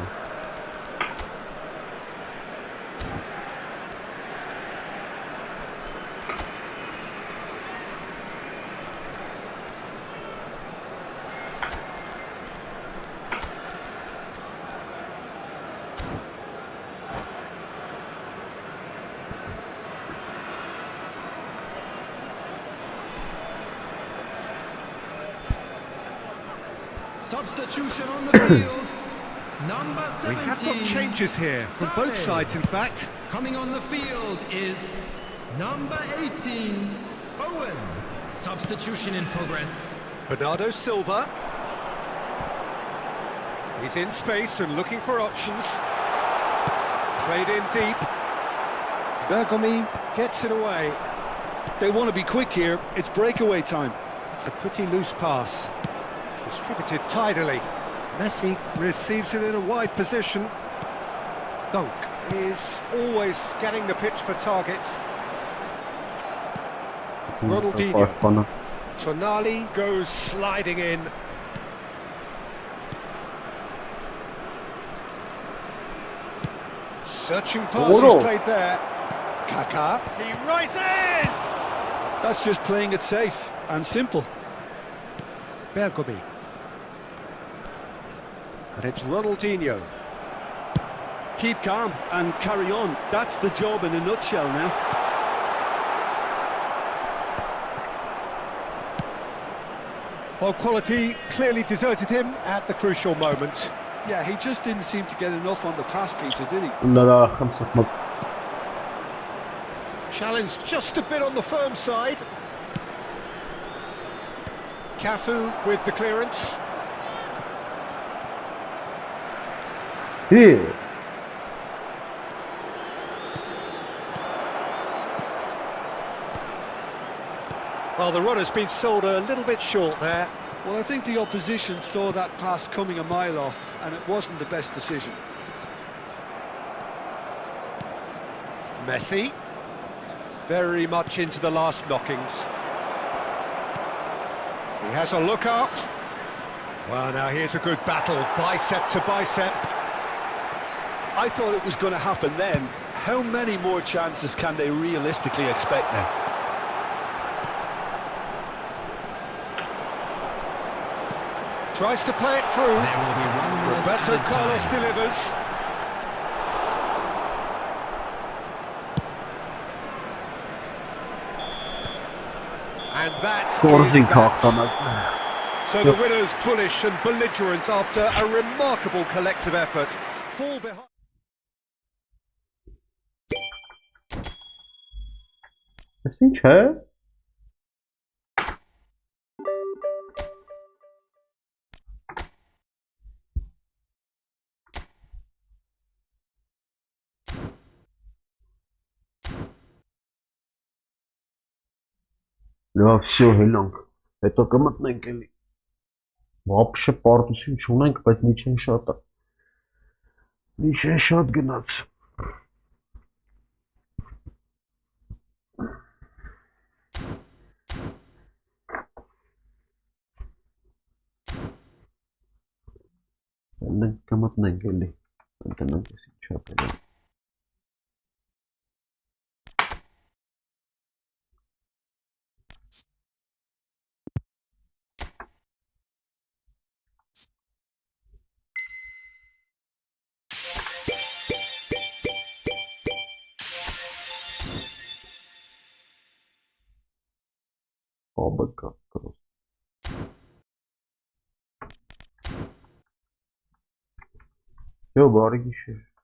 Speaker 5: Substitution on the field. Number 17.
Speaker 2: We have got changes here from both sides, in fact.
Speaker 5: Coming on the field is number 18, Owen. Substitution in progress.
Speaker 2: Bernardo Silva. He's in space and looking for options. Played in deep. Bergomi gets it away.
Speaker 3: They want to be quick here. It's breakaway time.
Speaker 2: It's a pretty loose pass. Distributed tidily. Messi receives it in a wide position. Dunk is always scanning the pitch for targets. Ronaldinho. Tonali goes sliding in. Searching pass is played there. Kaká. He rises!
Speaker 3: That's just playing it safe and simple.
Speaker 2: Bergomi. And it's Ronaldinho.
Speaker 3: Keep calm and carry on. That's the job in a nutshell now.
Speaker 2: Well, quality clearly deserted him at the crucial moment.
Speaker 3: Yeah, he just didn't seem to get enough on the pass, Peter, did he?
Speaker 1: لا 5
Speaker 2: Challenged just a bit on the firm side. Cafu with the clearance.
Speaker 1: Here.
Speaker 2: Well, the run has been sold a little bit short there.
Speaker 3: Well, I think the opposition saw that pass coming a mile off, and it wasn't the best decision.
Speaker 2: Messi. Very much into the last knockings. He has a look up. Well, now here's a good battle, bicep to bicep.
Speaker 3: I thought it was going to happen then. How many more chances can they realistically expect now?
Speaker 2: Tries to play it through. Roberto Carlos delivers. And that is that. So the winners bullish and belligerent after a remarkable collective effort. Fall behind.
Speaker 1: Assim, çe? Լավ, всё, հելանք, հետո կմտնենք էլի, վապշը պարտություն չունենք, բայց նիչեն շատ գնաց, կմտնենք էլի, ընտնենք ես ինչ ապել է. Բաբակա, կրոս. Yo, բարի գիշեր.